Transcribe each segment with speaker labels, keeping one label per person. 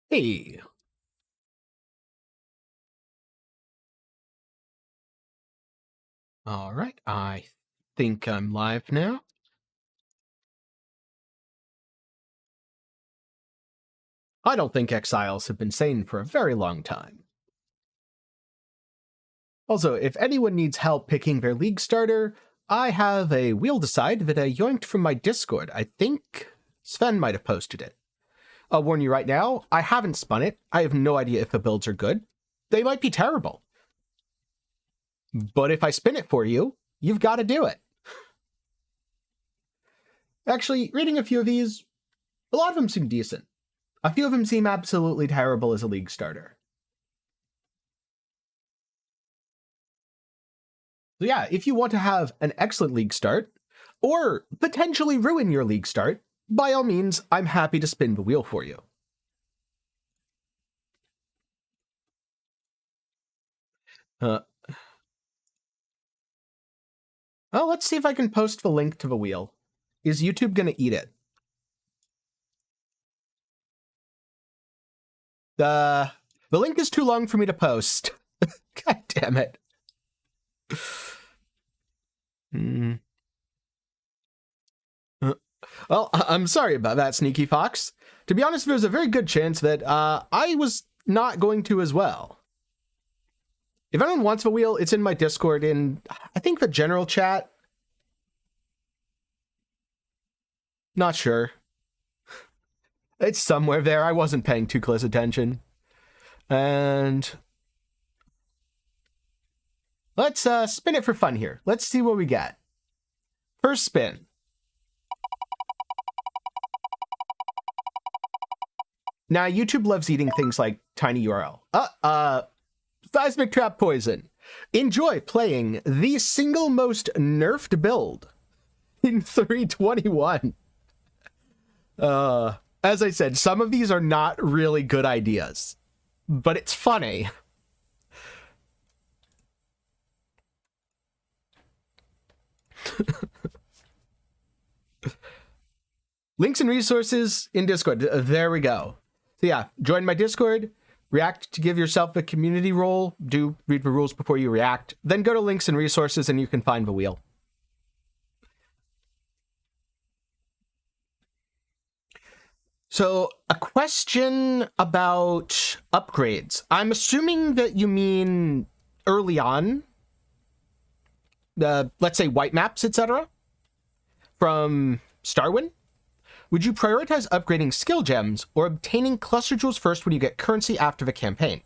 Speaker 1: Hey. All right, I think I'm live now. I don't think Exiles have been sane for a very long time. Also, if anyone needs help picking their league starter, I have a wheel decide that I yoinked from my Discord. I think Sven might have posted it. I'll warn you right now, I haven't spun it. I have no idea if the builds are good. They might be terrible. But if I spin it for you, you've got to do it. Actually, reading a few of these, a lot of them seem decent. A few of them seem absolutely terrible as a league starter. So yeah, if you want to have an excellent league start, or potentially ruin your league start, by all means, I'm happy to spin the wheel for you. Well, let's see if I can post the link to the wheel. Is YouTube gonna eat it? The link is too long for me to post. God damn it. Well, I'm sorry about that, Sneaky Fox. To be honest, there's a very good chance that I was not going to as well. If anyone wants the wheel, it's in my Discord in, I think, the general chat. Not sure. It's somewhere there. I wasn't paying too close attention. And let's spin it for fun here. Let's see what we get. First spin. Now, YouTube loves eating things like tiny URL. Seismic Trap Poison. Enjoy playing the single most nerfed build in 3.21. As I said, some of these are not really good ideas, but it's funny. Links and resources in Discord. There we go. So yeah, join my Discord, react to give yourself a community role, do read the rules before you react, then go to links and resources and you can find the wheel. So a question about upgrades. I'm assuming that you mean early on, let's say white maps, etc. from Starwin. Would you prioritize upgrading skill gems or obtaining cluster jewels first when you get currency after the campaign?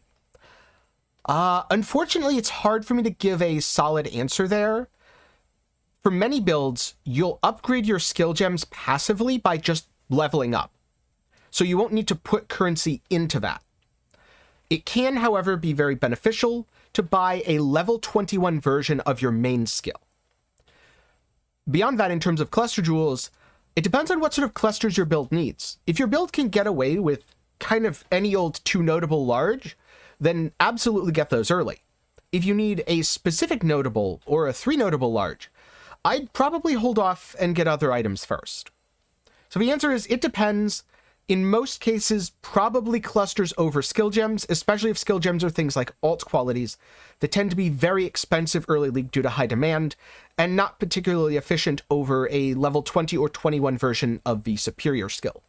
Speaker 1: Unfortunately, it's hard for me to give a solid answer there. For many builds, you'll upgrade your skill gems passively by just leveling up. So you won't need to put currency into that. It can, however, be very beneficial to buy a level 21 version of your main skill. Beyond that, in terms of cluster jewels, it depends on what sort of clusters your build needs. If your build can get away with kind of any old 2 notable large, then absolutely get those early. If you need a specific notable or a 3 notable large, I'd probably hold off and get other items first. So the answer is, it depends. In most cases, probably clusters over skill gems, especially if skill gems are things like alt qualities that tend to be very expensive early league due to high demand, and not particularly efficient over a level 20 or 21 version of the superior skill.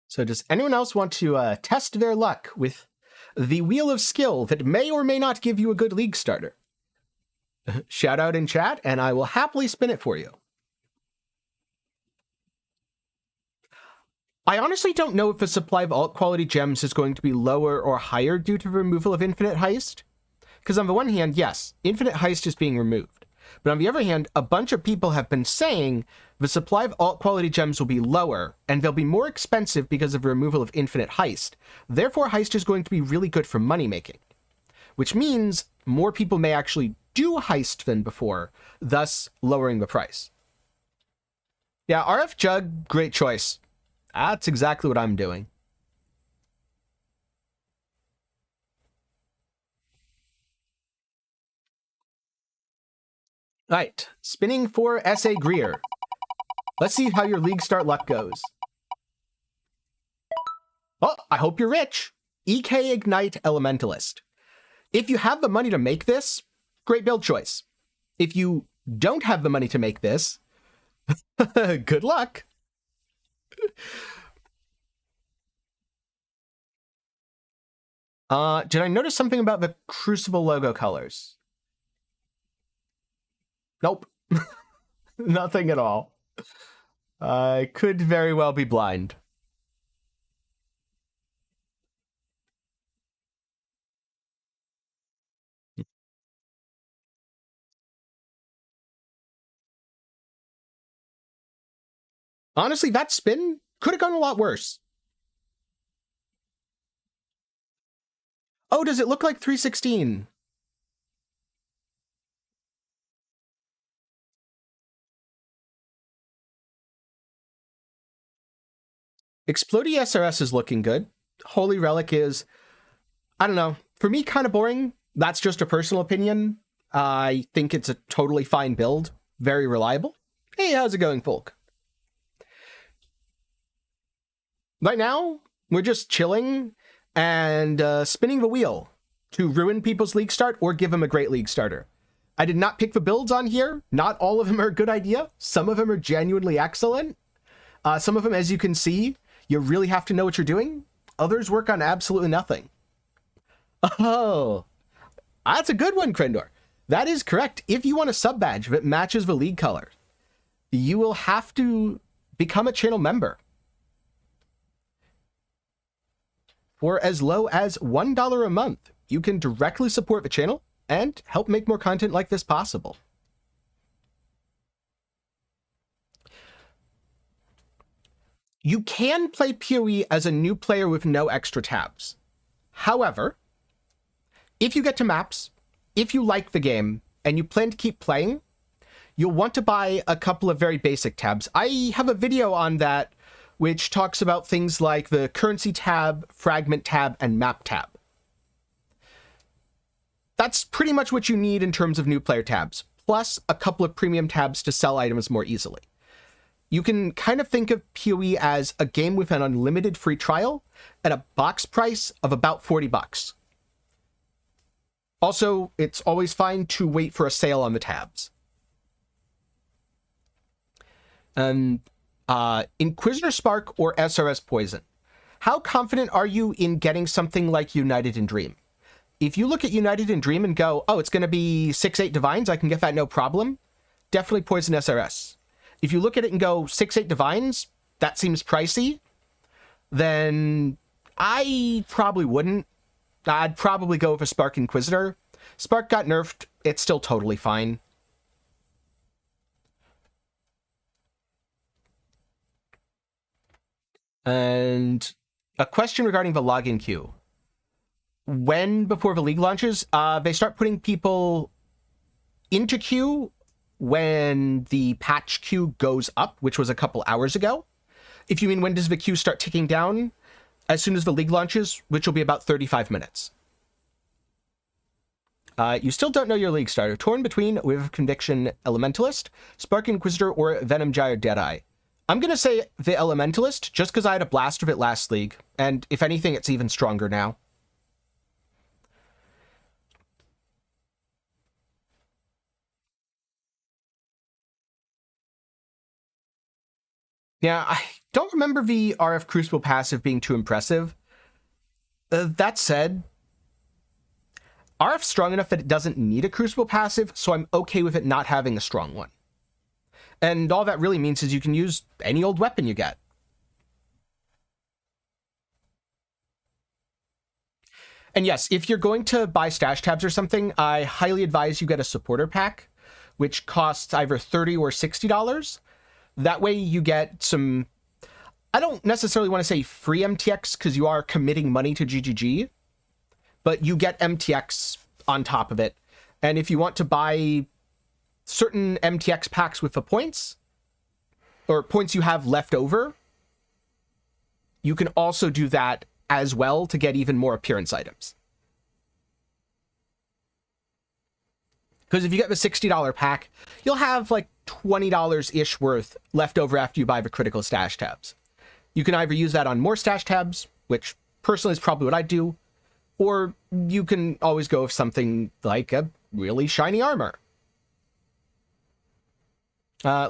Speaker 1: So does anyone else want to test their luck with the Wheel of Skill that may or may not give you a good league starter? Shout out in chat, and I will happily spin it for you. I honestly don't know if the supply of alt quality gems is going to be lower or higher due to the removal of Infinite Heist. Because on the one hand, yes, Infinite Heist is being removed. But on the other hand, a bunch of people have been saying the supply of alt quality gems will be lower, and they'll be more expensive because of the removal of Infinite Heist. Therefore, Heist is going to be really good for money making. Which means more people may actually do Heist than before, thus lowering the price. Yeah, RF Jugg, great choice. That's exactly what I'm doing. All right, spinning for S.A. Greer. Let's see how your league start luck goes. Oh, I hope you're rich. EK Ignite Elementalist. If you have the money to make this, great build choice. If you don't have the money to make this, good luck. Did I notice something about the Crucible logo colors? Nope. Nothing at all. I could very well be blind. Honestly, that spin could have gone a lot worse. Oh, does it look like 316? Explodey SRS is looking good. Holy Relic is, I don't know, for me, kind of boring. That's just a personal opinion. I think it's a totally fine build. Very reliable. Hey, how's it going, folk? Right now, we're just chilling and spinning the wheel to ruin people's league start or give them a great league starter. I did not pick the builds on here. Not all of them are a good idea. Some of them are genuinely excellent. Some of them, as you can see, you really have to know what you're doing. Others work on absolutely nothing. Oh, that's a good one, Krendor. That is correct. If you want a sub badge that matches the league color, you will have to become a channel member. For as low as $1 a month, you can directly support the channel and help make more content like this possible. You can play PoE as a new player with no extra tabs. However, if you get to maps, if you like the game, and you plan to keep playing, you'll want to buy a couple of very basic tabs. I have a video on that which talks about things like the currency tab, fragment tab, and map tab. That's pretty much what you need in terms of new player tabs, plus a couple of premium tabs to sell items more easily. You can kind of think of PoE as a game with an unlimited free trial at a box price of about $40. Also, it's always fine to wait for a sale on the tabs. Inquisitor Spark or SRS Poison. How confident are you in getting something like United in Dream? If you look at United in Dream and go, oh, it's going to be 6-8 Divines, I can get that no problem, definitely Poison SRS. If you look at it and go 6-8 Divines, that seems pricey, then I probably wouldn't. I'd probably go with a Spark Inquisitor. Spark got nerfed. It's still totally fine. And a question regarding the login queue. When, before the league launches, they start putting people into queue when the patch queue goes up, which was a couple hours ago. If you mean when does the queue start ticking down? As soon as the league launches, which will be about 35 minutes. You still don't know your league starter. Torn between with Conviction Elementalist, Spark Inquisitor, or Venom Gyre Deadeye. I'm going to say the Elementalist, just because I had a blast of it last league, and if anything, it's even stronger now. Yeah, I don't remember the RF Crucible passive being too impressive. That said, RF's strong enough that it doesn't need a Crucible passive, so I'm okay with it not having a strong one. And all that really means is you can use any old weapon you get. And yes, if you're going to buy stash tabs or something, I highly advise you get a supporter pack, which costs either $30 or $60. That way you get some, I don't necessarily want to say free MTX because you are committing money to GGG, but you get MTX on top of it. And if you want to buy certain MTX packs with the points, or points you have left over, you can also do that as well to get even more appearance items. Because if you get the $60 pack, you'll have like $20-ish worth left over after you buy the critical stash tabs. You can either use that on more stash tabs, which personally is probably what I do, or you can always go with something like a really shiny armor.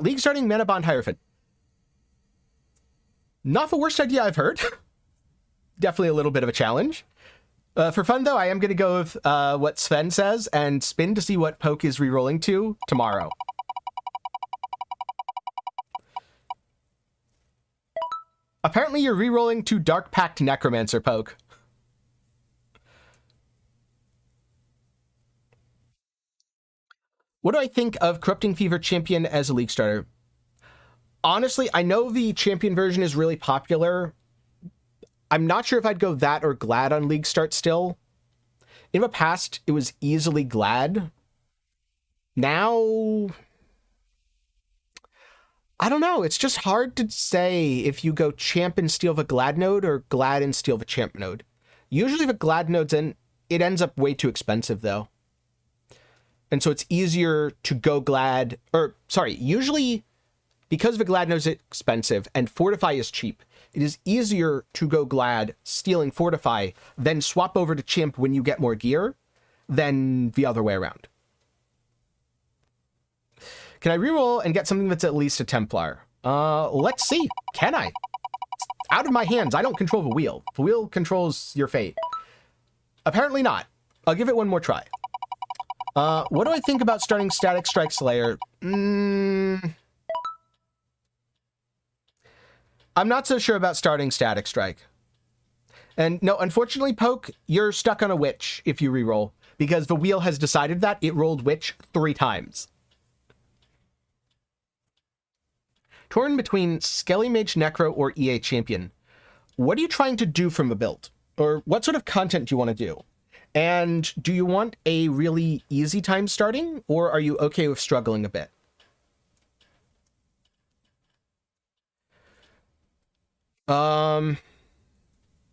Speaker 1: League starting Mana Bond Hierophant. Not the worst idea I've heard. Definitely a little bit of a challenge. For fun, though, I am going to go with what Sven says and spin to see what Poke is rerolling to tomorrow. Apparently, you're rerolling to Dark Pact Necromancer, Poke. What do I think of Corrupting Fever Champion as a League starter? Honestly, I know the Champion version is really popular. I'm not sure if I'd go that or Glad on League Start still. In the past, it was easily Glad. Now, I don't know. It's just hard to say if you go Champ and steal the Glad node or Glad and steal the Champ node. Usually the Glad node's in, it ends up way too expensive, though. And so it's easier to go Glad, or sorry, usually because the Glad node is expensive and Fortify is cheap, it is easier to go Glad stealing Fortify than swap over to Champ when you get more gear than the other way around. Can I reroll and get something that's at least a Templar? Let's see. Can I? It's out of my hands. I don't control the wheel. The wheel controls your fate. Apparently not. I'll give it one more try. What do I think about starting Static Strike Slayer? I'm not so sure about starting Static Strike. And no, unfortunately, Poke, you're stuck on a Witch if you reroll, because the wheel has decided that it rolled Witch 3 times. Torn between Skelly Mage Necro or EA Champion. What are you trying to do from the build? Or what sort of content do you want to do? And do you want a really easy time starting, or are you okay with struggling a bit?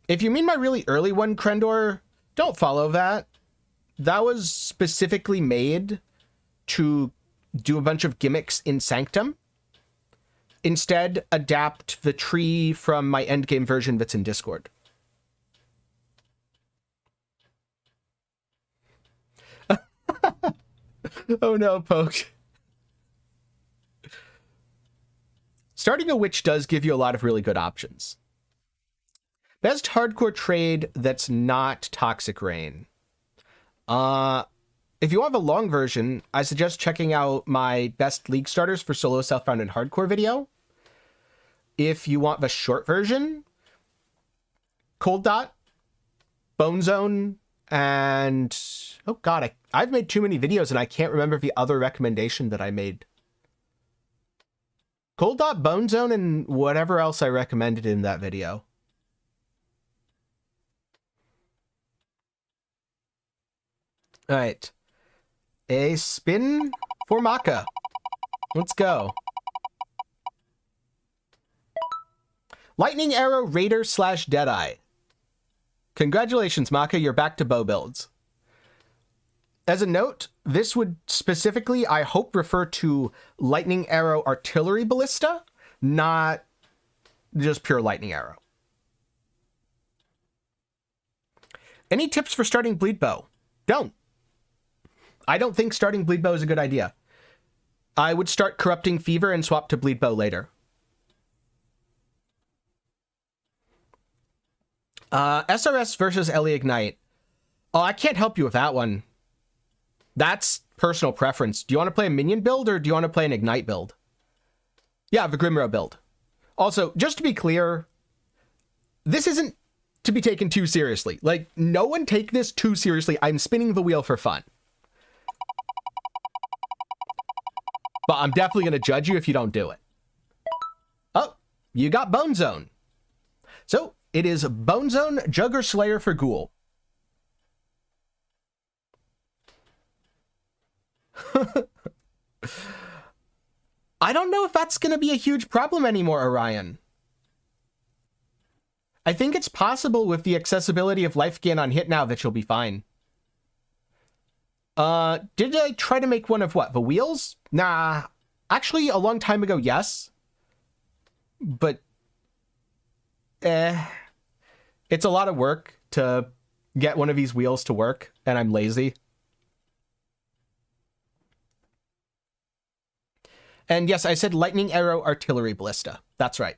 Speaker 1: If you mean my really early one, Krendor, don't follow that. That was specifically made to do a bunch of gimmicks in Sanctum. Instead, adapt the tree from my endgame version that's in Discord. Oh no, Poke. Starting a Witch does give you a lot of really good options. Best hardcore trade that's not Toxic Rain. If you want the long version, I suggest checking out my best League starters for solo, Southbound, and hardcore video. If you want the short version, Cold Dot, Bone Zone, and oh god, I've made too many videos and I can't remember the other recommendation that I made. Cold Dot, Bone Zone, and whatever else I recommended in that video. All right. A spin for Maka. Let's go. Lightning Arrow Raider / Deadeye. Congratulations, Maka. You're back to bow builds. As a note, this would specifically, I hope, refer to Lightning Arrow Artillery Ballista, not just pure Lightning Arrow. Any tips for starting Bleed Bow? Don't. I don't think starting Bleed Bow is a good idea. I would start Corrupting Fever and swap to Bleed Bow later. SRS versus Ellie Ignite. Oh, I can't help you with that one. That's personal preference. Do you want to play a minion build or do you want to play an Ignite build? Yeah, the Grimrow build. Also, just to be clear, this isn't to be taken too seriously. Like, no one take this too seriously. I'm spinning the wheel for fun. But I'm definitely going to judge you if you don't do it. Oh, you got Bone Zone. So, it is Bone Zone, Jugger Slayer for Ghoul. I don't know if that's going to be a huge problem anymore, Orion. I think it's possible with the accessibility of life gain on hit now that you'll be fine. Did I try to make one of what? The wheels? Nah. Actually, a long time ago, yes. But, it's a lot of work to get one of these wheels to work, and I'm lazy. And yes, I said lightning arrow artillery ballista. That's right.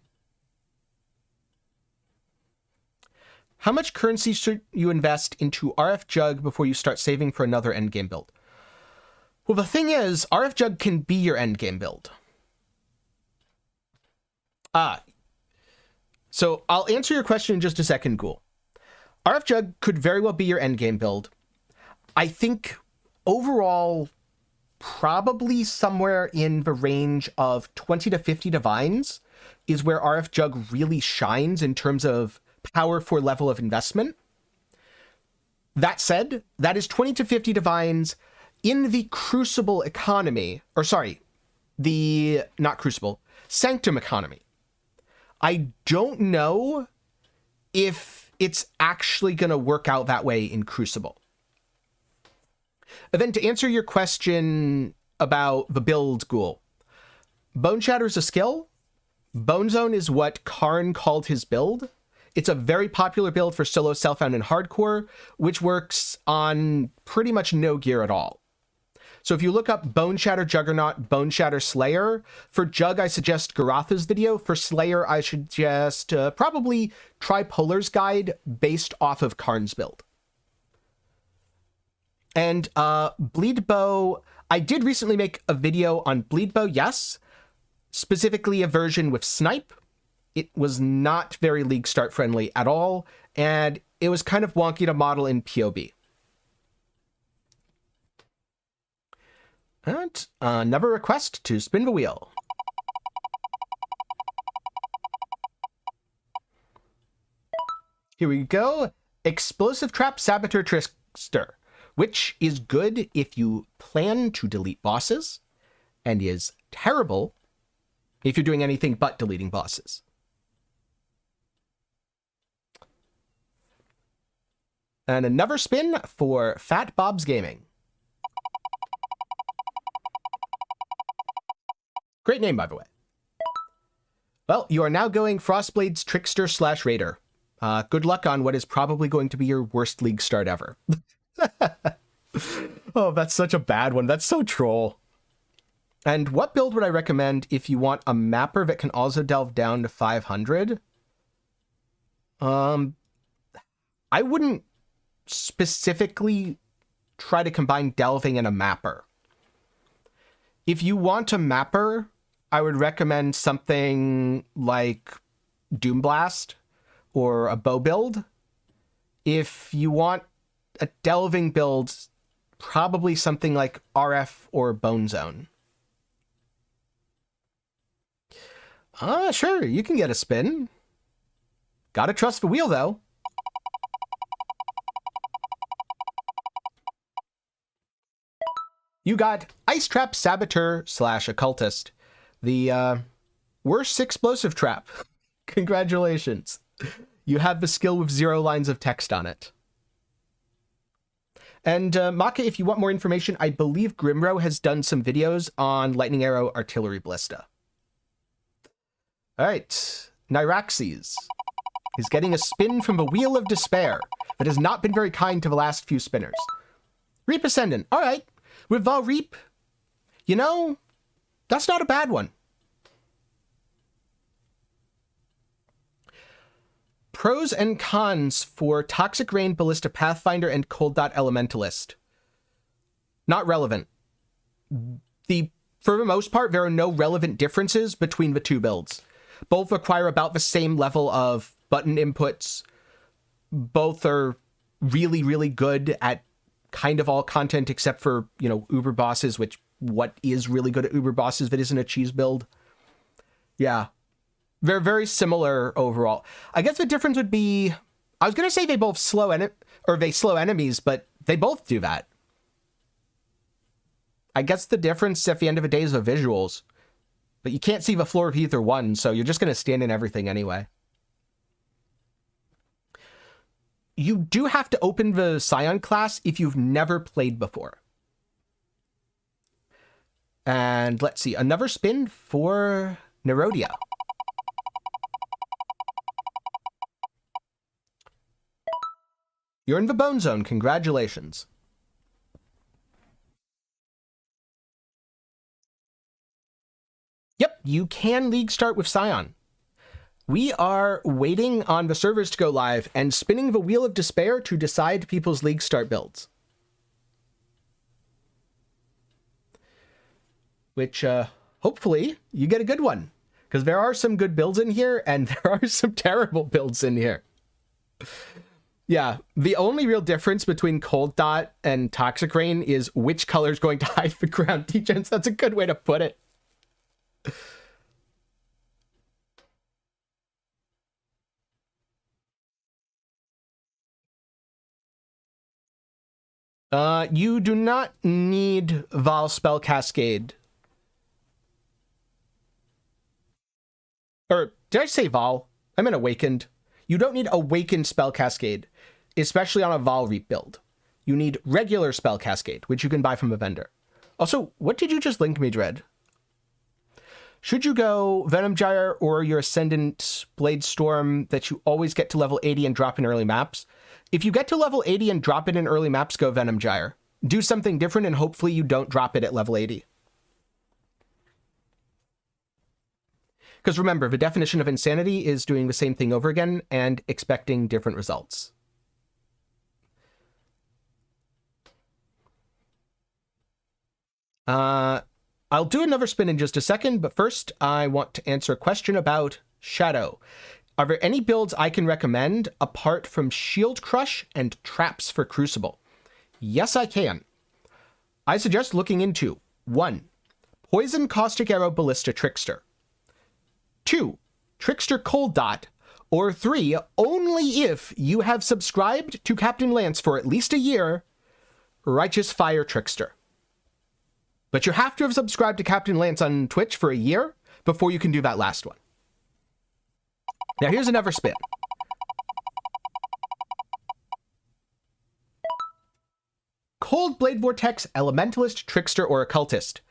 Speaker 1: How much currency should you invest into RF Jugg before you start saving for another endgame build? Well, the thing is, RF Jugg can be your endgame build. So I'll answer your question in just a second, Ghoul. RF Jugg could very well be your endgame build. I think overall, probably somewhere in the range of 20 to 50 divines is where RF Jugg really shines in terms of power for level of investment. That said, that is 20 to 50 divines in the Crucible economy, or sorry, not Crucible, Sanctum economy. I don't know if it's actually going to work out that way in Crucible. And then to answer your question about the build, Ghoul, Bone Shatter is a skill. Bone Zone is what Karn called his build. It's a very popular build for solo, self-found, and hardcore, which works on pretty much no gear at all. So if you look up Bone Shatter Juggernaut, Bone Shatter Slayer, for Jugg I suggest Garatha's video. For Slayer I suggest probably try Polar's guide based off of Karn's build. And Bleed Bow, I did recently make a video on Bleed Bow, yes. Specifically a version with Snipe. It was not very League Start friendly at all, and it was kind of wonky to model in POB. And another request to spin the wheel. Here we go. Explosive Trap Saboteur Trickster, which is good if you plan to delete bosses, and is terrible if you're doing anything but deleting bosses. And another spin for Fat Bob's Gaming. Great name, by the way. Well, you are now going Frostblade's Trickster / Raider. Good luck on what is probably going to be your worst League start ever. Oh, that's such a bad one. That's so troll. And what build would I recommend if you want a mapper that can also delve down to 500? I wouldn't specifically try to combine delving and a mapper. If you want a mapper, I would recommend something like Doomblast or a bow build. If you want a delving build, probably something like RF or Bone Zone. Sure, you can get a spin. Gotta trust the wheel, though. You got Ice Trap Saboteur / Occultist, the worst explosive trap. Congratulations. You have the skill with 0 lines of text on it. And Maka, if you want more information, I believe Grimro has done some videos on Lightning Arrow Artillery Ballista. All right, Nyraxes is getting a spin from the Wheel of Despair that has not been very kind to the last few spinners. Reap Ascendant, all right. With Reap, you know, that's not a bad one. Pros and cons for Toxic Rain, Ballista Pathfinder, and Cold Dot Elementalist. Not relevant. For the most part, there are no relevant differences between the two builds. Both require about the same level of button inputs. Both are really, really good at kind of all content except for, you know, Uber bosses, which what is really good at Uber bosses that isn't a cheese build? Yeah. They're very similar overall. I guess the difference would be, I was going to say they both slow enemies, but they both do that. I guess the difference at the end of the day is the visuals. But you can't see the floor of either one, so you're just going to stand in everything anyway. You do have to open the Scion class if you've never played before. And let's see, another spin for Nerodia. You're in the bone zone. Congratulations. Yep, you can league start with Scion. We are waiting on the servers to go live and spinning the Wheel of Despair to decide people's league start builds. Which, hopefully, you get a good one. Because there are some good builds in here, and there are some terrible builds in here. Yeah, the only real difference between Cold Dot and Toxic Rain is which color is going to hide the ground degens. That's a good way to put it. You do not need Vol Spell Cascade. Or, did I say Vol? I meant Awakened. You don't need Awakened Spell Cascade, especially on a Vol Reap build. You need regular Spell Cascade, which you can buy from a vendor. Also, what did you just link me, Dread? Should you go Venom Gyre or your Ascendant Blade Storm that you always get to level 80 and drop in early maps? If you get to level 80 and drop it in early maps, go Venom Gyre. Do something different and hopefully you don't drop it at level 80. Because remember, the definition of insanity is doing the same thing over again and expecting different results. I'll do another spin in just a second, but first I want to answer a question about Shadow. Are there any builds I can recommend apart from Shield Crush and Traps for Crucible? Yes, I can. I suggest looking into 1. Poison Caustic Arrow Ballista Trickster. 2. Trickster Cold Dot. Or 3. Only if you have subscribed to Captain Lance for at least a year, Righteous Fire Trickster. But you have to have subscribed to Captain Lance on Twitch for a year before you can do that last one. Now here's another spin. Cold Blade Vortex, Elementalist, Trickster, or Occultist.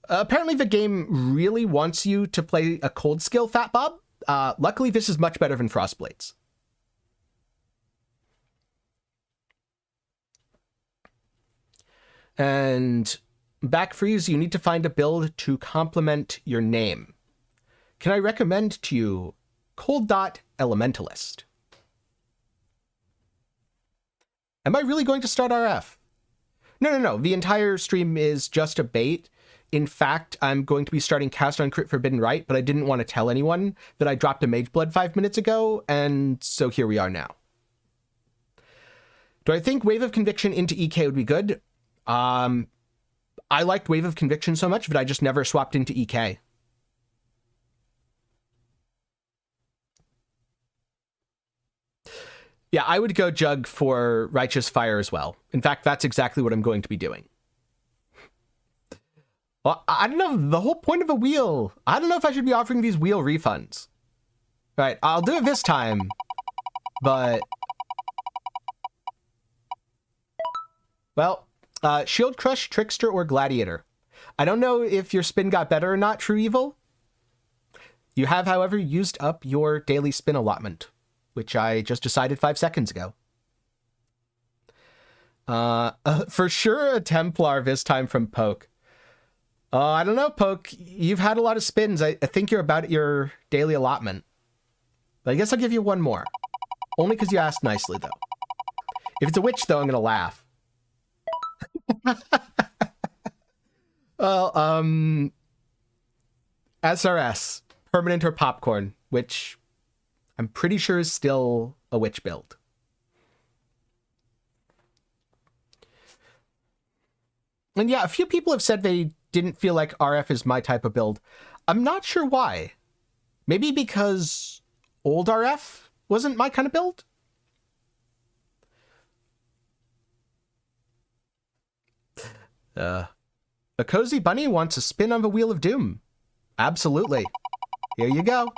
Speaker 1: Apparently the game really wants you to play a cold skill, Fat Bob. Luckily, this is much better than Frostblades. And Back Freeze, you need to find a build to complement your name. Can I recommend to you Cold Dot Elementalist? Am I really going to start RF? No. The entire stream is just a bait. In fact, I'm going to be starting Cast on Crit Forbidden Right, but I didn't want to tell anyone that I dropped a Mage Blood 5 minutes ago, and so here we are now. Do I think Wave of Conviction into EK would be good? I liked Wave of Conviction so much that I just never swapped into EK. Yeah, I would go Jugg for Righteous Fire as well. In fact, that's exactly what I'm going to be doing. Well, I don't know, the whole point of a wheel. I don't know if I should be offering these wheel refunds. All right, I'll do it this time, but... Well, Shield Crush, Trickster, or Gladiator. I don't know if your spin got better or not, True Evil. You have, however, used up your daily spin allotment, which I just decided 5 seconds ago. For sure a Templar this time from Poke. I don't know, Poke. You've had a lot of spins. I think you're about at your daily allotment. But I guess I'll give you one more. Only because you asked nicely, though. If it's a witch, though, I'm going to laugh. Well, SRS, Permanent or Popcorn, which I'm pretty sure is still a witch build. And yeah, a few people have said they didn't feel like RF is my type of build. I'm not sure why. Maybe because old RF wasn't my kind of build? A Cozy Bunny wants a spin on the Wheel of Doom. Absolutely. Here you go.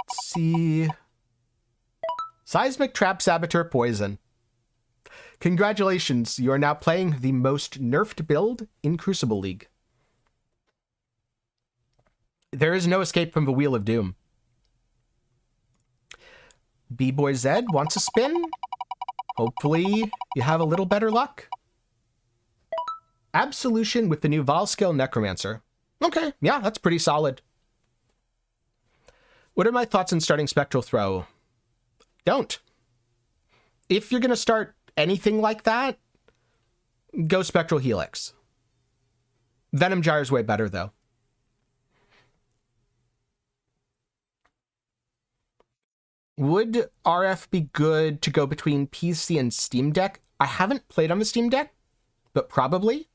Speaker 1: Let's see. Seismic Trap Saboteur Poison. Congratulations, you are now playing the most nerfed build in Crucible League. There is no escape from the Wheel of Doom. B-Boy Zed wants a spin. Hopefully you have a little better luck. Absolution with the new Volskill Necromancer. Okay, yeah, that's pretty solid. What are my thoughts on starting Spectral Throw? Don't. If you're going to start anything like that, go Spectral Helix. Venom Gyre's way better, though. Would RF be good to go between PC and Steam Deck? I haven't played on the Steam Deck, but probably.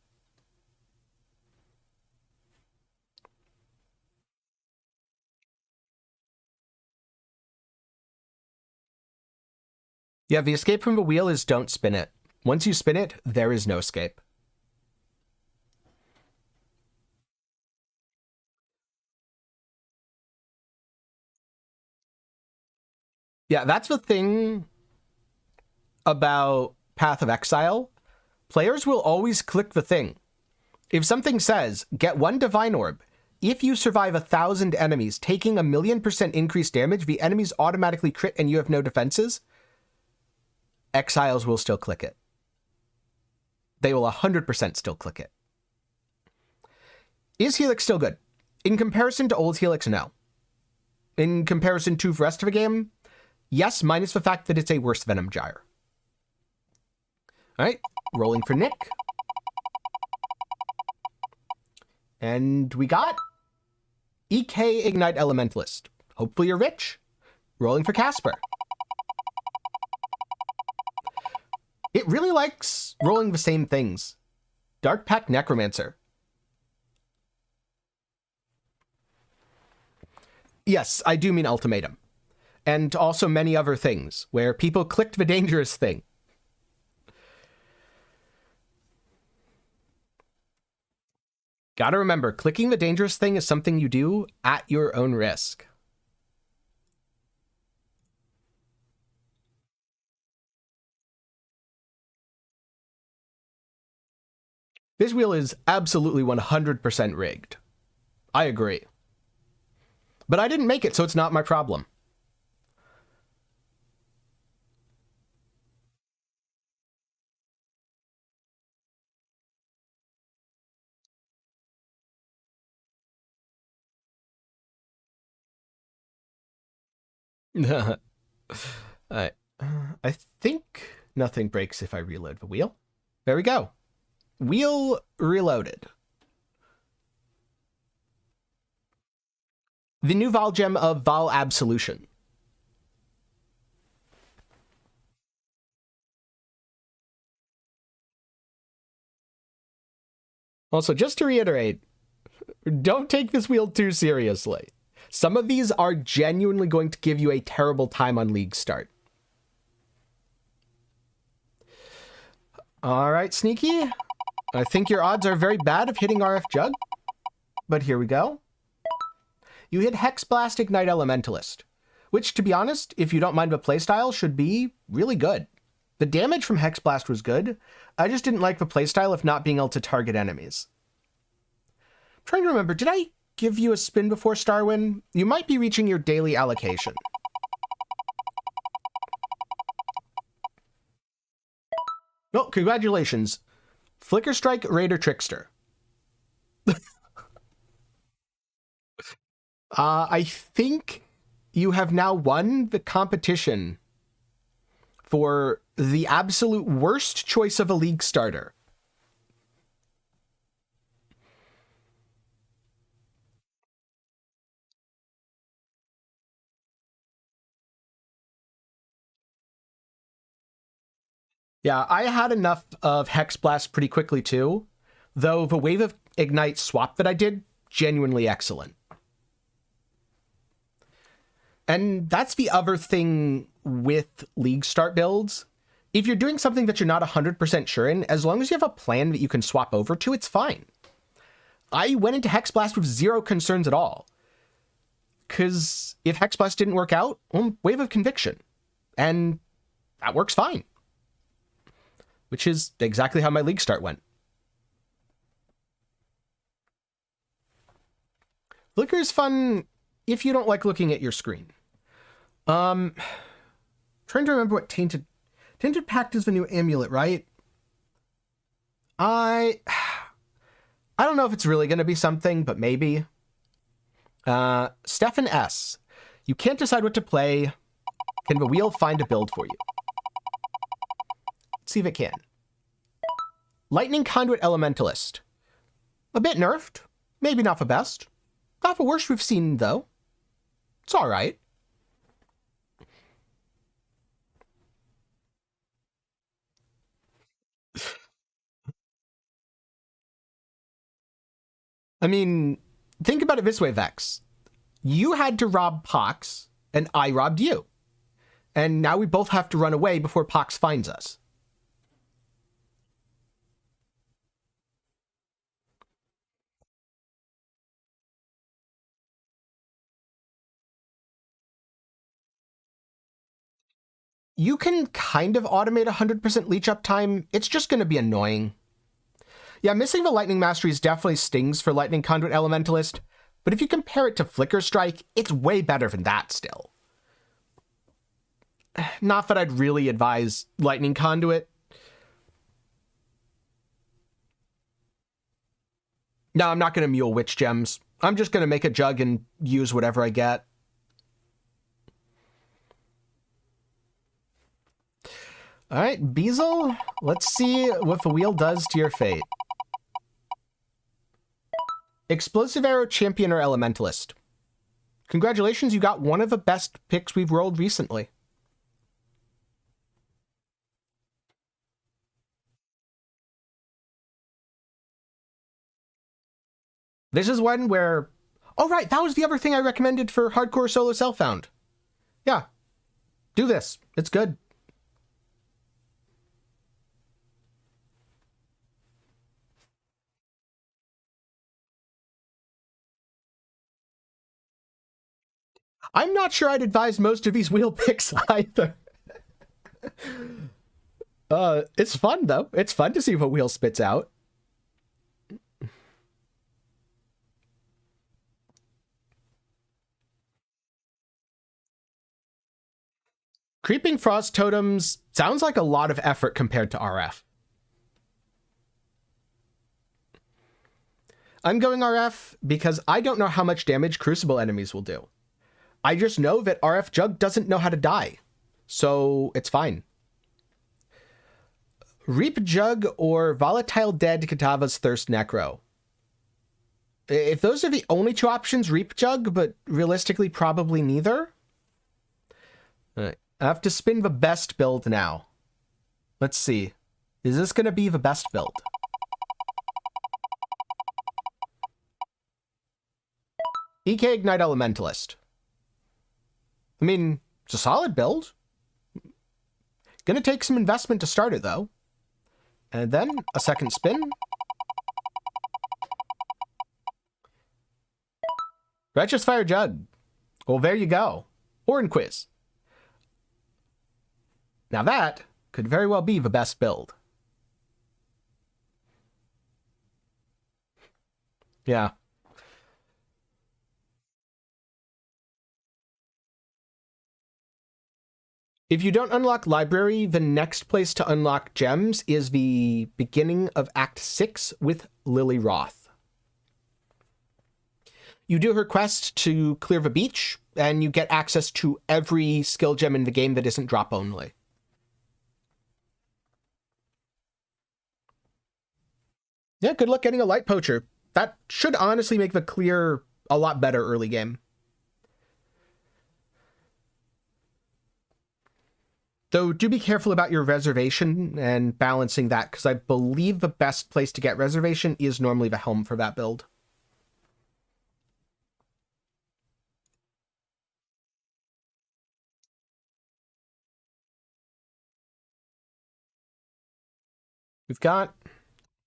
Speaker 1: Yeah, the escape from the wheel is don't spin it. Once you spin it, there is no escape. Yeah, that's the thing about Path of Exile. Players will always click the thing. If something says, get 1 Divine Orb, if you survive 1,000 enemies, taking 1,000,000% increased damage, the enemies automatically crit and you have no defenses, Exiles will still click it. They will 100% still click it. Is Helix still good? In comparison to old Helix, no. In comparison to the rest of the game, yes, minus the fact that it's a worse Venom Gyre. All right, rolling for Nick. And we got EK Ignite Elementalist. Hopefully you're rich. Rolling for Casper. It really likes rolling the same things. Dark Pact Necromancer. Yes, I do mean Ultimatum. And also many other things, where people clicked the dangerous thing. Gotta remember, clicking the dangerous thing is something you do at your own risk. This wheel is absolutely 100% rigged. I agree. But I didn't make it, so it's not my problem. Alright. I think nothing breaks if I reload the wheel. There we go. Wheel reloaded. The new Vol Gem of Vol Absolution. Also, just to reiterate, don't take this wheel too seriously. Some of these are genuinely going to give you a terrible time on League start. All right, Sneaky. I think your odds are very bad of hitting RF Jugg, but here we go. You hit Hex Blast Ignite Elementalist, which, to be honest, if you don't mind the playstyle, should be really good. The damage from Hex Blast was good. I just didn't like the playstyle of not being able to target enemies. I'm trying to remember, did I give you a spin before Starwin? You might be reaching your daily allocation. Oh, congratulations. Flicker Strike Raider Trickster. I think you have now won the competition for the absolute worst choice of a League starter. Yeah, I had enough of Hex Blast pretty quickly too, though the Wave of Ignite swap that I did, genuinely excellent. And that's the other thing with League start builds. If you're doing something that you're not 100% sure in, as long as you have a plan that you can swap over to, it's fine. I went into Hexblast with zero concerns at all. Because if Hexblast didn't work out, well, Wave of Conviction. And that works fine. Which is exactly how my league start went. Flicker is fun if you don't like looking at your screen. Trying to remember what Tainted Pact is the new amulet, right? I don't know if it's really going to be something, but maybe. Stefan S. You can't decide what to play. Can the wheel find a build for you? Let's see if it can. Lightning Conduit Elementalist. A bit nerfed. Maybe not the best. Not the worst we've seen, though. It's alright. I mean, think about it this way, Vex. You had to rob Pox, and I robbed you. And now we both have to run away before Pox finds us. You can kind of automate 100% leech uptime. It's just going to be annoying. Yeah, missing the Lightning Masteries definitely stings for Lightning Conduit Elementalist, but if you compare it to Flicker Strike, it's way better than that still. Not that I'd really advise Lightning Conduit. No, I'm not going to mule Witch Gems. I'm just going to make a Jug and use whatever I get. All right, Beazle, let's see what the wheel does to your fate. Explosive Arrow Champion or Elementalist. Congratulations, you got one of the best picks we've rolled recently. This is one where... Oh, right, that was the other thing I recommended for Hardcore Solo Self-Found. Yeah, do this. It's good. I'm not sure I'd advise most of these wheel picks either. It's fun, though. It's fun to see what wheel spits out. Creeping Frost Totems sounds like a lot of effort compared to RF. I'm going RF because I don't know how much damage Crucible enemies will do. I just know that RF Jugg doesn't know how to die, so it's fine. Reap Jugg or Volatile Dead Katava's Thirst Necro. If those are the only two options, Reap Jugg, but realistically probably neither. All right. I have to spin the best build now. Let's see. Is this going to be the best build? EK Ignite Elementalist. I mean, it's a solid build. Gonna take some investment to start it, though. And then a second spin. Righteous Fire Jugg. Well, there you go. Horn Quiz. Now that could very well be the best build. Yeah. If you don't unlock Library, the next place to unlock gems is the beginning of Act 6 with Lily Roth. You do her quest to clear the beach, and you get access to every skill gem in the game that isn't drop only. Yeah, good luck getting a Light Poacher. That should honestly make the clear a lot better early game. Though, do be careful about your reservation and balancing that, because I believe the best place to get reservation is normally the helm for that build. We've got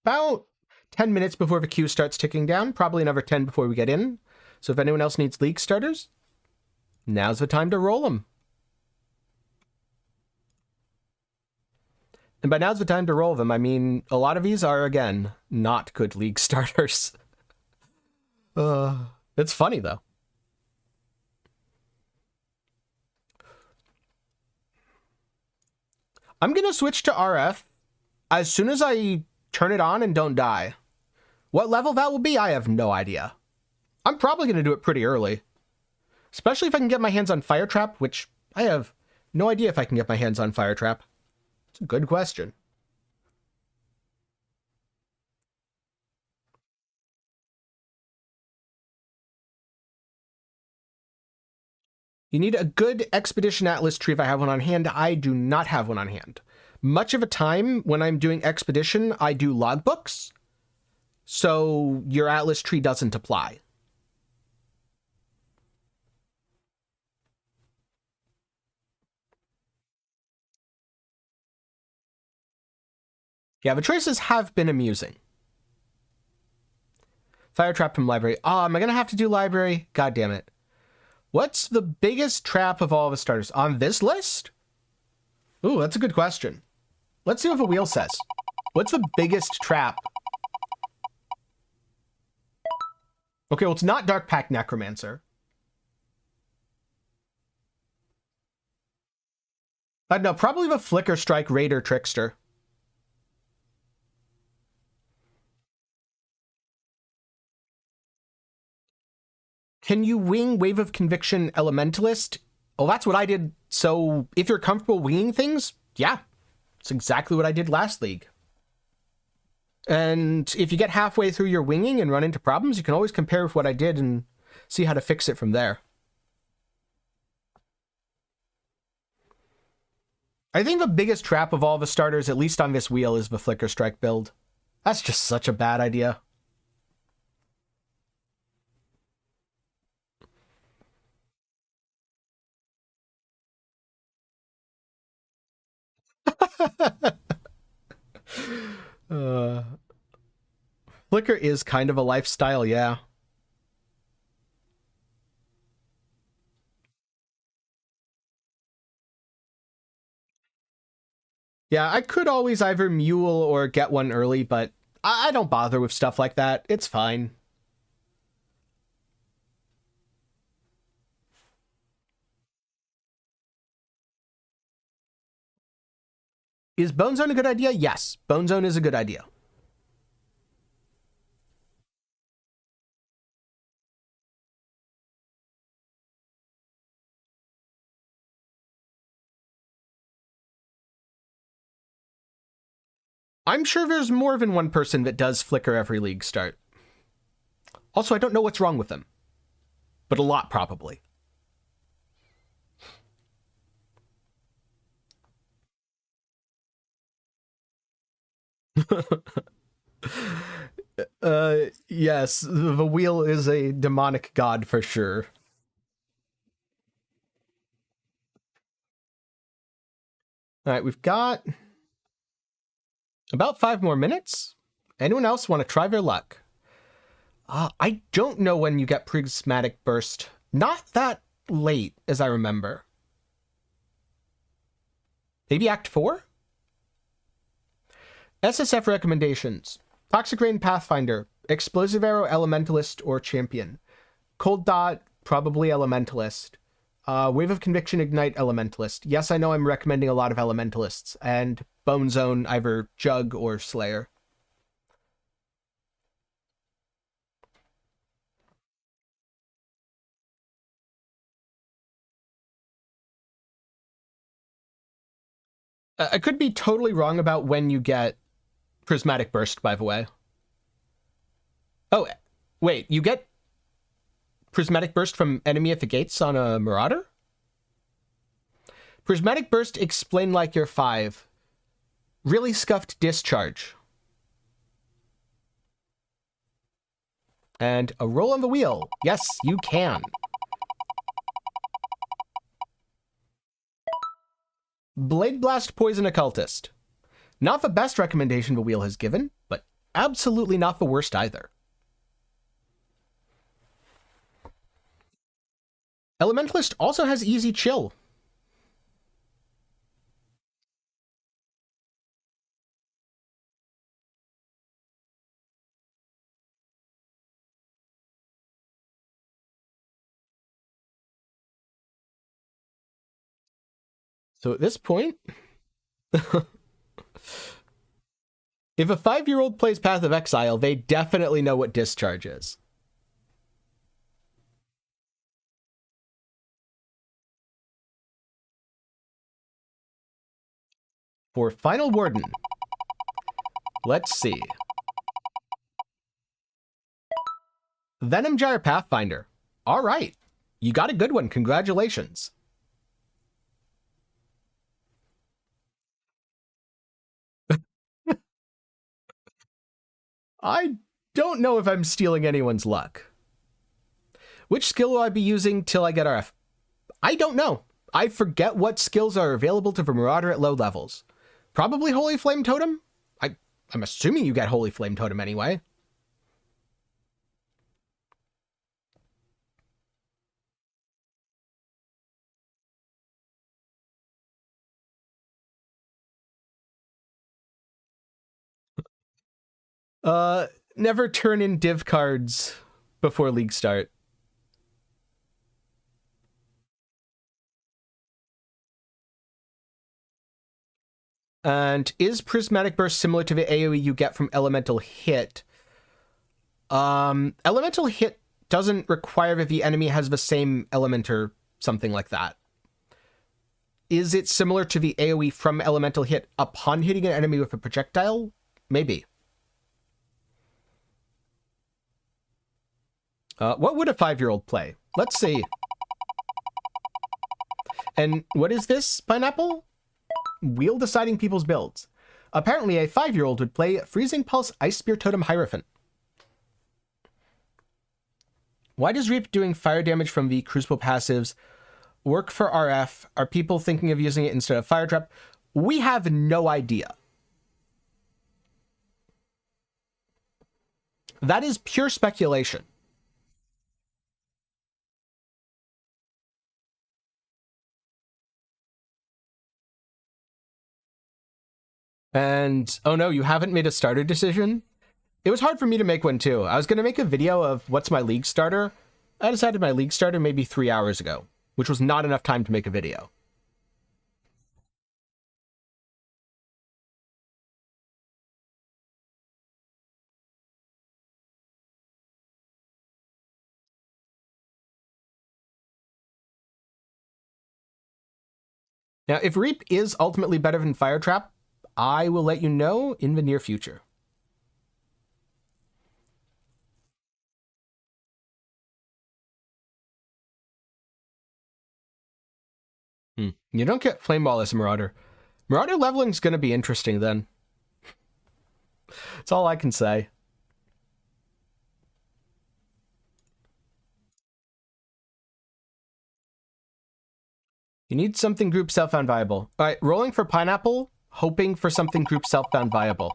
Speaker 1: about 10 minutes before the queue starts ticking down, probably another 10 before we get in. So if anyone else needs league starters, now's the time to roll them. And by now's the time to roll them, I mean, a lot of these are, again, not good league starters. It's funny, though. I'm going to switch to RF as soon as I turn it on and don't die. What level that will be, I have no idea. I'm probably going to do it pretty early. Especially if I can get my hands on Fire Trap, which I have no idea if I can get my hands on Fire Trap. It's a good question. You need a good Expedition Atlas tree if I have one on hand. I do not have one on hand. Much of the time when I'm doing Expedition, I do logbooks, so your Atlas tree doesn't apply. Yeah, the choices have been amusing. Fire Trap from Library. Oh, am I going to have to do Library? God damn it. What's the biggest trap of all the starters on this list? Ooh, that's a good question. Let's see what the wheel says. What's the biggest trap? Okay, well, it's not Dark Pact Necromancer. No, probably the Flicker Strike Raider Trickster. Can you wing Wave of Conviction Elementalist? Oh, that's what I did. So if you're comfortable winging things, yeah. It's exactly what I did last league. And if you get halfway through your winging and run into problems, you can always compare with what I did and see how to fix it from there. I think the biggest trap of all the starters, at least on this wheel, is the Flicker Strike build. That's just such a bad idea. Flicker is kind of a lifestyle, yeah. Yeah, I could always either mule or get one early, but I don't bother with stuff like that. It's fine. Is Bone Zone a good idea? Yes, Bone Zone is a good idea. I'm sure there's more than one person that does Flicker every league start. Also, I don't know what's wrong with them. But a lot, probably. Yes, the wheel is a demonic god for sure. All right, we've got about 5 more minutes. Anyone else want to try their luck? I don't know when you get Prismatic Burst. Not that late, as I remember. Maybe Act 4? SSF recommendations. Toxic Rain Pathfinder, Explosive Arrow Elementalist or Champion. Cold Dot, probably Elementalist. Wave of Conviction Ignite Elementalist. Yes, I know I'm recommending a lot of Elementalists. And Bone Zone, either Jugg or Slayer. I could be totally wrong about when you get Prismatic Burst, by the way. Oh, wait, you get Prismatic Burst from enemy at the gates on a Marauder? Prismatic Burst, explain like you're 5. Really scuffed Discharge. And a roll on the wheel. Yes, you can. Blade Blast Poison Occultist. Not the best recommendation the wheel has given, but absolutely not the worst either. Elementalist also has easy chill. So at this point, if a 5-year-old plays Path of Exile, they definitely know what Discharge is. For Final Warden, let's see. Venom Gyre Pathfinder. All right. You got a good one. Congratulations. I don't know if I'm stealing anyone's luck. Which skill will I be using till I get RF? I don't know. I forget what skills are available to the Marauder at low levels. Probably Holy Flame Totem? I'm assuming you get Holy Flame Totem anyway. Never turn in div cards before league start. And is Prismatic Burst similar to the AoE you get from Elemental Hit? Elemental Hit doesn't require that the enemy has the same element or something like that. Is it similar to the AoE from Elemental Hit upon hitting an enemy with a projectile? Maybe. What would a 5-year-old play? Let's see. And what is this, Pineapple? Wheel deciding people's builds. Apparently, a 5-year-old would play Freezing Pulse Ice Spear Totem Hierophant. Why does Reap doing fire damage from the Crucible passives work for RF? Are people thinking of using it instead of Fire Trap? We have no idea. That is pure speculation. And, oh no, you haven't made a starter decision? It was hard for me to make one too. I was going to make a video of what's my league starter. I decided my league starter maybe 3 hours ago, which was not enough time to make a video. Now, if Reap is ultimately better than Fire Trap, I will let you know in the near future. You don't get Flame Ball as a Marauder. Marauder leveling is going to be interesting then. That's all I can say. You need something group self-found viable. All right, rolling for Pineapple, hoping for something group self-found viable.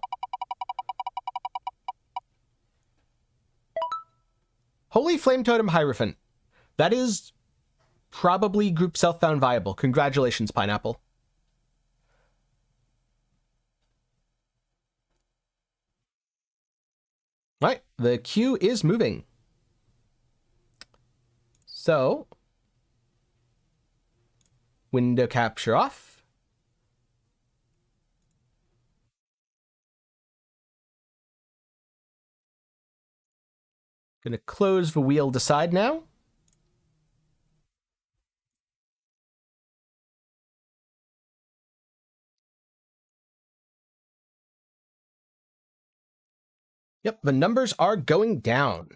Speaker 1: Holy Flame Totem Hierophant. That is probably group self-found viable. Congratulations, Pineapple. All right, the queue is moving. So, window capture off. Gonna close the wheel decide now. Yep, the numbers are going down.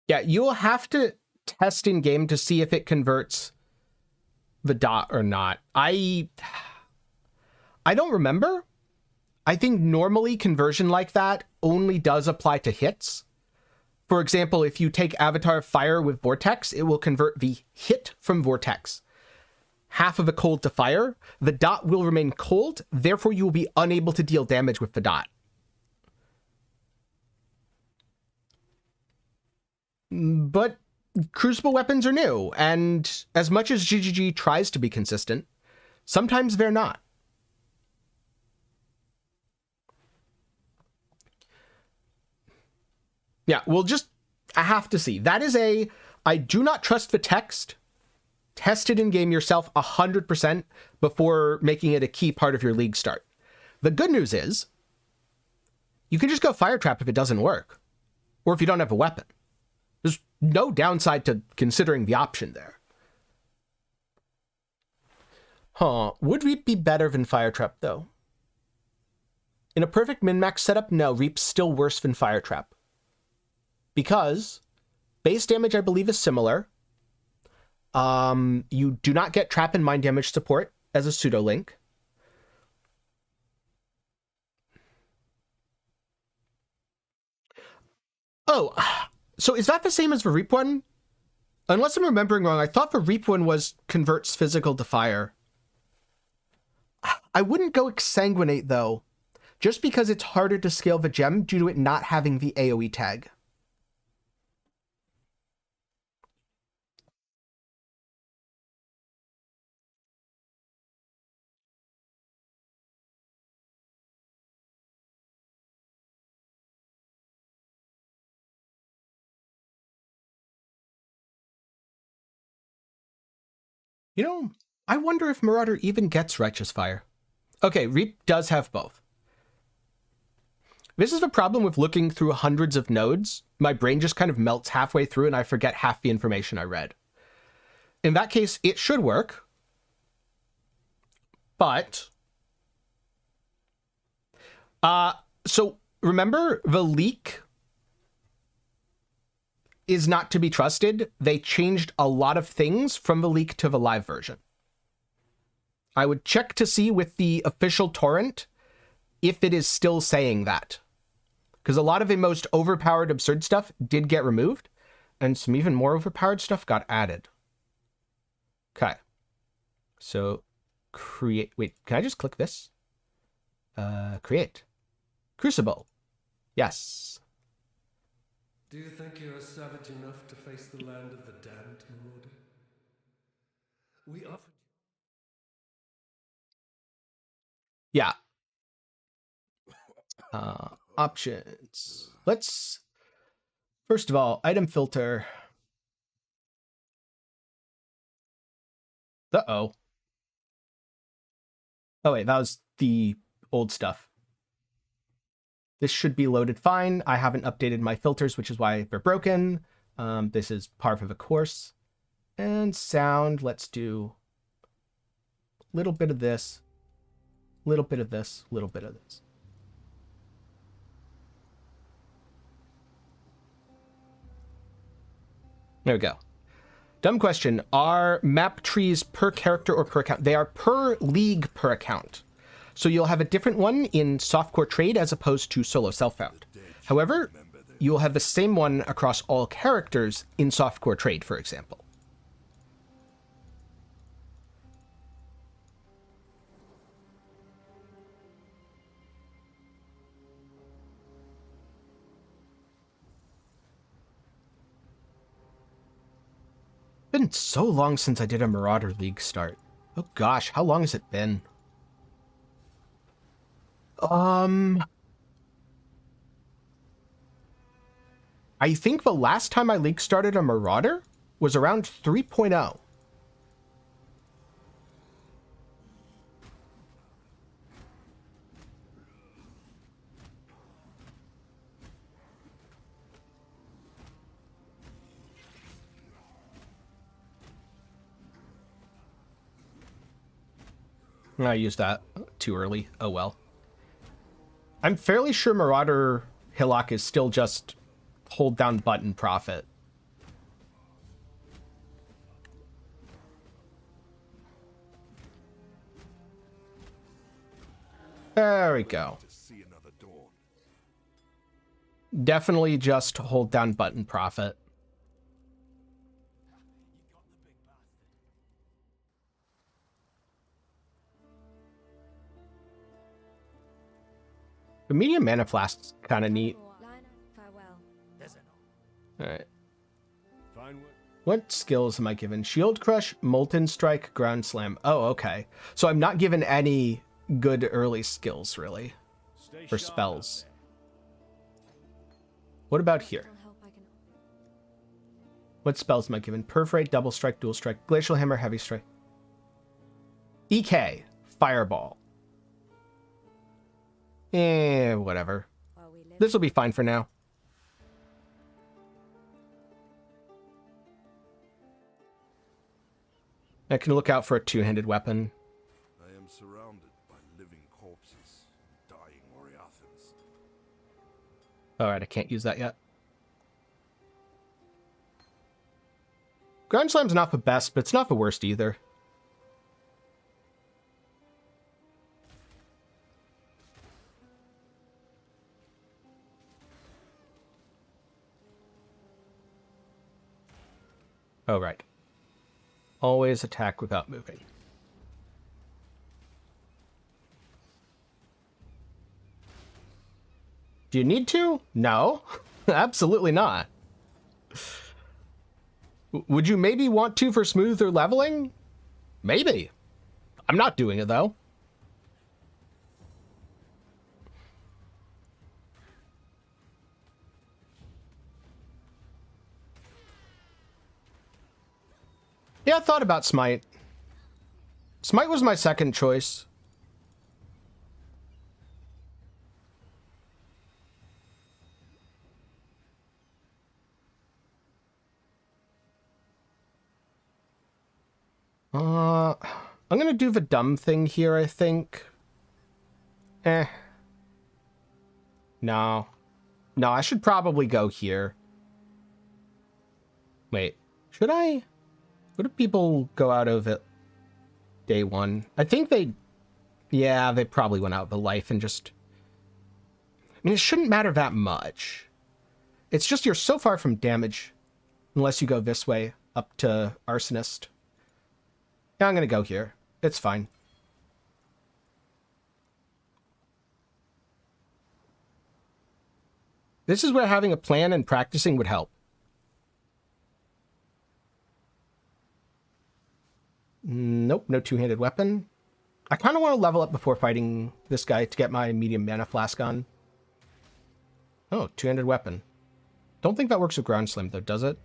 Speaker 1: Yeah, you'll have to test in game to see if it converts the dot or not. I don't remember. I think normally conversion like that only does apply to hits. For example, if you take Avatar of Fire with Vortex, it will convert the hit from Vortex. half of a cold to fire, the dot will remain cold, therefore you will be unable to deal damage with the dot. But Crucible weapons are new, and as much as GGG tries to be consistent, sometimes they're not. Yeah, I have to see. That is I do not trust the text. Test it in-game yourself 100% before making it a key part of your league start. The good news is, you can just go Fire Trap if it doesn't work, or if you don't have a weapon. There's no downside to considering the option there. Would Reap be better than Fire Trap, though? In a perfect min-max setup, no, Reap's still worse than Fire Trap. Because base damage, I believe, is similar. You do not get trap and mind damage support as a pseudo link. Oh, so is that the same as the Reap one? Unless I'm remembering wrong, I thought the Reap one was converts physical to fire. I wouldn't go Exsanguinate, though, just because it's harder to scale the gem due to it not having the AoE tag. You know, I wonder if Marauder even gets Righteous Fire. Okay, Reap does have both. This is the problem with looking through hundreds of nodes. My brain just kind of melts halfway through and I forget half the information I read. In that case, it should work. But... so remember, the leak is not to be trusted. They changed a lot of things from the leak to the live version. I would check to see with the official torrent if it is still saying that. Because a lot of the most overpowered absurd stuff did get removed, and some even more overpowered stuff got added. Okay. So, create... Wait, can I just click this? Create. Crucible. Yes.
Speaker 2: Do you think you are savage enough to face the land of the damned, Marauder? We offered
Speaker 1: you. Yeah. Options. Let's... First of all, item filter. Uh-oh. Oh, wait, that was the old stuff. This should be loaded fine. I haven't updated my filters, which is why they're broken. This is par for the course. And sound, let's do a little bit of this, little bit of this, little bit of this. There we go. Dumb question. Are map trees per character or per account? They are per league per account. So you'll have a different one in softcore trade as opposed to solo self-found. However, you'll have the same one across all characters in softcore trade, for example. It's been so long since I did a Marauder League start. Oh gosh, how long has it been? I think the last time I league started a Marauder was around 3.0. I used that too early. Oh well. I'm fairly sure Marauder Hillock is still just hold down button profit. There we go. Definitely just hold down button profit. The medium mana flask's kind of neat.
Speaker 3: Farewell.
Speaker 1: All right.
Speaker 2: Fine work.
Speaker 1: What skills am I given? Shield Crush, Molten Strike, Ground Slam. Oh, okay. So I'm not given any good early skills, really,
Speaker 2: Stay
Speaker 1: for
Speaker 2: sharp
Speaker 1: spells.
Speaker 2: out
Speaker 1: What about here?
Speaker 3: Little help I can.
Speaker 1: What spells am I given? Perforate, Double Strike, Dual Strike, Glacial Hammer, Heavy Strike. EK, Fireball. Whatever.
Speaker 3: While we live.
Speaker 1: This will be fine for now. I can look out for a two-handed weapon.
Speaker 4: I am surrounded by living corpses, dying Oriathans.
Speaker 1: Alright, I can't use that yet. Ground Slam's not the best, but it's not the worst either. Oh, right. Always attack without moving. Do you need to? No, absolutely not. Would you maybe want to for smoother leveling? Maybe. I'm not doing it, though. Yeah, I thought about Smite. Smite was my second choice. I'm gonna do the dumb thing here, I think. No. No, I should probably go here. Wait, should I? What do people go out of it day one? I think they... Yeah, they probably went out of the life and just... I mean, it shouldn't matter that much. It's just you're so far from damage. Unless you go this way, up to Arsonist. Yeah, I'm gonna go here. It's fine. This is where having a plan and practicing would help. Nope, no two-handed weapon. I kind of want to level up before fighting this guy to get my medium mana flask on. Oh, two-handed weapon. Don't think that works with Ground Slam, though, does it?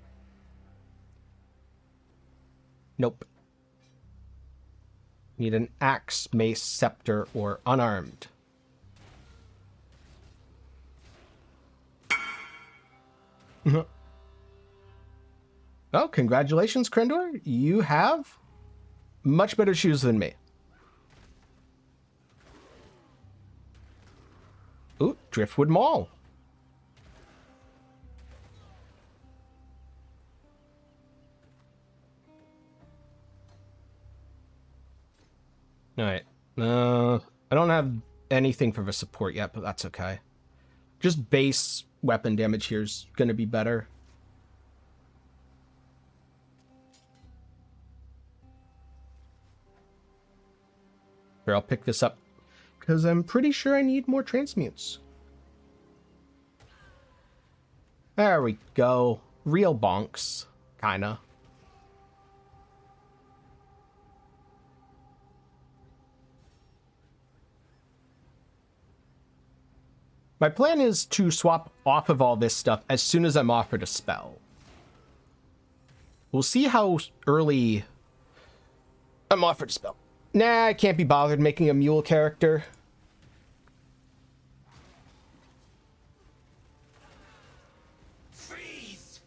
Speaker 1: Nope. Need an axe, mace, scepter, or unarmed. Oh, congratulations, Krendor. You have much better shoes than me. Ooh, Driftwood Mall. Alright. I don't have anything for the support yet, but that's okay. Just base weapon damage here is going to be better. Here, I'll pick this up because I'm pretty sure I need more transmutes. There we go. Real bonks, kinda. My plan is to swap off of all this stuff as soon as I'm offered a spell. We'll see how early I'm offered a spell. Nah, I can't be bothered making a mule character.
Speaker 4: Freeze!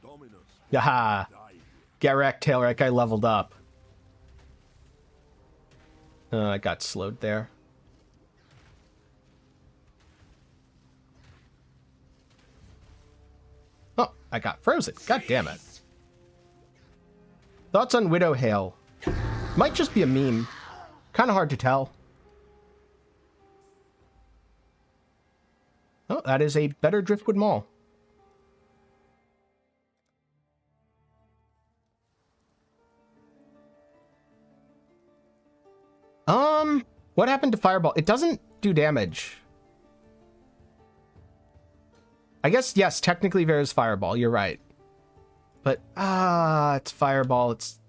Speaker 4: Dominus,
Speaker 1: Yaha.
Speaker 4: die here.
Speaker 1: Get wrecked, Taylor. That guy leveled up. I got slowed there. Oh, I got frozen. God damn it. Thoughts on Widow Hail? Might just be a meme. Kind of hard to tell. Oh, that is a better Driftwood Mall. What happened to Fireball? It doesn't do damage. I guess, yes, technically there is Fireball. You're right. But, it's Fireball. It's...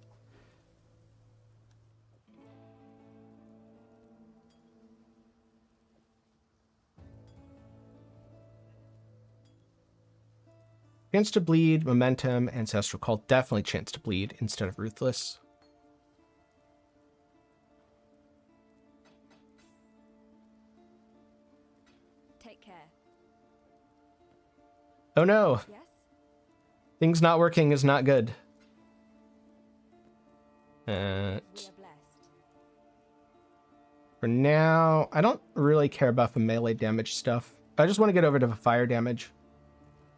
Speaker 1: Chance to bleed, momentum, ancestral call. Definitely chance to bleed instead of ruthless.
Speaker 3: Take care.
Speaker 1: Oh no.
Speaker 3: Yes?
Speaker 1: Things not working is not good.
Speaker 3: We are blessed.
Speaker 1: For now, I don't really care about the melee damage stuff. I just want to get over to the fire damage.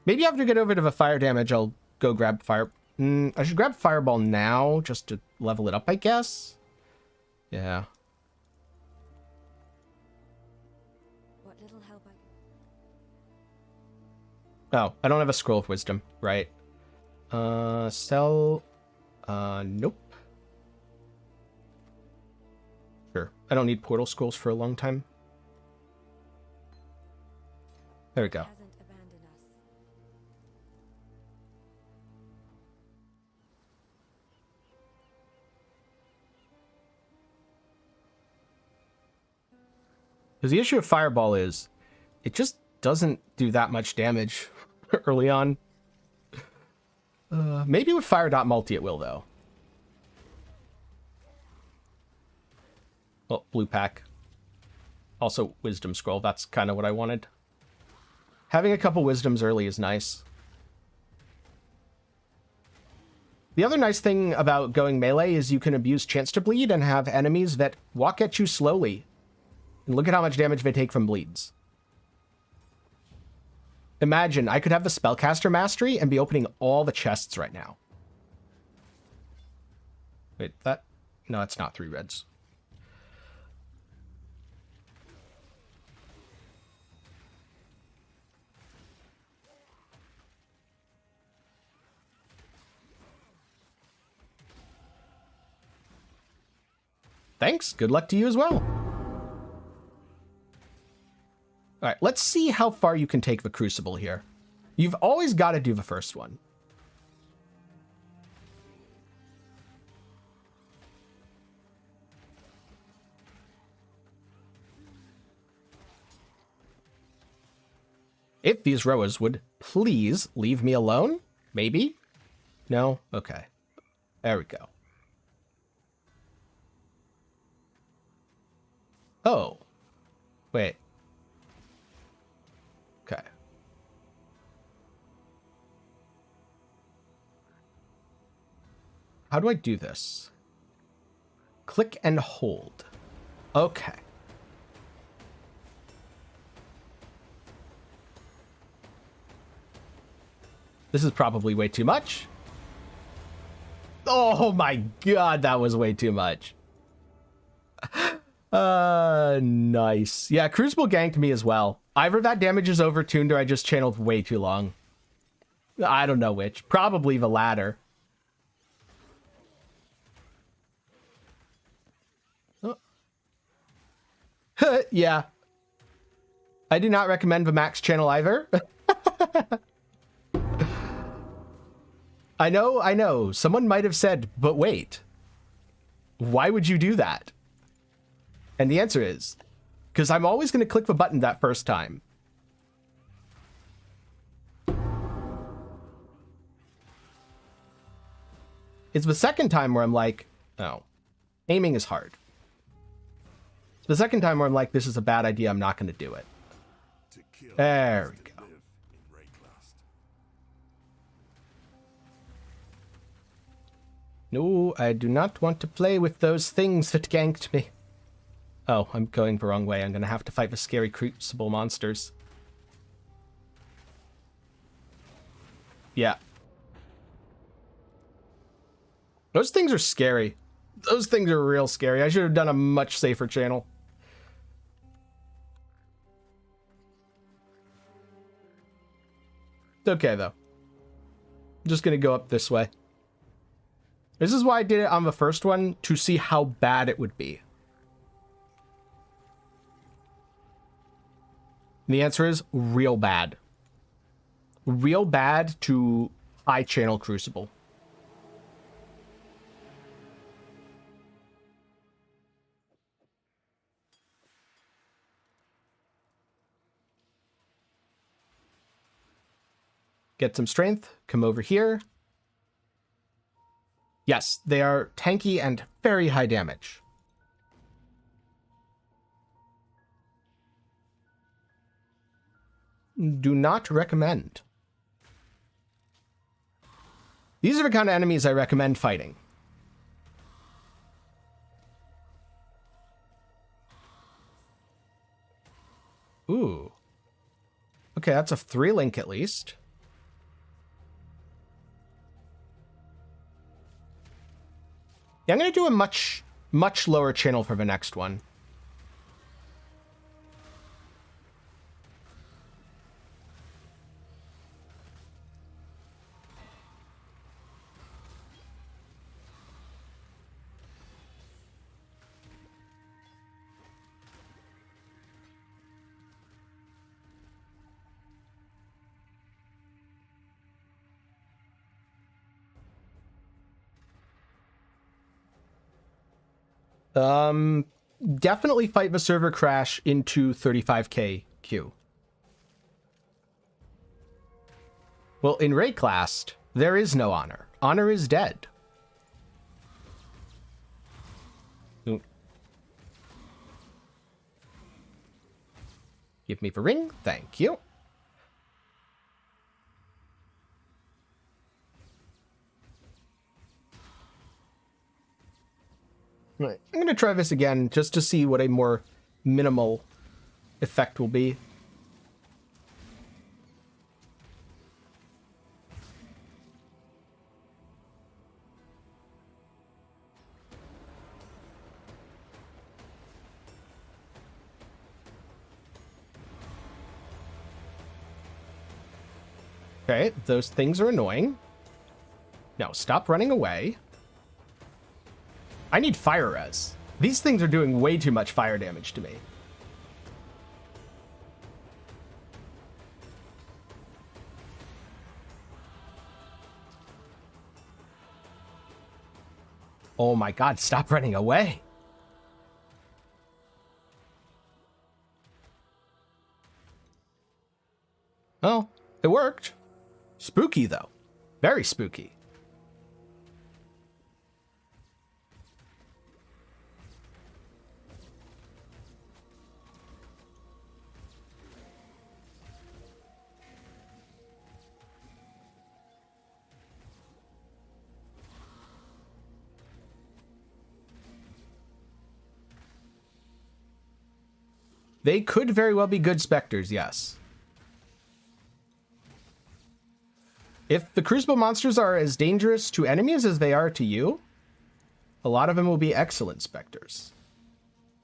Speaker 1: Maybe after I get over to the fire damage, I'll go grab fire. I should grab Fireball now just to level it up, I guess. Yeah.
Speaker 3: What little help
Speaker 1: Oh, I don't have a scroll of wisdom, right? Sell. Nope. Sure. I don't need portal scrolls for a long time. There we go.
Speaker 3: hasn't abandoned us.
Speaker 1: Because the issue of Fireball is, it just doesn't do that much damage early on. Maybe with Fire Dot Multi it will, though. Well, blue pack. Also, Wisdom Scroll. That's kind of what I wanted. Having a couple Wisdoms early is nice. The other nice thing about going melee is you can abuse Chance to Bleed and have enemies that walk at you slowly. And look at how much damage they take from bleeds. Imagine, I could have the Spellcaster Mastery and be opening all the chests right now. Wait, that... No, it's not 3 reds. Thanks. Good luck to you as well. All right, let's see how far you can take the Crucible here. You've always got to do the first one. If these rowers would please leave me alone? Maybe? No? Okay. There we go. Oh. Wait. Okay. How do I do this? Click and hold. Okay. This is probably way too much. Oh my god, that was way too much. Nice. Yeah, Crucible ganked me as well. Either that damage is overtuned or I just channeled way too long. I don't know which. Probably the latter. Oh. Yeah. I do not recommend the max channel either. I know. Someone might have said, but wait. Why would you do that? And the answer is, because I'm always going to click the button that first time. It's the second time where I'm like, oh, aiming is hard. It's the second time where I'm like, this is a bad idea, I'm not going to do it. There we go. No, I do not want to play with those things that ganked me. Oh, I'm going the wrong way. I'm going to have to fight the scary Crucible monsters. Yeah. Those things are scary. Those things are real scary. I should have done a much safer channel. It's okay, though. I'm just going to go up this way. This is why I did it on the first one, to see how bad it would be. The answer is real bad. Real bad to high channel Crucible. Get some strength. Come over here. Yes, they are tanky and very high damage. Do not recommend. These are the kind of enemies I recommend fighting. Ooh. Okay, that's a 3-link at least. Yeah, I'm going to do a much lower channel for the next one. Definitely fight the server crash into 35k queue. Well, in raid class, there is no honor. Honor is dead. Ooh. Give me the ring. Thank you. Right. I'm going to try this again just to see what a more minimal effect will be. Okay, those things are annoying. Now, stop running away. I need fire res. These things are doing way too much fire damage to me. Oh my god, stop running away. Oh, it worked. Spooky, though. Very spooky. They could very well be good specters, yes. If the Crucible monsters are as dangerous to enemies as they are to you, a lot of them will be excellent specters.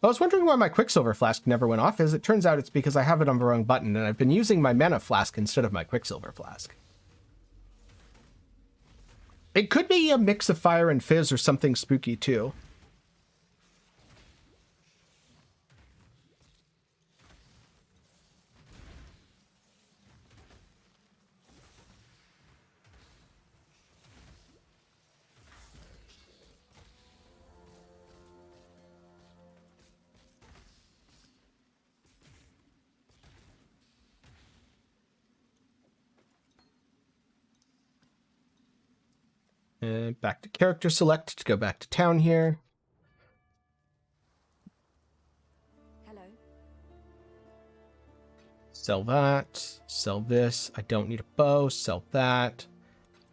Speaker 1: I was wondering why my Quicksilver Flask never went off, as it turns out it's because I have it on the wrong button, and I've been using my Mana Flask instead of my Quicksilver Flask. It could be a mix of fire and fizz or something spooky, too. Back to character select to go back to town here.
Speaker 3: Hello.
Speaker 1: Sell that. Sell this. I don't need a bow. Sell that.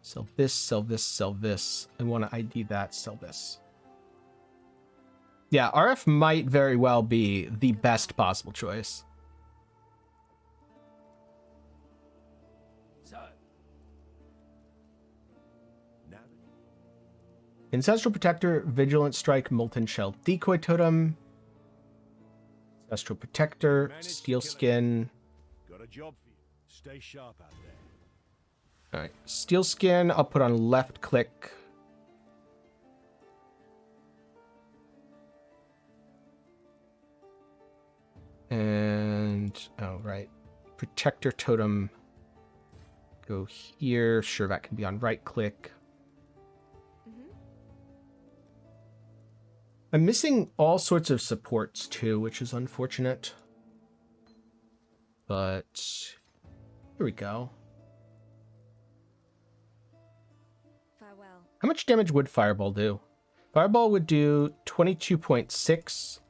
Speaker 1: Sell this. Sell this. Sell this. I want to ID that. Sell this. Yeah, RF might very well be the best possible choice. Ancestral Protector, Vigilant Strike, Molten Shell, Decoy Totem, Ancestral Protector, Steel Skin.
Speaker 4: Got a job for you. Stay sharp out there.
Speaker 1: Alright, Steel Skin, I'll put on left click. And, oh, right. Protector totem. Go here. Sure, that can be on right click. I'm missing all sorts of supports too, which is unfortunate. But here we go.
Speaker 3: Farewell.
Speaker 1: How much damage would Fireball do? Fireball would do 22.6,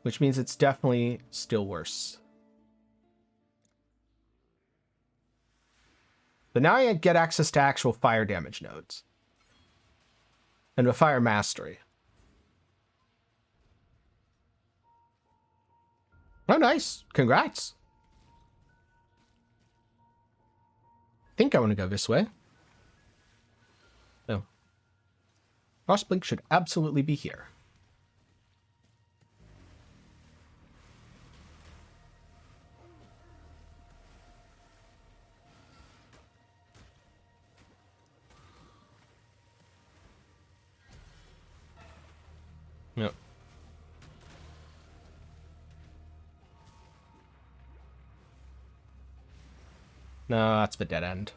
Speaker 1: which means it's definitely still worse. But now I get access to actual fire damage nodes. And a fire mastery. Oh, nice. Congrats. I think I want to go this way. Oh. Frostblink should absolutely be here. Yep. No, that's the dead end.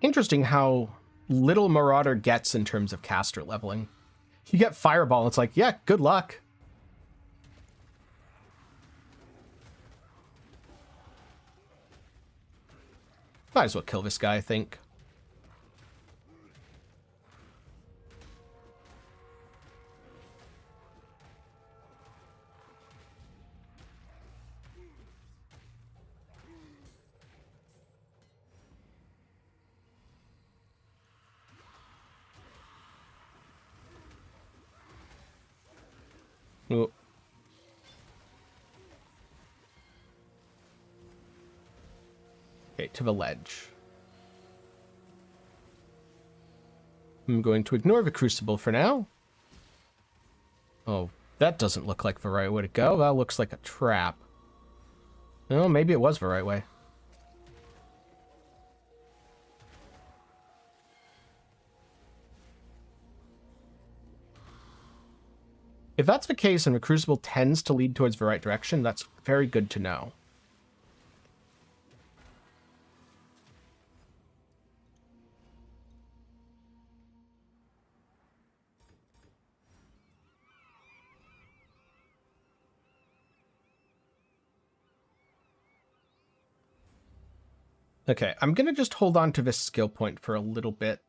Speaker 1: Interesting how little Marauder gets in terms of caster leveling. You get Fireball, it's like, yeah, good luck. Might as well kill this guy, I think. Oh. Okay, to the ledge. I'm going to ignore the Crucible for now. Oh, that doesn't look like the right way to go. That looks like a trap. Oh, maybe it was the right way. If that's the case and the Crucible tends to lead towards the right direction, that's very good to know. Okay, I'm going to just hold on to this skill point for a little bit.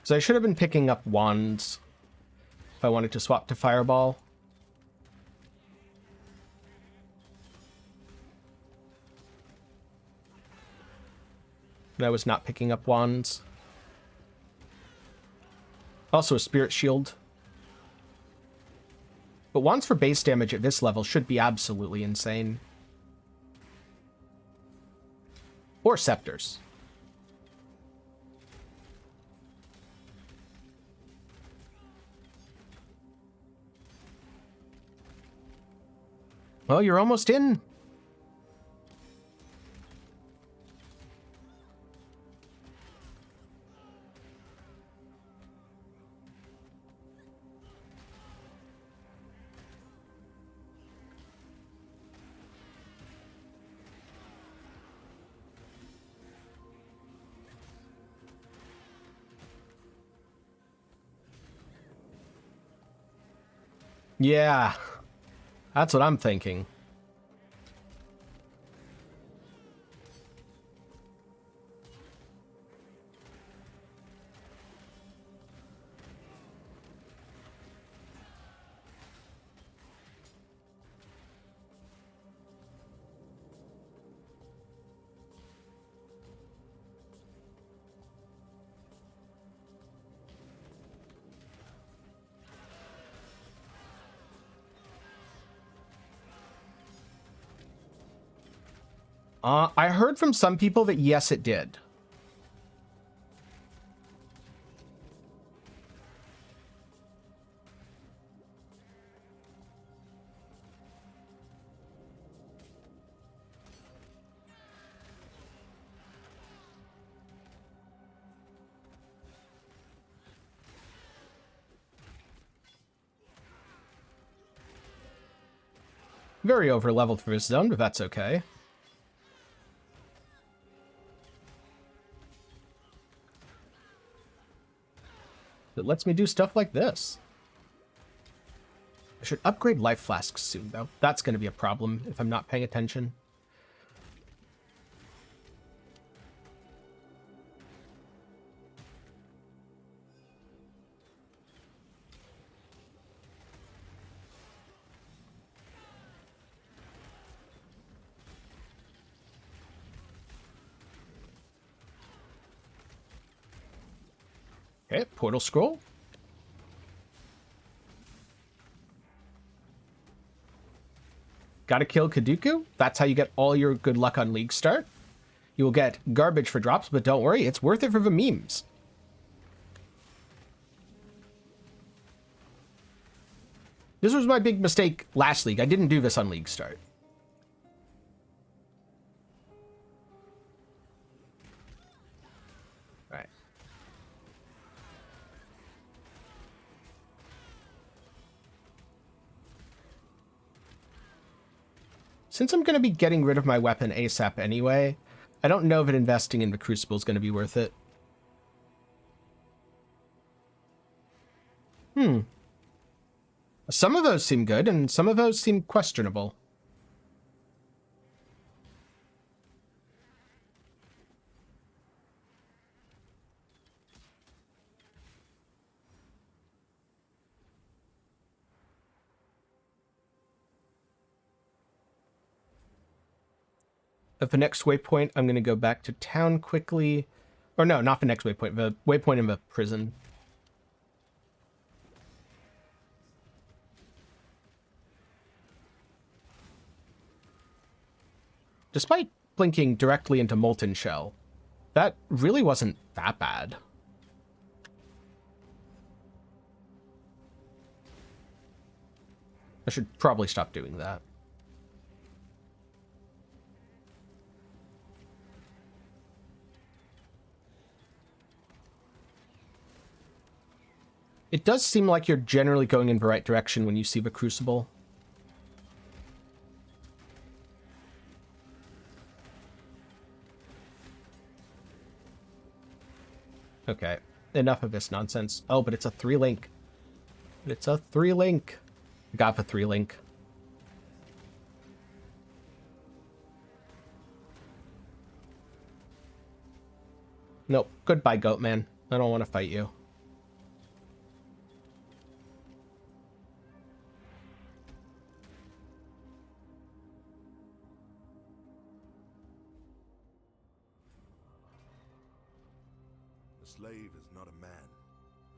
Speaker 1: So I should have been picking up wands if I wanted to swap to Fireball. But I was not picking up wands. Also a Spirit Shield. But wands for base damage at this level should be absolutely insane. Or scepters. Well, you're almost in. Yeah, that's what I'm thinking. I heard from some people that yes, it did. Very over-leveled for this zone, but that's okay. It lets me do stuff like this. I should upgrade life flasks soon, though. That's going to be a problem if I'm not paying attention. Okay, portal scroll. Gotta kill Kaduku. That's how you get all your good luck on League Start. You will get garbage for drops, but don't worry, it's worth it for the memes. This was my big mistake last league. I didn't do this on League Start. All right. Since I'm going to be getting rid of my weapon ASAP anyway, I don't know that investing in the Crucible is going to be worth it. Some of those seem good, and some of those seem questionable. At the next waypoint, I'm going to go back to town quickly. Or no, not the next waypoint, the waypoint in the prison. Despite blinking directly into Molten Shell, that really wasn't that bad. I should probably stop doing that. It does seem like you're generally going in the right direction when you see the Crucible. Okay, enough of this nonsense. Oh, but it's a 3-link. It's a 3-link. I got the 3-link. Nope. Goodbye, Goat Man. I don't want to fight you.
Speaker 4: A slave is not a man.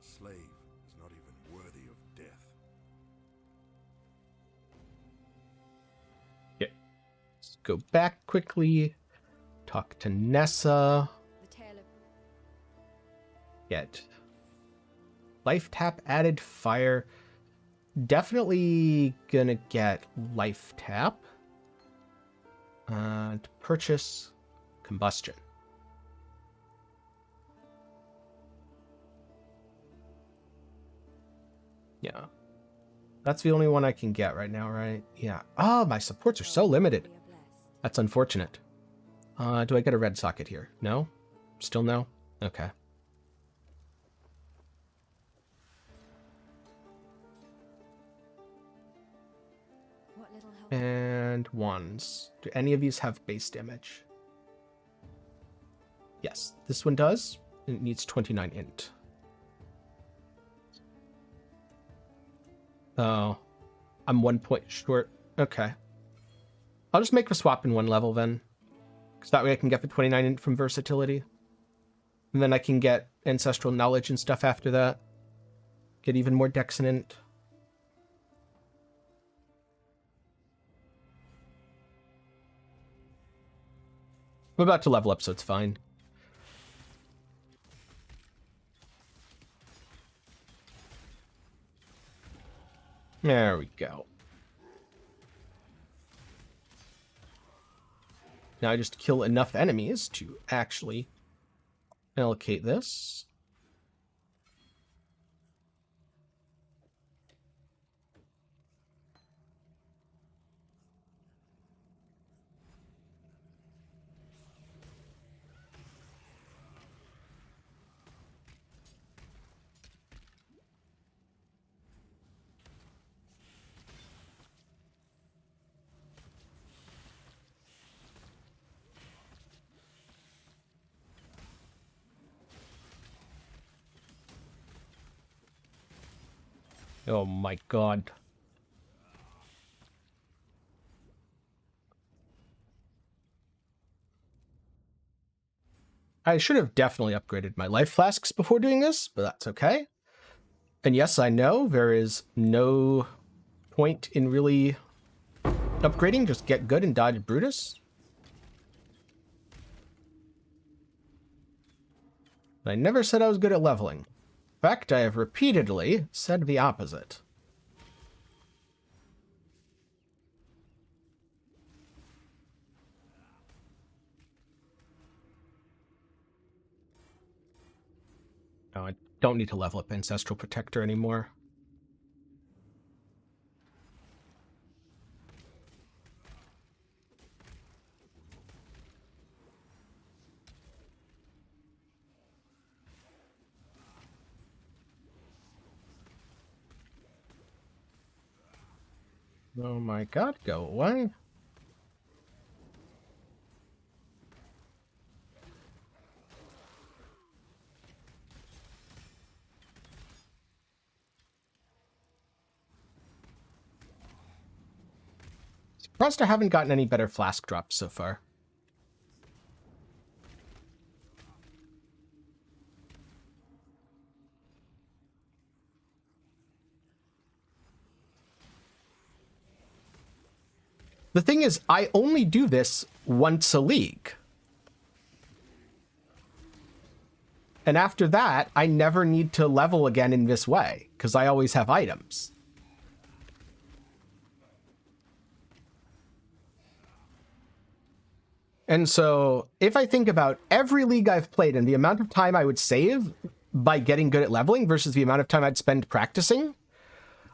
Speaker 4: A slave is not even worthy of death.
Speaker 1: Yeah. Let's go back quickly. Talk to Nessa.
Speaker 3: The tale of
Speaker 1: Get life tap added fire. Definitely gonna get life tap. To purchase combustion. Yeah. That's the only one I can get right now, right? Yeah. Oh, my supports are so limited.
Speaker 3: we are blessed.
Speaker 1: That's unfortunate. Do I get a red socket here? No? Still no? Okay.
Speaker 3: What little help?
Speaker 1: And wands. Do any of these have base damage? Yes, this one does. It needs 29 int. Oh, I'm 1 point short. Okay. I'll just make the swap in 1 level then. Because that way I can get the 29 int from versatility. And then I can get ancestral knowledge and stuff after that. Get even more dex and int. I'm about to level up, so it's fine. There we go. Now I just kill enough enemies to actually allocate this. Oh my god. I should have definitely upgraded my life flasks before doing this, but that's okay. And yes, I know there is no point in really upgrading. Just get good and dodge Brutus. I never said I was good at leveling. In fact, I have repeatedly said the opposite. No, I don't need to level up Ancestral Protector anymore. Oh my god, go away. Surprised I haven't gotten any better flask drops so far. The thing is, I only do this once a league. And after that, I never need to level again in this way, because I always have items. And so, if I think about every league I've played and the amount of time I would save by getting good at leveling versus the amount of time I'd spend practicing,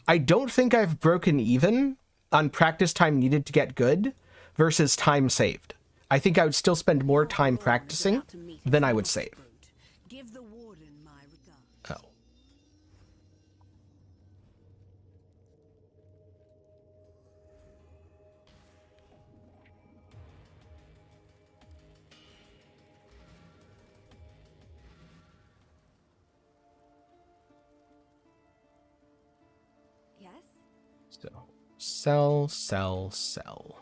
Speaker 1: I don't think I've broken even on practice time needed to get good versus time saved. I think I would still spend more time practicing than I would save.
Speaker 5: Give the warden my regards.
Speaker 1: Oh.
Speaker 3: Yes?
Speaker 1: So, sell, sell, sell.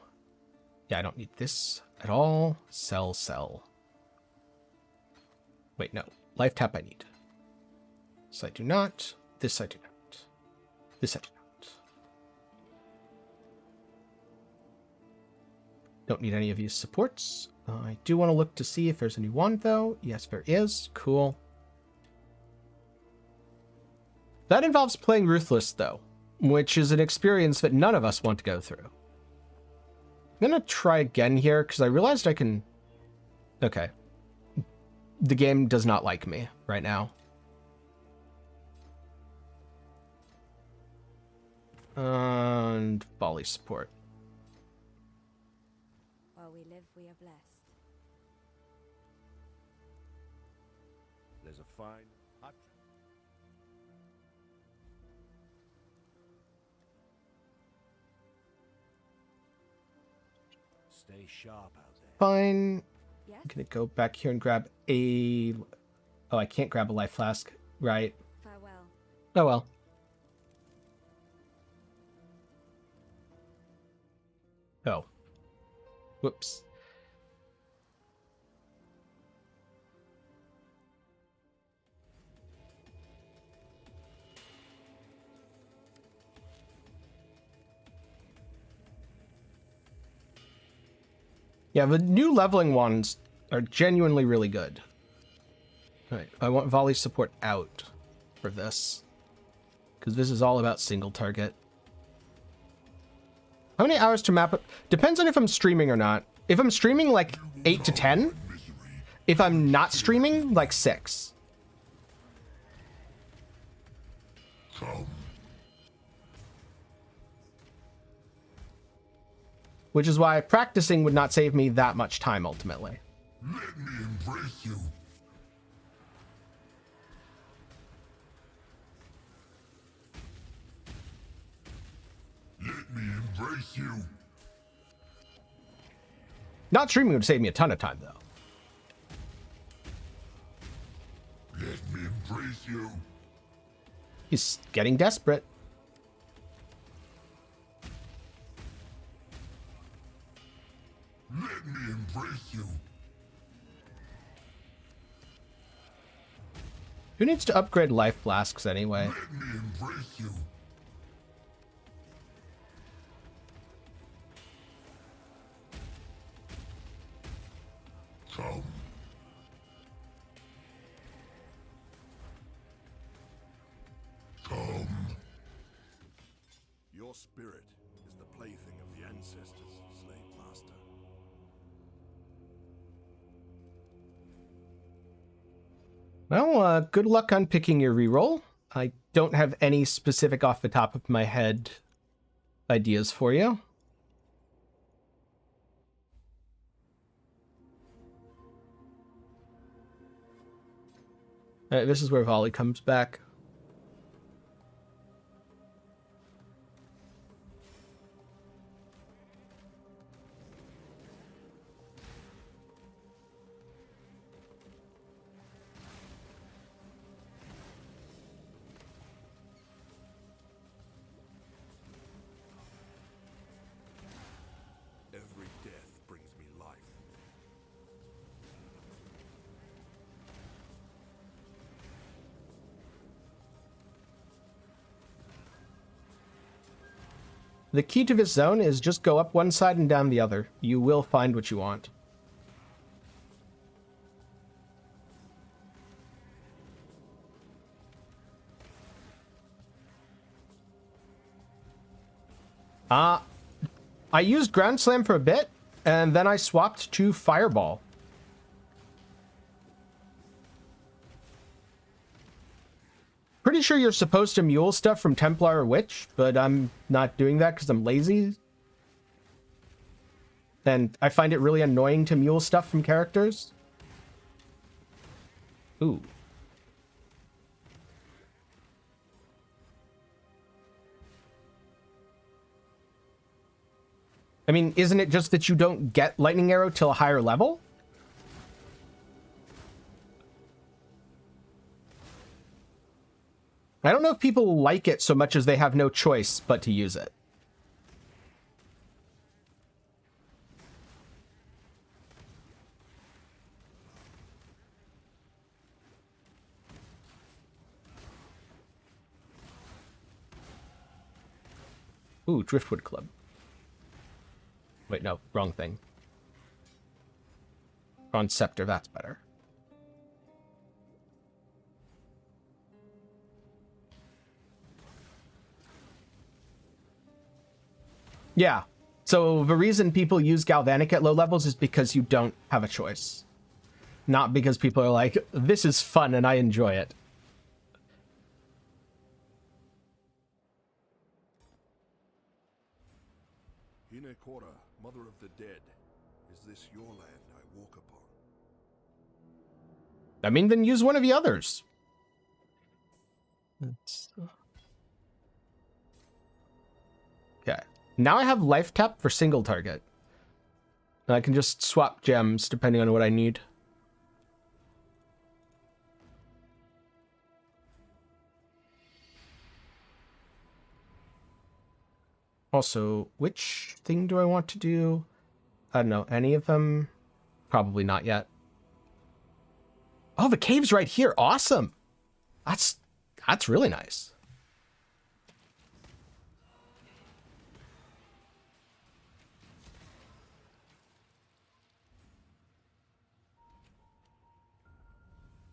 Speaker 1: Yeah, I don't need this at all. Sell, sell. Wait, no. Life tap I need. This I do not. This I do not. This I do not. Don't need any of these supports. I do want to look to see if there's a new one, though. Yes, there is. Cool. That involves playing Ruthless, though, which is an experience that none of us want to go through. I'm going to try again here, because I realized I can... Okay. The game does not like me right now. And volley support.
Speaker 3: While we live, we are blessed.
Speaker 4: There's a fine hot. Stay sharp out there.
Speaker 1: Fine.
Speaker 3: Yes?
Speaker 1: I'm going to go back here and grab a... Oh, I can't grab a life flask. Right.
Speaker 3: Farewell.
Speaker 1: Oh, well. Oh. Whoops. Yeah, the new leveling ones are genuinely really good. Alright, I want volley support out for this. Because this is all about single target. How many hours to map it? Depends on if I'm streaming or not. If I'm streaming, like 8 to 10. If I'm not streaming, like 6. Which is why practicing would not save me that much time, ultimately.
Speaker 4: Let me embrace you. Let me embrace you.
Speaker 1: Not streaming would save me a ton of time, though.
Speaker 4: Let me embrace you.
Speaker 1: He's getting desperate. Who needs to upgrade life flasks anyway?
Speaker 4: Let me embrace you. Come. Come. Your spirit is the plaything of the ancestors, slave master.
Speaker 1: Well, good luck on picking your reroll. I don't have any specific off the top of my head ideas for you. This is where Volley comes back.
Speaker 4: Every death brings me life.
Speaker 1: The key to this zone is just go up one side and down the other. You will find what you want. I used Ground Slam for a bit, and then I swapped to Fireball. Pretty sure you're supposed to mule stuff from Templar or Witch, but I'm not doing that because I'm lazy. And I find it really annoying to mule stuff from characters. Ooh. I mean, isn't it just that you don't get Lightning Arrow till a higher level? I don't know if people like it so much as they have no choice but to use it. Ooh, Driftwood Club. Wait, no, wrong thing. Bronze Scepter, that's better. Yeah, so the reason people use Galvanic at low levels is because you don't have a choice. Not because people are like, this is fun and I enjoy it.
Speaker 4: Hinekora, mother of the dead, is this your land I walk upon?
Speaker 1: I mean, then use one of the others. Okay. Now I have life tap for single target. And I can just swap gems depending on what I need. Also, which thing do I want to do? I don't know. Any of them? Probably not yet. Oh, the cave's right here. Awesome. That's really nice.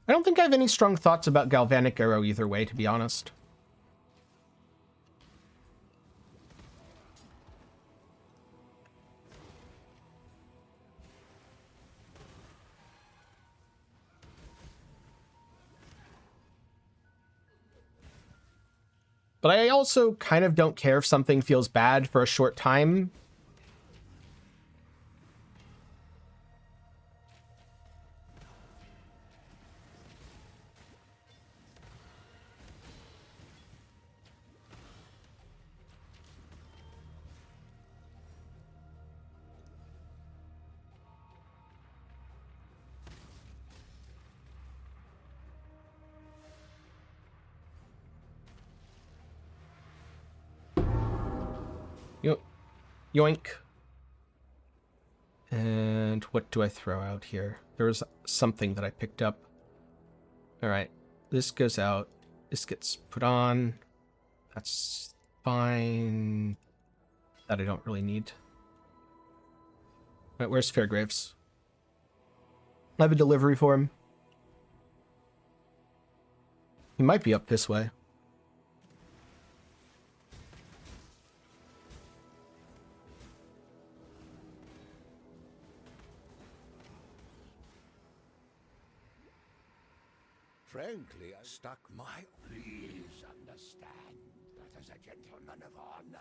Speaker 1: I don't think I have any strong thoughts about Galvanic Arrow either way, to be honest. But I also kind of don't care if something feels bad for a short time. Yoink. And what do I throw out here? There's something that I picked up. All right. This goes out. This gets put on. That's fine. That I don't really need. Right, where's Fairgraves? I have a delivery for him. He might be up this way.
Speaker 4: Frankly, I stuck my... Please understand that as a gentleman of honor,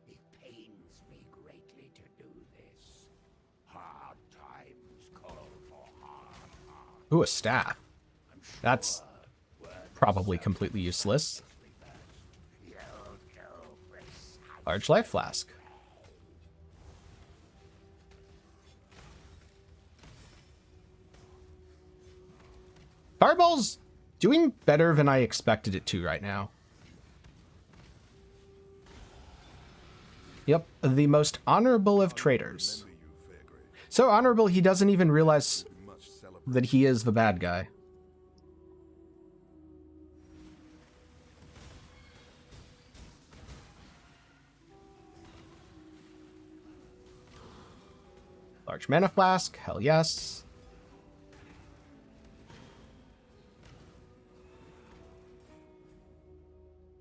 Speaker 4: it pains me greatly to do this. Hard times call for hard.
Speaker 1: Ooh, a staff. That's probably completely useless. Large life flask. Fireball's doing better than I expected it to right now. Yep, the most honorable of traitors. So honorable he doesn't even realize that he is the bad guy. Large mana flask, hell yes.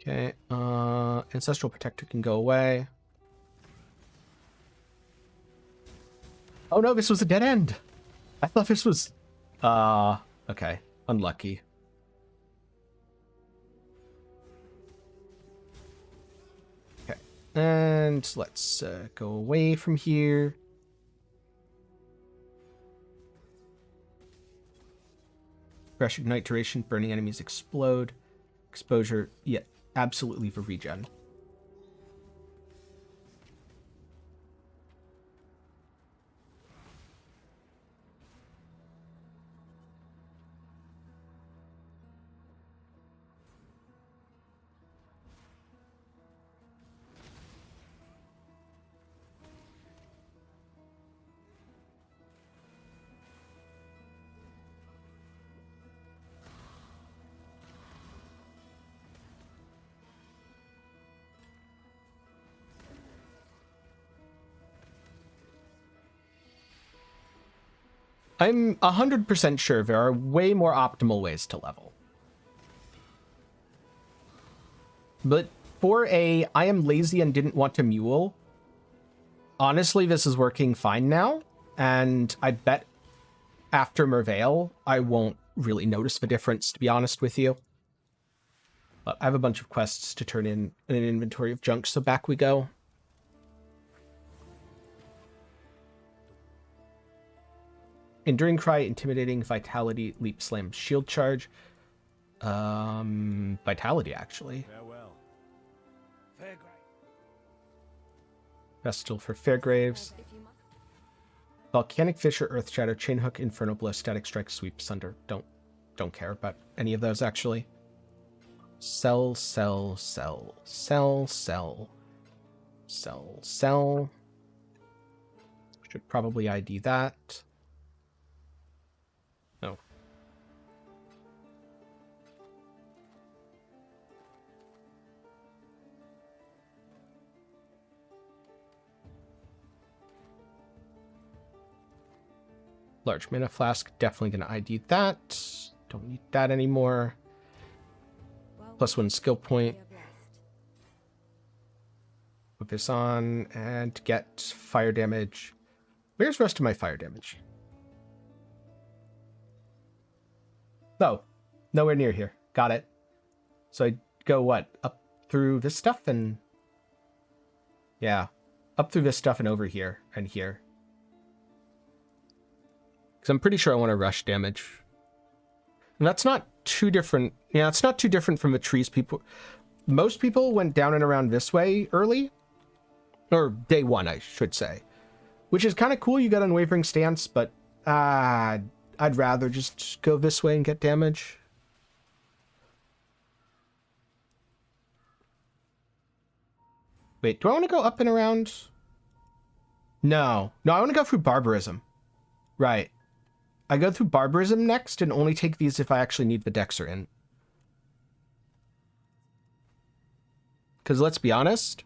Speaker 1: Okay, Ancestral Protector can go away. Oh no, this was a dead end. I thought this was... okay, unlucky. Okay, and let's go away from here. Crash Ignite duration, burning enemies explode. Exposure, yeah, absolutely for regen. I'm 100% sure there are way more optimal ways to level. But for a I am lazy and didn't want to mule, honestly, this is working fine now. And I bet after Merveil, I won't really notice the difference, to be honest with you. But I have a bunch of quests to turn in an inventory of junk, so back we go. Enduring Cry, Intimidating, Vitality, Leap Slam, Shield Charge. Vitality, actually.
Speaker 4: Farewell. Fairgrave.
Speaker 1: Vestal for Fairgraves. Volcanic Fissure, Earth Shadow, Chain Hook, Inferno Blow, Static Strike, Sweep, Sunder. Don't care about any of those, actually. Sell, sell, sell, sell, sell, sell, sell. Should probably ID that. No. Large mana flask, definitely gonna ID that. Don't need that anymore. +1 skill point. Put this on and get fire damage. Where's the rest of my fire damage? Oh, nowhere near here. Got it. So I go what? Up through this stuff and... yeah. Up through this stuff and over here and here. Because I'm pretty sure I want to rush damage. And that's not too different. Yeah, it's not too different from the trees people... Most people went down and around this way early. Or day one, I should say. Which is kind of cool. You got Unwavering Stance, but... I'd rather just go this way and get damage. Wait, do I want to go up and around? No. No, I want to go through Barbarism. Right. I go through Barbarism next and only take these if I actually need the Dexter in. Because let's be honest,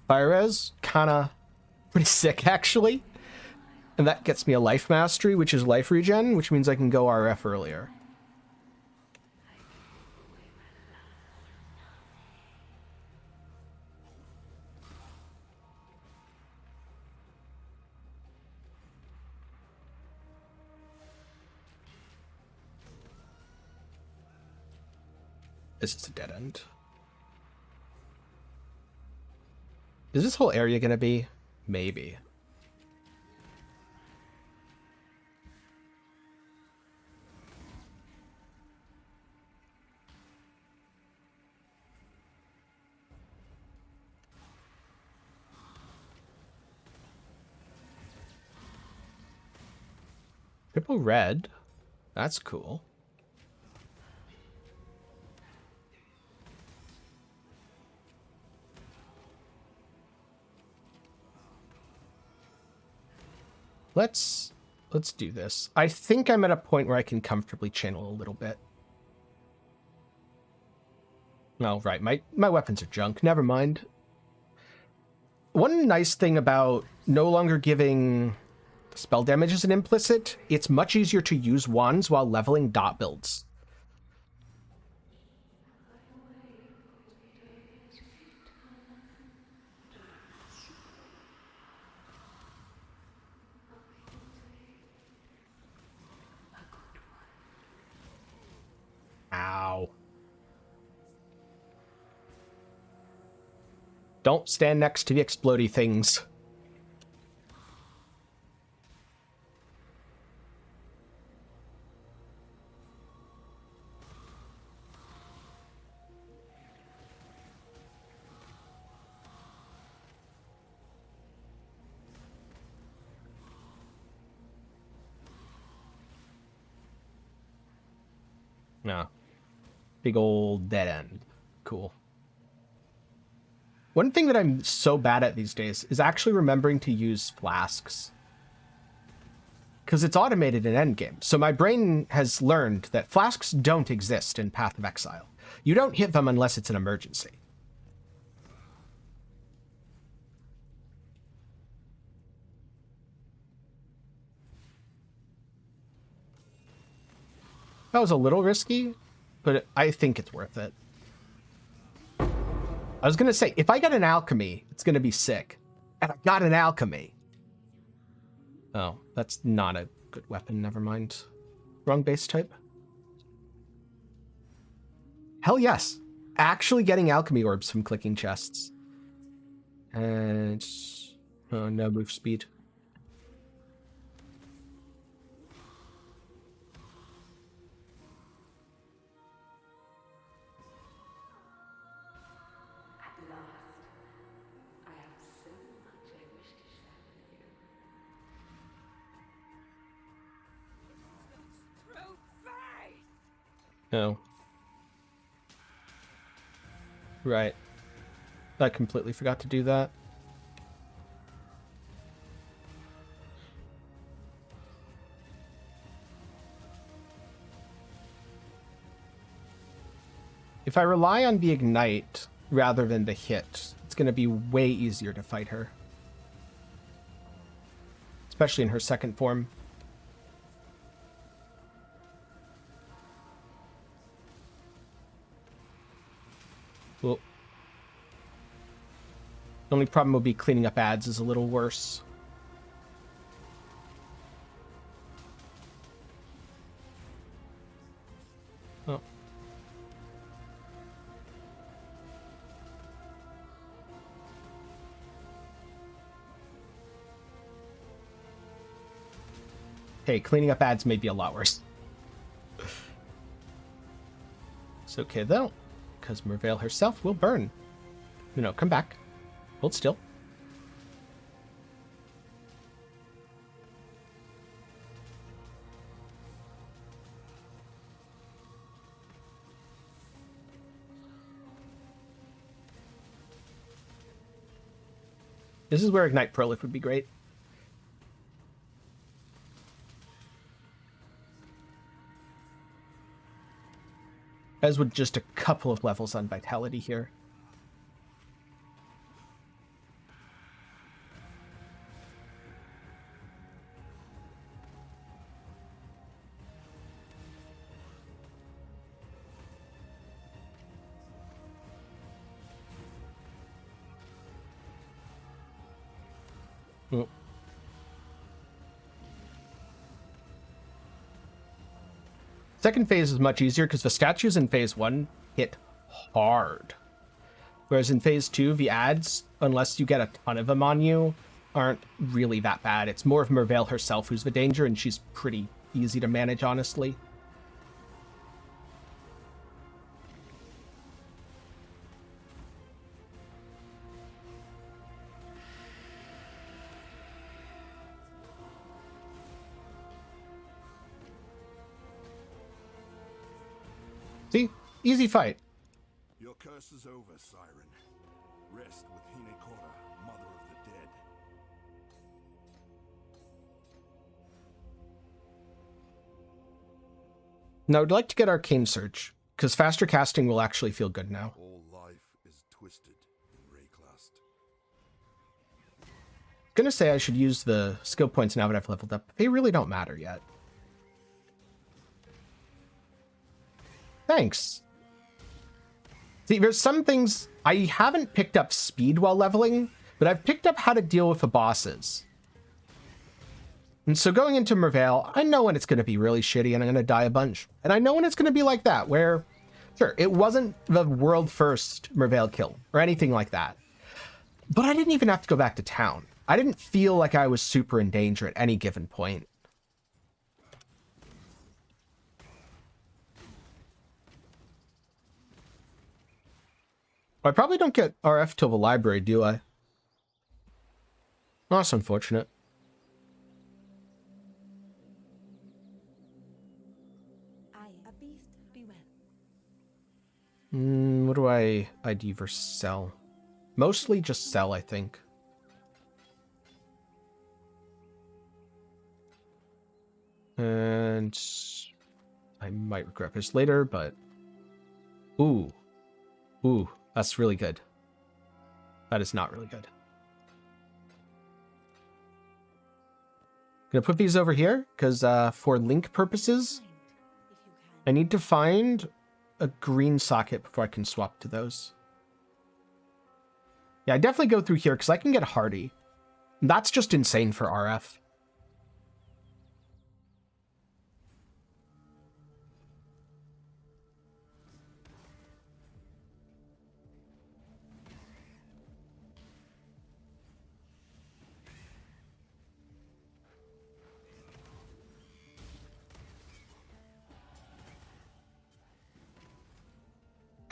Speaker 1: fire res, kinda pretty sick, actually. And that gets me a life mastery, which is life regen, which means I can go RF earlier. This is a dead end. Is this whole area gonna be? Maybe. Triple red. That's cool. Let's do this. I think I'm at a point where I can comfortably channel a little bit. Oh, right. My weapons are junk. Never mind. One nice thing about no longer giving spell damage as an implicit, it's much easier to use wands while leveling dot builds. Ow. Don't stand next to the explodey things. No. Big old dead end. Cool. One thing that I'm so bad at these days is actually remembering to use flasks. Because it's automated in endgame. So my brain has learned that flasks don't exist in Path of Exile. You don't hit them unless it's an emergency. That was a little risky, but I think it's worth it. I was going to say, if I get an alchemy, it's going to be sick. And I got an alchemy. Oh, that's not a good weapon. Never mind. Wrong base type. Hell yes. Actually getting alchemy orbs from clicking chests. And... oh, no move speed. No. Right. I completely forgot to do that. If I rely on the ignite rather than the hit, it's going to be way easier to fight her. Especially in her second form. Well, the only problem will be cleaning up ads is a little worse. Oh. Hey, cleaning up ads may be a lot worse. It's okay though, because Merveil herself will burn. No, come back. Hold still. This is where Ignite Prolif would be great. As would just a couple of levels on Vitality here. Oh. Second phase is much easier because the statues in phase 1 hit hard. Whereas in phase 2, the ads, unless you get a ton of them on you, aren't really that bad. It's more of Merveil herself who's the danger, and she's pretty easy to manage, honestly. See? Easy fight.
Speaker 6: Your curse is over, Siren. Rest with Hinekora, mother of the dead.
Speaker 1: Now, I'd like to get Arcane Surge, because faster casting will actually feel good now.
Speaker 6: All life is twisted in Rayclast.
Speaker 1: Gonna say I should use the skill points now that I've leveled up. They really don't matter yet. Thanks. See, there's some things I haven't picked up speed while leveling, but I've picked up how to deal with the bosses. And so going into Merveil, I know when it's going to be really shitty and I'm going to die a bunch. And I know when it's going to be like that, where, sure, it wasn't the world first Merveil kill or anything like that. But I didn't even have to go back to town. I didn't feel like I was super in danger at any given point. I probably don't get RF till the library, do I? Well, that's unfortunate.
Speaker 5: A beast, beware.
Speaker 1: What do I ID versus sell? Mostly just sell, I think. And I might regret this later, but ooh, that's really good. That is not really good. Gonna put these over here because for link purposes, I need to find a green socket before I can swap to those. Yeah, I definitely go through here because I can get Hardy. That's just insane for RF.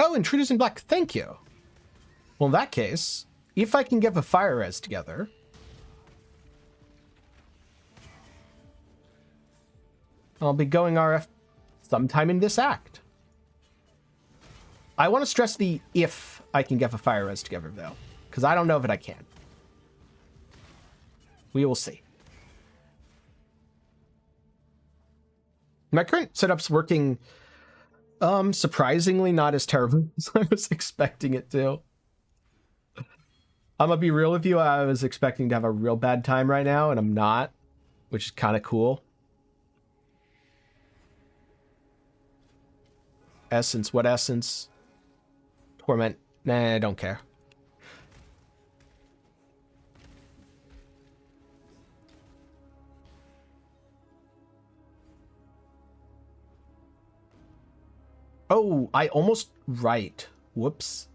Speaker 1: Oh, Intruders in Black, thank you. Well, in that case, if I can get the fire res together, I'll be going RF sometime in this act. I want to stress the if I can get the fire res together, though, because I don't know that I can. We will see. My current setup's working surprisingly not as terrible as I was expecting it to. I'm gonna be real with you, I was expecting to have a real bad time right now, and I'm not, which is kind of cool. Essence, what essence? Torment, nah, I don't care. Oh, I almost right. Whoops.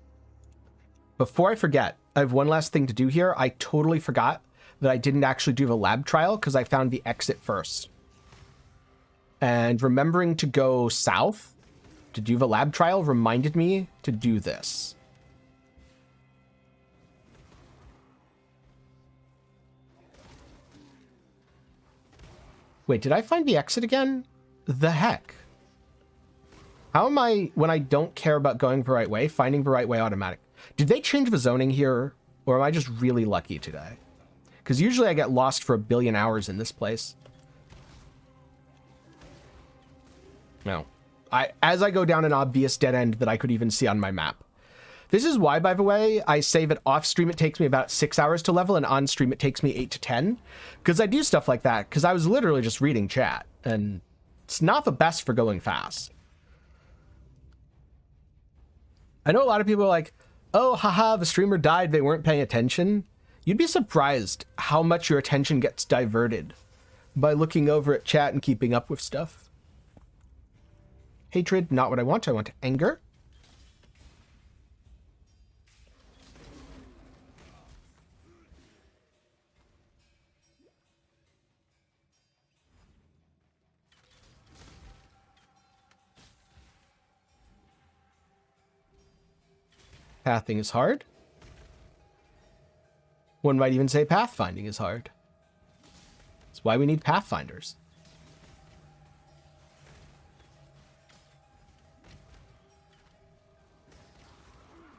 Speaker 1: Before I forget, I have one last thing to do here. I totally forgot that I didn't actually do the lab trial because I found the exit first. And remembering to go south to do the lab trial reminded me to do this. Wait, did I find the exit again? The heck? How am I, when I don't care about going the right way, finding the right way automatic? Did they change the zoning here, or am I just really lucky today? Because usually I get lost for a billion hours in this place. No. As I go down an obvious dead end that I could even see on my map. This is why, by the way, I say that off stream it takes me about 6 hours to level, and on stream it takes me 8 to 10. Because I do stuff like that, because I was literally just reading chat, and it's not the best for going fast. I know a lot of people are like, oh, haha, the streamer died, they weren't paying attention. You'd be surprised how much your attention gets diverted by looking over at chat and keeping up with stuff. Hatred, not what I want. I want anger. Pathing is hard. One might even say pathfinding is hard. That's why we need pathfinders.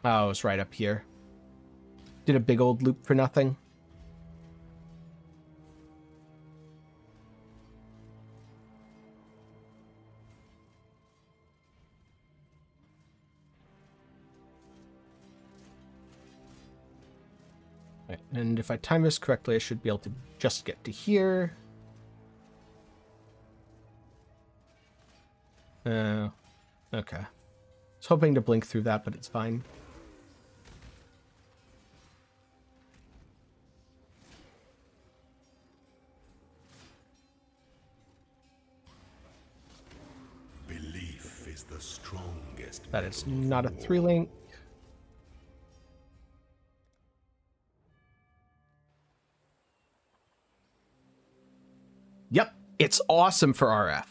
Speaker 1: Oh, it's right up here. Did a big old loop for nothing. Right, and if I time this correctly, I should be able to just get to here. Okay. I was hoping to blink through that, but it's fine.
Speaker 6: Belief is the strongest.
Speaker 1: That is not a 3-link. Yep, it's awesome for RF.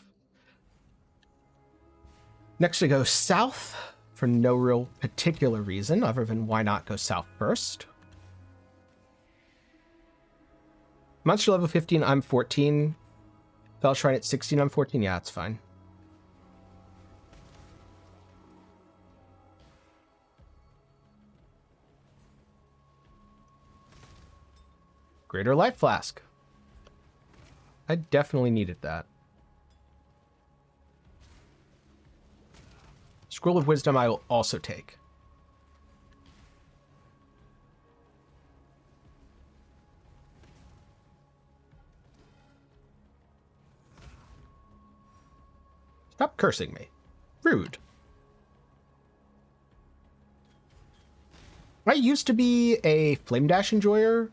Speaker 1: Next we go south for no real particular reason other than why not go south first. Monster level 15, I'm 14. Fell Shrine at 16, I'm 14. Yeah, it's fine. Greater Life Flask. I definitely needed that. Scroll of Wisdom I will also take. Stop cursing me. Rude. I used to be a Flame Dash enjoyer.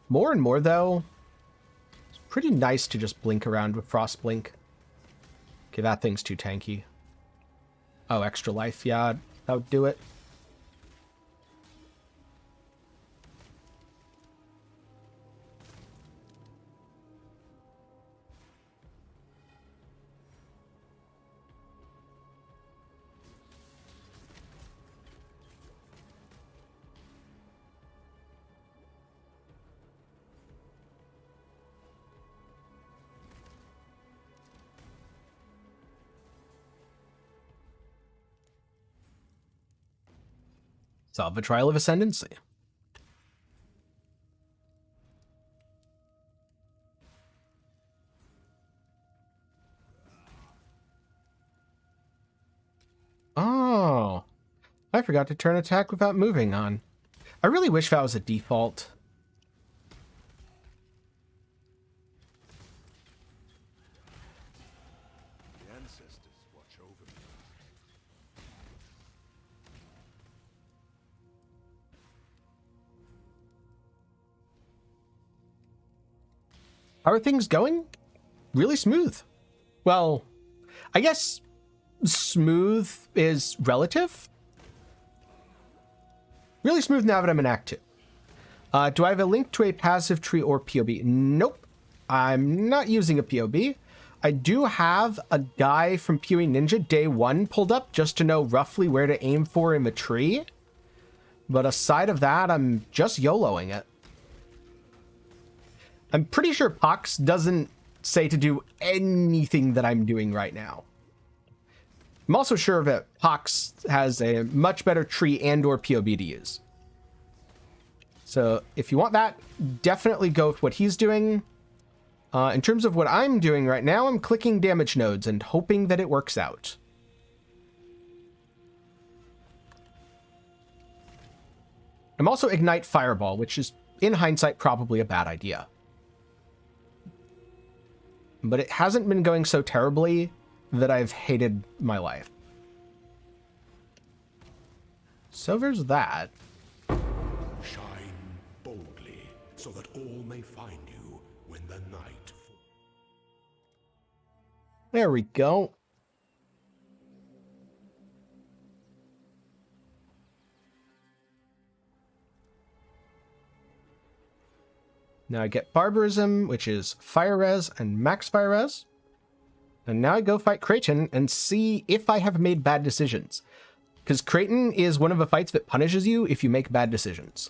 Speaker 1: More and more, though. It's pretty nice to just blink around with Frost Blink. Okay, that thing's too tanky. Oh, extra life, yeah, that would do it. Solve a trial of ascendancy. Oh, I forgot to turn attack without moving on. I really wish that was a default.
Speaker 6: The ancestors watch over me.
Speaker 1: How are things going? Really smooth. Well, I guess smooth is relative. Really smooth now that I'm in Act 2. Do I have a link to a passive tree or POB? Nope. I'm not using a POB. I do have a guy from PoE Ninja Day 1 pulled up just to know roughly where to aim for in the tree. But aside of that, I'm just YOLOing it. I'm pretty sure Pox doesn't say to do anything that I'm doing right now. I'm also sure that Pox has a much better tree and or POB to use. So if you want that, definitely go with what he's doing. In terms of what I'm doing right now, I'm clicking damage nodes and hoping that it works out. I'm also Ignite Fireball, which is, in hindsight, probably a bad idea. But it hasn't been going so terribly that I've hated my life. So there's that.
Speaker 6: Shine boldly.
Speaker 7: so that all may find you when the night falls.
Speaker 1: There we go. Now I get Barbarism, which is Fire Res and Max Fire Res. And now I go fight Creighton and see if I have made bad decisions. Because Creighton is one of the fights that punishes you if you make bad decisions.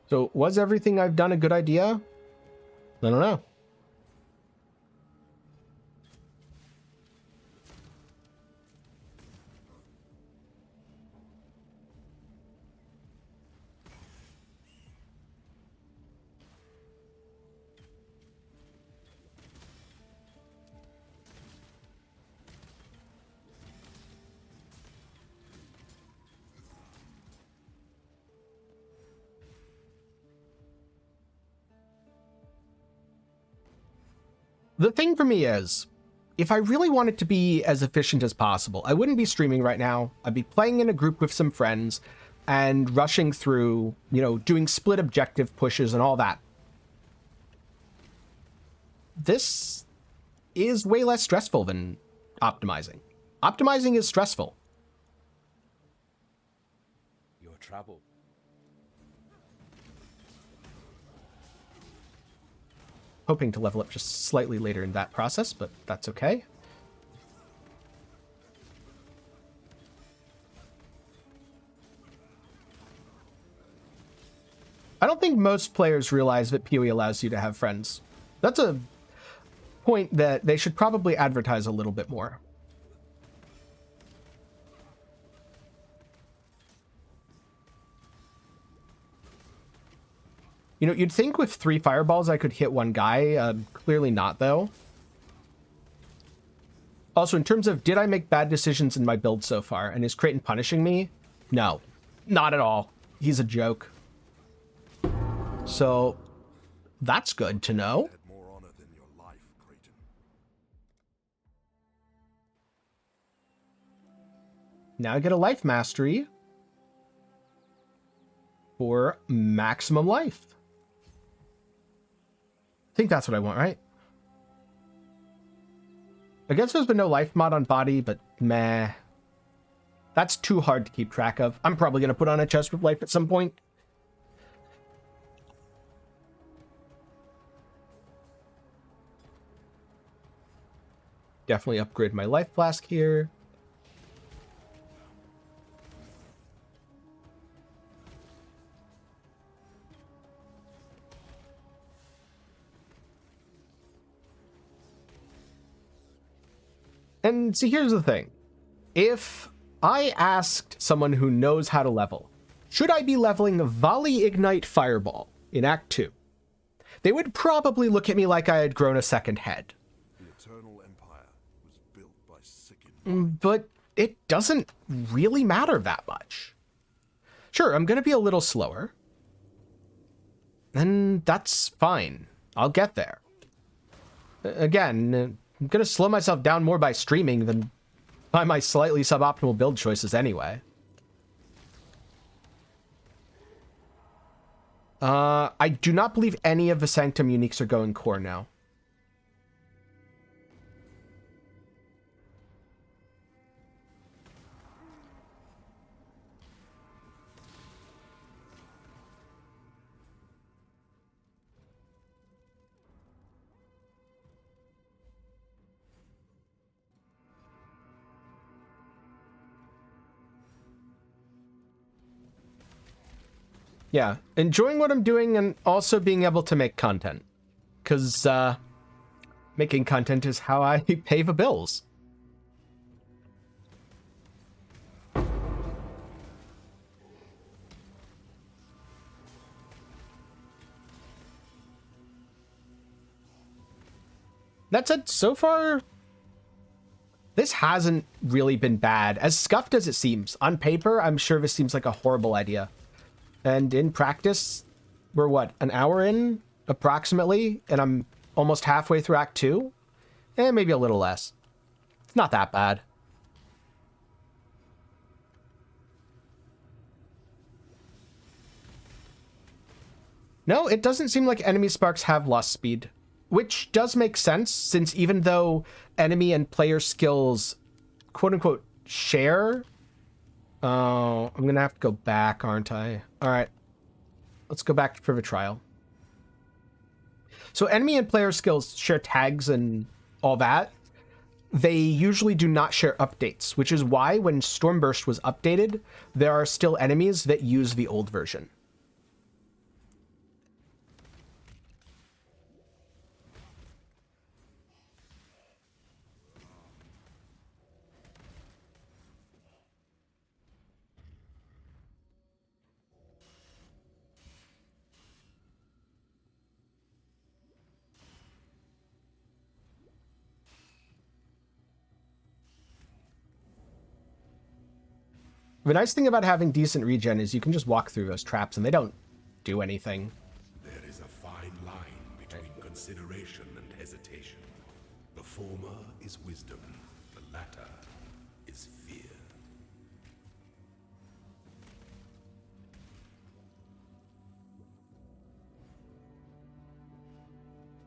Speaker 1: So, was everything I've done a good idea? I don't know. The thing for me is, if I really wanted to be as efficient as possible, I wouldn't be streaming right now. I'd be playing in a group with some friends and rushing through, you know, doing split objective pushes and all that. This is way less stressful than optimizing. Optimizing is stressful.
Speaker 8: Your trouble.
Speaker 1: Hoping to level up just slightly later in that process, but that's okay. I don't think most players realize that PoE allows you to have friends. That's a point that they should probably advertise a little bit more. You know, you'd think with 3 fireballs I could hit one guy. Clearly not, though. Also, in terms of did I make bad decisions in my build so far, and is Creighton punishing me? No, not at all. He's a joke. So, that's good to know.
Speaker 6: Had more honor than your life, Creighton.
Speaker 1: Now I get a life mastery for maximum life. I think that's what I want, right? I guess there's been no life mod on body, but meh. That's too hard to keep track of. I'm probably going to put on a chest with life at some point. Definitely upgrade my life flask here. And see, here's the thing. If I asked someone who knows how to level, should I be leveling Volley Ignite Fireball in Act 2? They would probably look at me like I had grown a second head.
Speaker 6: The Eternal Empire was built by sickened.
Speaker 1: But it doesn't really matter that much. Sure, I'm going to be a little slower. And that's fine. I'll get there. Again, I'm going to slow myself down more by streaming than by my slightly suboptimal build choices anyway. I do not believe any of the Sanctum uniques are going core now. Yeah, enjoying what I'm doing and also being able to make content. Because, making content is how I pay the bills. That said, so far, this hasn't really been bad. As scuffed as it seems. On paper, I'm sure this seems like a horrible idea. And in practice, we're what, an hour in, approximately, and I'm almost halfway through Act 2? Maybe a little less. It's not that bad. No, it doesn't seem like enemy sparks have lost speed, which does make sense since even though enemy and player skills quote unquote share. Oh, I'm gonna have to go back, aren't I? All right, let's go back to Privet Trial. So enemy and player skills share tags and all that. They usually do not share updates, which is why when Stormburst was updated, there are still enemies that use the old version. The nice thing about having decent regen is you can just walk through those traps and they don't do anything.
Speaker 7: There is a fine line between consideration and hesitation. The former is wisdom, the latter is fear.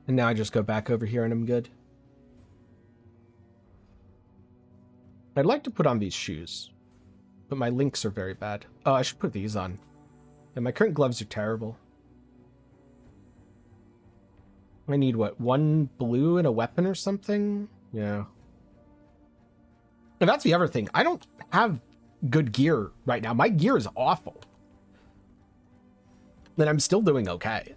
Speaker 1: And now I just go back over here and I'm good. I'd like to put on these shoes, but my links are very bad. Oh, I should put these on. And my current gloves are terrible. I need, what, 1 blue and a weapon or something? Yeah. And that's the other thing. I don't have good gear right now. My gear is awful. And I'm still doing okay.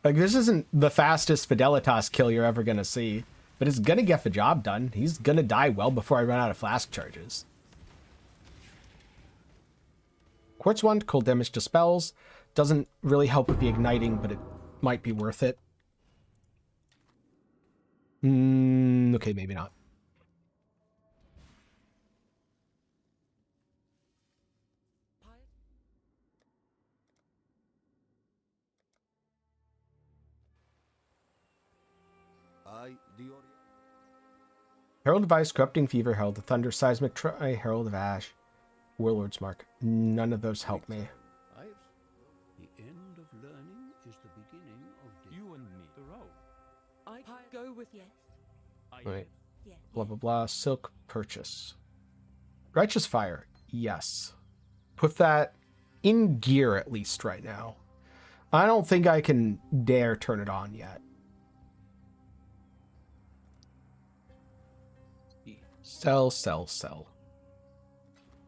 Speaker 1: Like, this isn't the fastest Fidelitas kill you're ever going to see, but it's going to get the job done. He's going to die well before I run out of flask charges. Quartz Wand, cold damage dispels. Doesn't really help with the igniting, but it might be worth it. Okay, maybe not. Herald of Ice, Corrupting Fever, Herald of Thunder, Seismic Try, Herald of Ash, Warlord's Mark. None of those help me.
Speaker 4: The end of learning is the beginning of
Speaker 8: You and me. The road.
Speaker 5: I go with yes.
Speaker 1: Wait.
Speaker 5: Yes.
Speaker 1: Blah, blah, blah. Silk Purchase. Righteous Fire. Yes. Put that in gear at least right now. I don't think I can dare turn it on yet. Sell, sell, sell.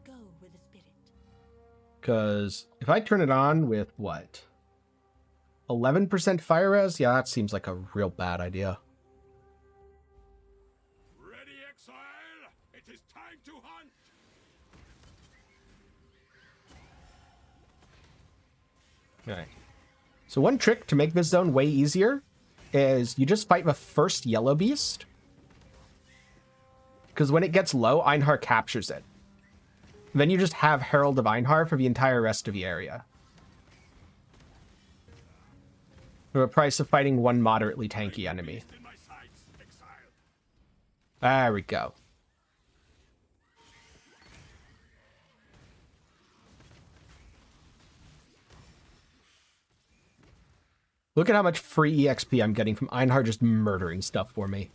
Speaker 5: Go with the spirit.
Speaker 1: Because if I turn it on with what? 11% fire res? Yeah, that seems like a real bad idea.
Speaker 6: Ready, Exile? It is time to hunt!
Speaker 1: Alright. So one trick to make this zone way easier is you just fight the first yellow beast. Because when it gets low, Einhar captures it. Then you just have Herald of Einhar for the entire rest of the area. For the price of fighting one moderately tanky enemy. There we go. Look at how much free EXP I'm getting from Einhar just murdering stuff for me.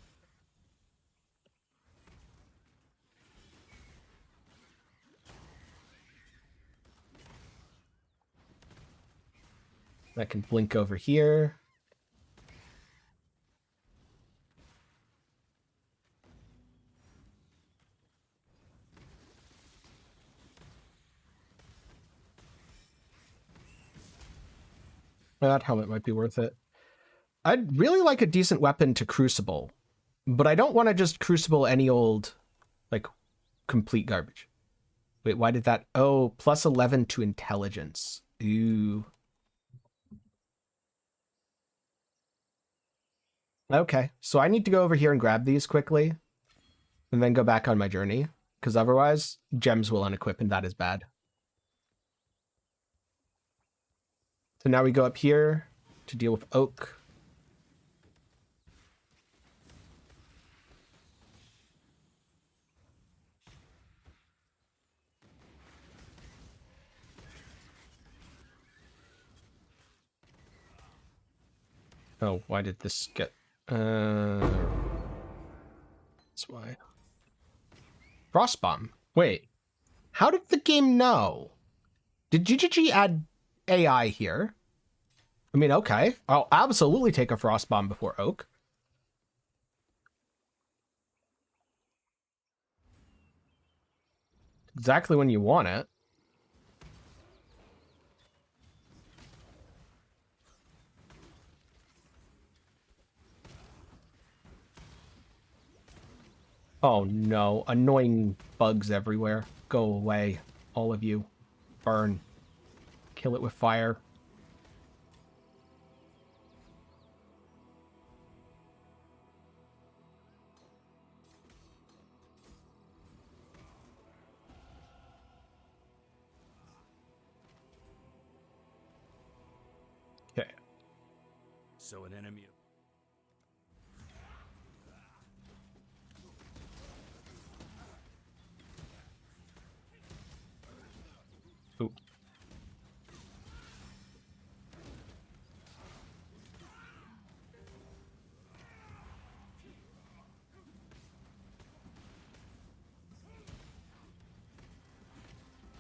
Speaker 1: I can blink over here. That helmet might be worth it. I'd really like a decent weapon to Crucible, but I don't want to just Crucible any old, like, complete garbage. Wait, why did that? Oh, plus 11 to intelligence. Ooh. Okay, so I need to go over here and grab these quickly. and then go back on my journey, because otherwise gems will unequip, and that is bad. So now we go up here to deal with oak. Oh, why did this get... That's why. Frost Bomb. Wait. How did the game know? Did GGG add AI here? I mean, okay. I'll absolutely take a Frost Bomb before Oak. Exactly when you want it. Oh no, annoying bugs everywhere. Go away, all of you. Burn. Kill it with fire. Okay.
Speaker 8: So an enemy.
Speaker 1: Ooh.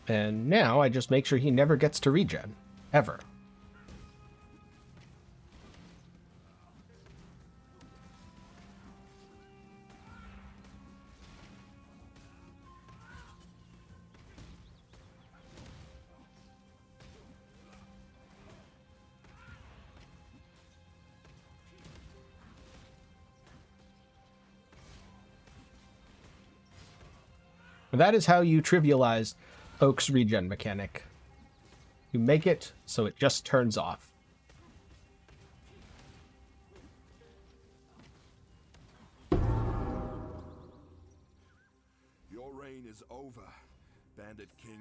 Speaker 1: And now I just make sure he never gets to regen. Ever. That is how you trivialize Oak's regen mechanic. You make it so it just turns off.
Speaker 6: Your reign is over, Bandit King.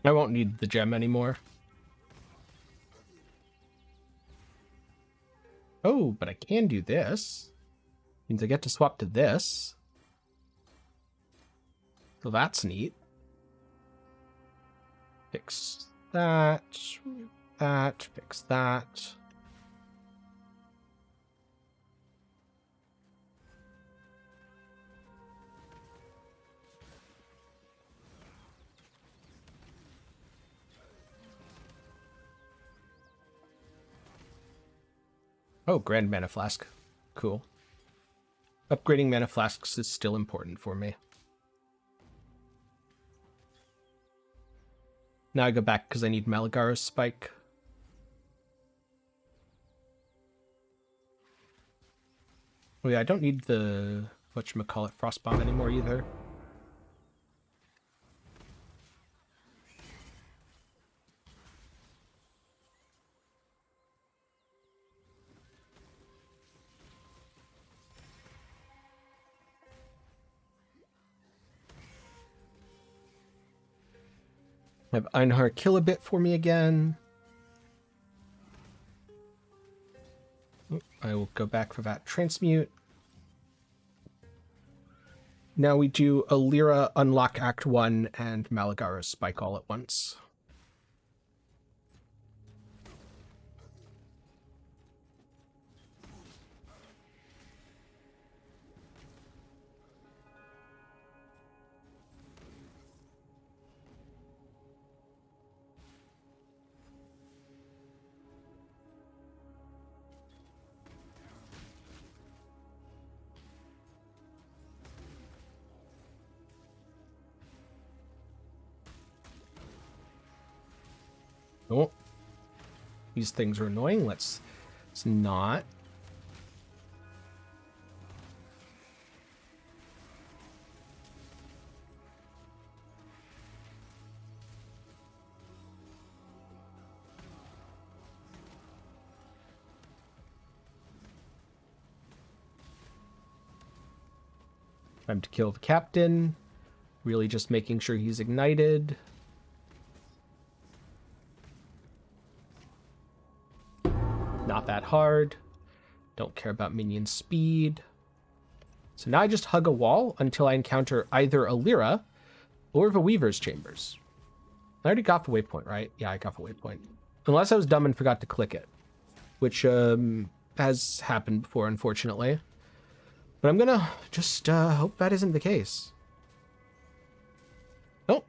Speaker 1: I won't need the gem anymore. Oh, but I can do this. Means I get to swap to this. So that's neat. Fix that, fix that. Oh, Grand Mana Flask. Cool. Upgrading Mana Flasks is still important for me. Now I go back because I need Malagara's Spike. Oh yeah, I don't need the whatchamacallit Frost Bomb anymore either. Have Einhar kill a bit for me again. I will go back for that transmute. Now we do Alira, unlock Act 1, and Malagara's Spike all at once. Oh, these things are annoying. Let's not. Time to kill the captain. Really just making sure he's ignited. Not that hard. Don't care about minion speed. So now I just hug a wall until I encounter either a Lyra or the Weaver's Chambers. I already got the waypoint, right? Yeah, I got the waypoint. Unless I was dumb and forgot to click it, which has happened before, unfortunately. But I'm gonna just hope that isn't the case. Oh,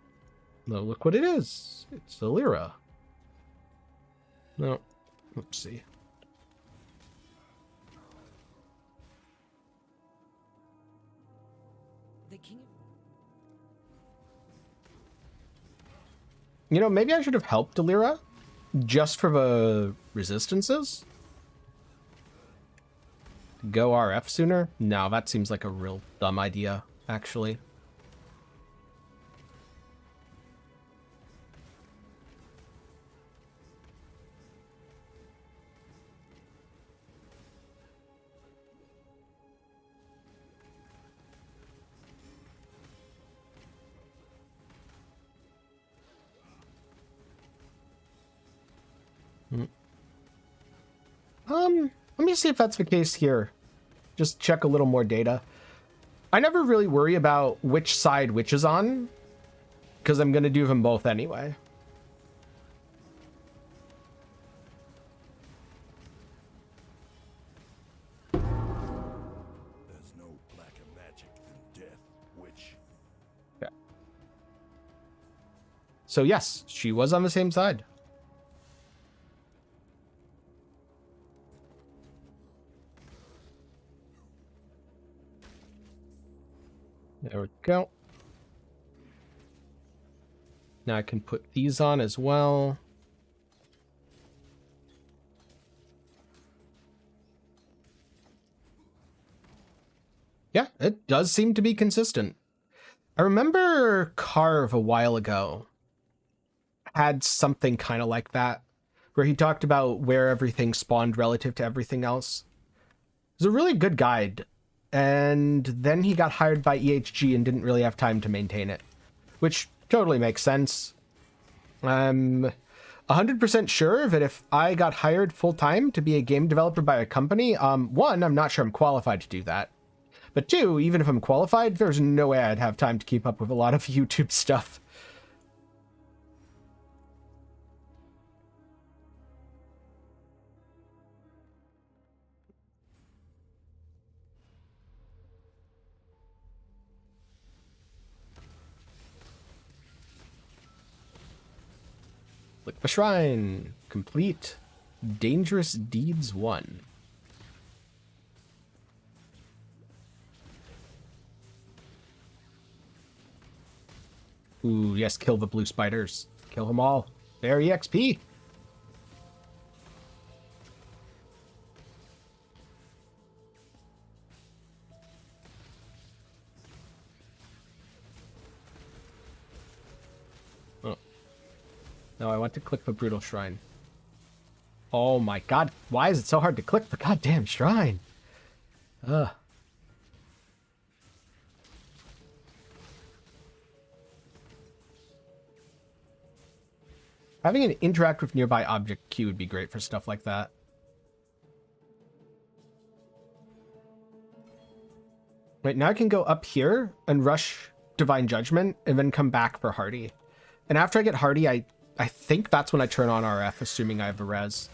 Speaker 1: no, look what it is. It's a Lyra. No, let's see.
Speaker 5: The king.
Speaker 1: You know, maybe I should have helped Delira just for the resistances. Go RF sooner? No, that seems like a real dumb idea, actually. Let me see if that's the case here. Just check a little more data. I never really worry about which side which is on, because I'm going to do them both anyway.
Speaker 6: There's no blacker magic than death, witch.
Speaker 1: Yeah. So yes, she was on the same side. There we go. Now I can put these on as well. Yeah, it does seem to be consistent. I remember Carve a while ago had something kind of like that, where he talked about where everything spawned relative to everything else. It was a really good guide. And then he got hired by EHG and didn't really have time to maintain it, which totally makes sense. I'm 100% sure that if I got hired full-time to be a game developer by a company, one, I'm not sure I'm qualified to do that. But two, even if I'm qualified, there's no way I'd have time to keep up with a lot of YouTube stuff. Click the shrine. Complete. Dangerous Deeds 1. Ooh, yes, kill the blue spiders. Kill them all. They're EXP. No, I want to click the Brutal Shrine. Oh my god, why is it so hard to click the goddamn shrine? Ugh. Having an interact with nearby object queue would be great for stuff like that. Right, now I can go up here and rush Divine Judgment and then come back for Hardy. And after I get Hardy, I think that's when I turn on RF, assuming I have the res.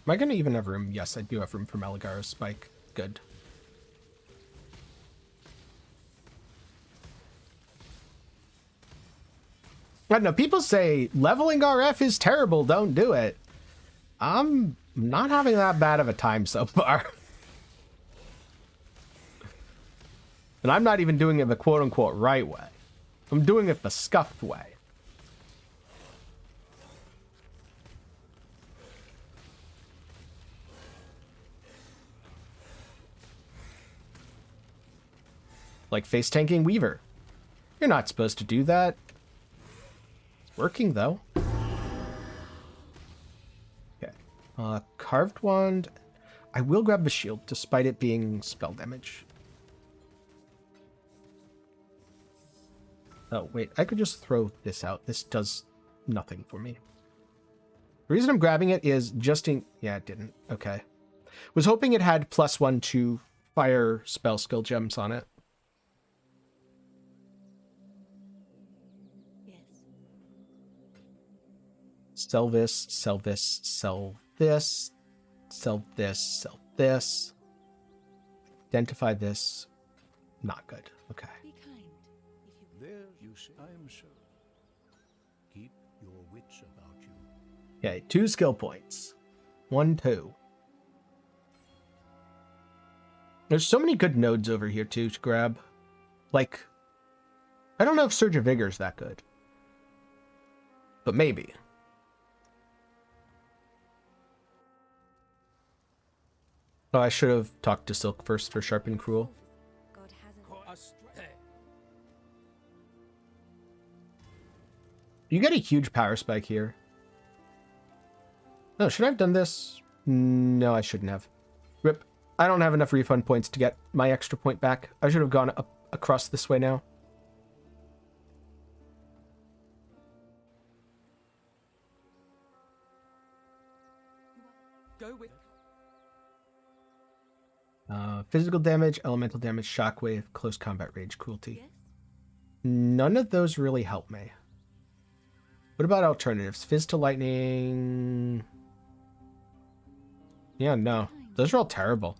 Speaker 1: Am I going to even have room? Yes, I do have room for Malagara's Spike. Good. I don't know, people say leveling RF is terrible, don't do it. I'm not having that bad of a time so far. And I'm not even doing it the quote-unquote right way. I'm doing it the scuffed way. Like face tanking Weaver. You're not supposed to do that. It's working though. Okay. Carved Wand. I will grab the shield despite it being spell damage. Oh, wait. I could just throw this out. This does nothing for me. The reason I'm grabbing it is just in... Yeah, it didn't. Okay. Was hoping it had +1 to fire spell skill gems on it.
Speaker 5: Yes.
Speaker 1: Sell this, sell this, sell this, sell this, sell this. Identify this. Not good. Okay.
Speaker 5: Be kind. If you
Speaker 4: There you see, I am so. Keep your wits about you.
Speaker 1: Okay, 2 skill points. 1, 2. There's so many good nodes over here, too, to grab. Like, I don't know if Surge of Vigor is that good. But maybe. Oh, I should have talked to Silk first for Sharp and Cruel.
Speaker 3: God hasn't.
Speaker 1: You get a huge power spike here. No, should I have done this? No, I shouldn't have. Rip. I don't have enough refund points to get my extra point back. I should have gone up across this way now.
Speaker 5: go with.
Speaker 1: Physical damage, elemental damage, shockwave, close combat rage, cruelty.
Speaker 5: Yes.
Speaker 1: None of those really help me. What about alternatives? Fizz to lightning... Yeah, no. Those are all terrible.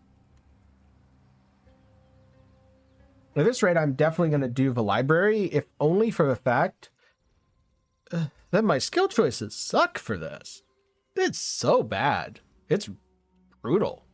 Speaker 1: At this rate, I'm definitely going to do the library, if only for the fact that my skill choices suck for this. It's so bad. It's brutal.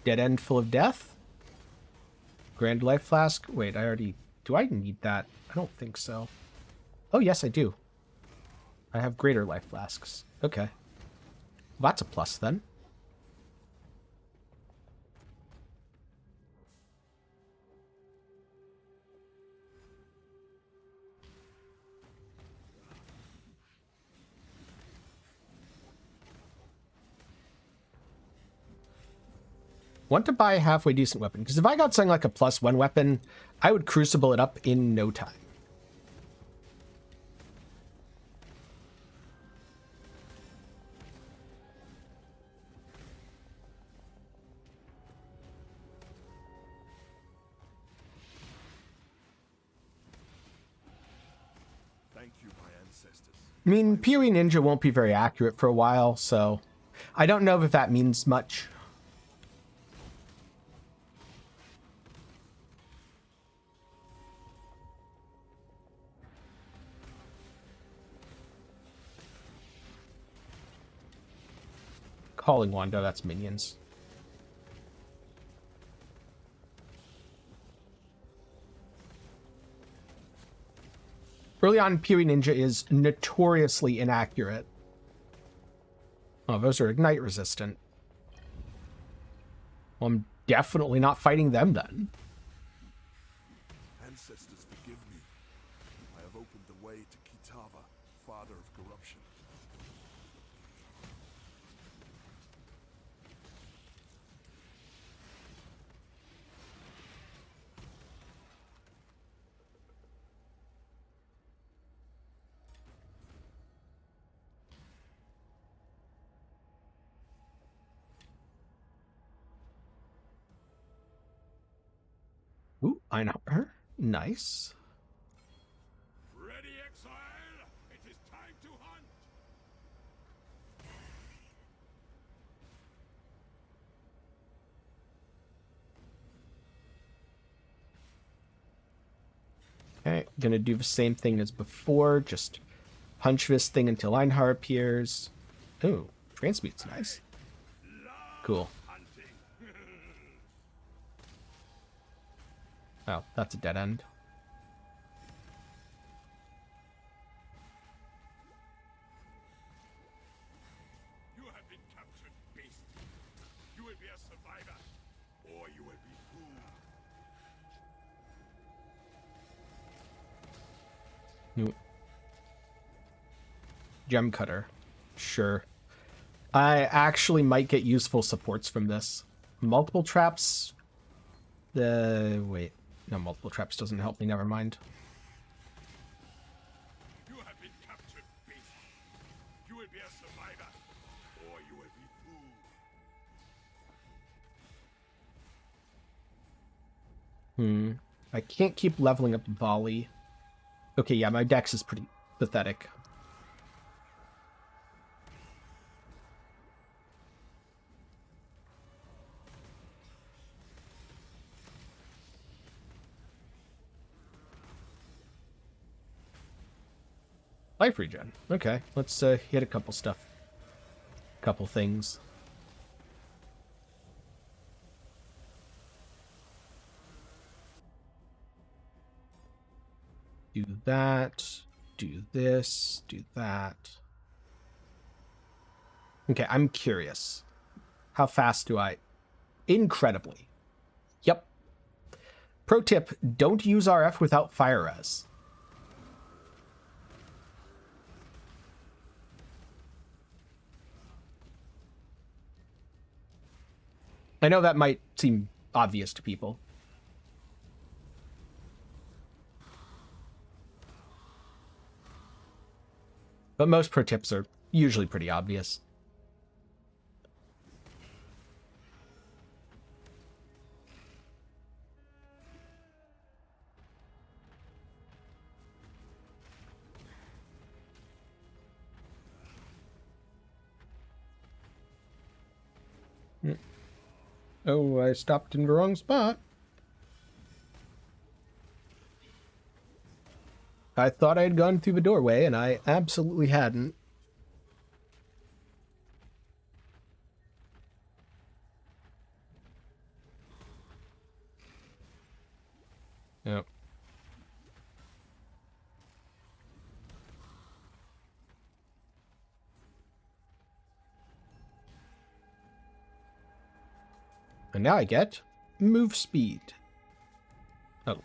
Speaker 1: Dead end full of death. Grand life flask. Wait, I already... Do I need that? I don't think so. Oh, yes, I do. I have greater life flasks. Okay. Well, that's a plus, then. Want to buy a halfway decent weapon, because if I got something like a +1 weapon, I would crucible it up in no time.
Speaker 6: Thank you, my ancestors.
Speaker 1: I mean, PoE Ninja won't be very accurate for a while, so I don't know if that means much. Calling Wando, that's minions. Early on, PoE Ninja is notoriously inaccurate. Oh, those are ignite resistant. Well, I'm definitely not fighting them then.
Speaker 6: Ancestors, forgive me. I have opened the way to Kitava, father of corruption.
Speaker 1: Ooh, I know her. Nice.
Speaker 7: Ready, Exile? It is time to hunt!
Speaker 1: Okay, gonna do the same thing as before. Just punch this thing until Einhar appears. Ooh, transmute's nice. Cool. Oh, that's a dead end.
Speaker 7: You have been captured, beast. You will be a survivor, or you will be fooled.
Speaker 1: New gem cutter. Sure. I actually might get useful supports from this. Multiple traps. Wait. No, multiple traps doesn't help me. Never mind.
Speaker 7: You have been captured, beast. You will be a survivor, or you will be fooled.
Speaker 1: I can't keep leveling up volley. Okay, yeah, my dex is pretty pathetic. Life regen. Okay, let's hit a couple stuff. Couple things. Do that. Do this. Do that. Okay, I'm curious. How fast do I... Incredibly. Yep. Pro tip, don't use RF without fire res. I know that might seem obvious to people. But most pro tips are usually pretty obvious. Oh, I stopped in the wrong spot. I thought I had gone through the doorway, and I absolutely hadn't. Yep. And now I get move speed. Oh,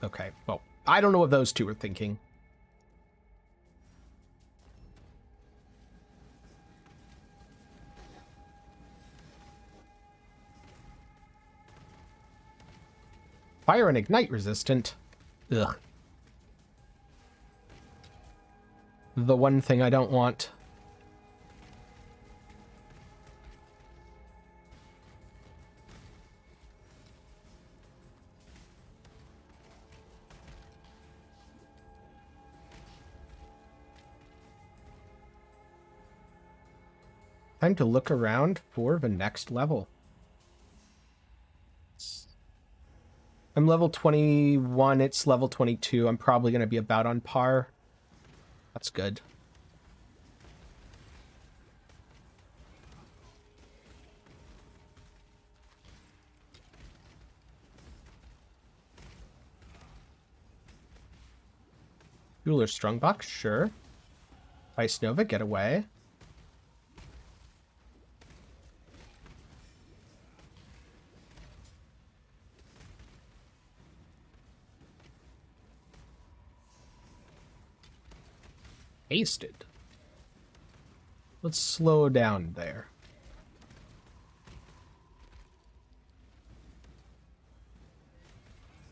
Speaker 1: okay. Well, I don't know what those two were thinking. Fire and ignite resistant. Ugh. The one thing I don't want. Time to look around for the next level. I'm level 21, it's level 22. I'm probably going to be about on par. That's good. Jeweler Strongbox, sure. Ice Nova, get away. Hasted. Let's slow down there.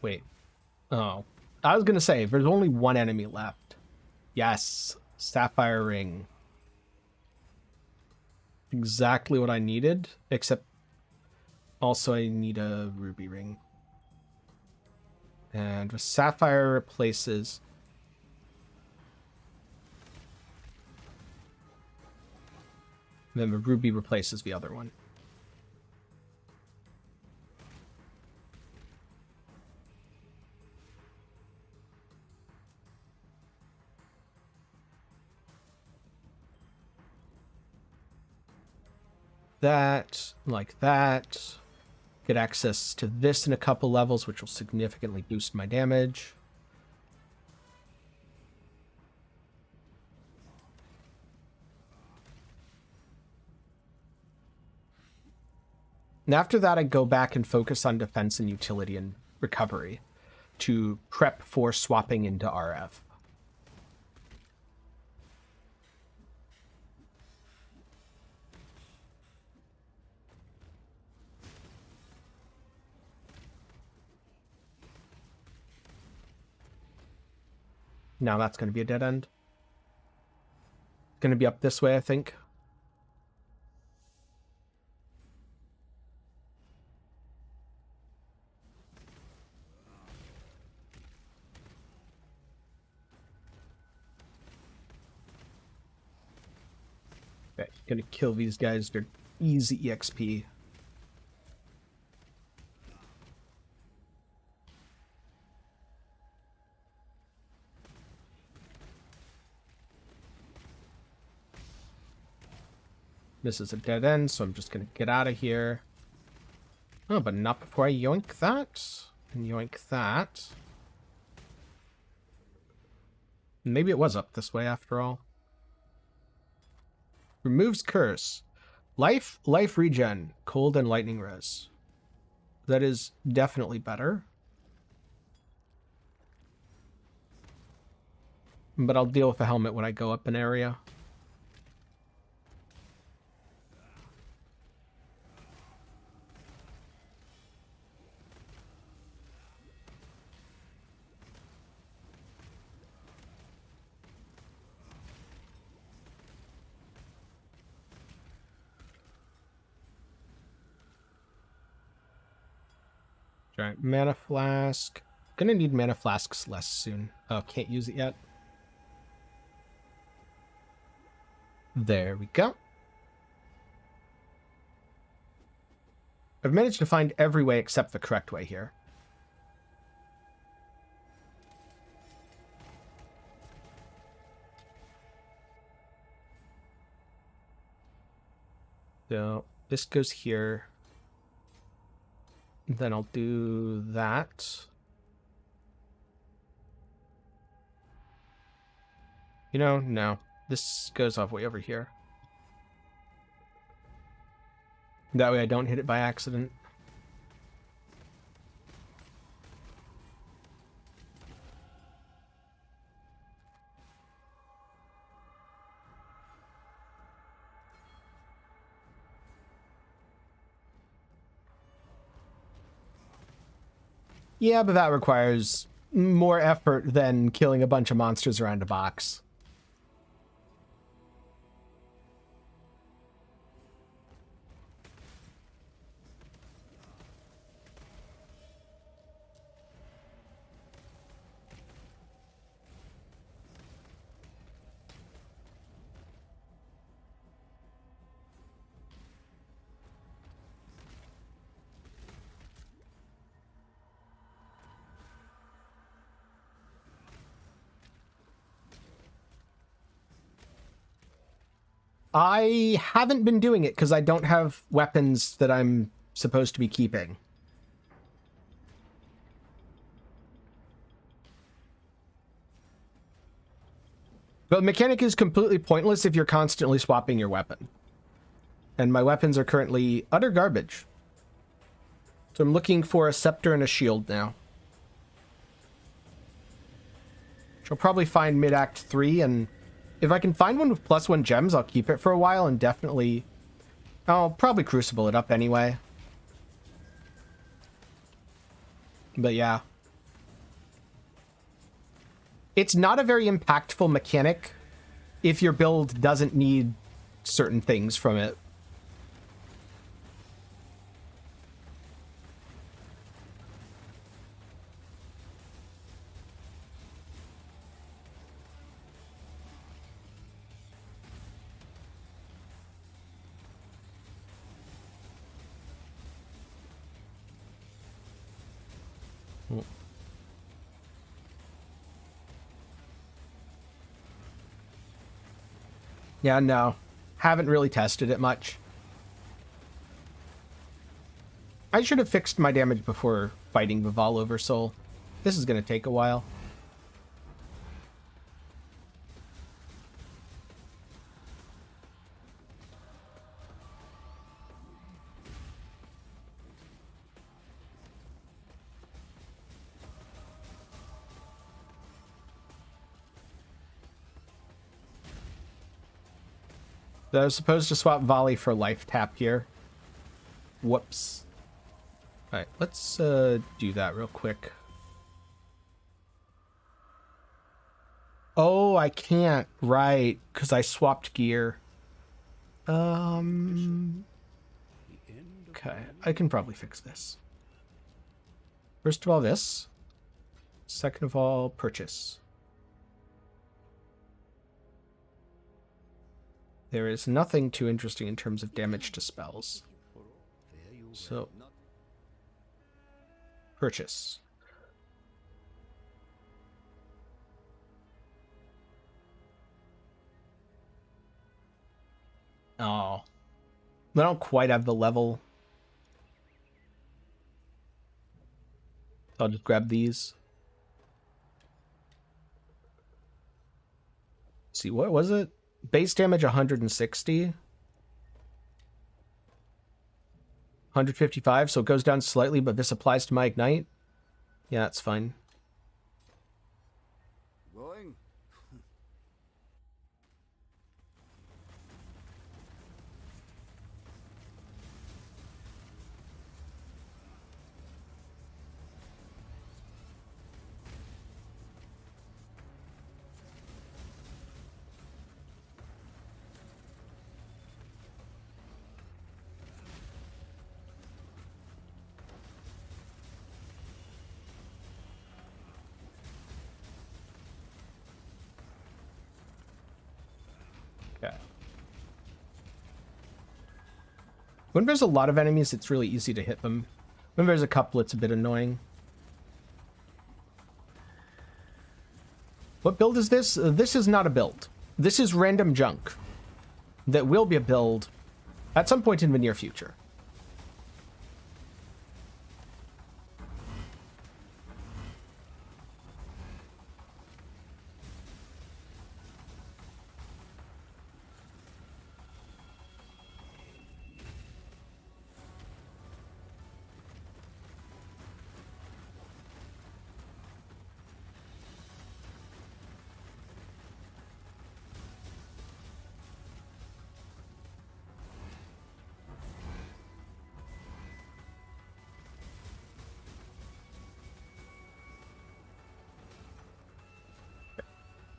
Speaker 1: Wait. Oh. I was gonna say, there's only one enemy left. Yes. Sapphire Ring. Exactly what I needed, except also I need a Ruby Ring. And the Sapphire replaces... Then the Ruby replaces the other one. that, like that. Get access to this in a couple levels, which will significantly boost my damage. And after that, I go back and focus on defense and utility and recovery to prep for swapping into RF. Now that's going to be a dead end. Going to be up this way, I think. Okay, gonna kill these guys. They're easy EXP. This is a dead end, so I'm just gonna get out of here. Oh, but not before I yoink that. And yoink that. Maybe it was up this way after all. Removes curse. Life regen. Cold and lightning res. That is definitely better. But I'll deal with a helmet when I go up an area. Giant mana flask. Gonna need mana flasks less soon. Oh, can't use it yet. There we go. I've managed to find every way except the correct way here. So this goes here. Then I'll do that. You know, no. This goes off way over here. That way I don't hit it by accident. Yeah, but that requires more effort than killing a bunch of monsters around a box. I haven't been doing it because I don't have weapons that I'm supposed to be keeping. But the mechanic is completely pointless if you're constantly swapping your weapon. And my weapons are currently utter garbage. So I'm looking for a scepter and a shield now. Which I'll probably find mid-act 3, and if I can find one with +1 gems, I'll keep it for a while, and definitely... I'll probably crucible it up anyway. But yeah. It's not a very impactful mechanic if your build doesn't need certain things from it. Yeah, no. Haven't really tested it much. I should have fixed my damage before fighting Vival Oversoul. This is going to take a while. I was supposed to swap Volley for Life Tap here. Whoops. Alright, let's do that real quick. Oh, I can't. Right, because I swapped gear. Okay, I can probably fix this. First of all, this. Second of all, purchase. There is nothing too interesting in terms of damage to spells. So, purchase. Oh. I don't quite have the level. I'll just grab these. Let's see, what was it? Base damage 160. 155, so it goes down slightly, but this applies to my Ignite. Yeah, that's fine.
Speaker 6: Going?
Speaker 1: Okay. When there's a lot of enemies, it's really easy to hit them. When there's a couple, it's a bit annoying. What build is this? This is not a build. This is random junk that will be a build at some point in the near future.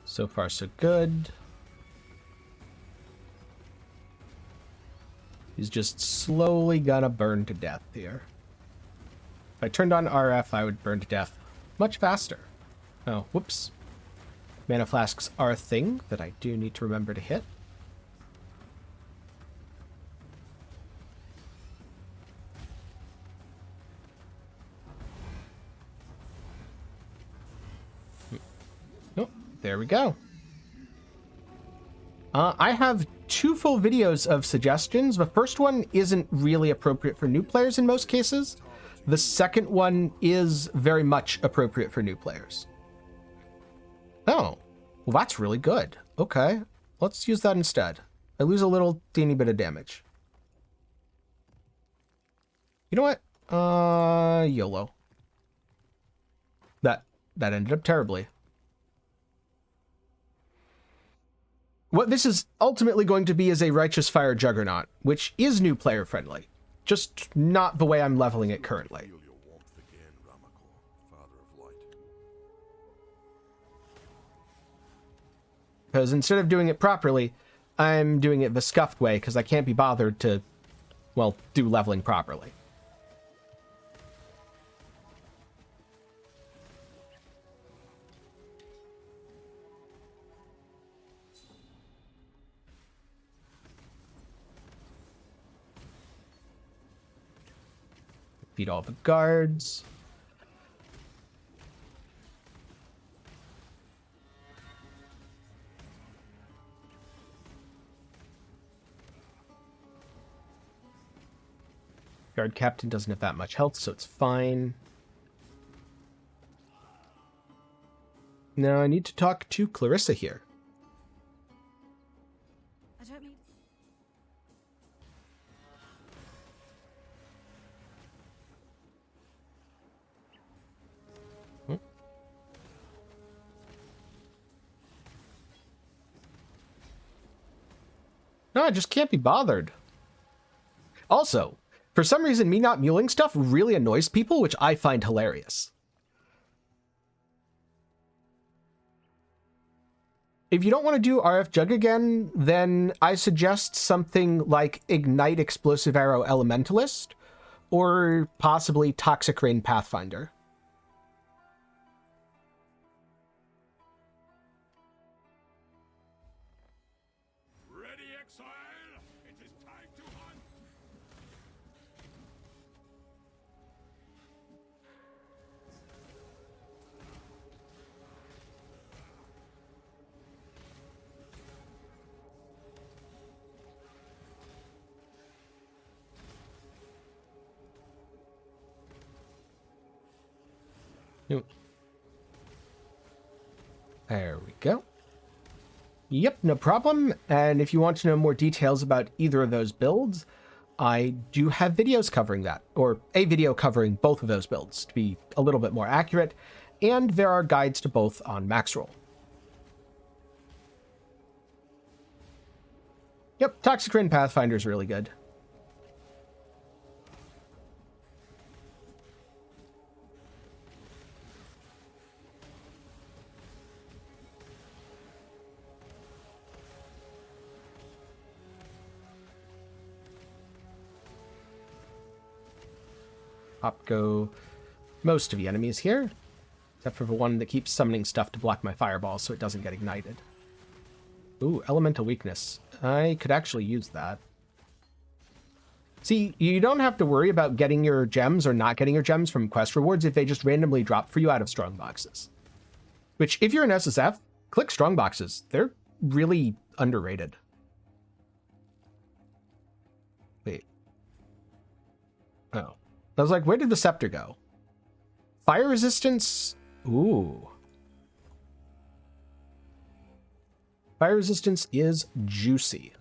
Speaker 1: So far, so good. He's just slowly gonna burn to death here. If I turned on RF, I would burn to death much faster. Oh, whoops. Mana flasks are a thing that I do need to remember to hit. Oh, there we go. I have 2 full videos of suggestions. The first one isn't really appropriate for new players in most cases. The second one is very much appropriate for new players. Oh, well, that's really good. Okay, let's use that instead. I lose a little teeny bit of damage. You know what? YOLO. That ended up terribly. What this is ultimately going to be is a Righteous Fire Juggernaut, which is new player friendly. Just not the way I'm leveling it currently.
Speaker 6: Feel your warmth again, Ramakor, Father of Light.
Speaker 1: Because instead of doing it properly, I'm doing it the scuffed way because I can't be bothered to, well, do leveling properly. Beat all the guards. Guard captain doesn't have that much health, so it's fine. Now I need to talk to Clarissa here.
Speaker 3: I don't mean.
Speaker 1: No, I just can't be bothered. Also, for some reason, me not muling stuff really annoys people, which I find hilarious. If you don't want to do RF Jugg again, then I suggest something like Ignite Explosive Arrow Elementalist, or possibly Toxic Rain Pathfinder.
Speaker 7: Ready, Exile? It is time to hunt!
Speaker 1: There we go. Yep, no problem. And if you want to know more details about either of those builds, I do have videos covering that, or a video covering both of those builds to be a little bit more accurate. And there are guides to both on Maxroll. Yep, Toxic Rain Pathfinder is really good. Go most of the enemies here, except for the one that keeps summoning stuff to block my fireballs so it doesn't get ignited. Ooh, elemental weakness. I could actually use that. See, you don't have to worry about getting your gems or not getting your gems from quest rewards if they just randomly drop for you out of strong boxes. Which, if you're an SSF, click strong boxes. They're really underrated. Wait. Oh. I was like, where did the scepter go? Fire resistance? Ooh. Fire resistance is juicy.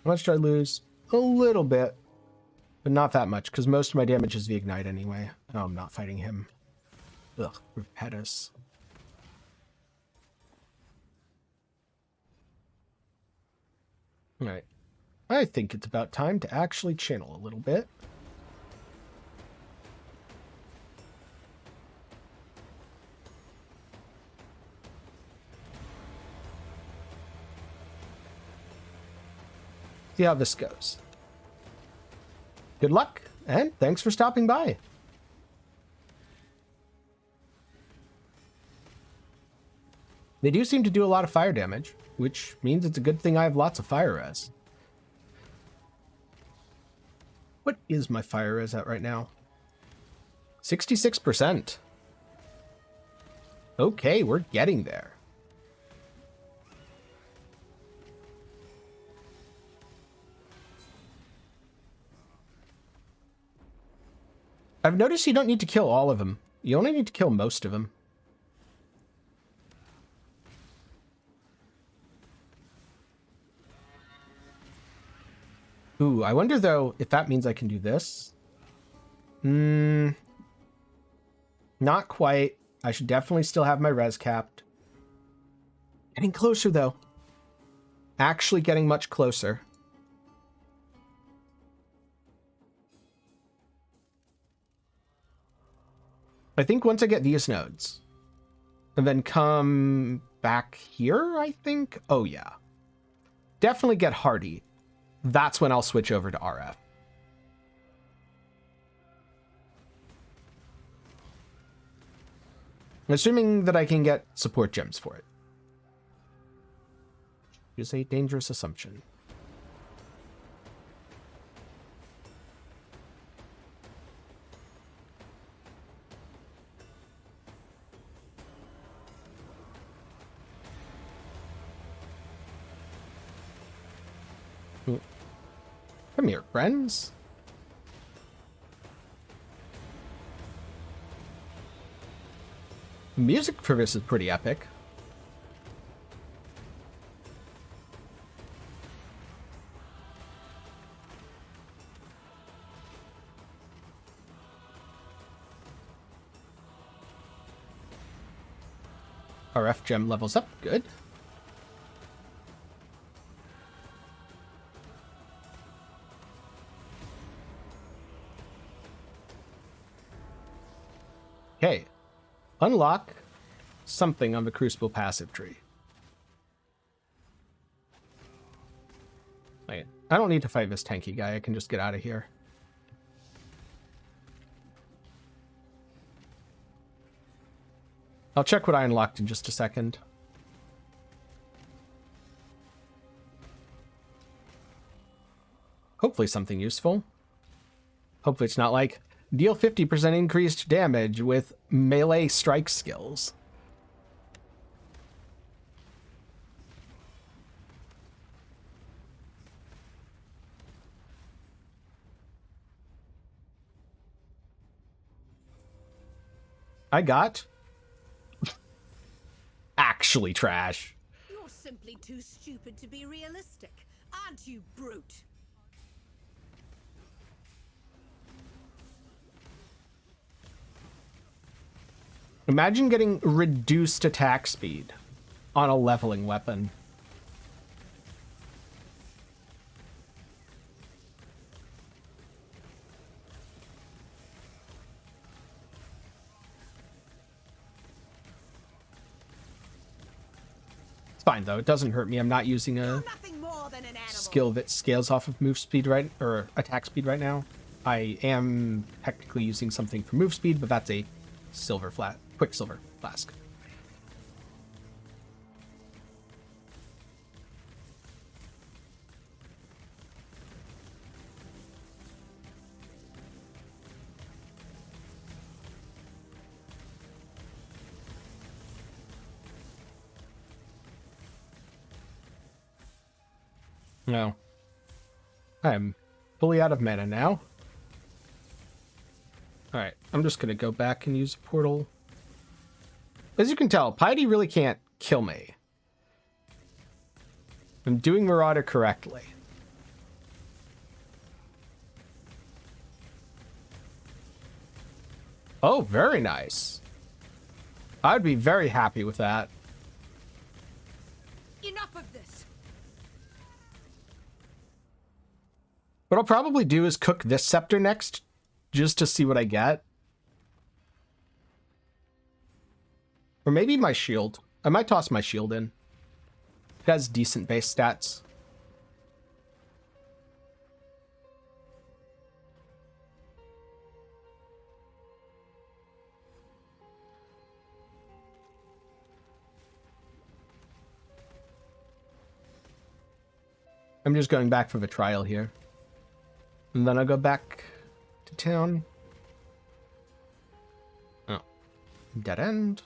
Speaker 1: How much do I lose? A little bit. But not that much, because most of my damage is the ignite anyway. Oh, I'm not fighting him. Ugh, Repetus. Alright. I think it's about time to actually channel a little bit. See how this goes. Good luck, and thanks for stopping by. They do seem to do a lot of fire damage, which means it's a good thing I have lots of fire res. What is my fire res at right now? 66%. Okay, we're getting there. I've noticed you don't need to kill all of them. You only need to kill most of them. Ooh, I wonder though if that means I can do this. Not quite. I should definitely still have my res capped. Getting closer though. Actually getting much closer. I think once I get these nodes, and then come back here, I think. Oh yeah. Definitely get hardy. That's when I'll switch over to RF. Assuming that I can get support gems for it. Is a dangerous assumption. Come here, friends. Music for this is pretty epic. RF gem levels up, good. Okay. Unlock something on the Crucible passive tree. Wait, I don't need to fight this Tenkiei guy. I can just get out of here. I'll check what I unlocked in just a second. Hopefully something useful. Hopefully it's not like deal 50% increased damage with melee strike skills. I got actually trash.
Speaker 5: You're simply too stupid to be realistic, aren't you, brute?
Speaker 1: Imagine getting reduced attack speed on a leveling weapon. It's fine though, it doesn't hurt me. I'm not using a
Speaker 5: Nothing more than an animal.
Speaker 1: skill that scales off of move speed or attack speed right now. I am technically using something for move speed, but that's a quicksilver flask. No. I'm fully out of mana now. Alright, I'm just gonna go back and use a portal. As you can tell, Piety really can't kill me. I'm doing Marauder correctly. Oh, very nice. I'd be very happy with that.
Speaker 5: Enough of this.
Speaker 1: What I'll probably do is cook this scepter next, just to see what I get. Or maybe my shield. I might toss my shield in. It has decent base stats. I'm just going back for the trial here. And then I'll go back to town. Oh. Dead end.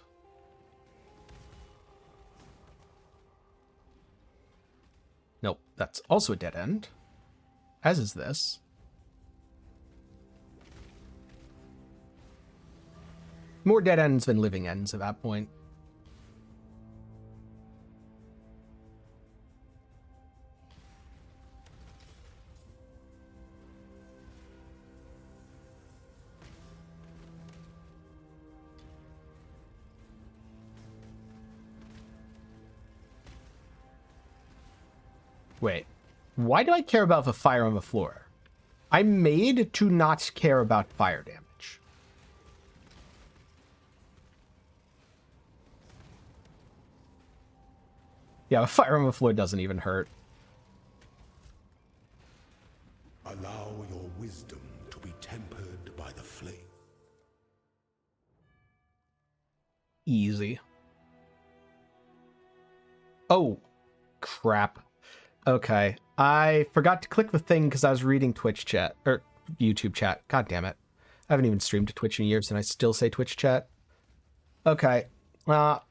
Speaker 1: Nope, that's also a dead end. As is this. More dead ends than living ends at that point. Wait, why do I care about the fire on the floor? I'm made to not care about fire damage. Yeah, the fire on the floor doesn't even hurt.
Speaker 7: Allow your wisdom to be tempered by the flame.
Speaker 1: Easy. Oh, crap. Okay, I forgot to click the thing because I was reading Twitch chat, or YouTube chat. God damn it. I haven't even streamed to Twitch in years and I still say Twitch chat. Okay, well,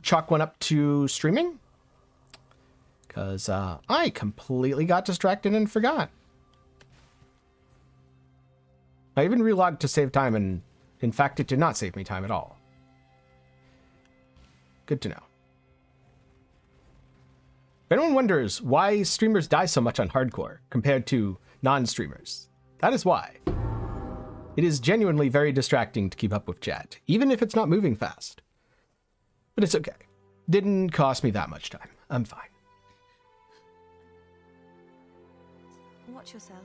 Speaker 1: chalk went up to streaming. Because I completely got distracted and forgot. I even relogged to save time, and in fact, it did not save me time at all. Good to know. If anyone wonders why streamers die so much on hardcore compared to non-streamers, that is why. It is genuinely very distracting to keep up with chat, even if it's not moving fast. But it's okay. Didn't cost me that much time. I'm fine.
Speaker 3: Watch yourself.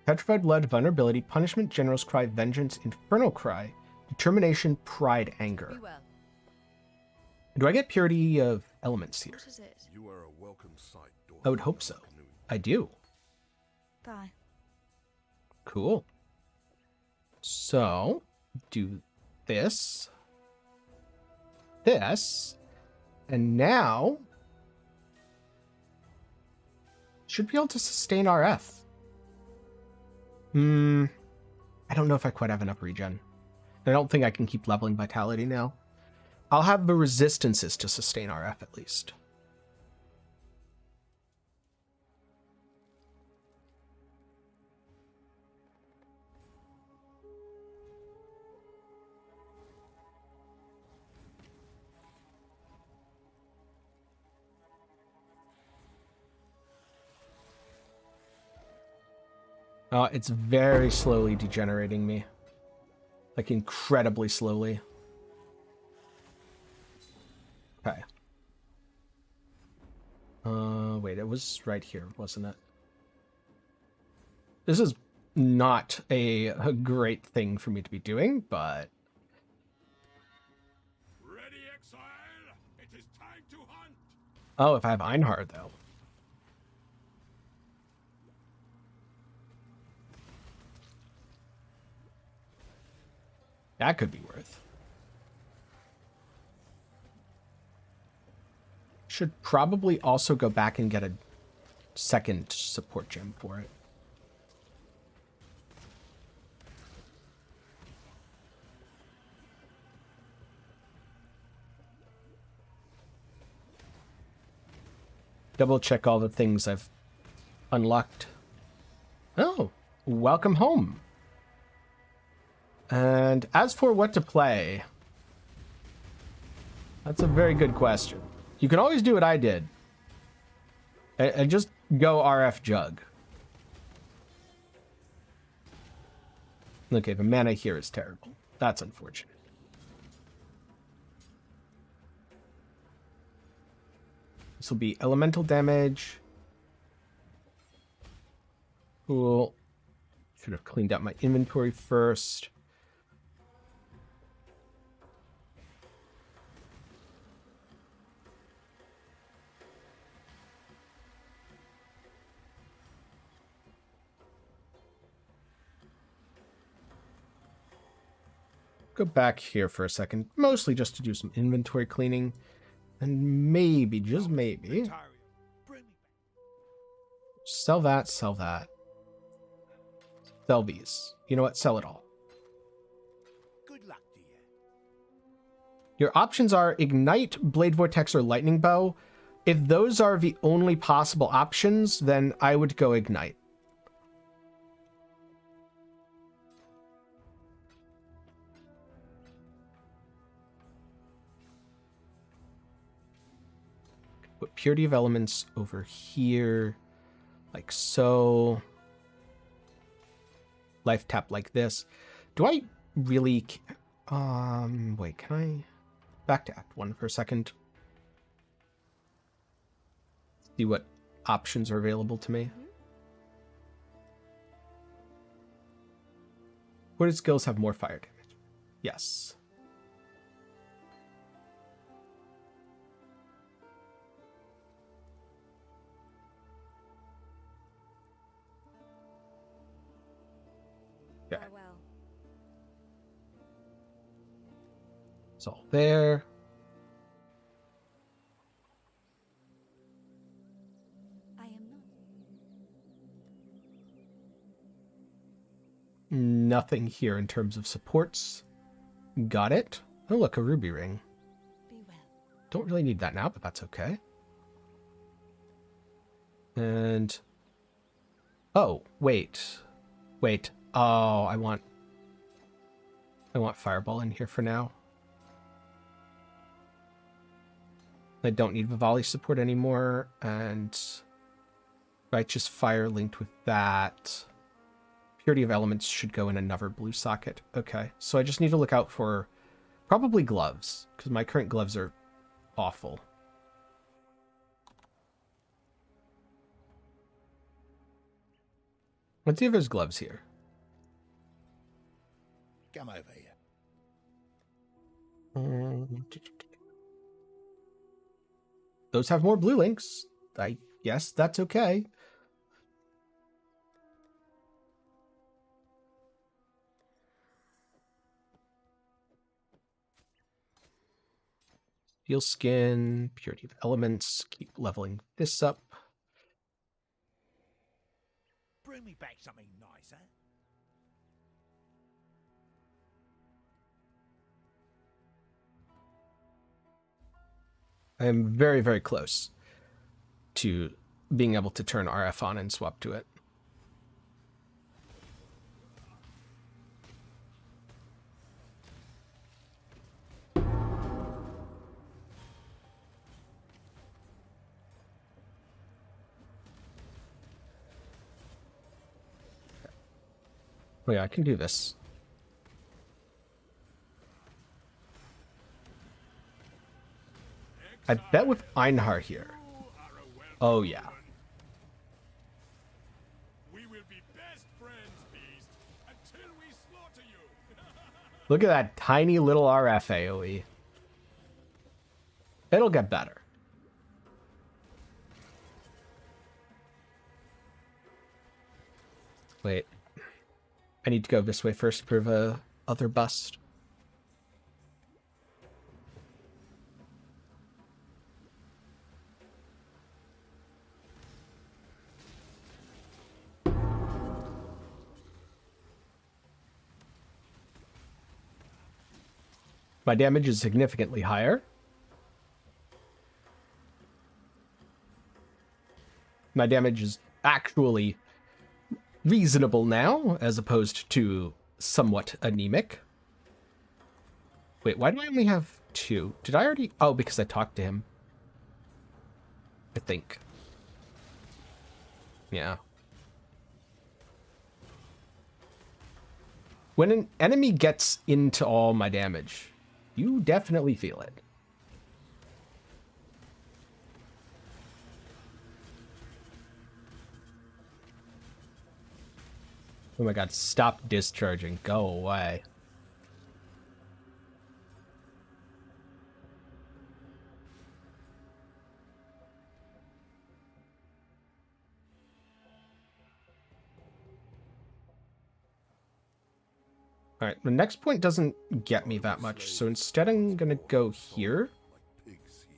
Speaker 1: Petrified Blood, Vulnerability, Punishment, General's Cry, Vengeance, Infernal Cry, Determination, Pride, Anger.
Speaker 3: Be well.
Speaker 1: Do I get Purity of Elements here?
Speaker 3: What is it?
Speaker 6: You are a welcome sight, daughter.
Speaker 1: I would hope so. I do.
Speaker 3: Bye.
Speaker 1: Cool. So, do this. This. And now... should be able to sustain RF. I don't know if I quite have enough regen. I don't think I can keep leveling Vitality now. I'll have the resistances to sustain RF at least. It's very slowly degenerating me. Like, incredibly slowly. Okay. Wait, it was right here, wasn't it? This is not a great thing for me to be doing, but...
Speaker 7: Ready, Exile! It is time to hunt!
Speaker 1: Oh, if I have Einhard, though. That could be worth. Should probably also go back and get a second support gem for it. Double check all the things I've unlocked. Oh, welcome home. And as for what to play, that's a very good question. You can always do what I did. And just go RF Jugg. Okay, the mana here is terrible. That's unfortunate. This will be elemental damage. Cool. Should have cleaned up my inventory first. Go back here for a second, mostly just to do some inventory cleaning, and maybe, just maybe, sell that, sell that, sell these. You know what? Sell it all.
Speaker 4: Good luck to you.
Speaker 1: Your options are Ignite, Blade Vortex, or Lightning Bow. If those are the only possible options, then I would go Ignite. Put Purity of Elements over here, like so. Life tap like this. Do I really... wait, can I... back to Act 1 for a second? See what options are available to me. What skills have more fire damage? Yes. Okay.
Speaker 3: Farewell.
Speaker 1: It's all there.
Speaker 3: I am not.
Speaker 1: Nothing here in terms of supports. Got it. Oh, look, a ruby ring. Don't really need that now, but that's okay. And... oh, wait. Wait. Oh, I want Fireball in here for now. I don't need Vivali support anymore, and Righteous Fire linked with that. Purity of Elements should go in another blue socket. Okay, so I just need to look out for probably gloves, because my current gloves are awful. Let's see if there's gloves here.
Speaker 4: Come over here.
Speaker 1: Those have more blue links. Yes, that's okay. Steel Skin, Purity of Elements. Keep leveling this up.
Speaker 4: Bring me back something nice, huh?
Speaker 1: I am very, very close to being able to turn RF on and swap to it. Oh yeah, I can do this. I bet with Einhar here. Oh yeah.
Speaker 7: We will be best friends, Beast, until we slaughter you.
Speaker 1: Look at that tiny little RF AoE. It'll get better. Wait. I need to go this way first for the other bust. My damage is significantly higher. My damage is actually reasonable now, as opposed to somewhat anemic. Wait, why do I only have 2? Did I already... oh, because I talked to him. I think. Yeah. When an enemy gets into all my damage, you definitely feel it. Oh my god, stop discharging. Go away. Alright, the next point doesn't get me that much, so instead I'm gonna go here,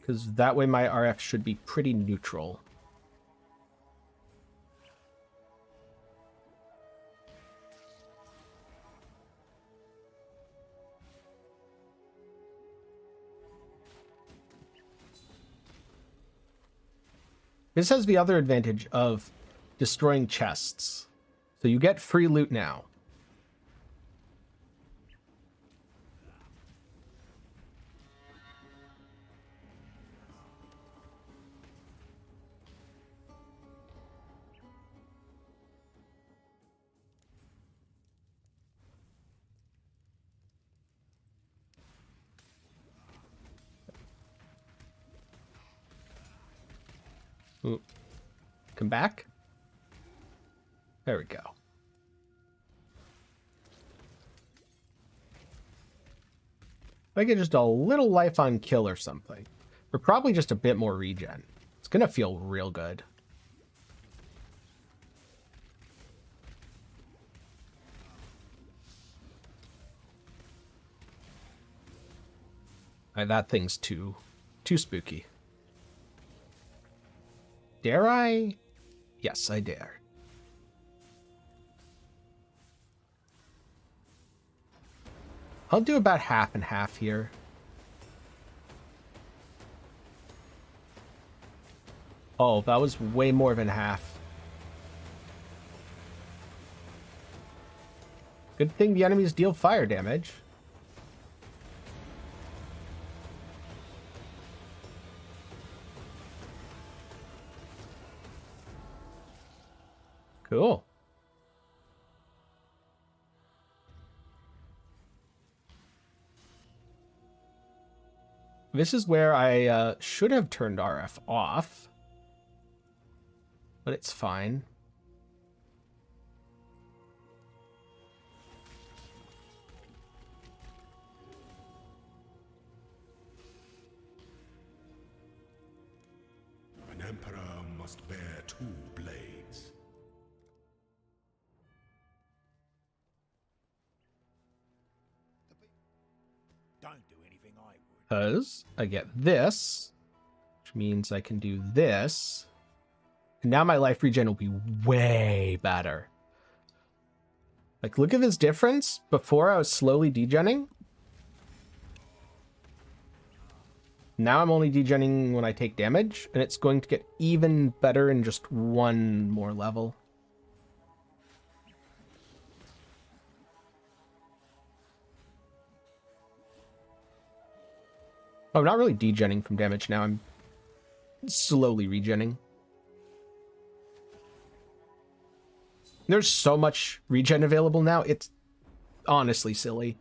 Speaker 1: because that way my RF should be pretty neutral. This has the other advantage of destroying chests. So you get free loot now. Ooh. Come back. There we go. If I get just a little life on kill or something, or probably just a bit more regen, it's gonna feel real good. That thing's too spooky. Dare I? Yes, I dare. I'll do about half and half here. Oh, that was way more than half. Good thing the enemies deal fire damage. Cool. This is where I should have turned RF off. But it's fine.
Speaker 7: An emperor must bear two blades.
Speaker 4: Don't do anything I would.
Speaker 1: Because I get this, which means I can do this. And now my life regen will be way better. Like, look at this difference. Before I was slowly degenning. Now I'm only degenning when I take damage, and it's going to get even better in just one more level. Oh, I'm not really degenning from damage now. I'm slowly regenning. There's so much regen available now. It's honestly silly.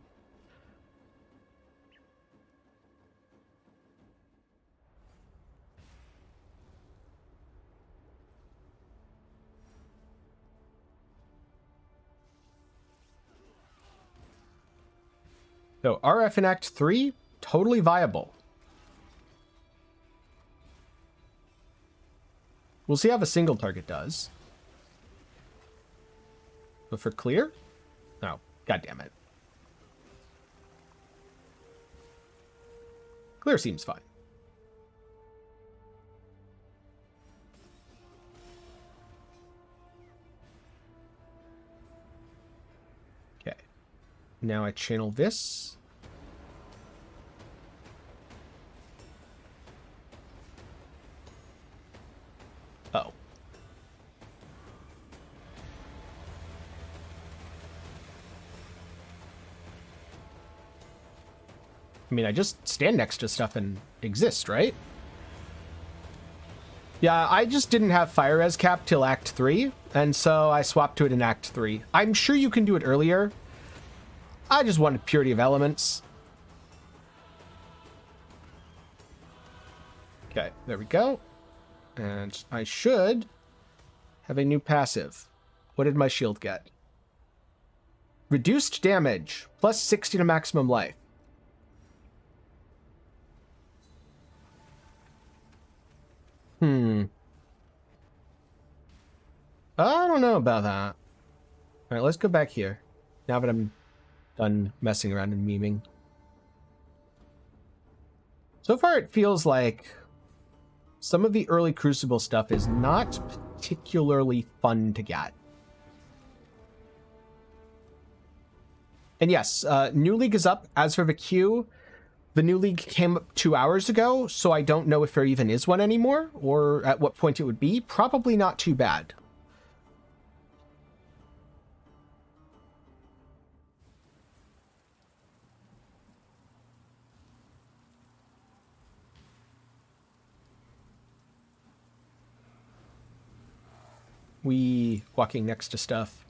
Speaker 1: So RF in Act 3, totally viable. We'll see how the single target does. But for clear? Oh, god damn it. Clear seems fine. Okay. Now I channel this. Oh. I mean, I just stand next to stuff and exist, right? Yeah, I just didn't have fire res cap till Act 3, and so I swapped to it in Act 3. I'm sure you can do it earlier. I just wanted purity of elements. Okay, there we go. And I should have a new passive. What did my shield get? Reduced damage, plus 60 to maximum life. I don't know about that. Alright, let's go back here. Now that I'm done messing around and memeing. So far it feels like some of the early Crucible stuff is not particularly fun to get. And yes, New League is up. As for the queue, the New League came up 2 hours ago, so I don't know if there even is one anymore, or at what point it would be. Probably not too bad. We walking next to stuff.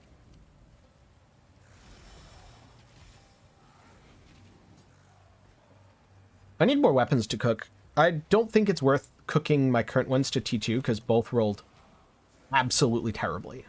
Speaker 1: I need more weapons to cook. I don't think it's worth cooking my current ones to T2 because both rolled absolutely terribly.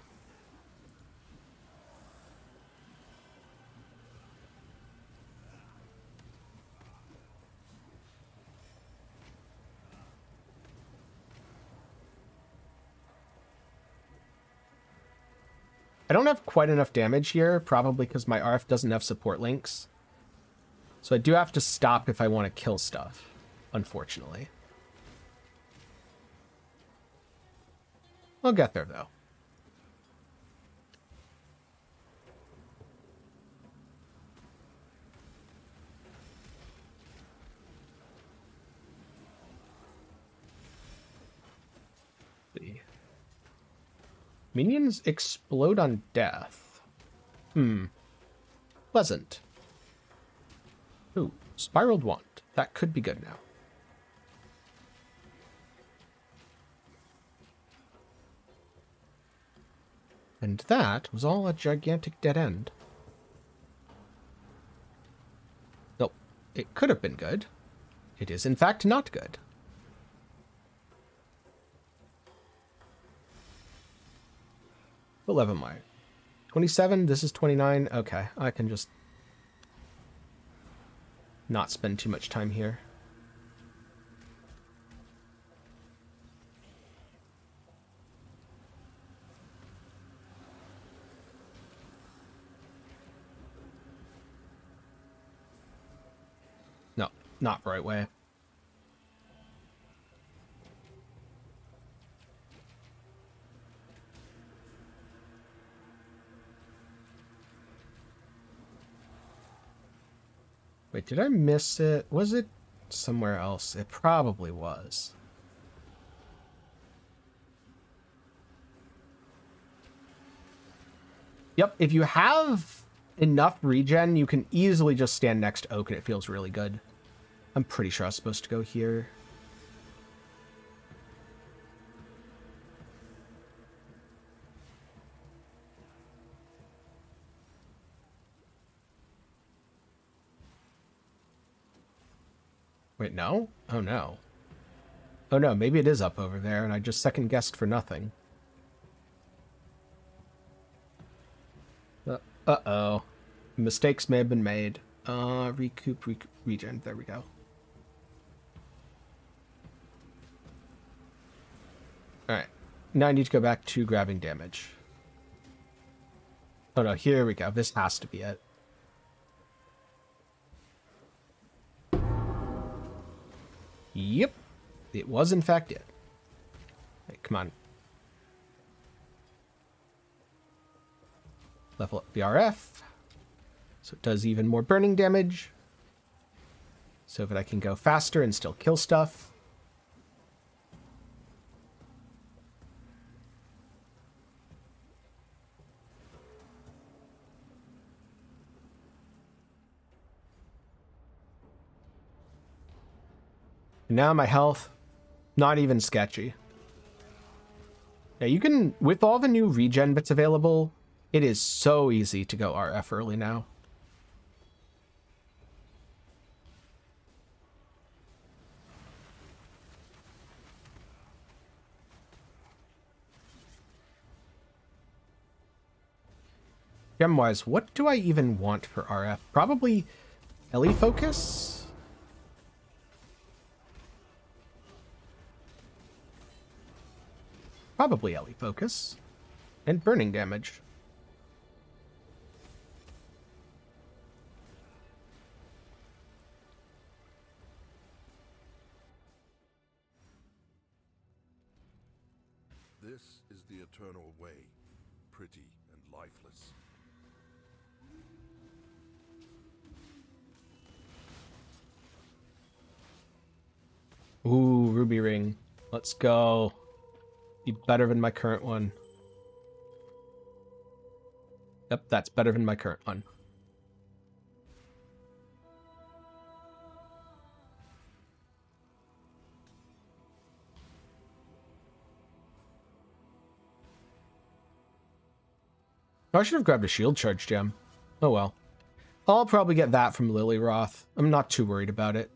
Speaker 1: I don't have quite enough damage here, probably because my RF doesn't have support links. So I do have to stop if I want to kill stuff, unfortunately. I'll get there, though. Minions explode on death. Pleasant. Ooh, spiraled wand. That could be good now. And that was all a gigantic dead end. Nope. It could have been good. It is, in fact, not good. What level am I? 27? This is 29? Okay, I can just not spend too much time here. No, not right way. Wait, did I miss it? Was it somewhere else? It probably was. Yep, if you have enough regen, you can easily just stand next to Oak and it feels really good. I'm pretty sure I was supposed to go here. Wait, no? Oh, no. Oh, no, maybe it is up over there, and I just second-guessed for nothing. Uh-oh. Mistakes may have been made. Recoup, regen. There we go. Alright. Now I need to go back to grabbing damage. Oh, no, here we go. This has to be it. Yep, it was in fact it. Hey, come on. Level up the RF. So it does even more burning damage. So that I can go faster and still kill stuff. And now my health, not even sketchy. Yeah, you can, with all the new regen bits available, it is so easy to go RF early now. Gem-wise, what do I even want for RF? Probably Ellie Focus? Probably Ellie Focus. And burning damage.
Speaker 6: This is the eternal way, pretty and lifeless.
Speaker 1: Ooh, ruby ring. Let's go. Be better than my current one. Yep, that's better than my current one. Oh, I should have grabbed a shield charge gem. Oh well. I'll probably get that from Lilyroth. I'm not too worried about it.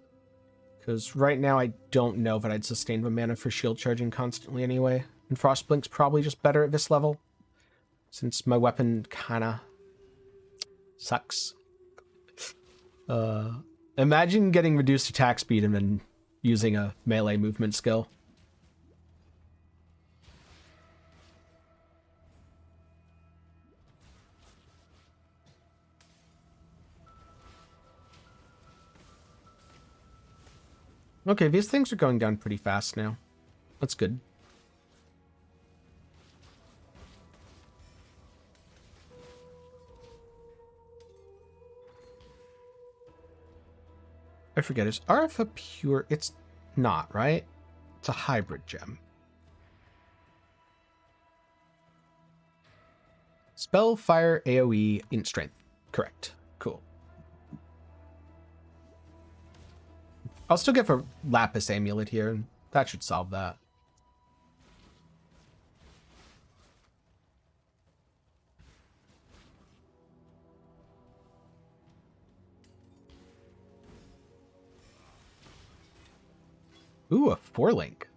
Speaker 1: Because right now I don't know that I'd sustain the mana for shield charging constantly anyway. And Frostblink's probably just better at this level. Since my weapon kinda sucks. Imagine getting reduced attack speed and then using a melee movement skill. Okay, these things are going down pretty fast now. That's good. I forget, is RF a pure... It's not, right? It's a hybrid gem. Spell, fire, AoE, int strength. Correct. Cool. I'll still get for Lapis Amulet here, and that should solve that. Ooh, a 4-link.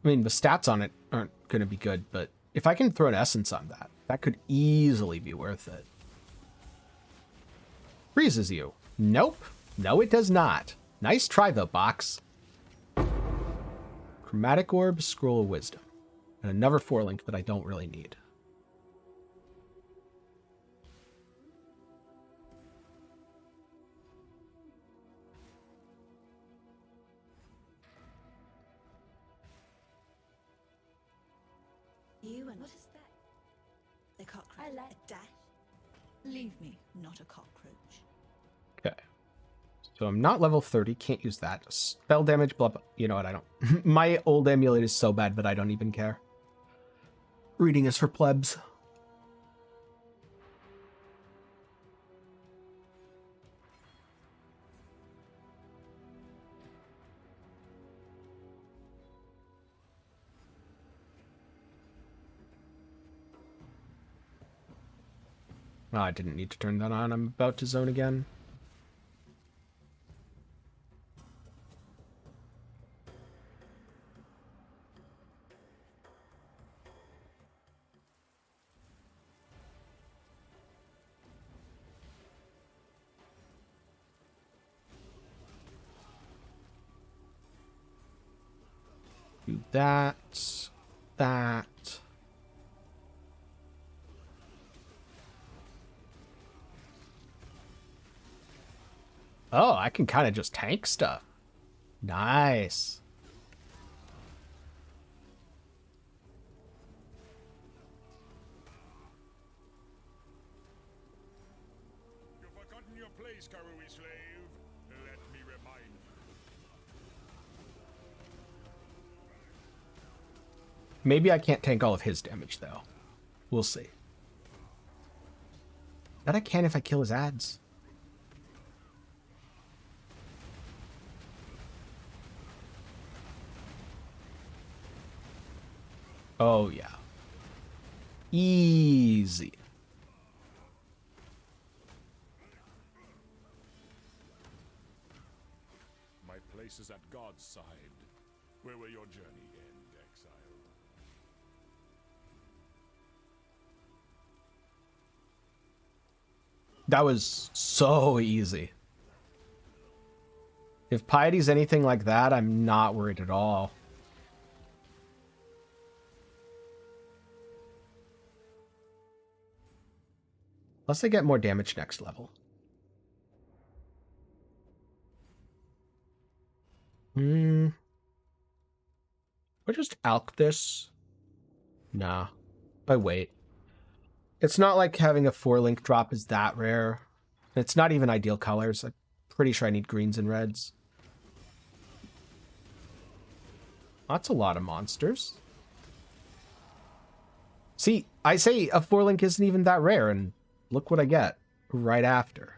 Speaker 1: I mean, the stats on it aren't going to be good, but if I can throw an essence on that, that could easily be worth it. Freezes you. Nope. No, it does not. Nice try, though, box. Chromatic Orb, Scroll of Wisdom. And another 4-link that I don't really need.
Speaker 5: You and what is that? The cockroach. I like a dash. Leave me, not a cockroach.
Speaker 1: Okay. So I'm not level 30, can't use that. Spell damage, blah, blah. You know what, I don't. My old amulet is so bad that I don't even care. Reading is for plebs. Oh, I didn't need to turn that on. I'm about to zone again. Do that. That. Oh, I can kind of just tank stuff. Nice.
Speaker 7: You've forgotten your place, Karui slave. Let me remind you.
Speaker 1: Maybe I can't tank all of his damage, though. We'll see. Bet I can if I kill his ads. Oh, yeah. Easy.
Speaker 7: My place is at God's side. Where will your journey end, Exile?
Speaker 1: That was so easy. If Piety's anything like that, I'm not worried at all. Unless they get more damage next level. Or just alch this. Nah. I wait. It's not like having a 4-link drop is that rare. It's not even ideal colors. I'm pretty sure I need greens and reds. That's a lot of monsters. See, I say a 4-link isn't even that rare, and look what I get right after.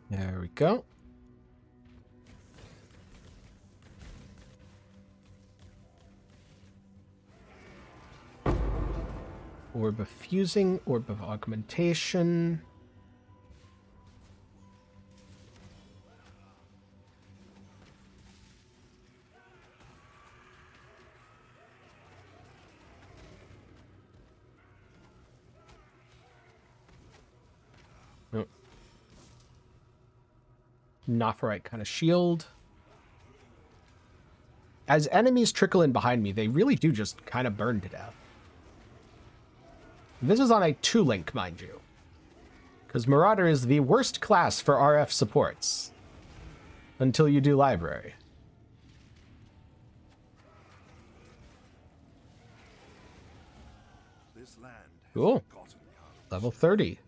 Speaker 1: There we go. Orb of Fusing, Orb of Augmentation. Oh. Nophrite kind of shield. As enemies trickle in behind me, they really do just kind of burn to death. This is on a 2-link, mind you. Because Marauder is the worst class for RF supports. Until you do library.
Speaker 6: This land has
Speaker 1: Cool.
Speaker 6: forgotten courage.
Speaker 1: Level 30.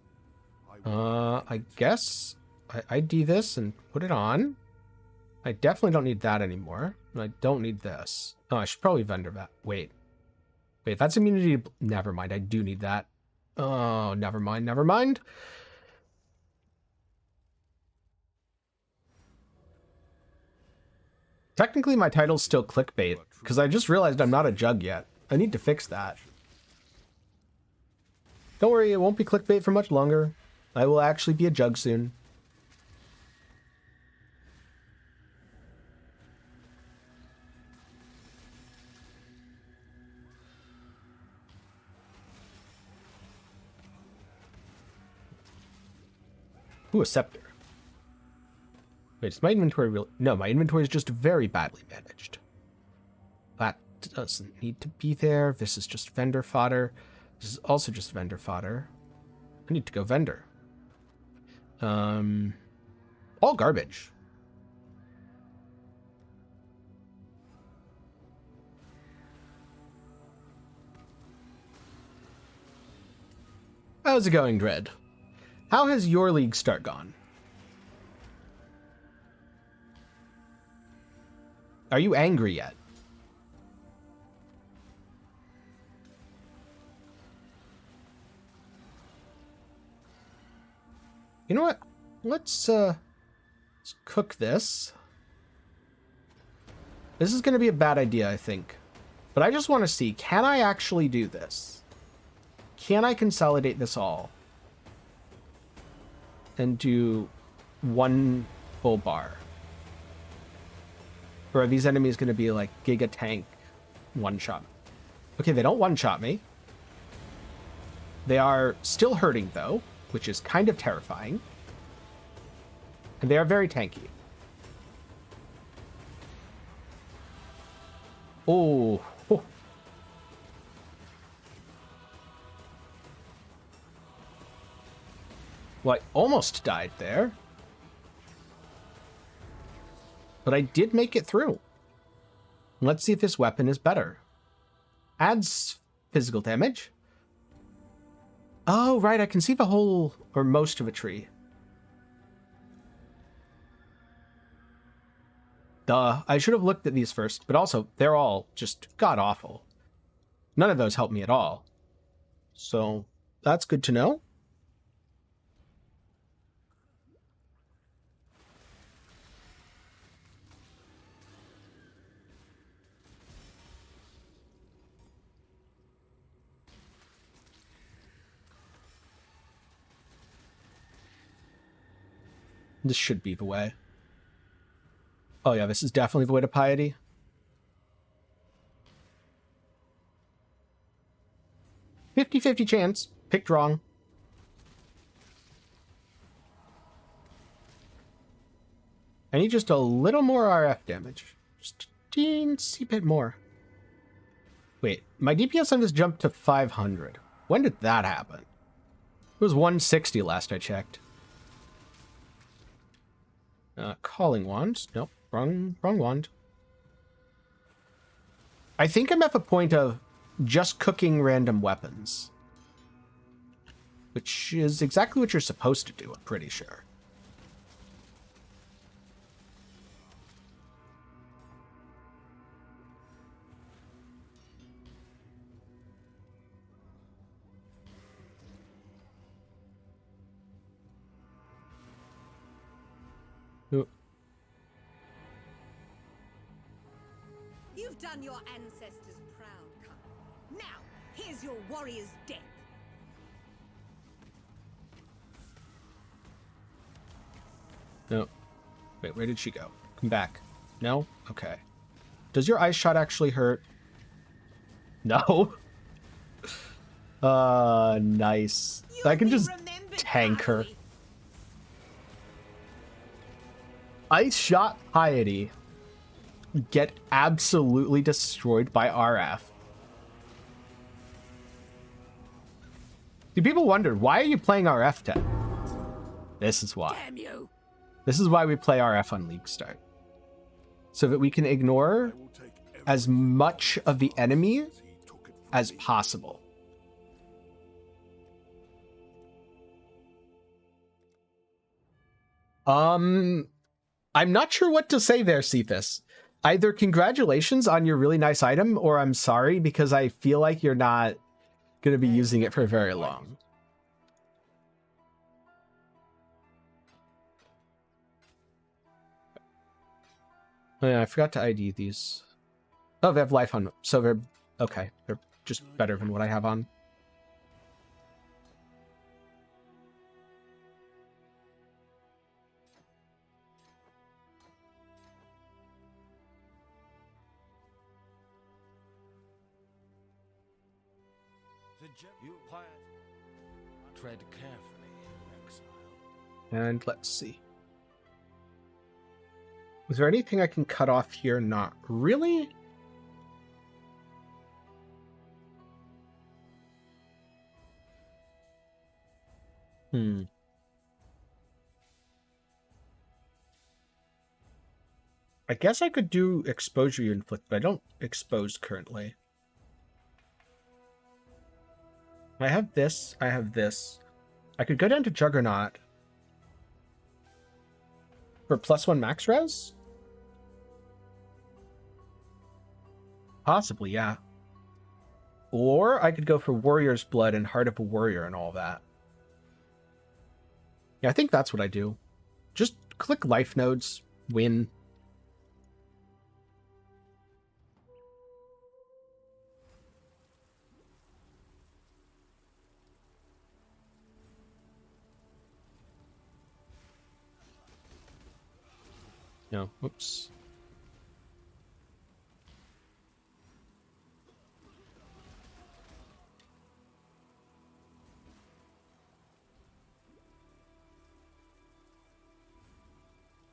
Speaker 6: I
Speaker 1: I guess I ID this and put it on. I definitely don't need that anymore. And I don't need this. Oh, I should probably vendor that. Wait, that's immunity. Never mind. I do need that. Oh, never mind. Technically, my title's still clickbait, because I just realized I'm not a Jugg yet. I need to fix that. Don't worry, it won't be clickbait for much longer. I will actually be a Jugg soon. Ooh, a scepter. Wait, is my inventory real? No, my inventory is just very badly managed. That doesn't need to be there. This is just vendor fodder. This is also just vendor fodder. I need to go vendor. All garbage. How's it going, Dread? How has your league start gone? Are you angry yet? You know what? Let's cook this. This is going to be a bad idea, I think. But I just want to see, can I actually do this? Can I consolidate this all? And do one full bar? Or are these enemies going to be like Giga Tank one-shot? Okay, they don't one-shot me. They are still hurting, though, which is kind of terrifying. And they are very tanky. Oh. Oh. Well, I almost died there. But I did make it through. Let's see if this weapon is better. Adds physical damage. Oh, right, I can see the whole, or most of a tree. Duh, I should have looked at these first, but also, they're all just god-awful. None of those help me at all. So, that's good to know. This should be the way. Oh yeah, this is definitely the way to piety. "50-50 chance. Picked wrong. I need just a little more RF damage. Just a teensy bit more. Wait, my DPS on this jumped to 500. When did that happen? It was 160 last I checked. Calling wand. Nope, wrong wand. I think I'm at the point of just cooking random weapons. Which is exactly what you're supposed to do, I'm pretty sure.
Speaker 5: You've done your ancestors proud, Khan. Now, here's your warrior's death.
Speaker 1: No. Wait, where did she go? Come back. No? Okay. Does your ice shot actually hurt? No. Nice. I can just tank her. Ice shot piety. Get absolutely destroyed by RF. Do people wonder, why are you playing RF, Ted? This is why.
Speaker 8: Damn you!
Speaker 1: This is why we play RF on League Start. So that we can ignore as much of the enemy as possible. I'm not sure what to say there, Cephas. Either congratulations on your really nice item, or I'm sorry because I feel like you're not going to be using it for very long. Oh yeah, I forgot to ID these. Oh, they have life on, so they're okay. They're just better than what I have on.
Speaker 8: You tread carefully, Exile.
Speaker 1: And let's see. Is there anything I can cut off here? Not really. I guess I could do exposure inflict, but I don't expose currently. I have this. I have this. I could go down to Juggernaut for +1 max res? Possibly, yeah. Or I could go for Warrior's Blood and Heart of a Warrior and all that. Yeah, I think that's what I do. Just click life nodes, win. No, oops.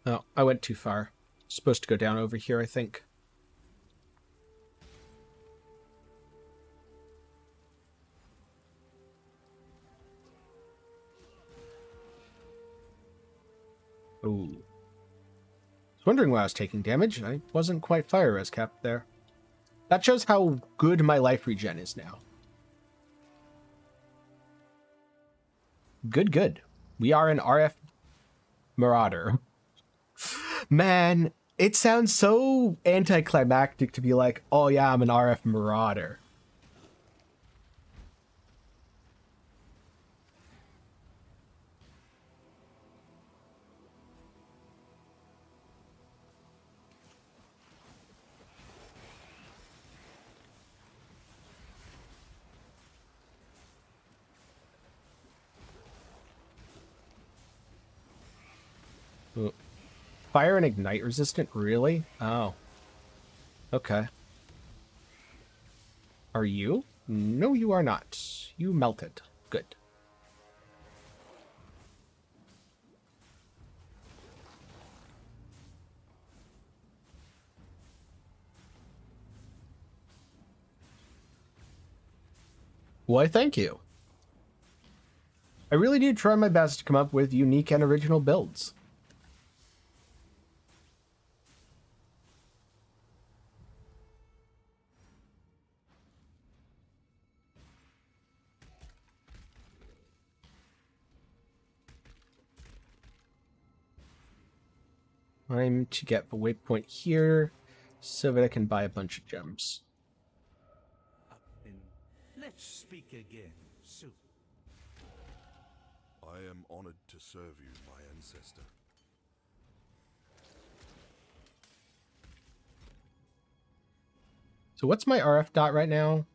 Speaker 1: Oh, I went too far. Supposed to go down over here, I think. Ooh. Wondering why I was taking damage. I wasn't quite fire res capped there. That shows how good my life regen is now. Good, good. We are an RF Marauder. Man, it sounds so anticlimactic to be like, oh yeah, I'm an RF Marauder. Fire and ignite resistant? Really? Oh. Okay. Are you? No, you are not. You melted. Good. Why, thank you. I really do try my best to come up with unique and original builds. I'm to get the waypoint here so that I can buy a bunch of gems.
Speaker 8: Let's speak again soon.
Speaker 6: I am honored to serve you, my ancestor.
Speaker 1: So what's my RF dot right now?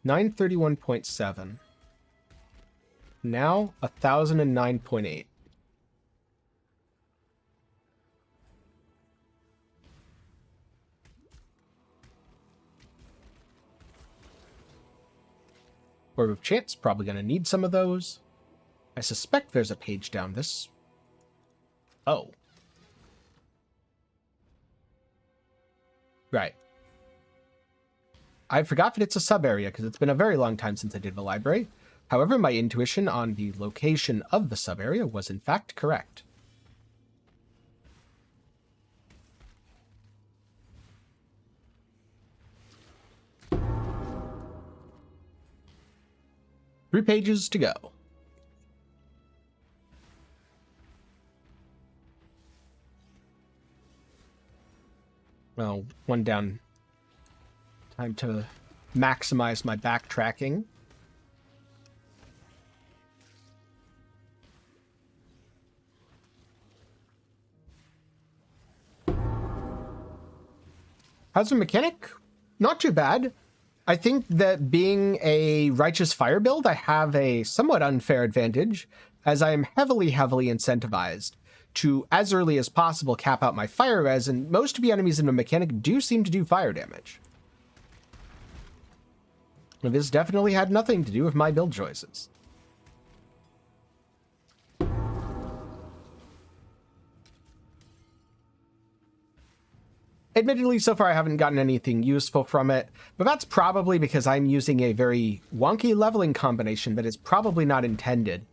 Speaker 1: 931.7. Now 1009.8. Orb of Chance, probably going to need some of those. I suspect there's a page down this. Oh. Right. I forgot that it's a sub area because it's been a very long time since I did the library. However, my intuition on the location of the sub-area was in fact correct. Three pages to go. Well, one down. Time to maximize my backtracking. How's the mechanic? Not too bad. I think that being a righteous fire build, I have a somewhat unfair advantage, as I am heavily incentivized to, as early as possible, cap out my fire res, and most of the enemies in the mechanic do seem to do fire damage. And this definitely had nothing to do with my build choices. Admittedly, so far I haven't gotten anything useful from it, but that's probably because I'm using a very wonky leveling combination that is probably not intended.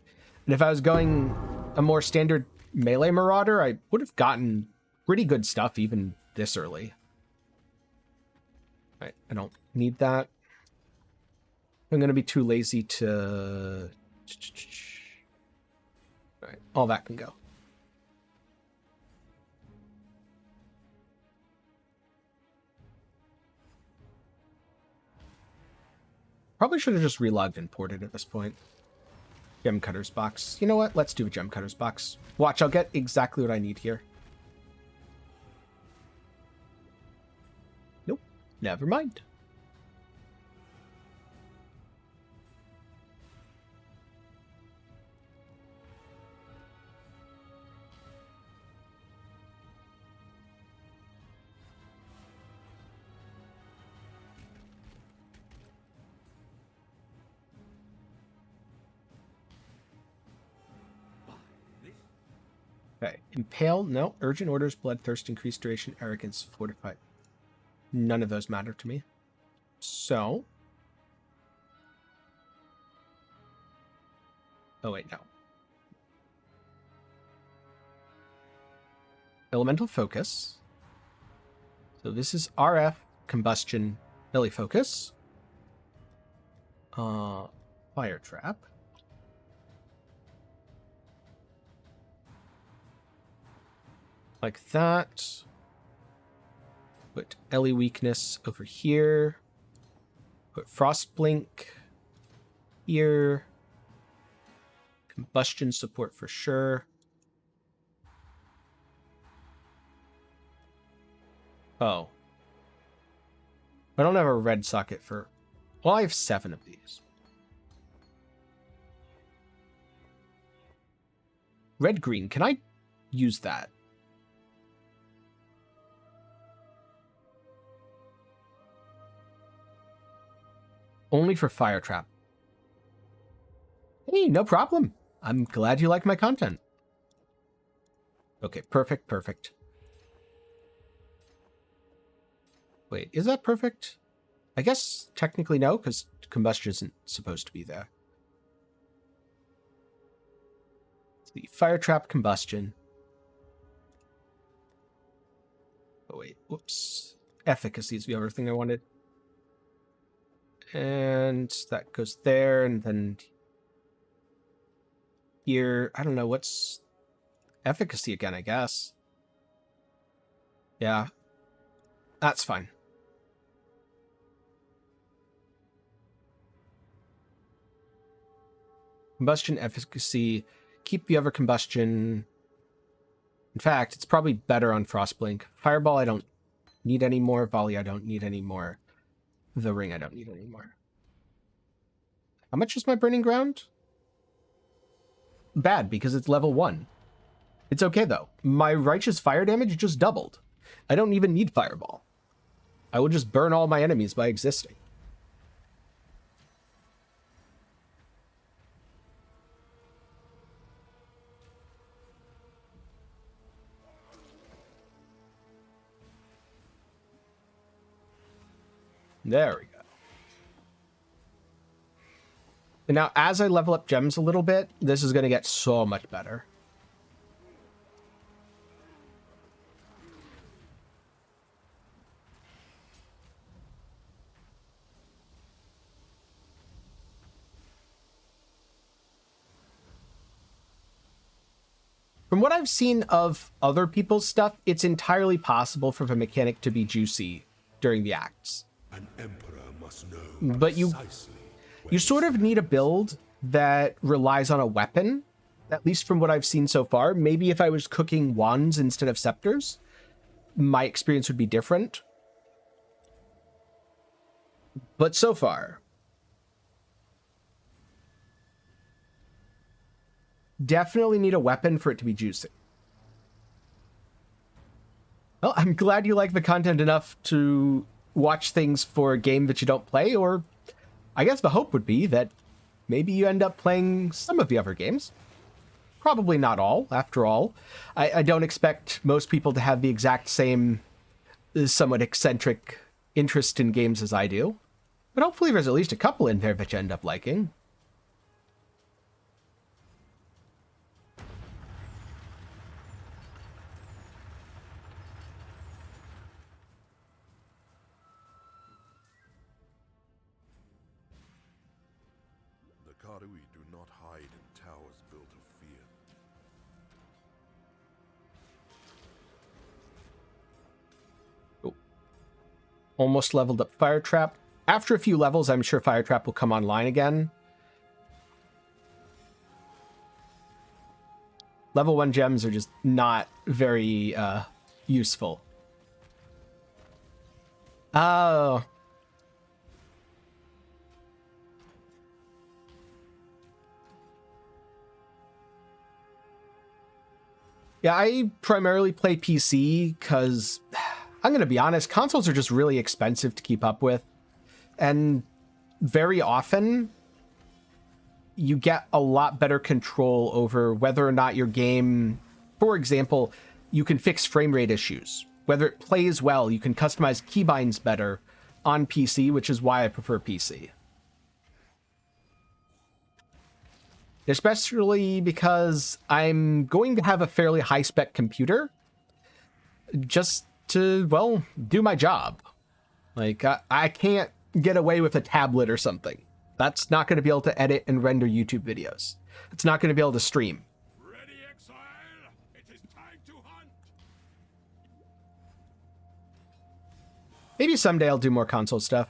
Speaker 1: And if I was going a more standard melee marauder, I would have gotten pretty good stuff even this early. Right, I don't need that. I'm going to be too lazy to... All right, all that can go. Probably should have just relogged and ported at this point. Gem Cutter's box. You know what? Let's do a Gem Cutter's box. Watch, I'll get exactly what I need here. Nope. Never mind. Okay, impale, no. Urgent orders, bloodthirst, increased duration, arrogance, fortified. None of those matter to me. So. Oh, wait, no. Elemental focus. So this is RF, combustion, belly focus. Fire trap. Like that. Put Ellie weakness over here. Put frost blink here. Combustion support for sure. Oh. I don't have a red socket for... Well, I have 7 of these. Red-green. Can I use that? Only for fire trap. Hey, no problem. I'm glad you like my content. Okay, perfect, perfect. Wait, is that perfect? I guess technically no, because combustion isn't supposed to be there. It's the fire trap combustion. Oh wait, whoops. Efficacy is the other thing I wanted. And that goes there, and then here, I don't know, what's efficacy again, I guess. Yeah, that's fine. Combustion efficacy, keep the other combustion. In fact, it's probably better on Frostblink. Fireball I don't need anymore. Volley I don't need anymore. The ring I don't need anymore. How much is my burning ground? Bad, because it's level 1. It's okay though. My righteous fire damage just doubled. I don't even need fireball. I will just burn all my enemies by existing. There we go. And now as I level up gems a little bit, this is going to get so much better. From what I've seen of other people's stuff, it's entirely possible for the mechanic to be juicy during the acts.
Speaker 7: An emperor must know
Speaker 1: But you sort of need a build that relies on a weapon, at least from what I've seen so far. Maybe if I was cooking wands instead of scepters, my experience would be different. But so far, definitely need a weapon for it to be juicy. Well, I'm glad you like the content enough to watch things for a game that you don't play, or I guess the hope would be that maybe you end up playing some of the other games. Probably not all, after all. I don't expect most people to have the exact same somewhat eccentric interest in games as I do. But hopefully there's at least a couple in there that you end up liking.
Speaker 6: The Karui do not hide in towers built of fear.
Speaker 1: Almost leveled up Fire Trap. After a few levels, I'm sure Fire Trap will come online again. Level 1 gems are just not very useful. Oh. Yeah, I primarily play PC because, I'm going to be honest, consoles are just really expensive to keep up with. And very often, you get a lot better control over whether or not your game, for example, you can fix frame rate issues. Whether it plays well, you can customize keybinds better on PC, which is why I prefer PC. Especially because I'm going to have a fairly high-spec computer just to, well, do my job. Like, I can't get away with a tablet or something. That's not going to be able to edit and render YouTube videos. It's not going to be able to stream.
Speaker 7: Ready, Exile? It is time to hunt.
Speaker 1: Maybe someday I'll do more console stuff.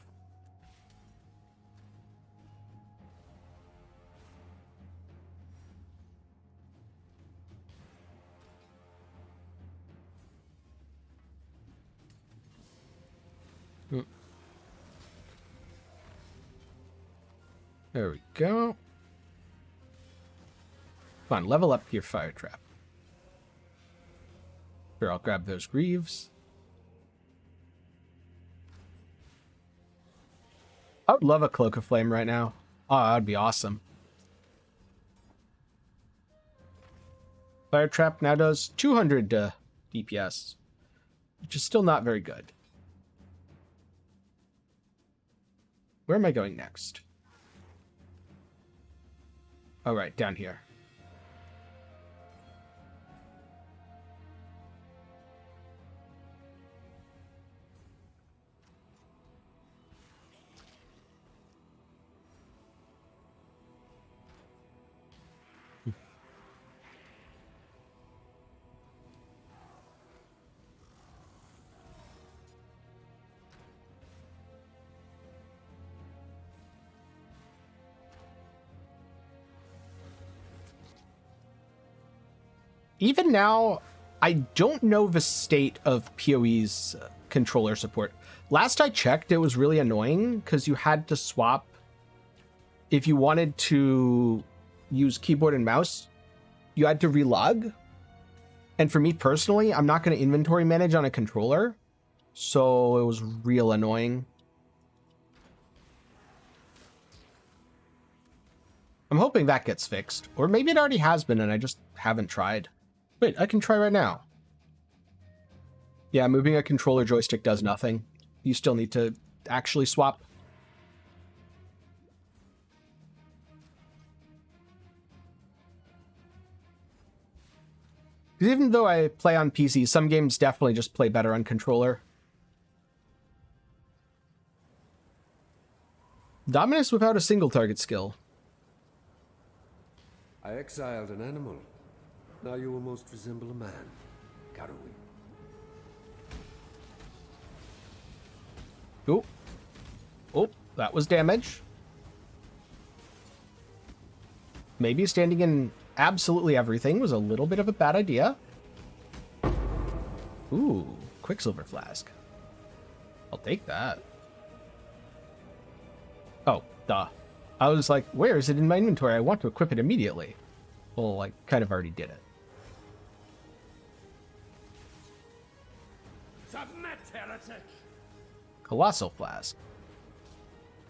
Speaker 1: There we go. Come on, level up your Fire Trap. Here, I'll grab those greaves. I would love a Cloak of Flame right now. Oh, that'd be awesome. Fire Trap now does 200 DPS, which is still not very good. Where am I going next? All right, down here. Even now, I don't know the state of PoE's controller support. Last I checked, it was really annoying because you had to swap. If you wanted to use keyboard and mouse, you had to relog. And for me personally, I'm not going to inventory manage on a controller. So it was real annoying. I'm hoping that gets fixed. Or maybe it already has been and I just haven't tried. Wait, I can try right now. Yeah, moving a controller joystick does nothing. You still need to actually swap. 'Cause even though I play on PC, some games definitely just play better on controller. Dominus without a single target skill.
Speaker 2: I exiled an animal. Now you almost resemble a man, Karui.
Speaker 1: Oh. Oh, that was damage. Maybe standing in absolutely everything was a little bit of a bad idea. Ooh, Quicksilver Flask. I'll take that. Oh, duh. I was like, where is it in my inventory? I want to equip it immediately. Well, I kind of already did it.
Speaker 8: Submit, heretic!
Speaker 1: Colossal Flask.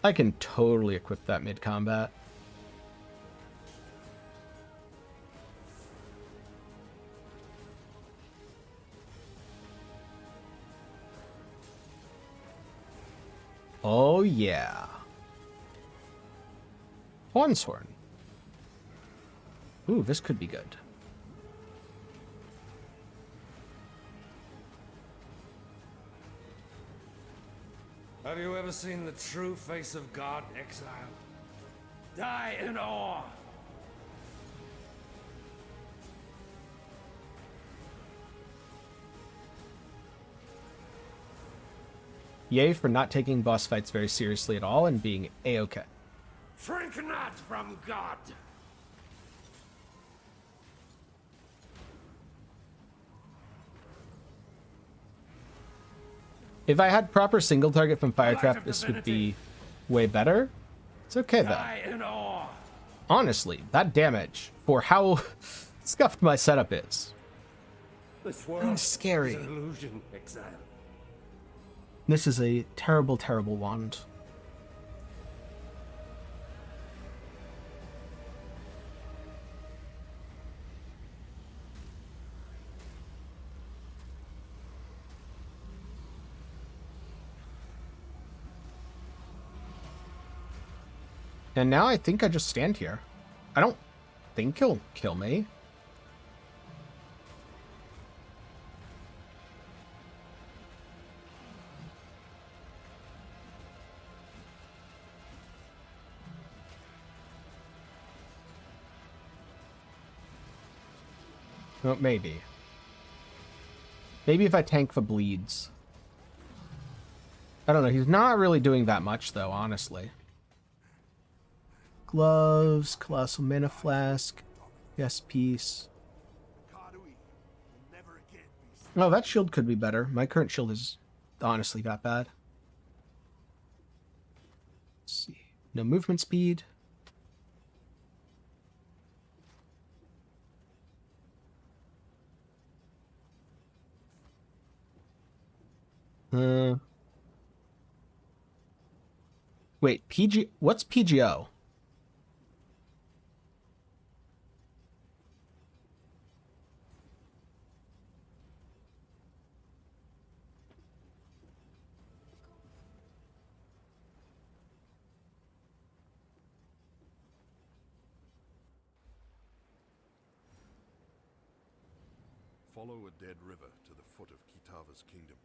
Speaker 1: I can totally equip that mid-combat. Oh, yeah. Hornshorn. Ooh, this could be good.
Speaker 8: Have you ever seen the true face of God, Exile? Die in awe!
Speaker 1: Yay for not taking boss fights very seriously at all and being A-okay.
Speaker 8: Shrink not from God!
Speaker 1: If I had proper single target from Fire
Speaker 8: Light
Speaker 1: Trap,
Speaker 8: of
Speaker 1: this would
Speaker 8: divinity.
Speaker 1: be way better. It's okay though.
Speaker 8: Die in awe!
Speaker 1: Honestly, that damage for how scuffed my setup is.
Speaker 8: This world
Speaker 1: scary.
Speaker 8: is an illusion, Exile.
Speaker 1: This is a terrible, terrible wand. And now I think I just stand here. I don't think he'll kill me. Well, maybe. Maybe if I tank the bleeds. I don't know. He's not really doing that much, though, honestly. Gloves, Colossal Mana Flask, yes, piece. Oh, that shield could be better. My current shield is honestly that bad. Let's see. No movement speed. Wait, PG... What's PGO?
Speaker 6: Follow a dead river to the foot of Kitava's kingdom.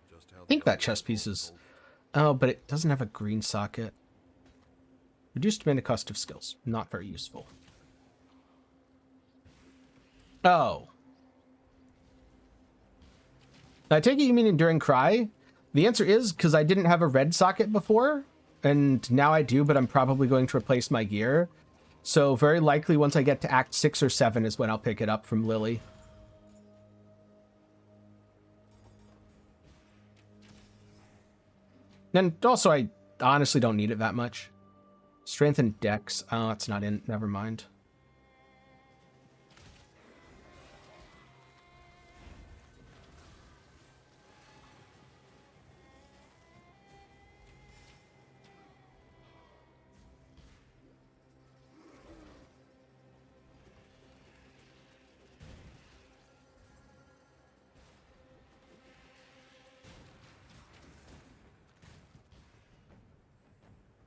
Speaker 6: Just how
Speaker 1: I think that chest piece is... Oh, but it doesn't have a green socket. Reduced mana cost of skills. Not very useful. Oh. I take it you mean Enduring Cry? The answer is because I didn't have a red socket before, and now I do, but I'm probably going to replace my gear. So very likely once I get to Act 6 or 7 is when I'll pick it up from Lily. And also, I honestly don't need it that much. Strength and Dex. Oh, it's not in. Never mind.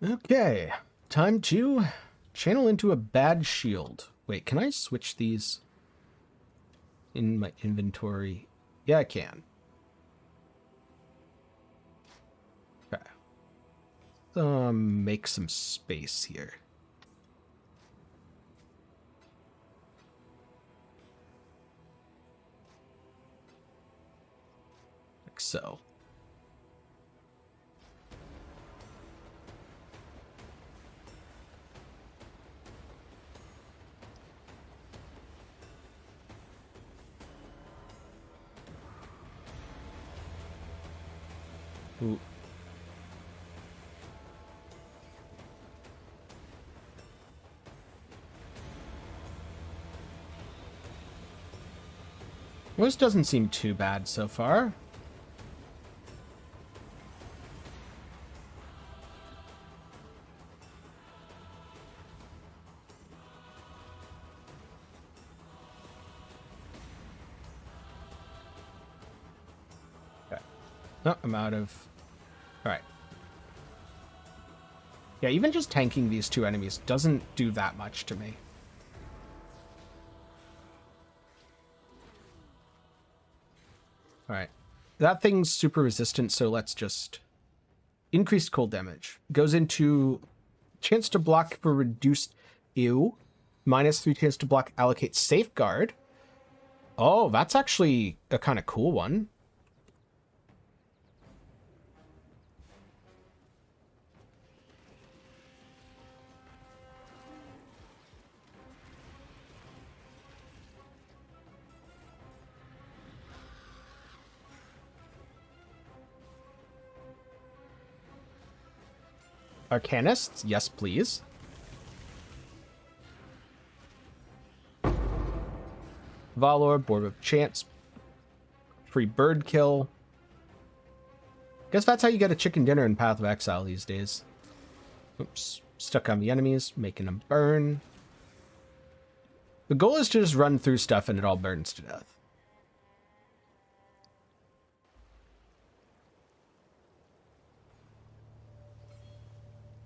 Speaker 1: Okay, time to channel into a bad shield. Wait, can I switch these? in my inventory? Yeah, I can. Okay. Make some space here. Like so. Ooh. Well, this doesn't seem too bad so far. Okay. Oh, I'm out of... Alright. Yeah, even just tanking these two enemies doesn't do that much to me. Alright. That thing's super resistant, so let's just... Increased cold damage. Goes into... Chance to block for reduced... Ew. -3 chance to block allocate safeguard. Oh, that's actually a kind of cool one. Arcanists? Yes, please. Valor, Board of Chance. Free bird kill. Guess that's how you get a chicken dinner in Path of Exile these days. Oops. Stuck on the enemies, making them burn. The goal is to just run through stuff and it all burns to death.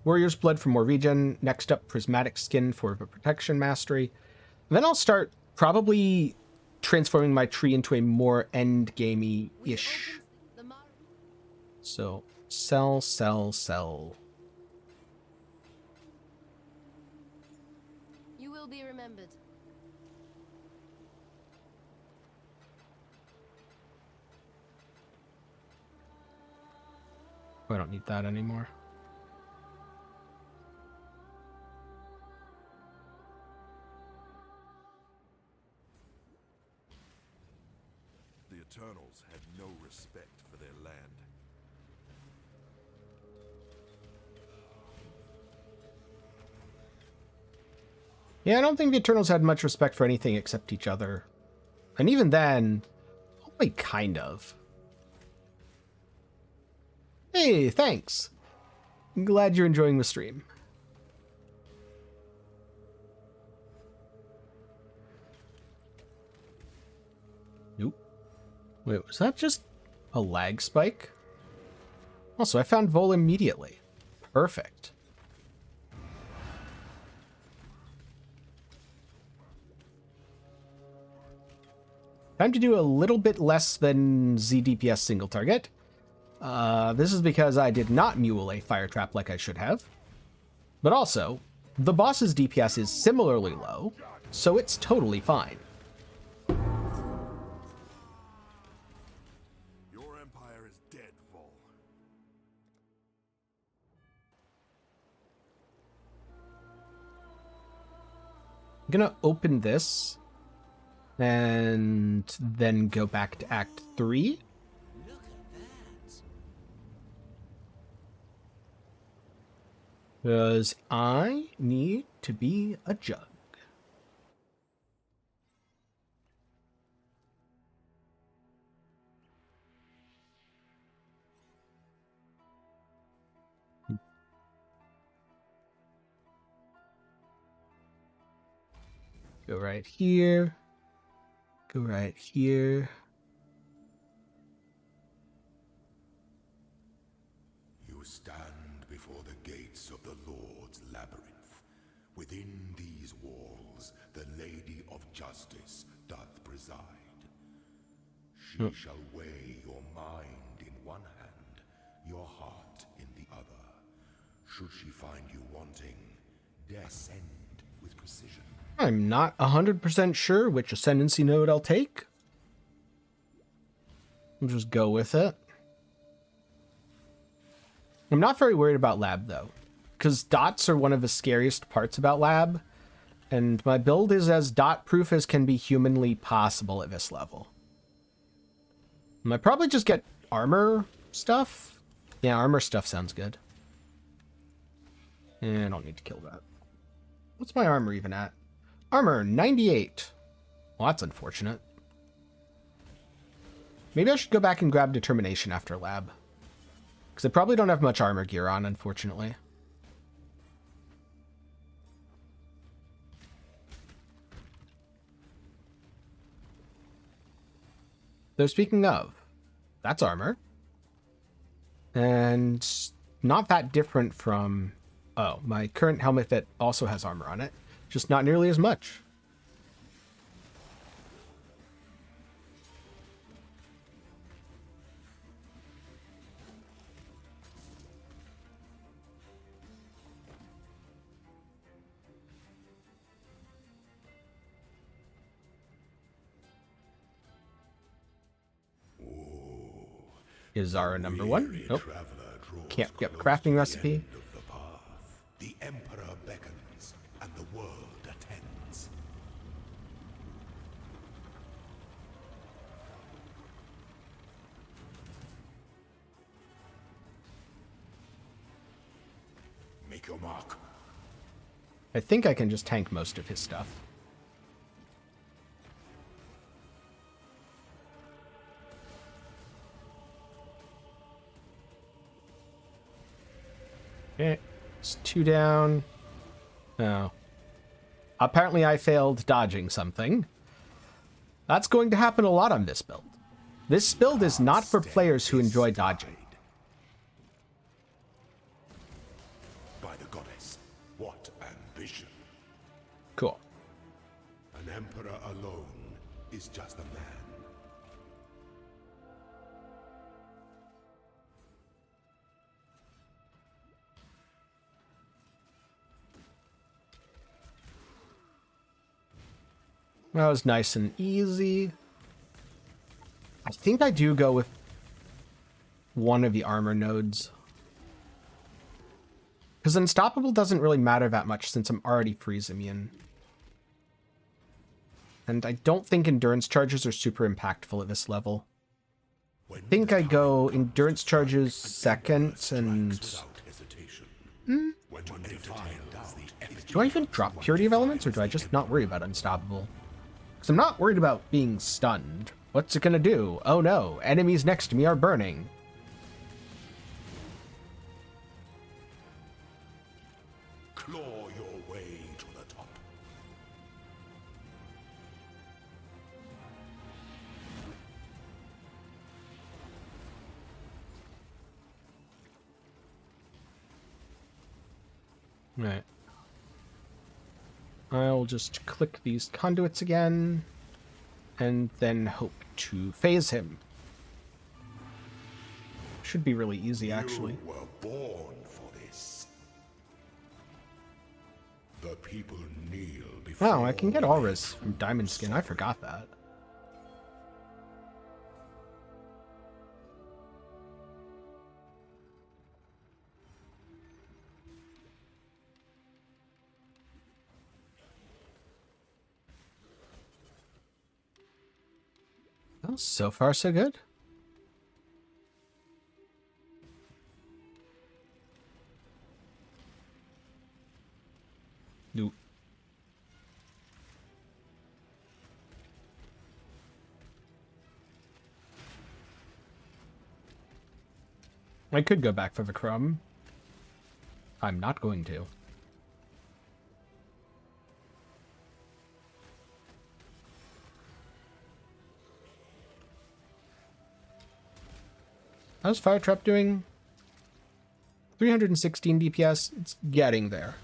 Speaker 1: Warrior's Blood for more regen. Next up, Prismatic Skin for the Protection Mastery. And then I'll start probably transforming my tree into a more endgamey-ish. So, sell, sell, sell.
Speaker 9: You will be remembered.
Speaker 1: Oh, I don't need that anymore.
Speaker 6: The Eternals had no respect for their land.
Speaker 1: Yeah, I don't think the Eternals had much respect for anything except each other. And even then, only kind of. Hey, thanks. I'm glad you're enjoying the stream. Nope. Wait, was that just a lag spike? Also, I found Vol immediately. Perfect. Time to do a little bit less than ZDPS single target. This is because I did not mule a fire trap like I should have. But also, the boss's DPS is similarly low, so it's totally fine.
Speaker 6: Your empire is dead, Vol.
Speaker 1: I'm gonna open this and then go back to Act 3.
Speaker 4: Look at that.
Speaker 1: Because I need to be a jug. Go right here. Go right here.
Speaker 7: You stand before the gates of the Lord's labyrinth. Within these walls, the Lady of Justice doth preside. She shall weigh your mind in one hand, your heart in the other. Should she find you wanting, descend with precision.
Speaker 1: I'm not 100% sure which ascendancy node I'll take. I'll just go with it. I'm not very worried about lab, though, because dots are one of the scariest parts about lab, and my build is as dot-proof as can be humanly possible at this level. I might probably just get armor stuff. Yeah, armor stuff sounds good. I don't need to kill that. What's my armor even at? Armor, 98. Well, that's unfortunate. Maybe I should go back and grab determination after lab. Because I probably don't have much armor gear on, unfortunately. Though speaking of, that's armor. And not that different from... Oh, my current helmet that also has armor on it. Just not nearly as much. Is Zara number one? Nope. Can't get crafting recipe.
Speaker 7: The Emperor beckons, and the world attends. Make your mark.
Speaker 1: I think I can just tank most of his stuff. Okay, it's 2 down. Oh. Apparently I failed dodging something. That's going to happen a lot on this build. This build is not for players who enjoy dodging.
Speaker 7: By the goddess, what ambition.
Speaker 1: Cool.
Speaker 7: An emperor alone is just a man.
Speaker 1: That was nice and easy. I think I do go with one of the armor nodes. Because unstoppable doesn't really matter that much since I'm already freeze immune. And I don't think endurance charges are super impactful at this level. I think I go endurance charges second and... Do I even drop purity of elements or do I just not worry about unstoppable? Because I'm not worried about being stunned. What's it gonna do? Oh no, enemies next to me are burning.
Speaker 7: Claw your way to the top.
Speaker 1: Right. I'll just click these conduits again, and then hope to phase him. Should be really easy, actually.
Speaker 7: You were born for this. The people kneel before.
Speaker 1: Wow, I can get auras from Diamond Skin. I forgot that. Well, so far so good. Nope. I could go back for the crumb. I'm not going to. How's Fire Trap doing? 316 DPS. It's getting there.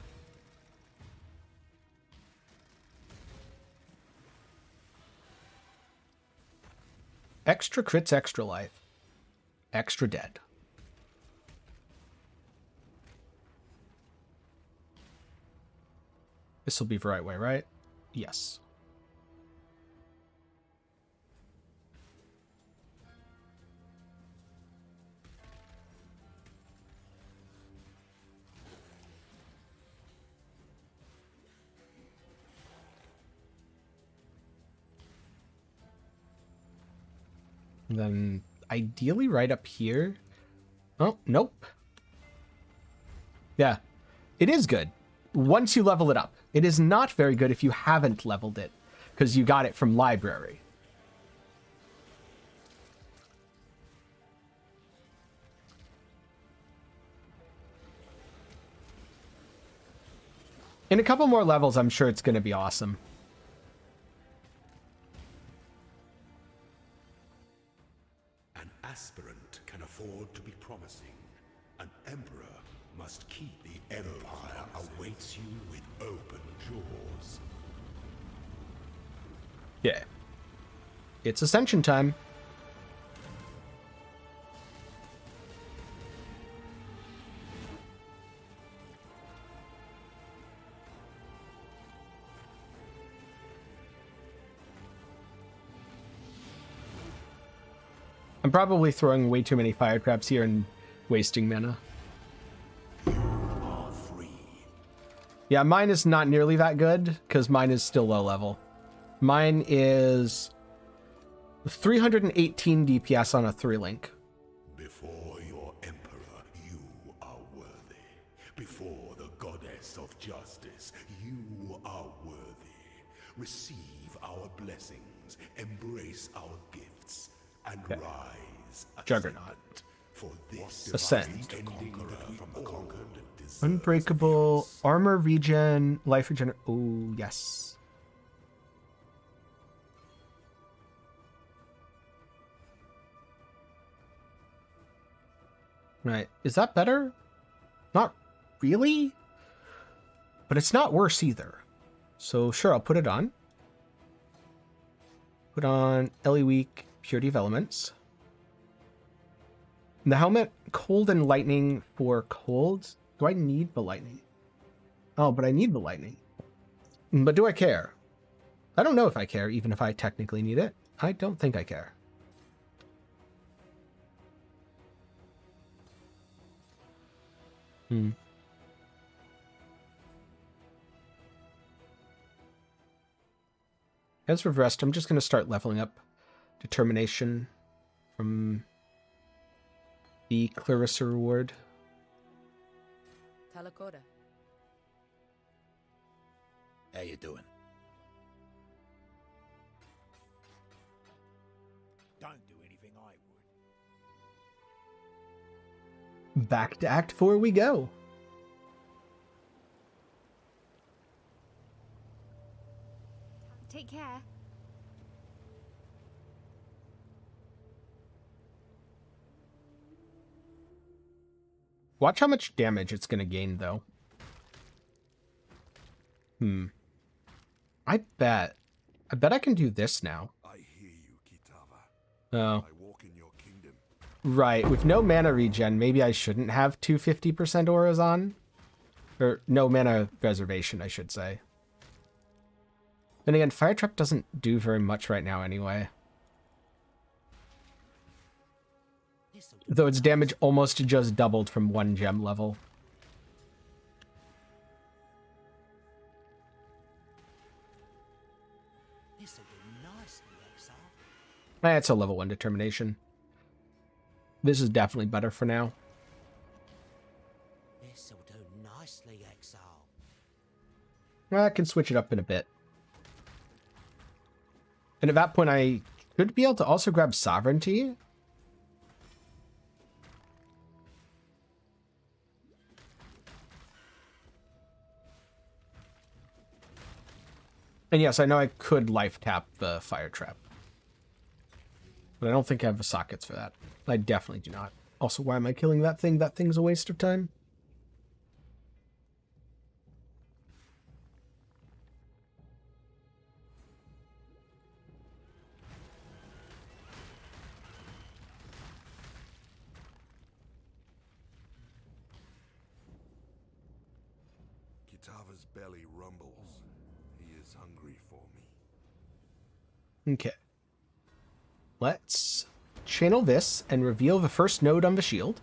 Speaker 1: Extra crits, extra life. Extra dead. This will be the right way, right? Yes. And then ideally right up here. Oh, nope. Yeah, it is good once you level it up. It is not very good if you haven't leveled it because you got it from library. In a couple more levels, I'm sure it's going to be awesome.
Speaker 7: An aspirant can afford to be promising. An emperor must keep the empire awaits you with open jaws.
Speaker 1: Yeah. It's ascension time. I'm probably throwing way too many fire traps here and wasting mana.
Speaker 7: Are free.
Speaker 1: Yeah, mine is not nearly that good because mine is still low level. Mine is 318 DPS on a 3-link.
Speaker 7: Before your emperor, you are worthy. Before the goddess of justice, you are worthy. Receive our blessings, embrace our gifts, and rise.
Speaker 1: Juggernaut.
Speaker 7: Ascendant. For this
Speaker 1: Ascend.
Speaker 7: divine conqueror from the conquered deserves
Speaker 1: Unbreakable,
Speaker 7: grace.
Speaker 1: armor regen, life regen. Oh, yes. Right. Is that better? Not really. But it's not worse either. So sure, I'll put it on. Put on Ellie Weak, Purity of Elements. The helmet, cold and lightning for cold. Do I need the lightning? Oh, but I need the lightning. But do I care? I don't know if I care, even if I technically need it. I don't think I care. As for rest, I'm just going to start leveling up determination from the Clarissa reward.
Speaker 9: Talakoda.
Speaker 4: How you doing? Don't do anything I would.
Speaker 1: Back to Act 4 we go.
Speaker 3: Take care.
Speaker 1: Watch how much damage it's going to gain, though. I bet I can do this now.
Speaker 6: I hear you, Kitava.
Speaker 1: Oh.
Speaker 6: I walk in your kingdom.
Speaker 1: Right, with no mana regen, maybe I shouldn't have two 50% auras on? Or no mana reservation, I should say. Then again, Fire Trap doesn't do very much right now anyway. Though its damage almost just doubled from 1 gem level.
Speaker 9: This'll do nicely, Exile.
Speaker 1: It's a level 1 determination. This is definitely better for now.
Speaker 9: This'll do nicely, Exile.
Speaker 1: I can switch it up in a bit. And at that point, I should be able to also grab Sovereignty. And yes, I know I could life tap the Fire Trap. But I don't think I have the sockets for that. I definitely do not. Also, why am I killing that thing? That thing's a waste of time.
Speaker 6: Kitava's belly rumbles. He is hungry for me.
Speaker 1: Okay. Let's channel this and reveal the first node on the shield.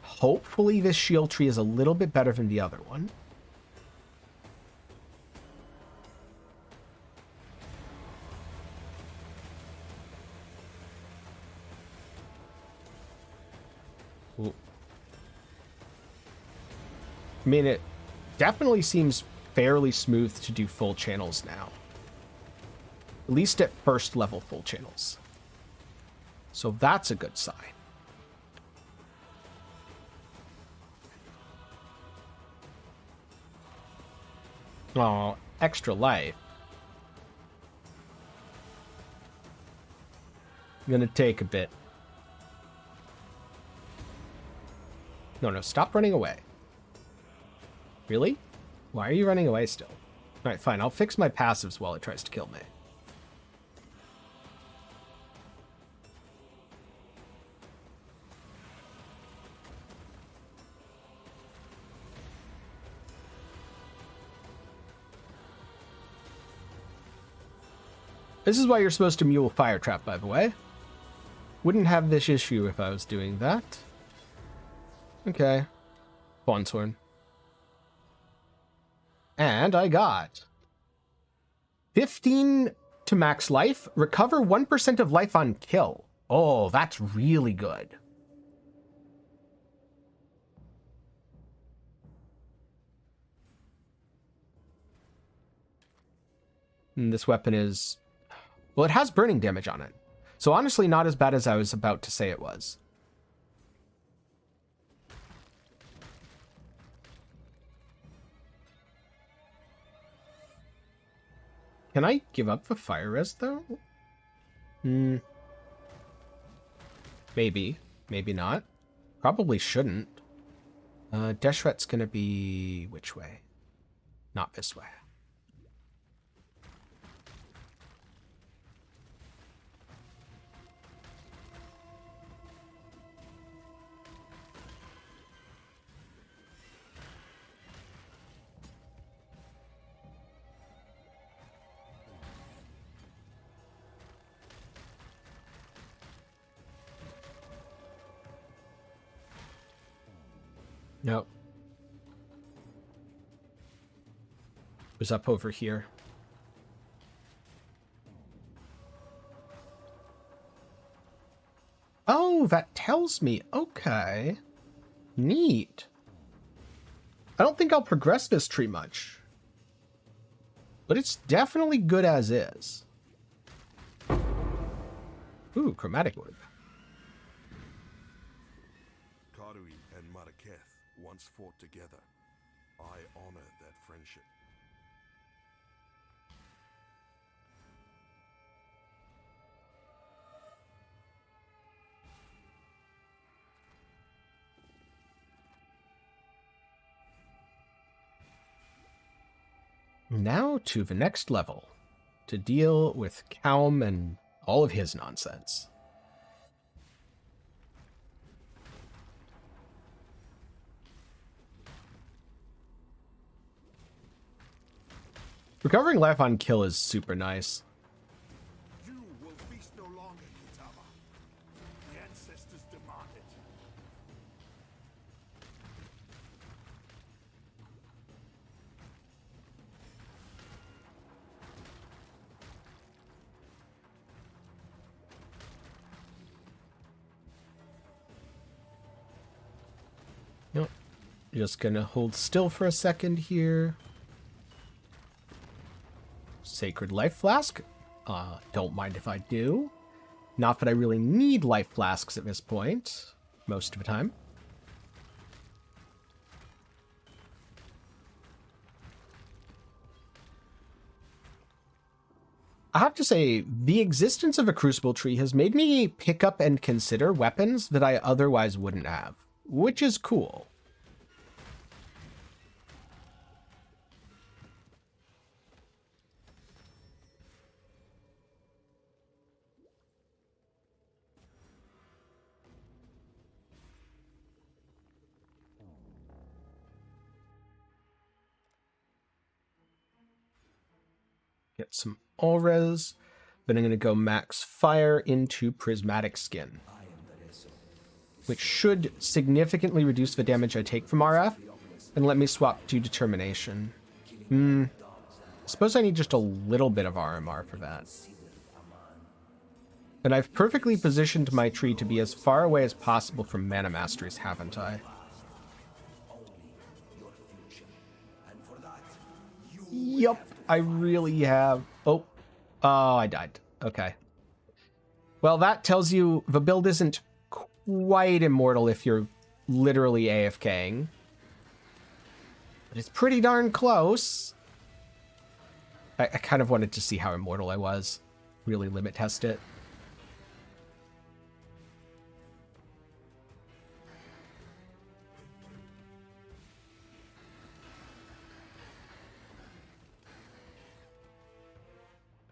Speaker 1: Hopefully this shield tree is a little bit better than the other one. Ooh. I mean, it definitely seems fairly smooth to do full channels now. At least at first level full channels. So that's a good sign. Oh, extra life. Gonna take a bit. No, stop running away. Really? Why are you running away still? Alright, fine. I'll fix my passives while it tries to kill me. This is why you're supposed to mule Fire Trap, by the way. Wouldn't have this issue if I was doing that. Okay. Bonshorn. And I got 15 to max life. Recover 1% of life on kill. Oh, that's really good. And this weapon is... well, it has burning damage on it. So honestly, not as bad as I was about to say it was. Can I give up the fire res, though? Maybe. Maybe not. Probably shouldn't. Deshret's gonna be... which way? Not this way. Nope. It was up over here. Oh, that tells me. Okay. Neat. I don't think I'll progress this tree much. But it's definitely good as is. Ooh, chromatic orb.
Speaker 6: Karui and Maraketh once fought together. I honor that friendship.
Speaker 1: Now to the next level, to deal with Kaum and all of his nonsense. Recovering life on kill is super nice.
Speaker 6: You will feast no longer, Kitava. The ancestors demand it.
Speaker 1: Nope. Just gonna hold still for a second here. Sacred Life Flask. Don't mind if I do. Not that I really need life flasks at this point, most of the time. I have to say, the existence of a Crucible Tree has made me pick up and consider weapons that I otherwise wouldn't have, which is cool. Get some auras. Then I'm going to go max fire into prismatic skin, which should significantly reduce the damage I take from RF, and let me swap to determination. I suppose I need just a little bit of RMR for that. And I've perfectly positioned my tree to be as far away as possible from mana masteries, haven't I? Yup, I really have. Oh, I died. Okay. Well, that tells you the build isn't quite immortal if you're literally AFKing. But it's pretty darn close. I kind of wanted to see how immortal I was. Really limit test it.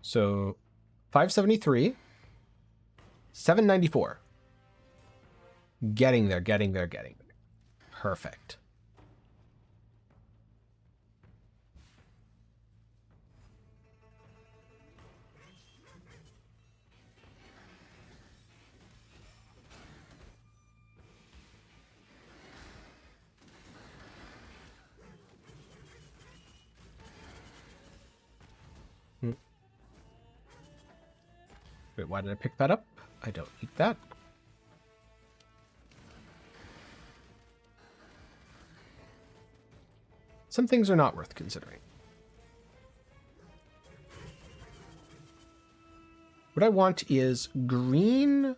Speaker 1: So 573, 794. Getting there, getting there, getting there. Perfect. Wait, why did I pick that up? I don't need that. Some things are not worth considering. What I want is green,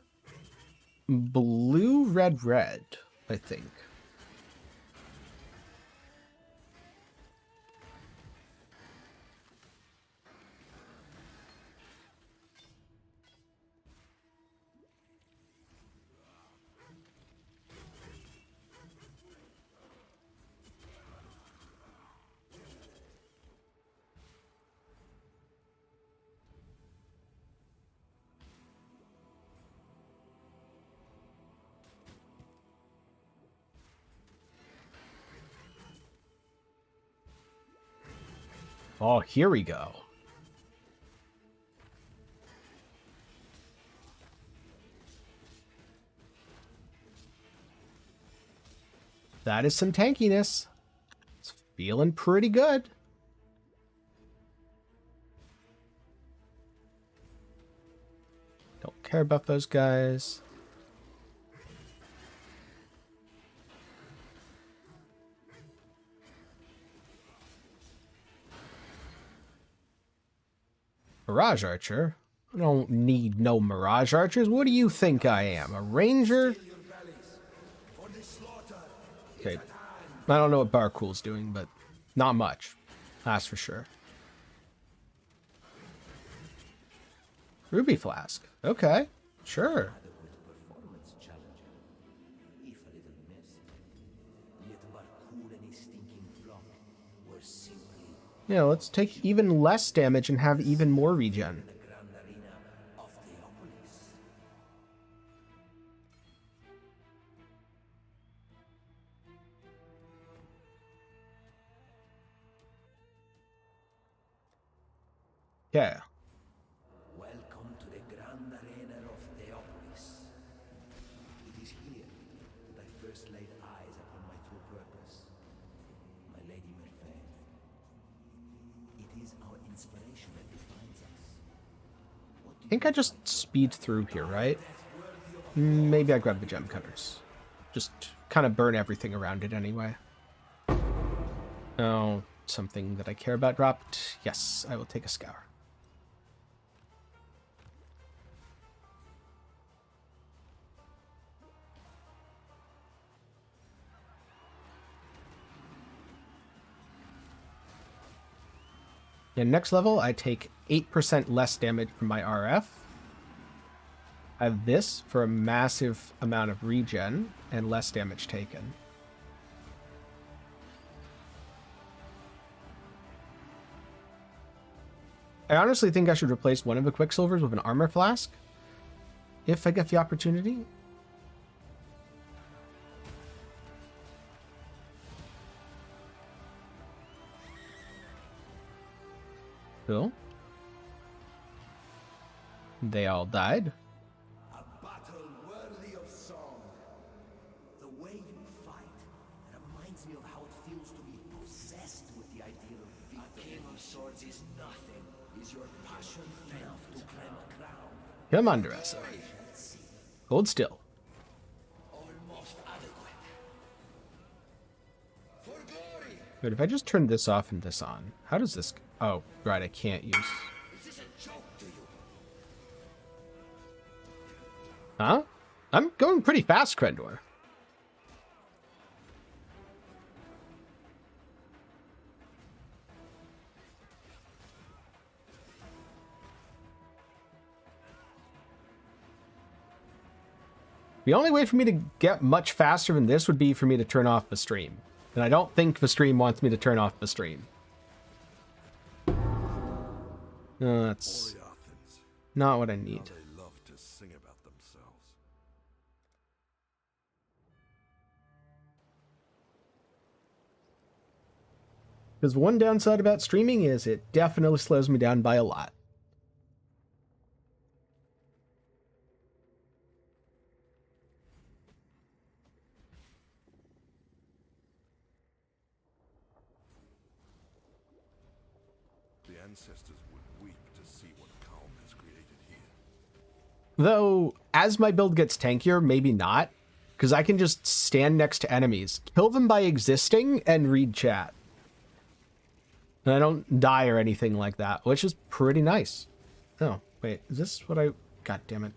Speaker 1: blue, red, red, I think. Oh, here we go. That is some tankiness. It's feeling pretty good. Don't care about those guys. Mirage Archer? I don't need no Mirage Archers. What do you think I am? A ranger? Okay. I don't know what Barcool's doing, but not much. That's for sure. Ruby Flask. Okay. Sure. Yeah, let's take even less damage and have even more regen. Yeah.
Speaker 4: Welcome to the Grand Arena of Theopolis. It is here that I first laid eyes upon my true purpose, my Lady Merveille. It is our inspiration that defines us.
Speaker 1: I think I just speed through here, right? Maybe I grab the gem cutters. Just kind of burn everything around it anyway. Oh, something that I care about dropped. Yes, I will take a scour. And next level, I take 8% less damage from my RF. I have this for a massive amount of regen and less damage taken. I honestly think I should replace one of the Quicksilvers with an armor flask, if I get the opportunity. Cool. They all died.
Speaker 4: A battle worthy of song. The way you fight reminds me of how it feels to be possessed with the ideal of victory. A king of swords is nothing. Is your passion enough to claim a crown?
Speaker 1: Come on, Dressa. Hold still.
Speaker 4: Almost adequate. For glory.
Speaker 1: Wait, if I just turn this off and this on, how does this... Oh, right, I can't use...
Speaker 4: Is this a joke to you?
Speaker 1: Huh? I'm going pretty fast, Krendor. The only way for me to get much faster than this would be for me to turn off the stream. And I don't think the stream wants me to turn off the stream. No, that's
Speaker 6: Boreathans.
Speaker 1: not what I
Speaker 6: How
Speaker 1: need.
Speaker 6: they love to sing about themselves.
Speaker 1: Because one downside about streaming is it definitely slows me down by a lot.
Speaker 6: The ancestors would weep to see what calm has created here.
Speaker 1: Though, as my build gets tankier, maybe not. Because I can just stand next to enemies, kill them by existing, and read chat. And I don't die or anything like that, which is pretty nice. Oh, wait, is this what I... God damn it.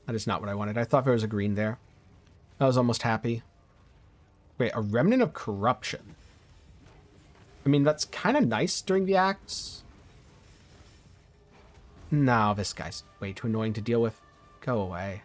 Speaker 1: That is not what I wanted. I thought there was a green there. I was almost happy. Wait, a remnant of corruption. I mean, that's kind of nice during the acts. No, this guy's way too annoying to deal with. Go away.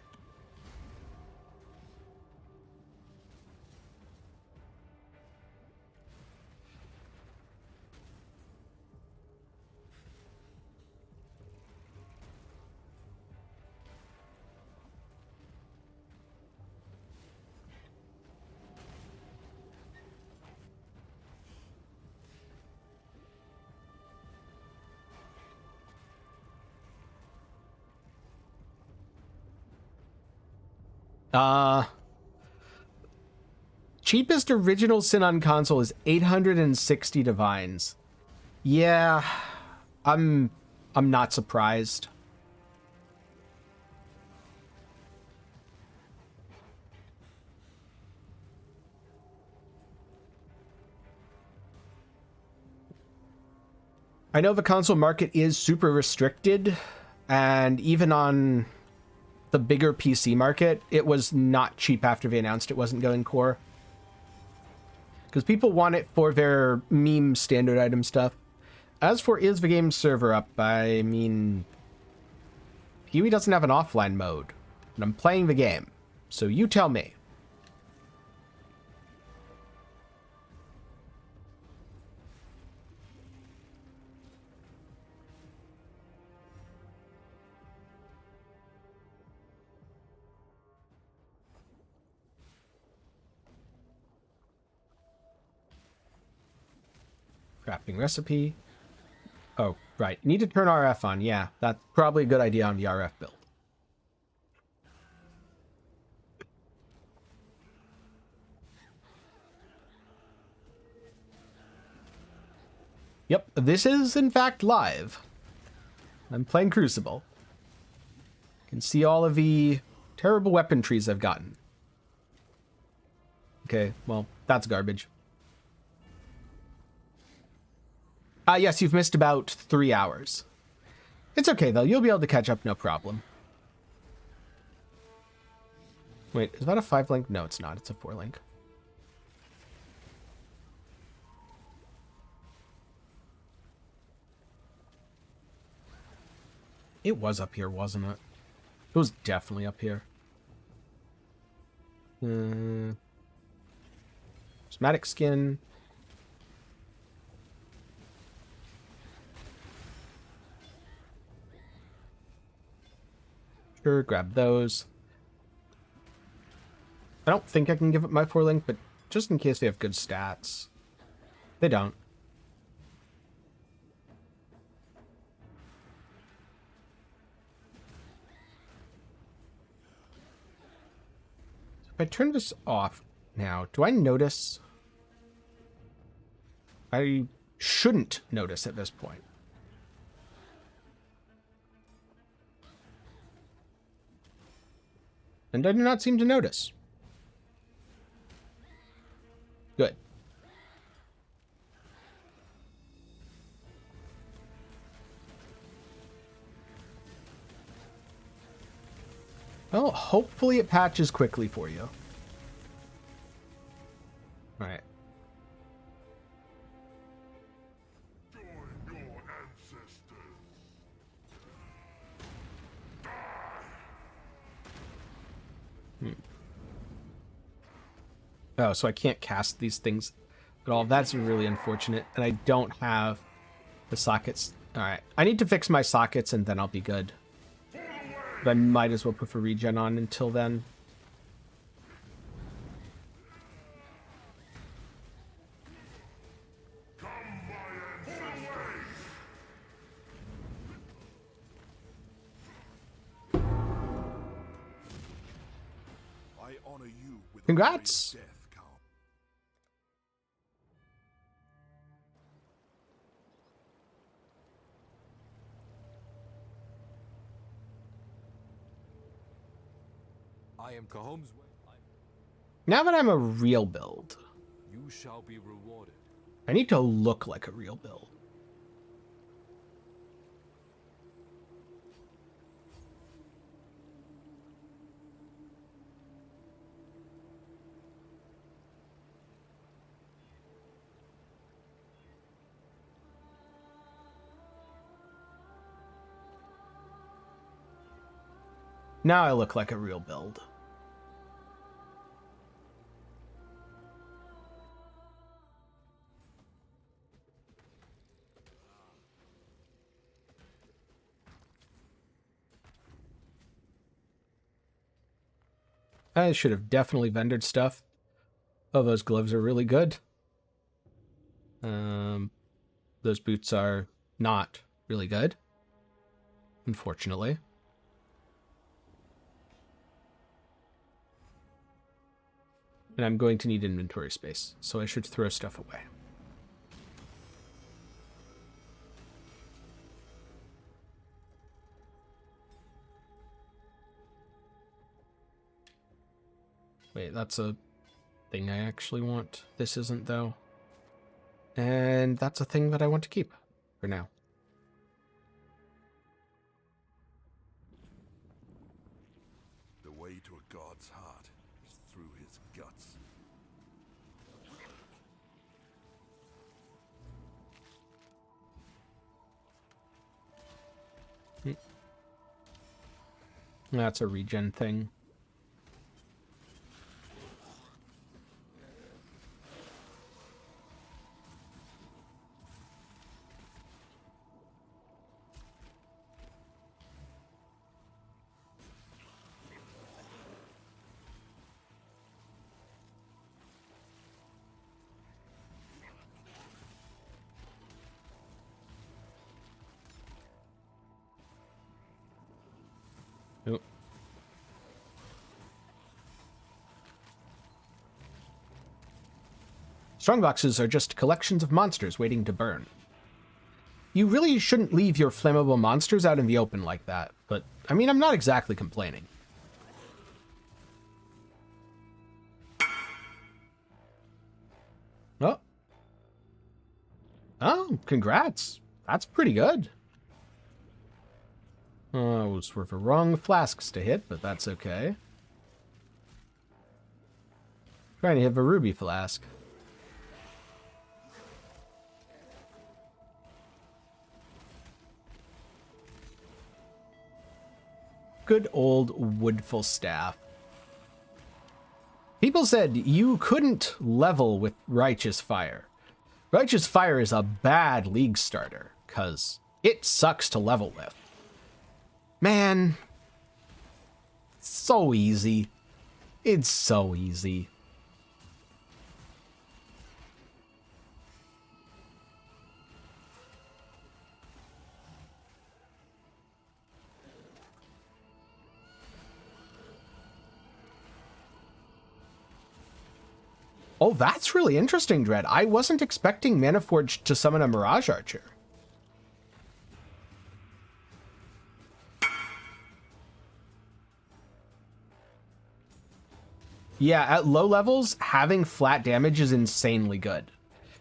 Speaker 1: Cheapest original sin on console is 860 divines. Yeah, I'm not surprised. I know the console market is super restricted, and even on the bigger PC market, it was not cheap after they announced it wasn't going core. Because people want it for their meme standard item stuff. As for is the game server up, I mean, Huey doesn't have an offline mode, and I'm playing the game, so you tell me. Crafting recipe. Oh, right. Need to turn RF on. Yeah, that's probably a good idea on the RF build. Yep, this is in fact live. I'm playing Crucible. You can see all of the terrible weapon trees I've gotten. Okay, well, that's garbage. Yes, you've missed about 3 hours. It's okay, though. You'll be able to catch up, no problem. Wait, is that a 5-link? No, it's not. It's a 4-link. It was up here, wasn't it? It was definitely up here. Prismatic skin. Sure, grab those. I don't think I can give it my 4-link, but just in case they have good stats. They don't. If I turn this off now, do I notice? I shouldn't notice at this point. And I do not seem to notice. Good. Well, hopefully it patches quickly for you. All right.
Speaker 6: Join your ancestors.
Speaker 1: Oh, so I can't cast these things at all. That's really unfortunate. And I don't have the sockets. All right. I need to fix my sockets and then I'll be good. But I might as well put a regen on until then.
Speaker 6: I honor you with
Speaker 1: Congrats.
Speaker 6: a ray of death, Count.
Speaker 2: I am Cahome's way.
Speaker 1: Now that I'm a real build,
Speaker 2: You shall be rewarded.
Speaker 1: I need to look like a real build. Now I look like a real build. I should have definitely vendored stuff. Oh, those gloves are really good. Those boots are not really good, unfortunately. And I'm going to need inventory space, so I should throw stuff away. Wait, that's a thing I actually want. This isn't, though. And that's a thing that I want to keep for now.
Speaker 6: The way to a god's heart is through his guts.
Speaker 1: That's a regen thing. Nope. Strongboxes are just collections of monsters waiting to burn. You really shouldn't leave your flammable monsters out in the open like that, but, I mean, I'm not exactly complaining. Oh. Oh, congrats. That's pretty good. Oh, I was for the wrong flasks to hit, but that's okay. Trying to hit a ruby flask. Good old woodful staff. People said you couldn't level with Righteous Fire. Righteous Fire is a bad league starter, because it sucks to level with. Man, so easy. It's so easy. Oh, that's really interesting, Dread. I wasn't expecting Maniforged to summon a Mirage Archer. Yeah, at low levels, having flat damage is insanely good.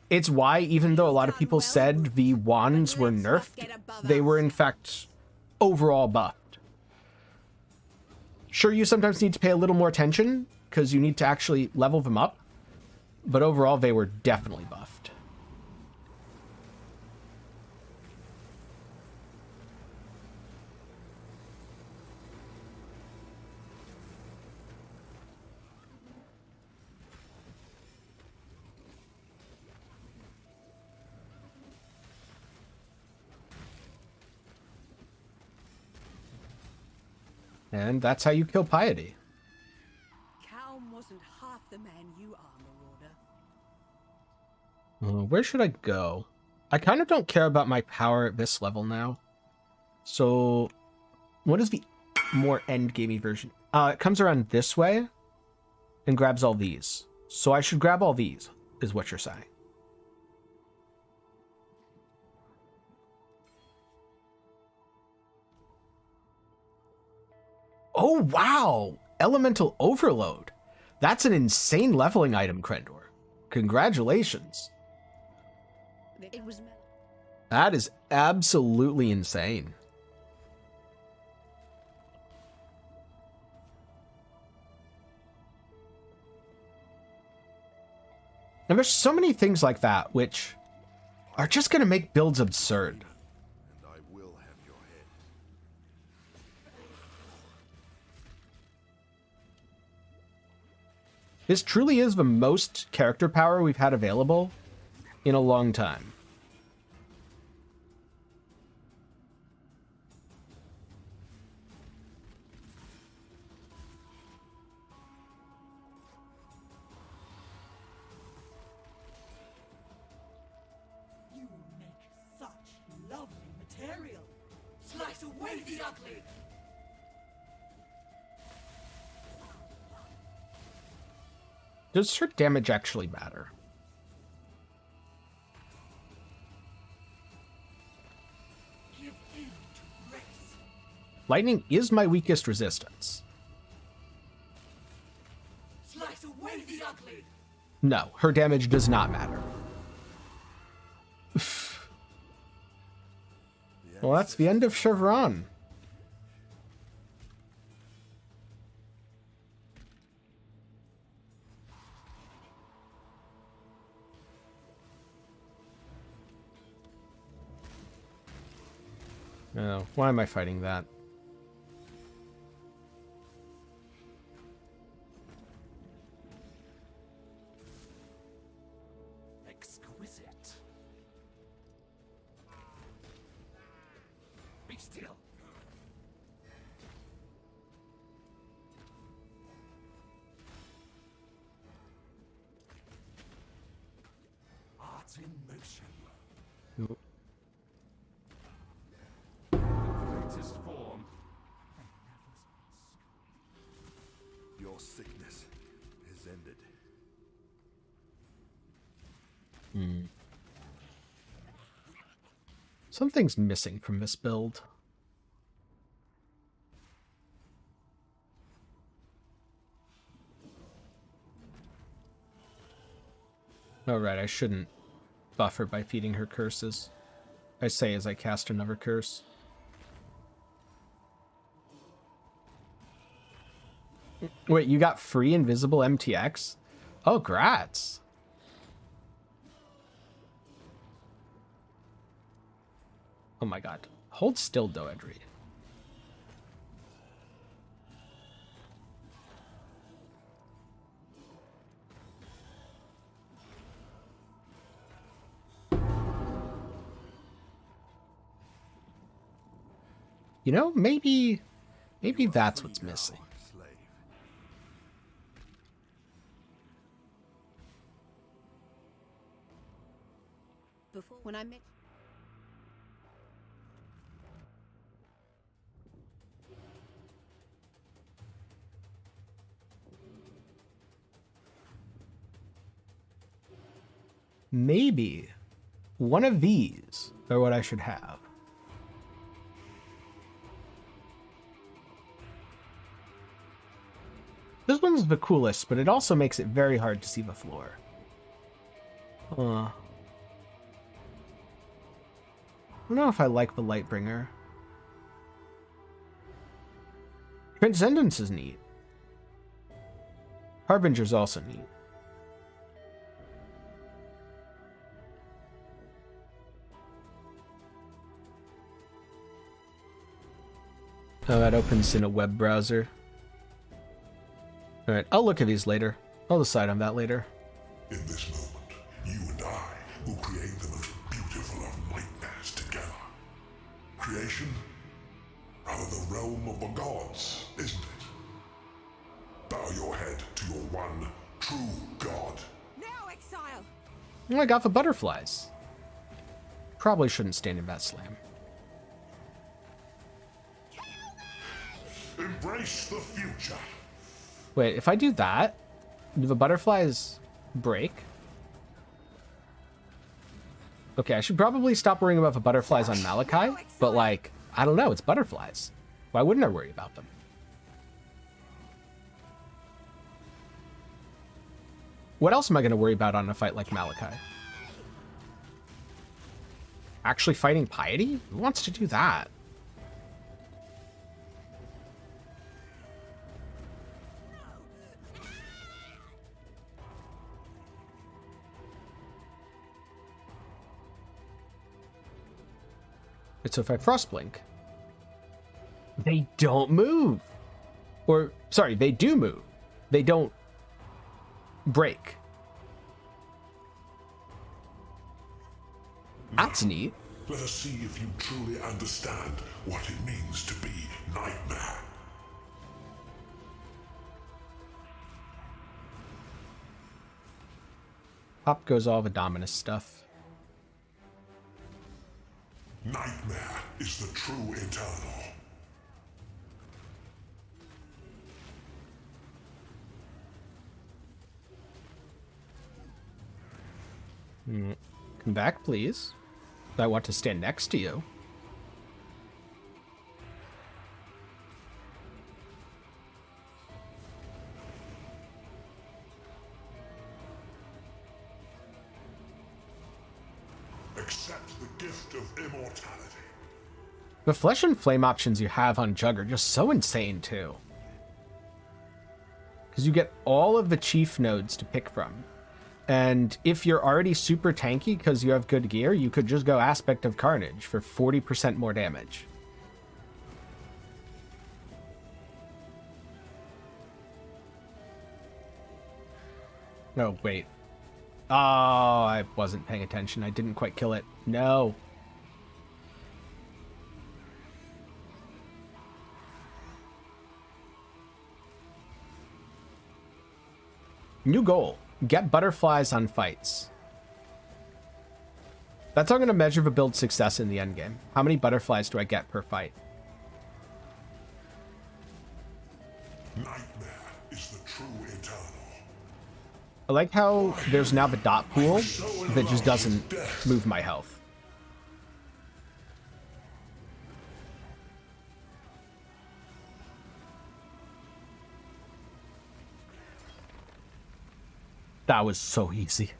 Speaker 1: It's why, even though a lot of people said the wands were nerfed, they were in fact overall buffed. Sure, you sometimes need to pay a little more attention because you need to actually level them up, but overall they were definitely buffed. And that's how you kill Piety.
Speaker 5: Calm wasn't half the man you are, Marauder.
Speaker 1: Where should I go? I kind of don't care about my power at this level now. So, what is the more endgamey version? It comes around this way and grabs all these. So I should grab all these, is what you're saying. Oh, wow! Elemental Overload. That's an insane leveling item, Krendor. Congratulations.
Speaker 5: It was
Speaker 1: That is absolutely insane. And there's so many things like that which are just going to make builds absurd.
Speaker 6: And I will have your head.
Speaker 1: This truly is the most character power we've had available in a long time.
Speaker 5: You make such lovely material. Slice away the ugly.
Speaker 1: Does her damage actually matter?
Speaker 5: Give in to grace.
Speaker 1: Lightning is my weakest resistance.
Speaker 5: Slice away the ugly.
Speaker 1: No, her damage does not matter. Well, that's the end of Chevron. No, why am I fighting that?
Speaker 8: Exquisite. Be still. Art in motion. Greatest form.
Speaker 6: Your sickness is ended.
Speaker 1: Something's missing from this build. Oh, right, I shouldn't buff her by feeding her curses. I say as I cast another curse. Wait, you got free invisible MTX? Oh, grats. Oh my god. Hold still, Doedry. You know, maybe that's what's missing.
Speaker 6: Slave.
Speaker 5: Before when I met
Speaker 1: maybe one of these are what I should have. This one's the coolest, but it also makes it very hard to see the floor. I don't know if I like the Lightbringer. Transcendence is neat. Harbinger's also neat. Oh, that opens in a web browser. Alright, I'll look at these later. I'll decide on that later.
Speaker 7: In this moment, you and I will create the most beautiful of nightmares together. Creation? Rather the realm of the gods, isn't it? Bow your head to your one true god.
Speaker 5: Now, Exile!
Speaker 1: Oh, I got the butterflies. Probably shouldn't stand in that slam.
Speaker 7: Embrace the future.
Speaker 1: Wait, if I do that, do the butterflies break? Okay, I should probably stop worrying about the butterflies on Malachi, but like, I don't know, it's butterflies. Why wouldn't I worry about them? What else am I going to worry about on a fight like Malachi? Actually fighting Piety? Who wants to do that? So if I Frostblink, they don't move. Or, sorry, they do move. They don't break. That's neat.
Speaker 7: Let us see if you truly understand what it means to be Nightmare.
Speaker 1: Pop goes all the Dominus stuff.
Speaker 7: Nightmare is the true eternal.
Speaker 1: Come back, please. I want to stand next to you.
Speaker 7: Accept the gift of immortality.
Speaker 1: The Flesh and Flame options you have on Jugg are just so insane, too. Because you get all of the chief nodes to pick from. And if you're already super tanky because you have good gear, you could just go Aspect of Carnage for 40% more damage. Oh, wait. Oh, I wasn't paying attention. I didn't quite kill it. No. New goal. Get butterflies on fights. That's how I'm going to measure the build success in the endgame. How many butterflies do I get per fight?
Speaker 7: Nightmare is the true eternal.
Speaker 1: I like how there's now the dot pool that just doesn't move my health. That was so easy.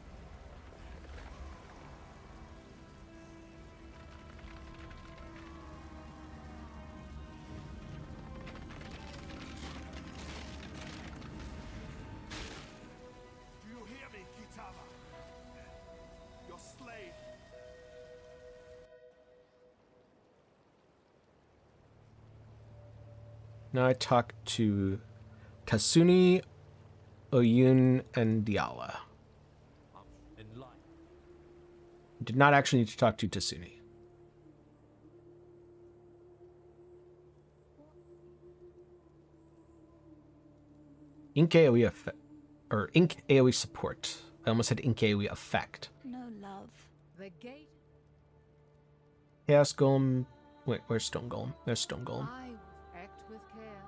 Speaker 6: Do you hear me, Kitava? Your slave.
Speaker 1: Now I talk to Kasuni, Oyun, and Diala. Did not actually need to talk to Tasuni. Ink AoE effect, or Ink AoE support. I almost said Ink AoE effect.
Speaker 5: No love.
Speaker 3: The gate.
Speaker 1: Chaos Golem. Wait, where's Stone Golem? There's Stone Golem.
Speaker 3: I will act with care.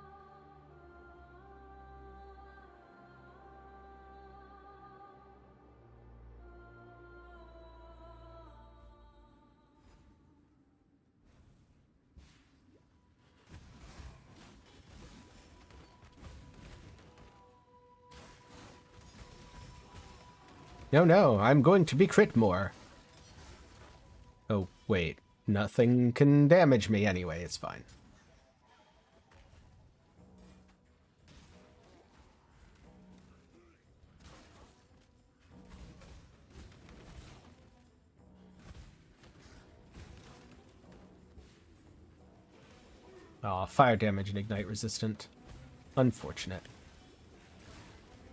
Speaker 1: No, I'm going to be crit more. Oh, wait. Nothing can damage me anyway, it's fine. Oh, fire damage and ignite resistant. Unfortunate.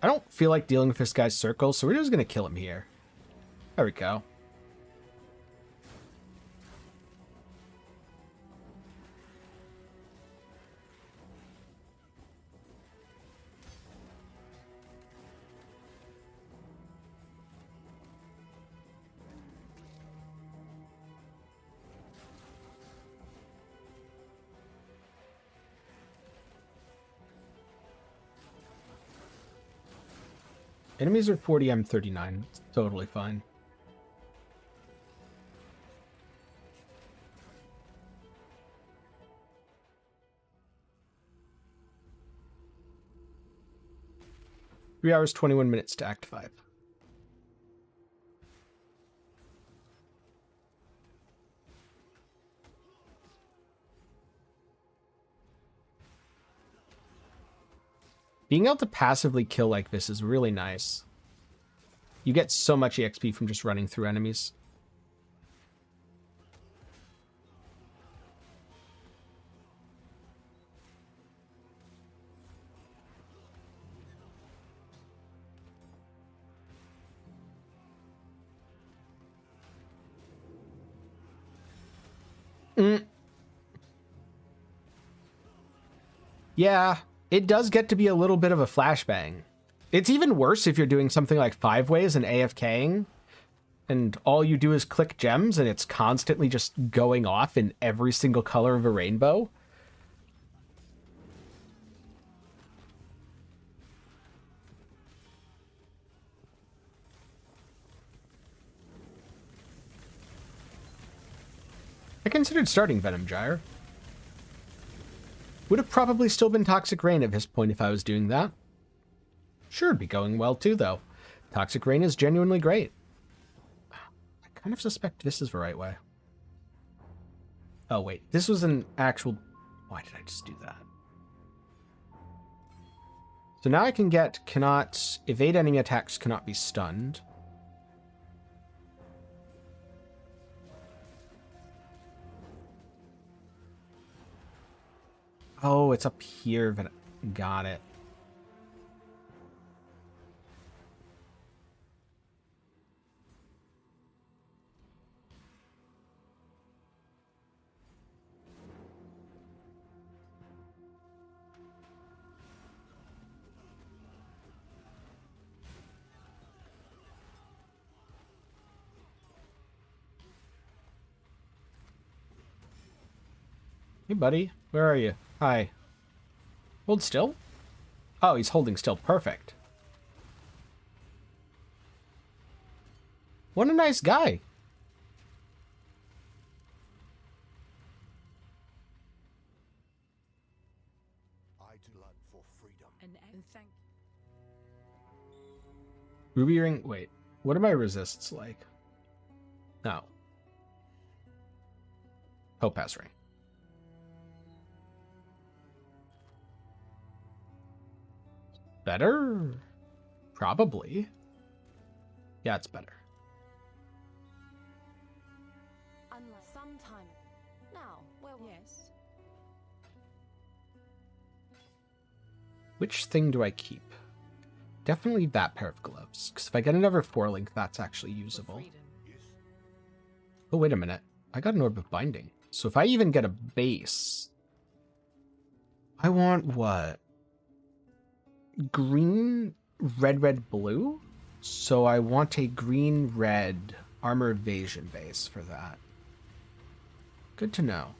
Speaker 1: I don't feel like dealing with this guy's circle, so we're just gonna kill him here. There we go. Enemies are 40, I'm 39. It's totally fine. Three hours, 21 minutes to Act 5. Being able to passively kill like this is really nice. You get so much EXP from just running through enemies. Yeah, it does get to be a little bit of a flashbang. It's even worse if you're doing something like 5 ways and AFKing, and all you do is click gems and it's constantly just going off in every single color of a rainbow. I considered starting Venom Gyre. Would have probably still been Toxic Rain at this point if I was doing that. Sure, it'd be going well too, though. Toxic Rain is genuinely great. I kind of suspect this is the right way. Oh, wait. This was an actual... Why did I just do that? So now I can get cannot... Evade enemy attacks, cannot be stunned. Oh, it's up here. Got it. Hey, buddy. Where are you? Hi. Hold still? Oh, he's holding still. Perfect. What a nice guy.
Speaker 4: I blood for freedom.
Speaker 3: And thank
Speaker 1: Ruby ring. Wait. What are my resists like? No. Topaz ring. Better? Probably. Yeah, it's better.
Speaker 10: Unless sometime now, where
Speaker 3: yes.
Speaker 1: Which thing do I keep? Definitely that pair of gloves, because if I get another 4-link, that's actually usable. Oh, wait a minute. I got an Orb of Binding. So if I even get a base... I want what? Green, red, blue? So I want a green, red armor evasion base for that. Good to know.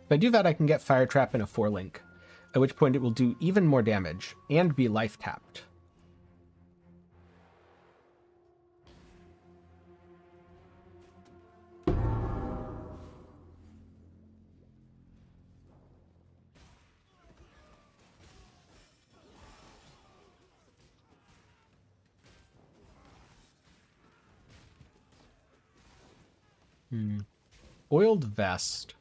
Speaker 1: If I do that, I can get Fire Trap and a 4-link, at which point it will do even more damage and be life tapped. Oiled vest.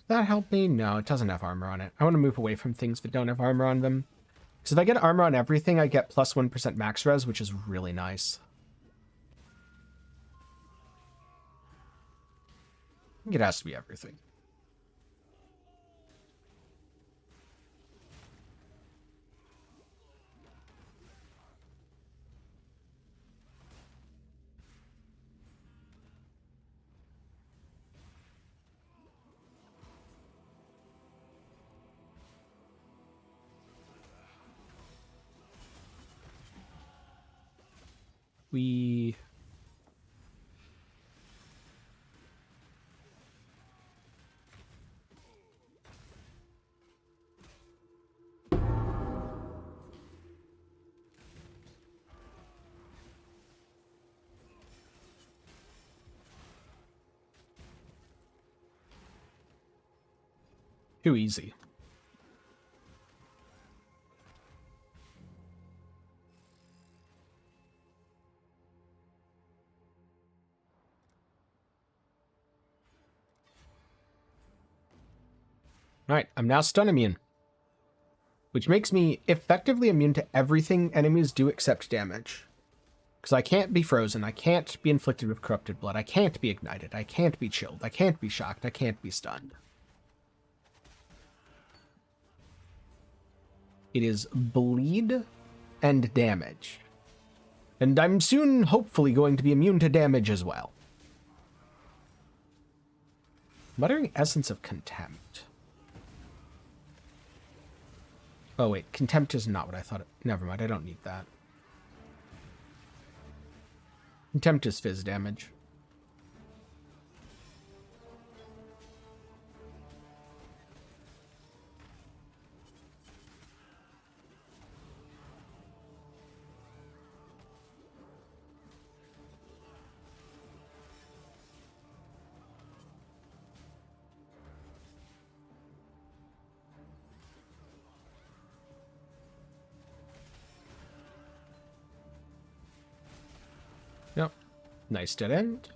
Speaker 1: Does that help me? No, it doesn't have armor on it. I want to move away from things that don't have armor on them. Because if I get armor on everything, I get plus 1% max res, which is really nice. I think it has to be everything. We... Too easy. Alright, I'm now stun immune. Which makes me effectively immune to everything enemies do except damage. Because I can't be frozen, I can't be inflicted with corrupted blood, I can't be ignited, I can't be chilled, I can't be shocked, I can't be stunned. It is bleed and damage. And I'm soon, hopefully, going to be immune to damage as well. Muttering Essence of Contempt. Oh wait, Contempt is not what I thought it... Never mind, I don't need that. Contempt is fizz damage. Yep. Nice dead end.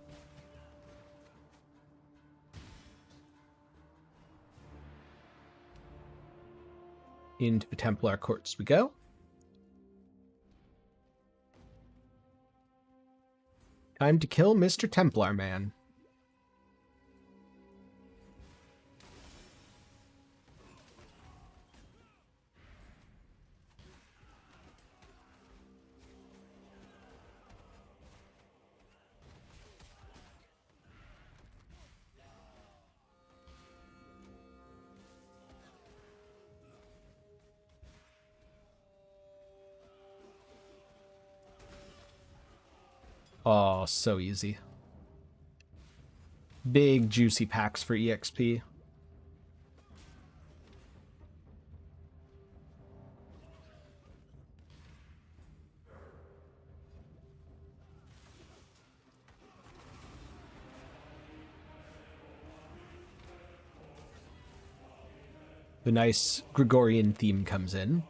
Speaker 1: Into the Templar Courts we go. Time to kill Mr. Templar Man. Oh, so easy. Big, juicy packs for EXP. The nice Gregorian theme comes in.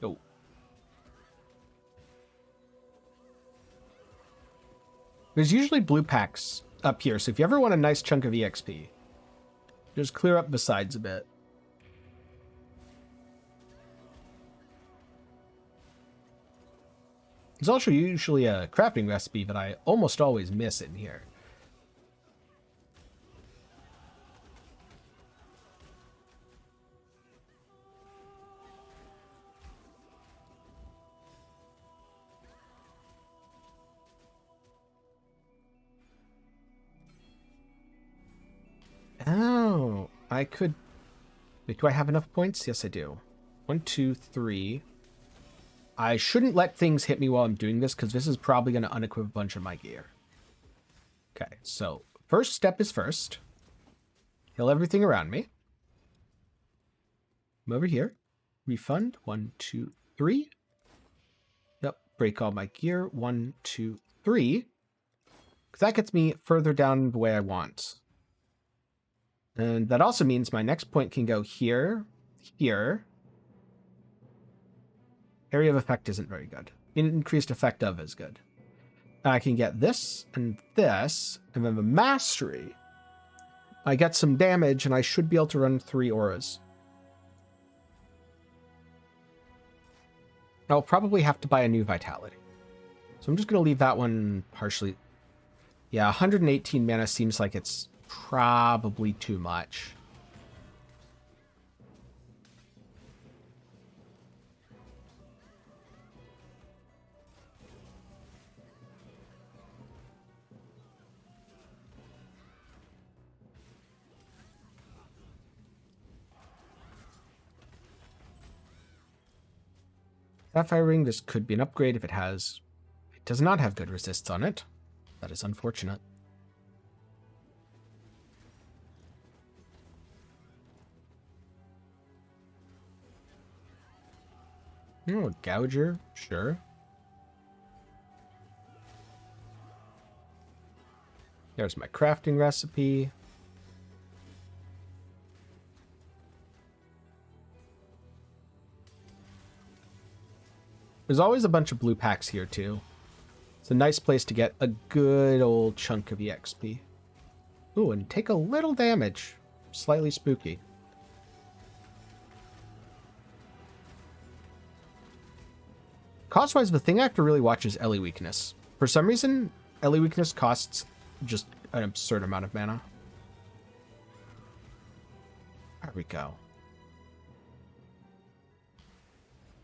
Speaker 1: Oh. There's usually blue packs up here, so if you ever want a nice chunk of EXP, just clear up the sides a bit. There's also usually a crafting recipe that I almost always miss in here. I could... Wait, do I have enough points? Yes, I do. 1, 2, 3. I shouldn't let things hit me while I'm doing this, because this is probably going to unequip a bunch of my gear. Okay, so first step is first. Kill everything around me. Come over here. Refund. 1, 2, 3. Yep, break all my gear. 1, 2, 3. Because that gets me further down the way I want. And that also means my next point can go here, here. Area of effect isn't very good. Increased effect of is good. I can get this, and then the mastery. I get some damage, and I should be able to run 3 auras. I'll probably have to buy a new vitality. So I'm just going to leave that one partially. Yeah, 118 mana seems like it's probably too much. Sapphire Ring, this could be an upgrade if it has... It does not have good resists on it. That is unfortunate. Oh, Gouger, sure. There's my crafting recipe. There's always a bunch of blue packs here, too. It's a nice place to get a good old chunk of EXP. Ooh, and take a little damage. Slightly spooky. Cost-wise, the thing I have to really watch is Ellie Weakness. For some reason, Ellie Weakness costs just an absurd amount of mana. There we go.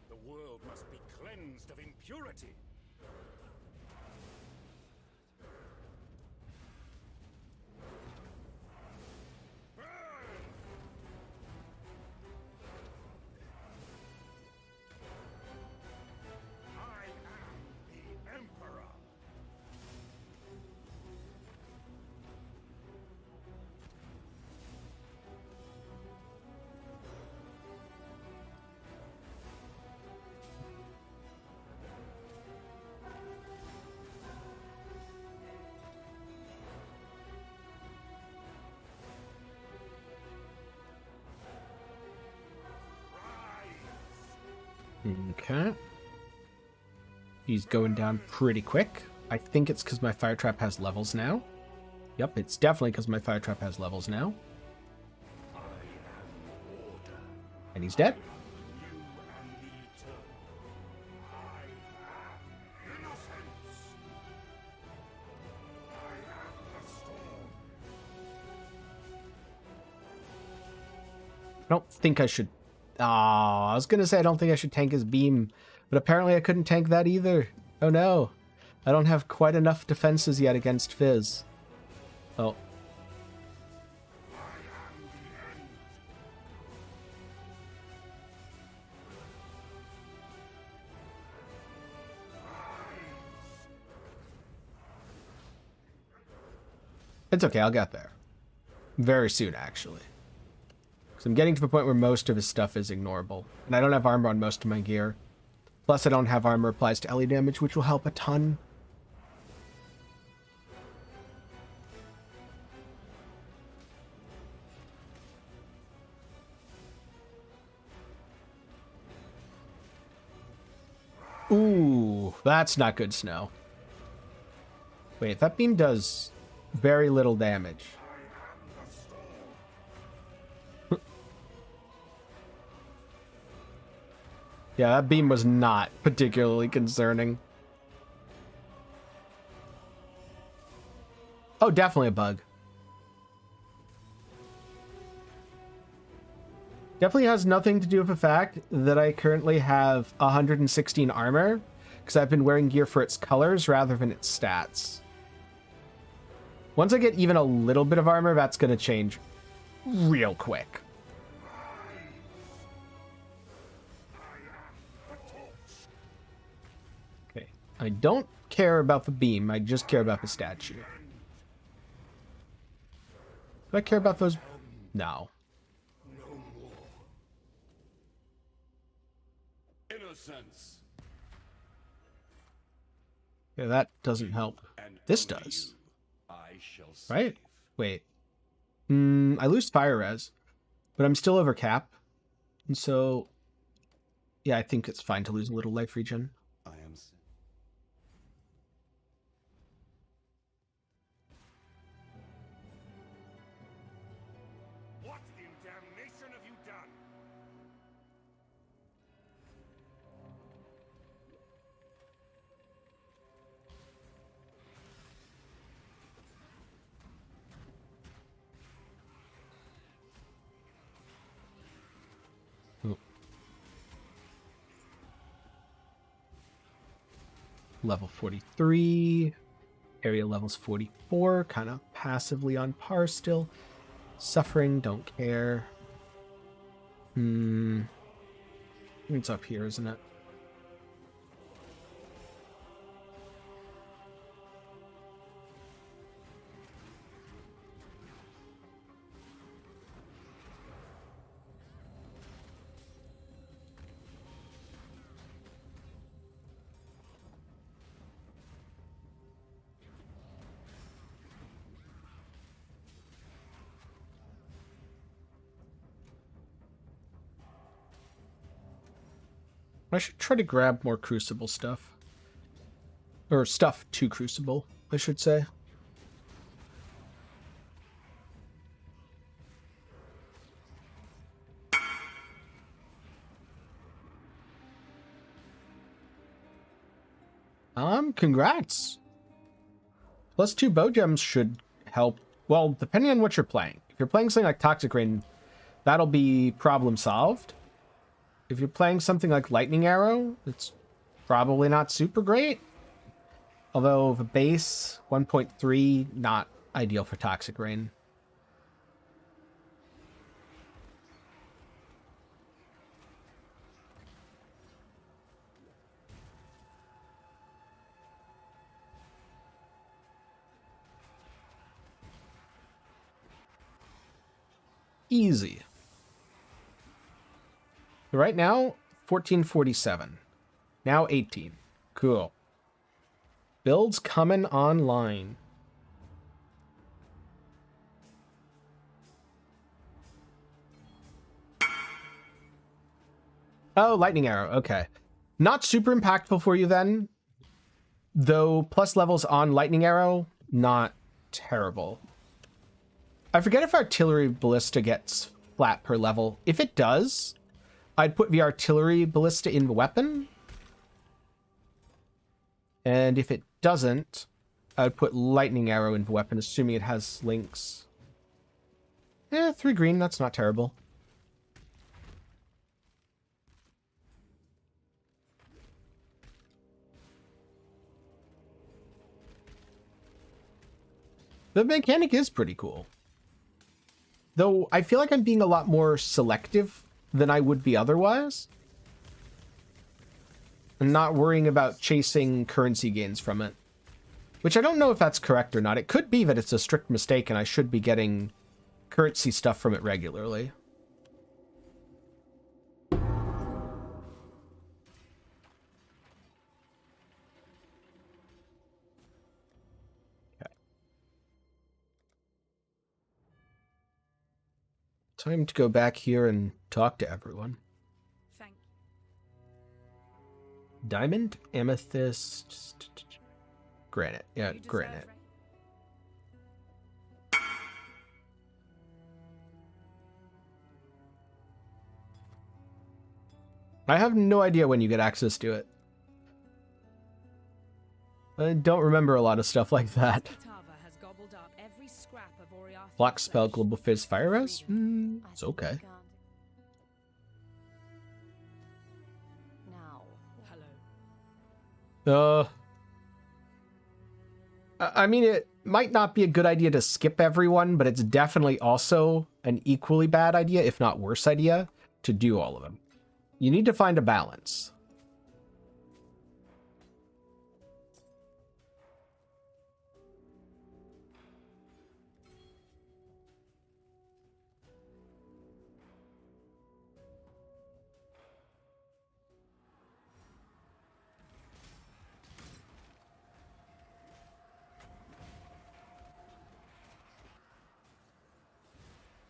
Speaker 4: The world must be cleansed of impurity.
Speaker 1: Okay. He's going down pretty quick. I think it's because my fire trap has levels now. Yep, it's definitely because my fire trap has levels now. And he's dead. I don't think I should... I was going to say I don't think I should tank his beam, but apparently I couldn't tank that either. Oh no. I don't have quite enough defenses yet against Fizz. Oh. It's okay, I'll get there. Very soon, actually. Because I'm getting to the point where most of his stuff is ignorable. And I don't have armor on most of my gear. Plus, I don't have armor applies to Ellie damage, which will help a ton. Ooh, that's not good, Snow. Wait, that beam does very little damage. Yeah, that beam was not particularly concerning. Oh, definitely a bug. Definitely has nothing to do with the fact that I currently have 116 armor, because I've been wearing gear for its colors rather than its stats. Once I get even a little bit of armor, that's going to change. real quick. Okay, I don't care about the beam, I just care about the statue. Do I care about those? No.
Speaker 2: Innocence.
Speaker 1: Yeah, that doesn't help. This does.
Speaker 2: I shall
Speaker 1: Right? Wait. I lose fire res, but I'm still over cap. And so, yeah, I think it's fine to lose a little life regen.
Speaker 2: I am. What in damnation have you done?
Speaker 1: Level 43. Area levels 44. Kind of passively on par still. Suffering, don't care. It's up here, isn't it? I should try to grab more Crucible stuff. Or stuff to Crucible, I should say. Congrats. +2 bow gems should help. Well, depending on what you're playing. If you're playing something like Toxic Rain, that'll be problem solved. If you're playing something like Lightning Arrow, it's probably not super great. Although the base 1.3, not ideal for Toxic Rain. Easy. Right now, 1447. Now 18. Cool. Builds coming online. Oh, Lightning Arrow. Okay. Not super impactful for you then. Though plus levels on Lightning Arrow, not terrible. I forget if Artillery Ballista gets flat per level. If it does, I'd put the Artillery Ballista in the weapon. And if it doesn't, I'd put Lightning Arrow in the weapon, assuming it has links. 3 green, that's not terrible. The mechanic is pretty cool. Though I feel like I'm being a lot more selective than I would be otherwise. And not worrying about chasing currency gains from it. Which I don't know if that's correct or not. It could be that it's a strict mistake and I should be getting currency stuff from it regularly. Time to go back here and talk to everyone.
Speaker 5: Thank you.
Speaker 1: Diamond, amethyst, granite. Yeah, granite. I have no idea when you get access to it. I don't remember a lot of stuff like that. Block spell, global fizz, fire res? It's okay.
Speaker 10: Now,
Speaker 1: Uh. I mean, it might not be a good idea to skip everyone, but it's definitely also an equally bad idea, if not worse idea, to do all of them. You need to find a balance.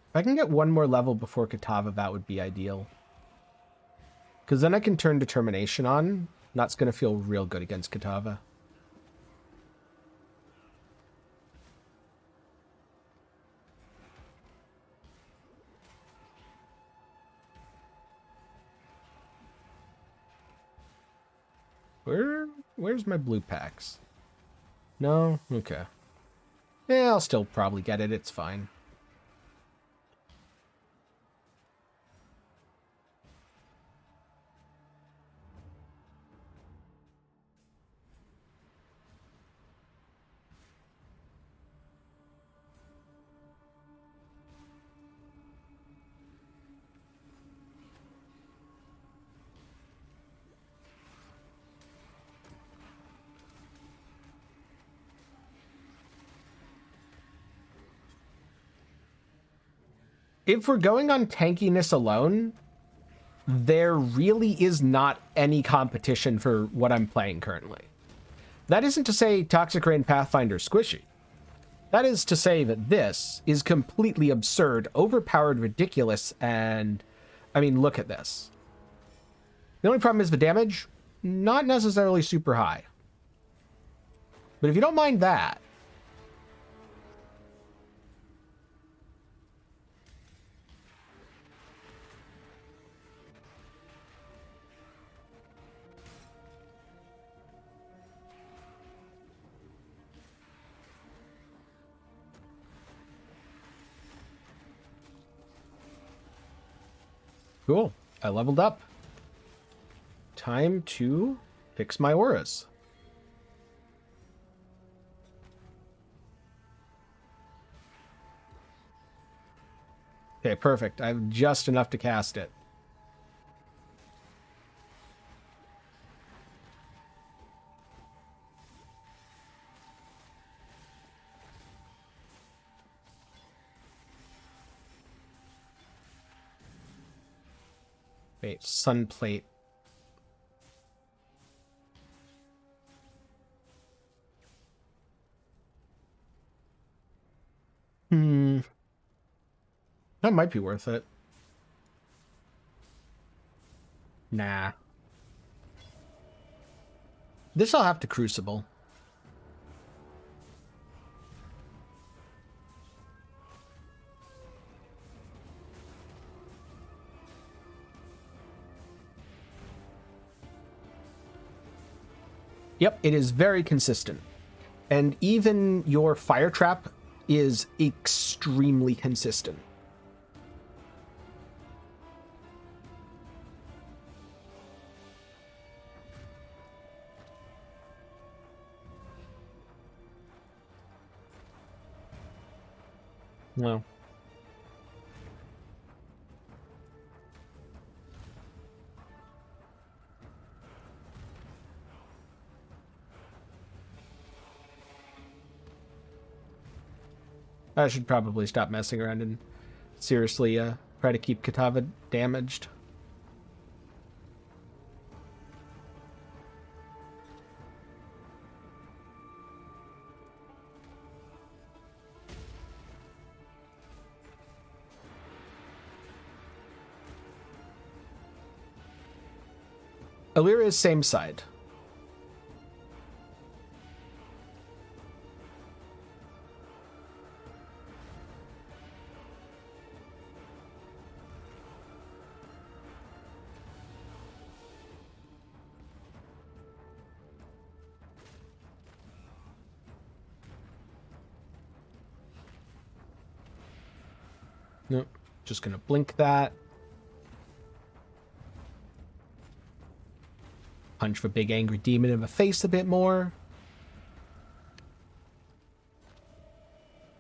Speaker 1: If I can get one more level before Katava, that would be ideal. Because then I can turn Determination on. That's going to feel real good against Katava. Where's my blue packs? No? Okay. Yeah, I'll still probably get it. It's fine. If we're going on tankiness alone, there really is not any competition for what I'm playing currently. That isn't to say Toxic Rain Pathfinder's squishy. That is to say that this is completely absurd, overpowered, ridiculous, and... I mean, look at this. The only problem is the damage, not necessarily super high. But if you don't mind that... Cool. I leveled up. Time to fix my auras. Okay, perfect. I have just enough to cast it. Wait, sun plate. That might be worth it. Nah. This I'll have to Crucible. Yep, it is very consistent. And even your fire trap is extremely consistent. No. I should probably stop messing around and seriously try to keep Katava damaged. Alira is same side. Nope. Just gonna blink that. Punch the big angry demon in the face a bit more.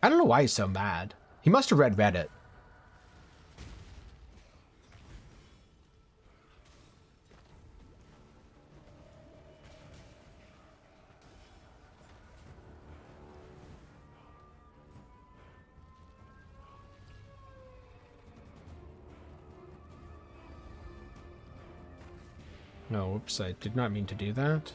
Speaker 1: I don't know why he's so mad. He must have read Reddit. Oh, whoops, I did not mean to do that.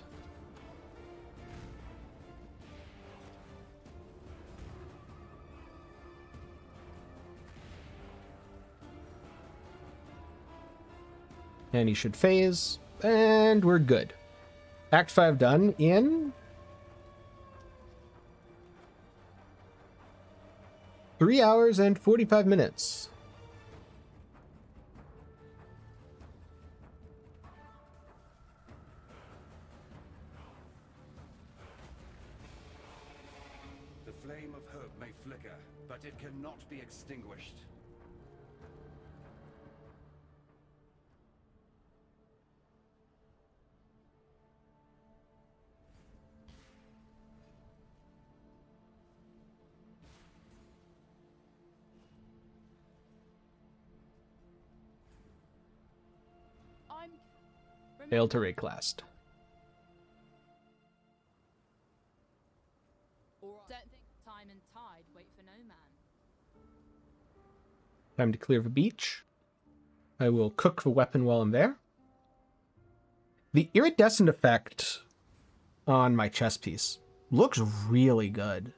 Speaker 1: And he should phase, and we're good. Act 5 done in 3 hours and 45 minutes.
Speaker 11: The flame of hope may flicker, but it cannot be extinguished.
Speaker 1: Failed to reclassed.
Speaker 12: Don't think time and tide wait for no man.
Speaker 1: Time to clear the beach. I will cook the weapon while I'm there. The iridescent effect on my chest piece looks really good.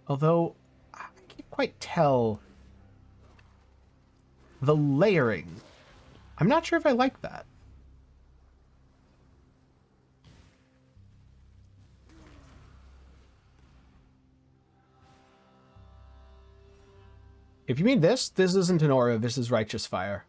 Speaker 1: Although, I can't quite tell the layering. I'm not sure if I like that. If you mean this isn't an aura, this is righteous fire.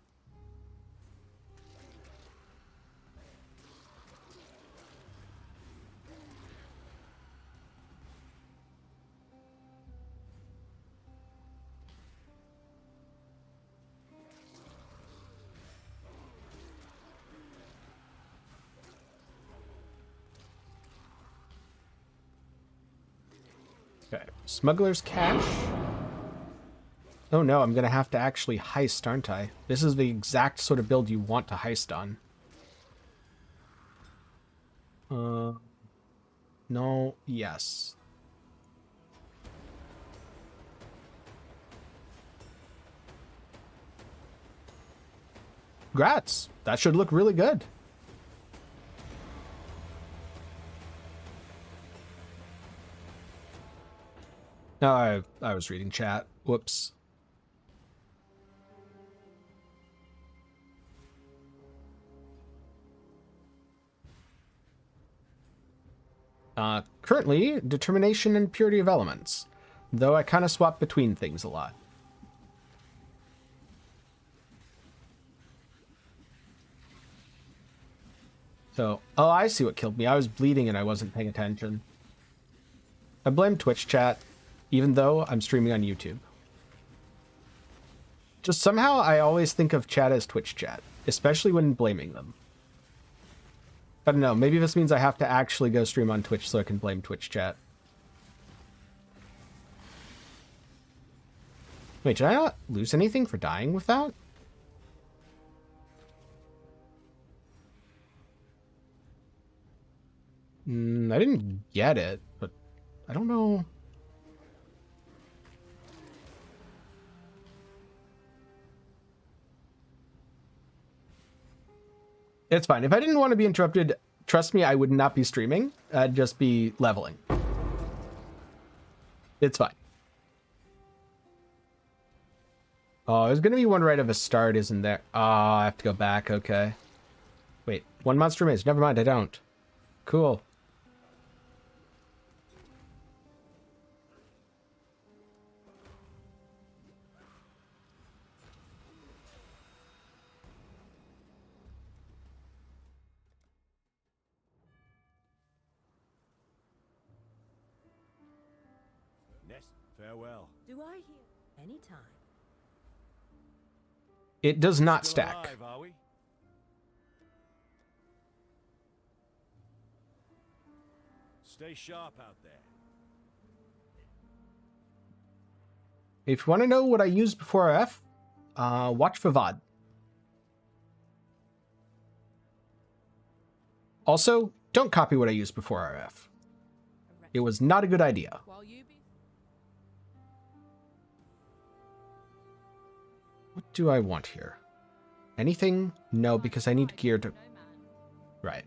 Speaker 1: Okay, smuggler's cache. Oh no, I'm gonna have to actually heist, aren't I? This is the exact sort of build you want to heist on. No, yes. Congrats! That should look really good. No, I was reading chat. Whoops. Currently, determination and purity of elements, though I kind of swap between things a lot. So, oh, I see what killed me. I was bleeding and I wasn't paying attention. I blame Twitch chat, even though I'm streaming on YouTube. Just somehow I always think of chat as Twitch chat, especially when blaming them. I don't know, maybe this means I have to actually go stream on Twitch so I can blame Twitch chat. Wait, did I not lose anything for dying with that? I didn't get it, but I don't know. It's fine. If I didn't want to be interrupted, trust me, I would not be streaming. I'd just be leveling. It's fine. Oh, there's going to be one right of a start, isn't there? Oh, I have to go back. Okay. Wait, one monster remains. Never mind, I don't. Cool.
Speaker 11: Farewell.
Speaker 3: Do I hear? Anytime.
Speaker 1: It does not
Speaker 11: Still
Speaker 1: stack.
Speaker 11: alive, are we? Stay sharp out there.
Speaker 1: If you want to know what I used before RF, watch for VOD. Also, don't copy what I used before RF. It was not a good idea. What do I want here? Anything? No, because I need gear to... Right.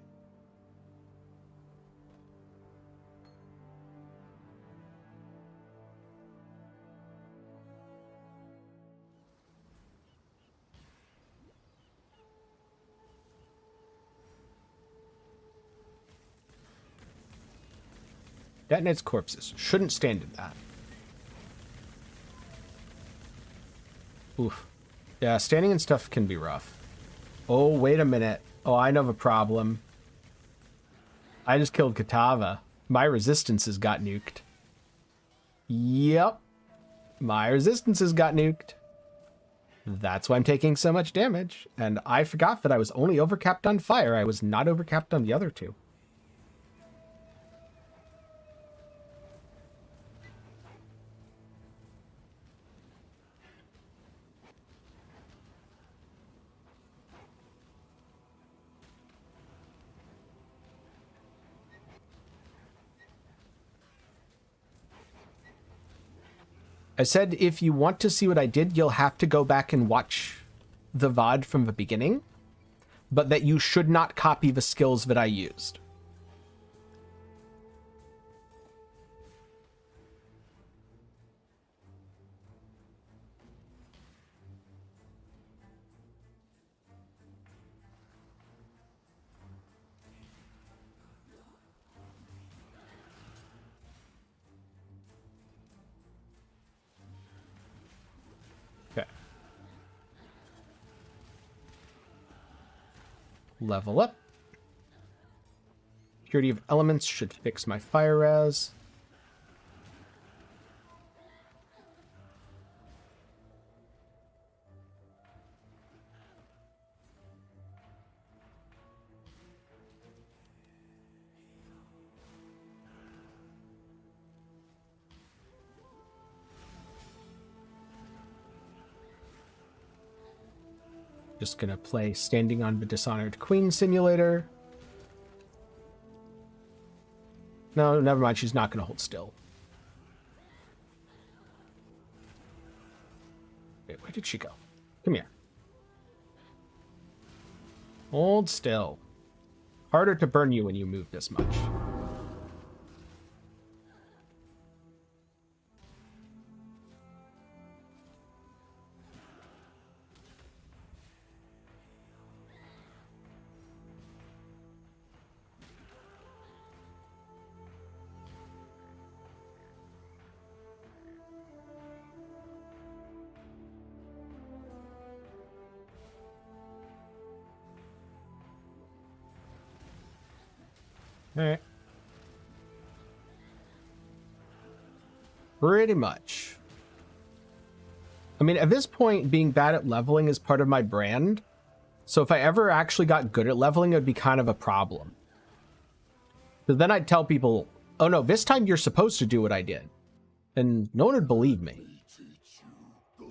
Speaker 1: Detonates corpses. Shouldn't stand in that. Oof. Yeah, standing and stuff can be rough. Oh, wait a minute. Oh, I know of a problem. I just killed Katava. My resistances got nuked. Yep. My resistances got nuked. That's why I'm taking so much damage. And I forgot that I was only overcapped on fire. I was not overcapped on the other two. I said if you want to see what I did, you'll have to go back and watch the VOD from the beginning, but that you should not copy the skills that I used. Level up. Purity of elements should fix my fire res. Just gonna play Standing on the Dishonored Queen Simulator. No, never mind. She's not gonna hold still. Wait, where did she go? Come here. Hold still. Harder to burn you when you move this much. Alright. Pretty much. I mean, at this point, being bad at leveling is part of my brand. So if I ever actually got good at leveling, it would be kind of a problem. But then I'd tell people, oh no, this time you're supposed to do what I did. And no one would believe me. I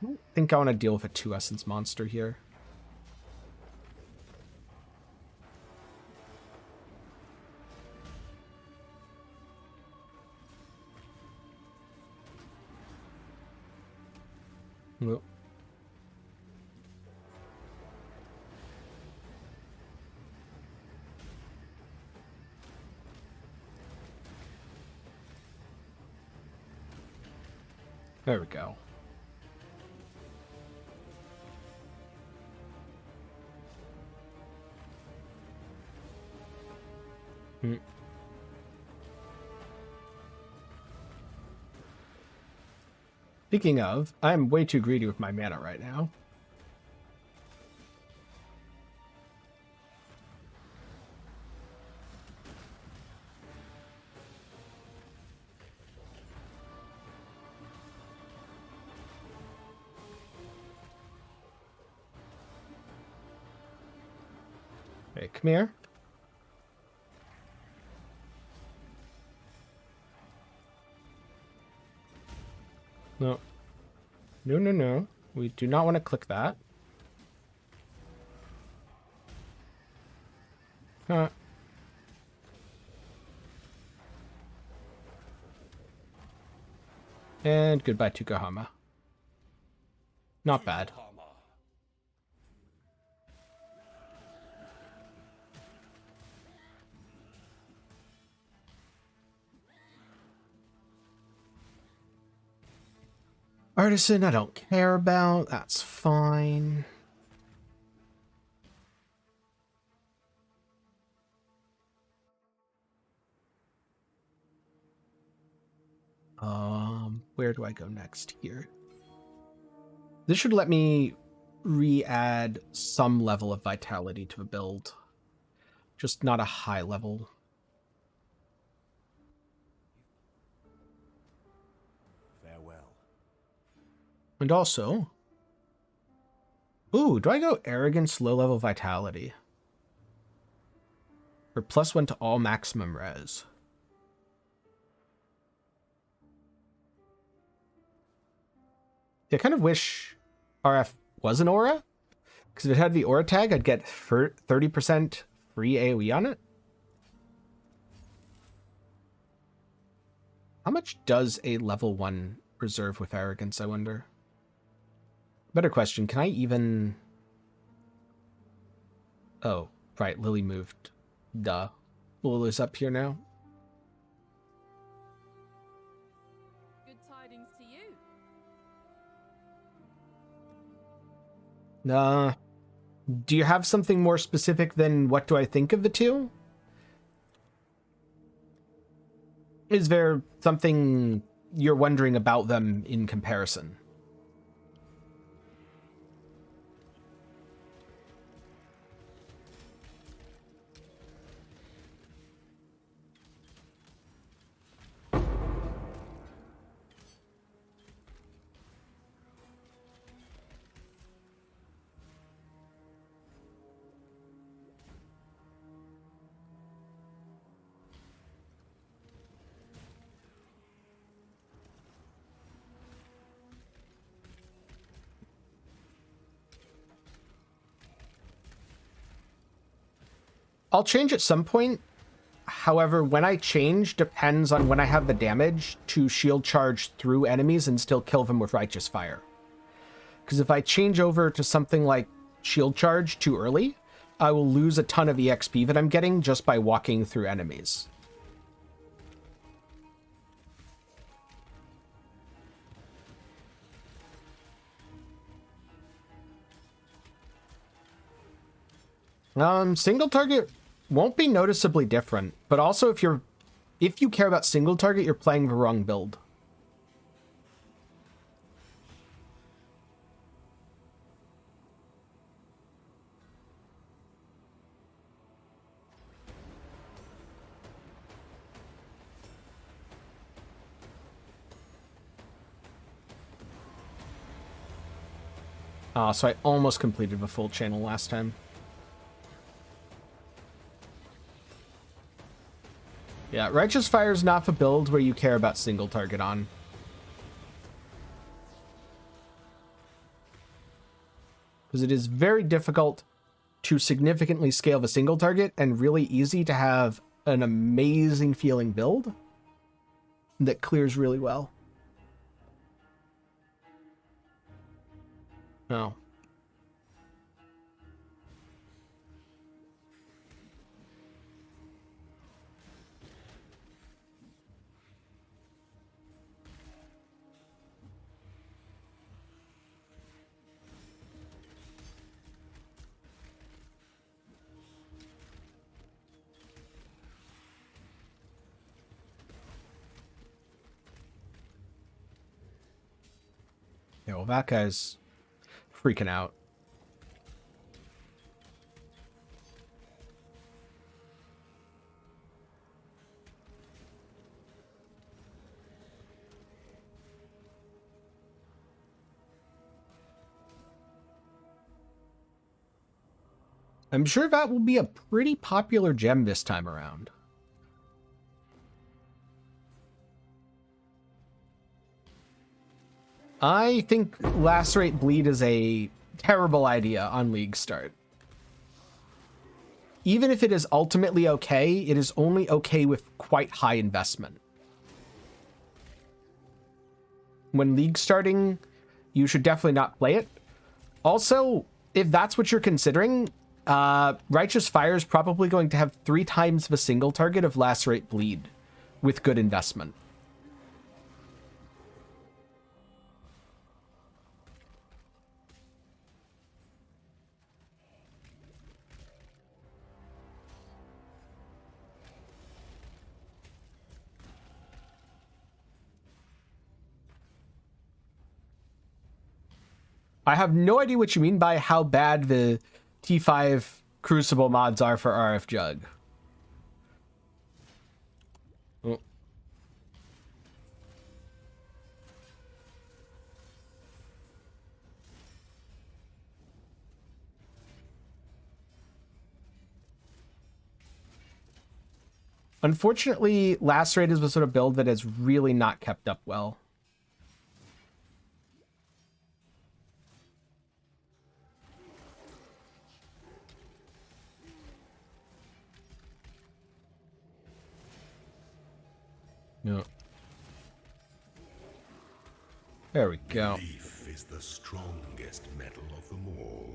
Speaker 1: don't think I want to deal with a 2 essence monster here. Nope. There we go. Speaking of, I'm way too greedy with my mana right now. Hey, come here. No. No, no, no. We do not want to click that. Huh. And goodbye to Kahama. Not bad. Artisan, I don't care about. That's fine. Where do I go next here? This should let me re-add some level of vitality to a build. Just not a high level.
Speaker 11: Farewell.
Speaker 1: And also... Ooh, do I go Arrogance, low level vitality? Or +1 to all maximum res? I kind of wish RF was an aura, because if it had the aura tag, I'd get 30% free AoE on it. How much does a level 1 reserve with Arrogance, I wonder? Better question, can I even... Oh, right, Lily moved. Duh. Lily's up here now.
Speaker 12: Good tidings to you.
Speaker 1: Do you have something more specific than what do I think of the two? Is there something you're wondering about them in comparison? I'll change at some point. However, when I change depends on when I have the damage to shield charge through enemies and still kill them with righteous fire. Because if I change over to something like shield charge too early, I will lose a ton of EXP that I'm getting just by walking through enemies. Single target won't be noticeably different, but also if you care about single target, you're playing the wrong build. So I almost completed the full channel last time. Yeah, Righteous Fire is not the build where you care about single target on. Because it is very difficult to significantly scale the single target and really easy to have an amazing feeling build that clears really well. No. Yeah, well, that guy's freaking out. I'm sure that will be a pretty popular gem this time around. I think Lacerate Bleed is a terrible idea on League start. Even if it is ultimately okay, it is only okay with quite high investment. When League starting, you should definitely not play it. Also, if that's what you're considering, Righteous Fire is probably going to have 3 times the single target of Lacerate Bleed with good investment. I have no idea what you mean by how bad the T5 Crucible mods are for RF Jugg. Oh. Unfortunately, Lacerate is the sort of build that has really not kept up well. No. There we go.
Speaker 7: Belief is the strongest metal of them all.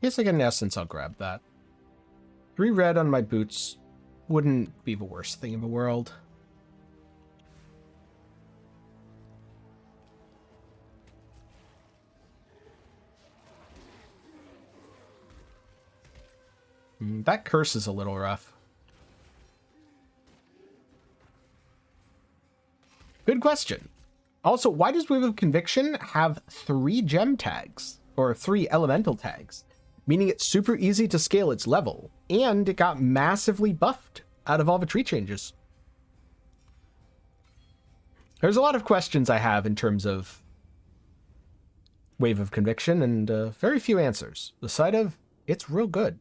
Speaker 1: Guess I get an essence, I'll grab that. 3 red on my boots wouldn't be the worst thing in the world. That curse is a little rough. Good question. Also, why does Wave of Conviction have 3 gem tags? Or 3 elemental tags? Meaning it's super easy to scale its level. And it got massively buffed out of all the tree changes. There's a lot of questions I have in terms of Wave of Conviction, and very few answers. The side of, it's real good.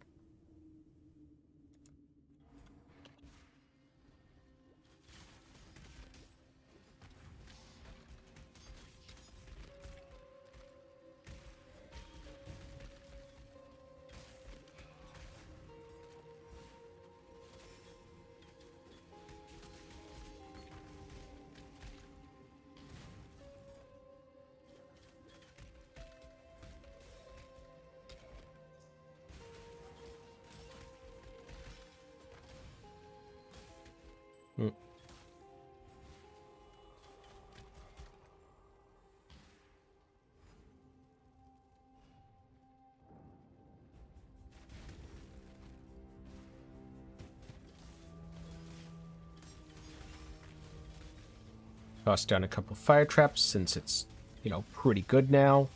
Speaker 1: Toss down a couple fire traps since it's, you know, pretty good now.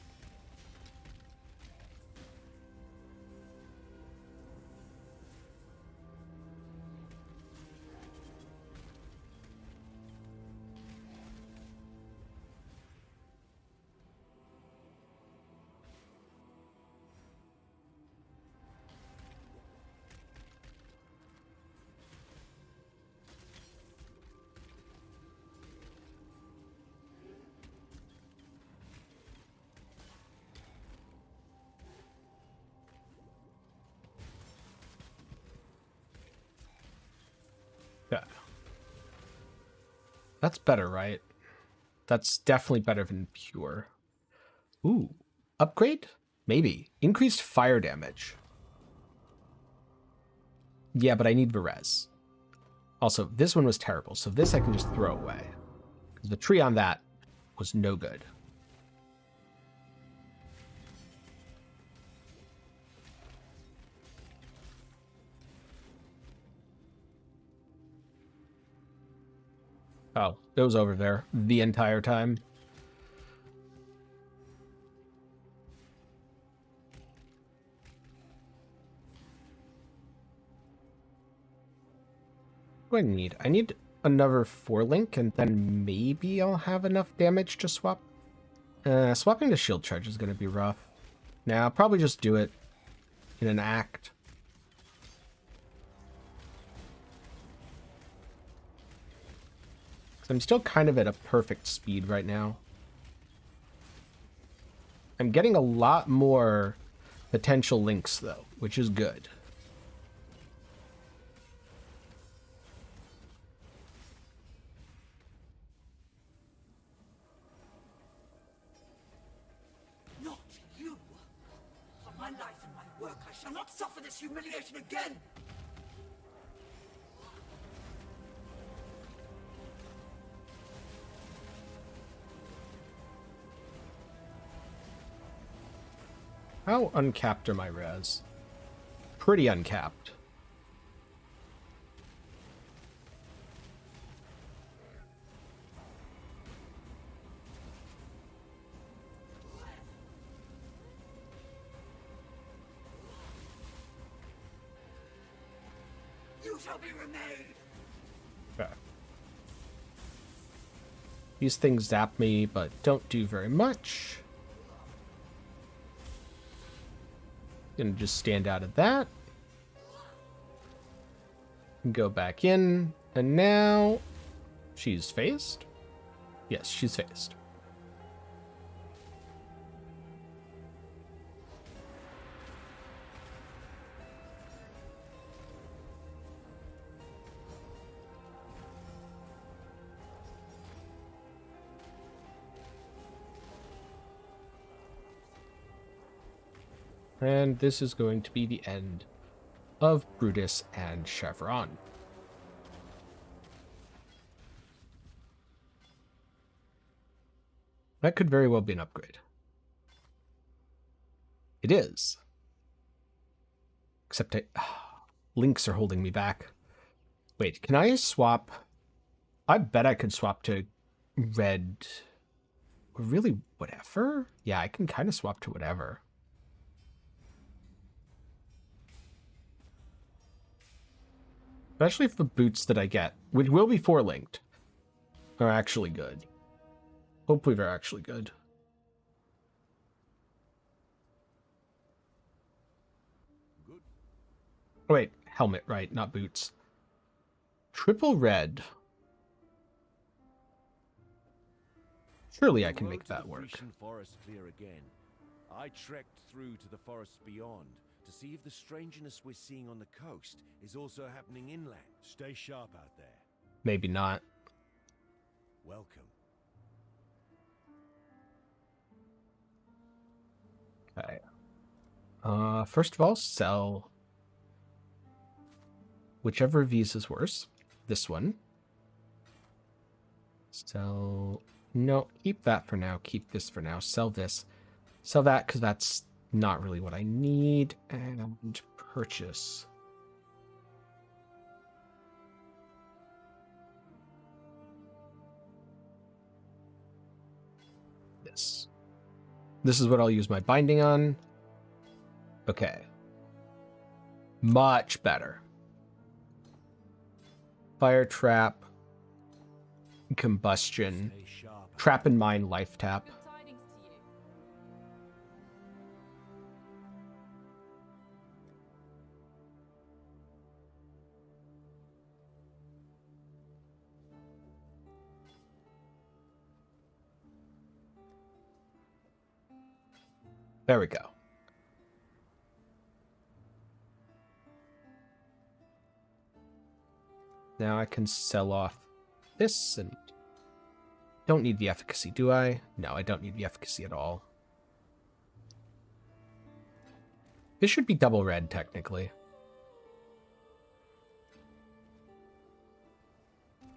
Speaker 1: Yeah. That's better, right? That's definitely better than pure. Ooh. Upgrade? Maybe. Increased fire damage. Yeah, but I need the res. Also, this one was terrible, so this I can just throw away. Because the tree on that was no good. Oh, it was over there the entire time. What do I need? I need another 4-link, and then maybe I'll have enough damage to swap. Swapping to shield charge is going to be rough. Now, I'll probably just do it in an act. I'm still kind of at a perfect speed right now. I'm getting a lot more potential links, though, which is good.
Speaker 9: Not you! For my life and my work, I shall not suffer this humiliation again!
Speaker 1: How uncapped are my res? Pretty uncapped.
Speaker 9: You shall be remade!
Speaker 1: Okay. These things zap me, but don't do very much. Gonna just stand out of that. Go back in. And now she's phased? Yes, she's phased. And this is going to be the end of Brutus and Chevron. That could very well be an upgrade. It is. Except links are holding me back. Wait, can I swap? I bet I could swap to red. Or really, whatever? Yeah, I can kind of swap to whatever. Especially if the boots that I get, which will be 4-linked, are actually good. Hopefully they're actually good. Oh, wait, helmet, right, not boots. Triple red. Surely I can make that work.
Speaker 13: Forest clear again. I trekked through to the forests beyond to see if the strangeness we're seeing on the coast is also happening inland.
Speaker 11: Stay sharp out there.
Speaker 1: Maybe not.
Speaker 13: Welcome.
Speaker 1: Okay. First of all, sell whichever of these is worse. This one. Sell. No, keep that for now. Keep this for now. Sell this. Sell that because that's not really what I need. And purchase. This. This is what I'll use my binding on. Okay. Much better. Fire trap. Combustion. Trap and mine life tap. There we go. Now I can sell off this and don't need the efficacy, do I? No, I don't need the efficacy at all. This should be double red, technically.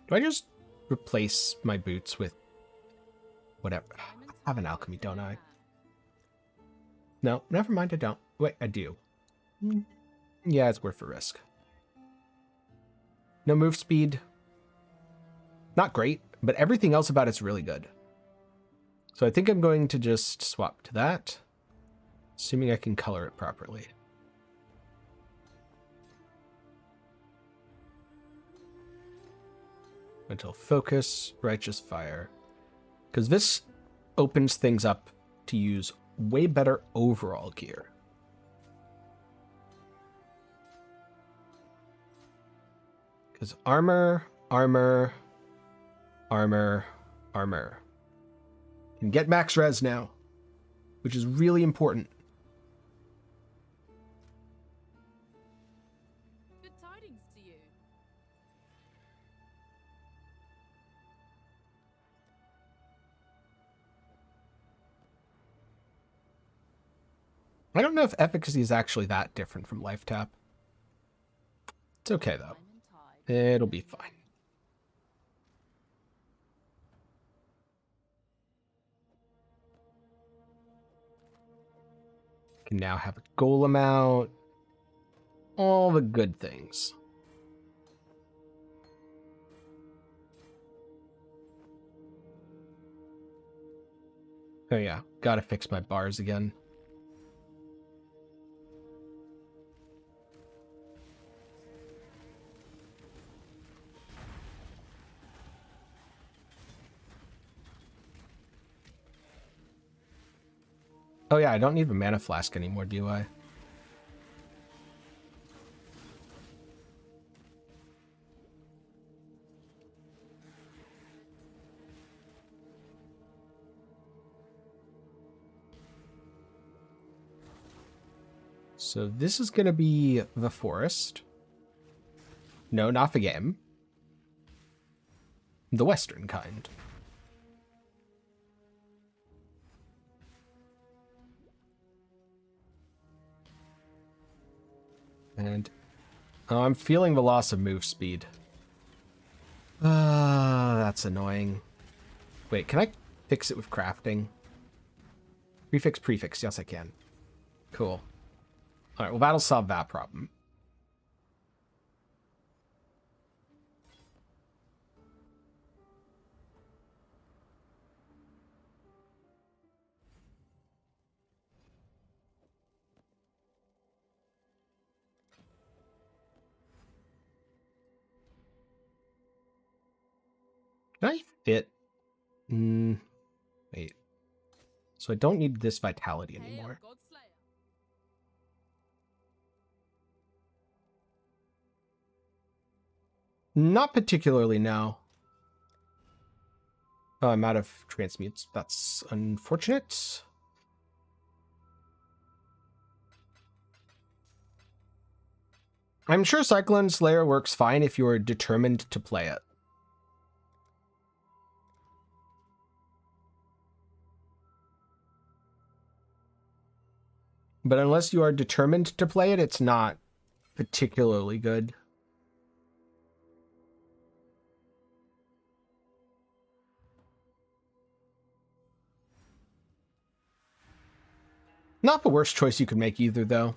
Speaker 1: Do I just replace my boots with whatever? I have an alchemy, don't I? No, never mind, I don't. Wait, I do. Yeah, it's worth the risk. No move speed. Not great, but everything else about it's really good. So I think I'm going to just swap to that, assuming I can color it properly. Until focus, righteous fire. Because this opens things up to use way better overall gear. Because armor, armor, armor, armor. Can get max res now, which is really important.
Speaker 12: Good tidings to you.
Speaker 1: I don't know if efficacy is actually that different from life tap. It's okay though. It'll be fine. Can now have a golem out. All the good things. Oh yeah, gotta fix my bars again. Oh yeah, I don't need a mana flask anymore, do I? So this is going to be the forest. No, not the game. The western kind. And I'm feeling the loss of move speed. That's annoying. Wait, can I fix it with crafting? Prefix. Yes, I can. Cool. All right, well, that'll solve that problem. Can I fit? Wait. So I don't need this vitality anymore. Not particularly, no. Oh, I'm out of transmutes. That's unfortunate. I'm sure Cyclone Slayer works fine if you are determined to play it. But unless you are determined to play it, it's not particularly good. Not the worst choice you could make either, though.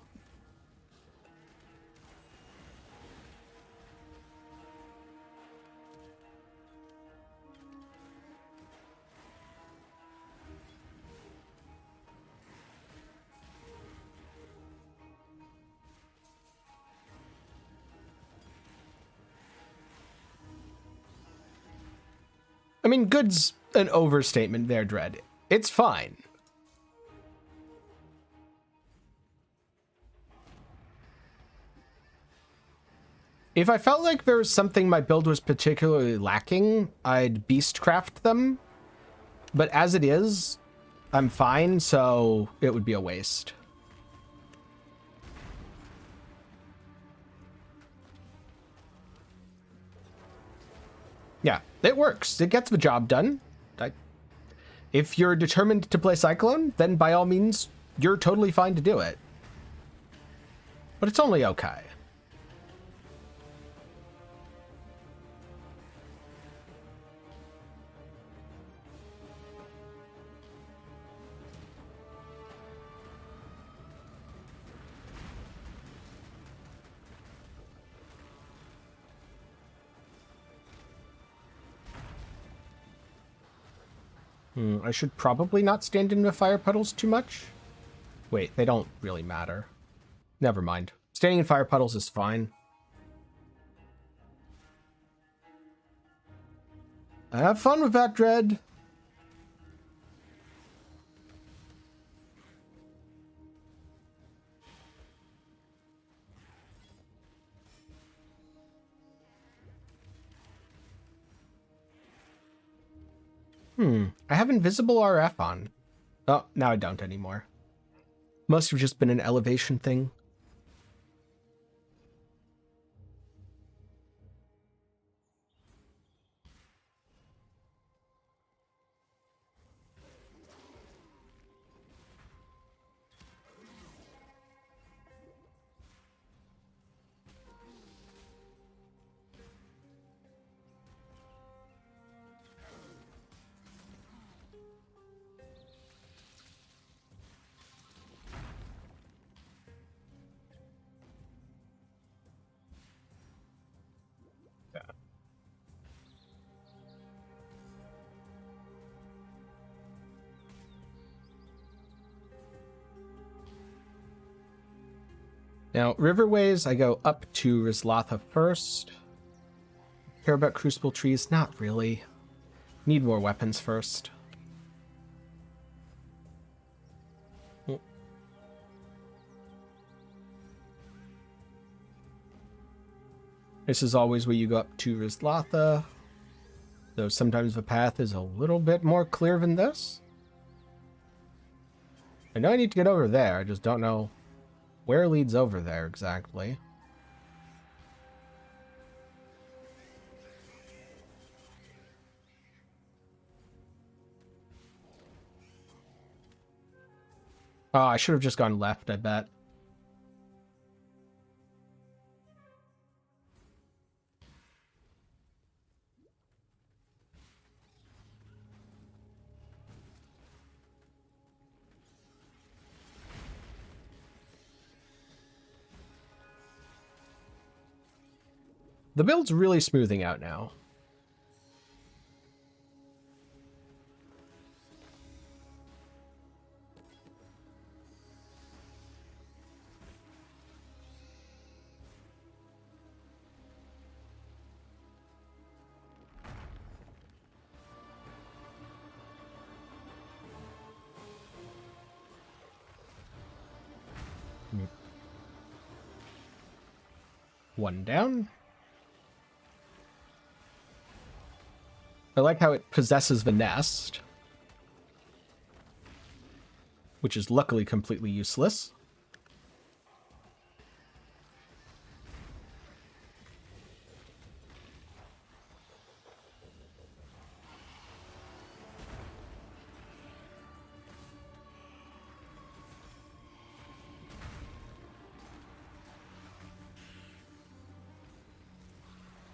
Speaker 1: I mean, good's an overstatement there, Dread. It's fine. If I felt like there was something my build was particularly lacking, I'd beastcraft them. But as it is, I'm fine, so it would be a waste. Yeah, it works. It gets the job done. If you're determined to play Cyclone, then by all means, you're totally fine to do it. But it's only okay. I should probably not stand in the fire puddles too much. Wait, they don't really matter. Never mind. Standing in fire puddles is fine. Have fun with that, Dread. I have invisible RF on. Oh, now I don't anymore. Must have just been an elevation thing. Now, riverways, I go up to Rizlatha first. Care about crucible trees? Not really. Need more weapons first. This is always where you go up to Rizlatha, though sometimes the path is a little bit more clear than this. I know I need to get over there, I just don't know where leads over there exactly. Oh, I should have just gone left, I bet. The build's really smoothing out now. One down. I like how it possesses the nest, which is luckily completely useless.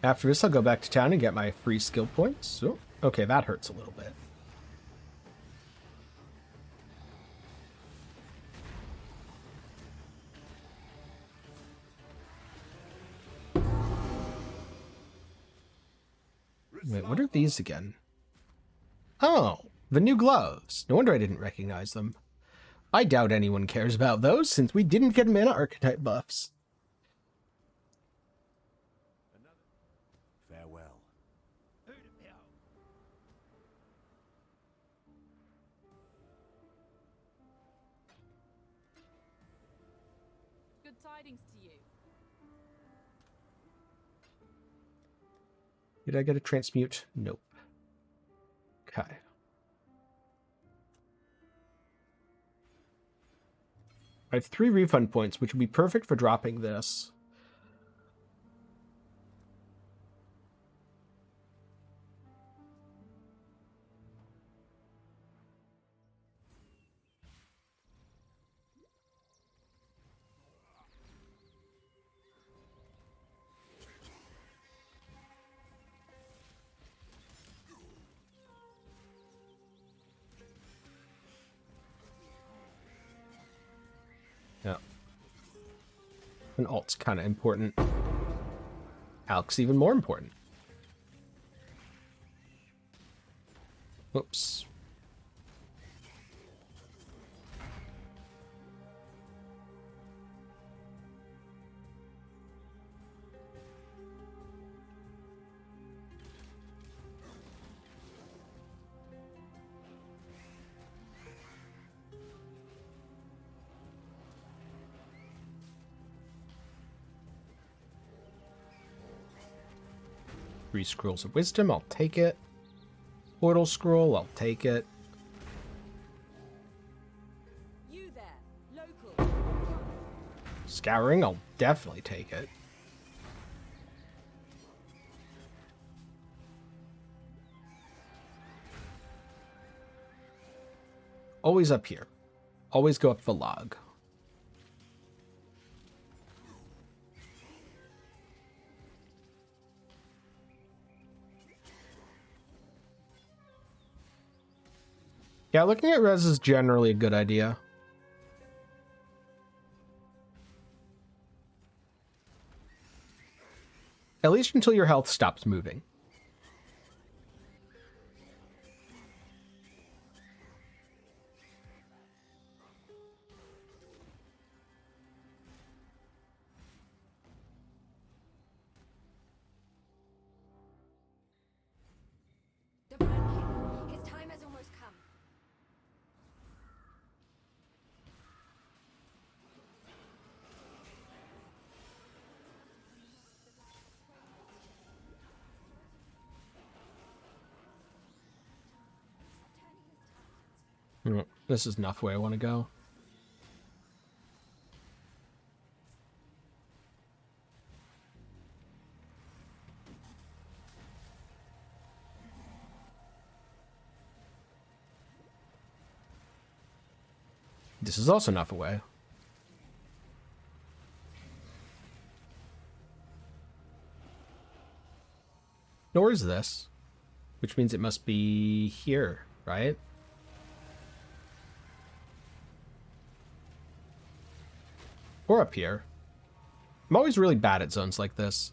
Speaker 1: After this, I'll go back to town and get my free skill points. Oh, okay, that hurts a little bit. Wait, what are these again? Oh, the new gloves. No wonder I didn't recognize them. I doubt anyone cares about those, since we didn't get mana archetype buffs.
Speaker 13: Farewell.
Speaker 12: Good tidings to you.
Speaker 1: Did I get a transmute? Nope. Okay. I have 3 refund points, which would be perfect for dropping this. Yeah. An alt's kind of important. Alch's even more important. Whoops. 3 scrolls of wisdom, I'll take it. Portal scroll, I'll take it.
Speaker 10: You there, local.
Speaker 1: Scouring, I'll definitely take it. Always up here. Always go up the log. Yeah, looking at res is generally a good idea. At least until your health stops moving.
Speaker 10: His time has almost come.
Speaker 1: This is enough where I want to go. This is also enough away. Nor is this, which means it must be here, right? Or up here. I'm always really bad at zones like this.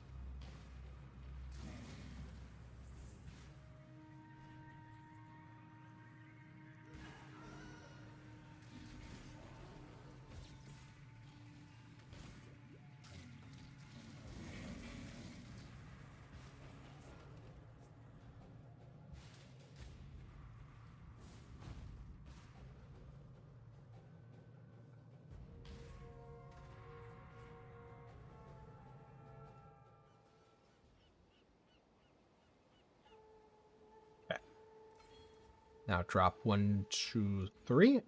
Speaker 1: Now drop 1, 2, 3.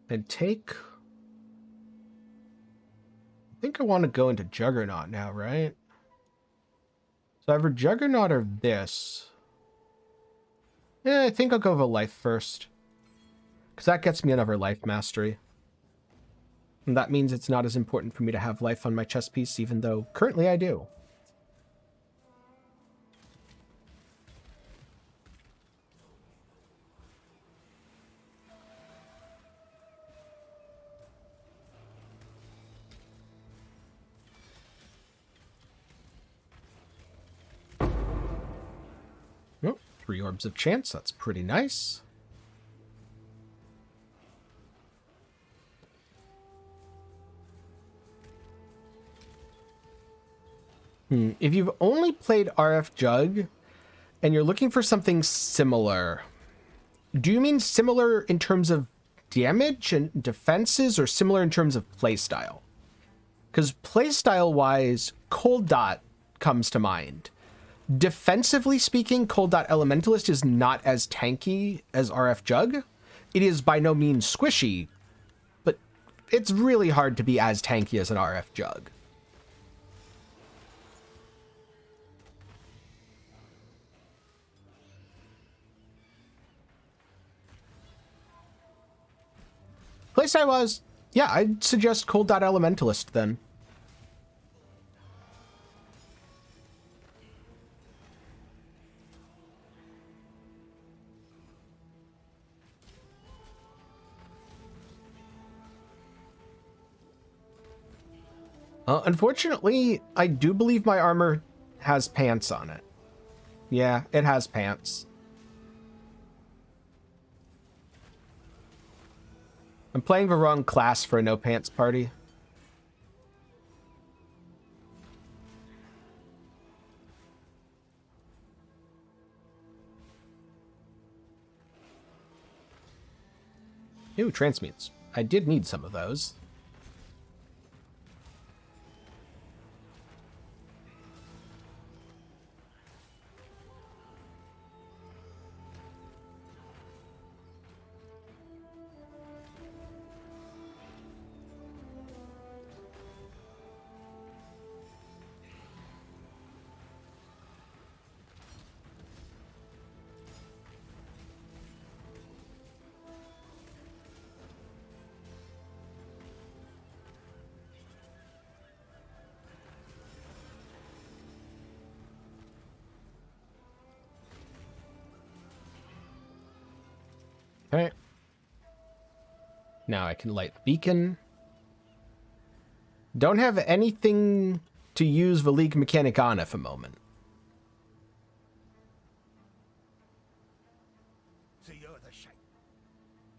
Speaker 1: And take... I think I want to go into Juggernaut now, right? So either Juggernaut or this. Yeah, I think I'll go with a life first. Because that gets me another life mastery. And that means it's not as important for me to have life on my chess piece, even though currently I do. Oh, 3 orbs of chance, that's pretty nice. If you've only played RF Jugg and you're looking for something similar, do you mean similar in terms of damage and defenses or similar in terms of playstyle? Because playstyle wise, Cold Dot comes to mind. Defensively speaking, Cold Dot Elementalist is not as tanky as RF Jugg. It is by no means squishy, but it's really hard to be as tanky as an RF Jugg. Playstyle was, yeah, I'd suggest Cold Dot Elementalist then. Unfortunately, I do believe my armor has pants on it. Yeah, it has pants. I'm playing the wrong class for a no pants party. Ooh, transmutes. I did need some of those. Okay. Now I can light the beacon. Don't have anything to use the league mechanic on at the moment.
Speaker 4: So you're the shape.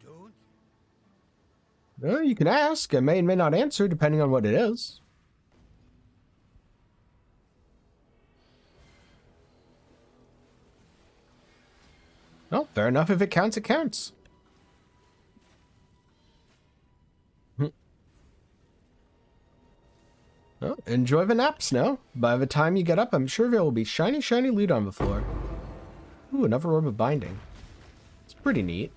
Speaker 4: Don't.
Speaker 1: Well, you can ask. I may and may not answer, depending on what it is. Well, fair enough. If it counts, it counts. Well, enjoy the nap, Snow. By the time you get up, I'm sure there will be shiny, shiny loot on the floor. Ooh, another orb of binding. It's pretty neat.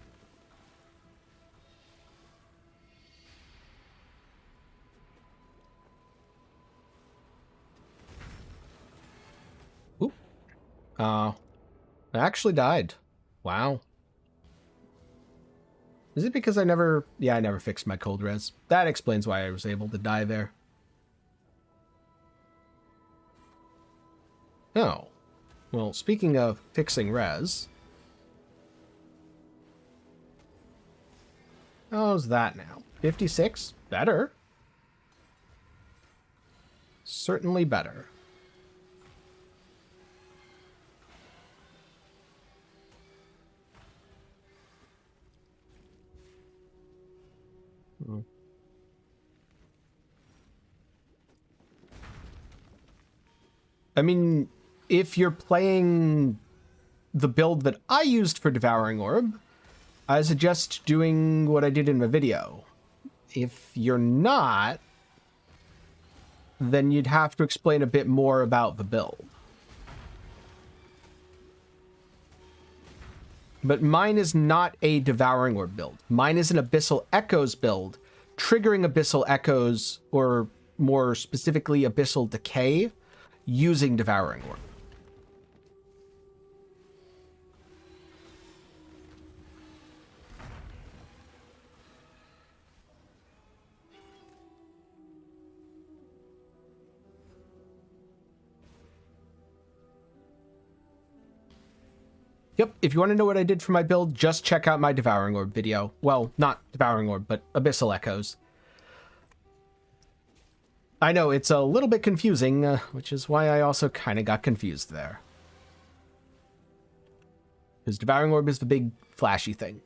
Speaker 1: Ooh. I actually died. Wow. Is it because I never fixed my cold res? That explains why I was able to die there. Oh. Well, speaking of fixing res. How's that now? 56? Better. Certainly better. I mean, if you're playing the build that I used for Devouring Orb, I suggest doing what I did in the video. If you're not, then you'd have to explain a bit more about the build. But mine is not a Devouring Orb build. Mine is an Abyssal Echoes build, triggering Abyssal Echoes, or more specifically Abyssal Decay, using Devouring Orb. Yep, if you want to know what I did for my build, just check out my Devouring Orb video. Well, not Devouring Orb, but Abyssal Echoes. I know, it's a little bit confusing, which is why I also kind of got confused there. Because Devouring Orb is the big, flashy thing.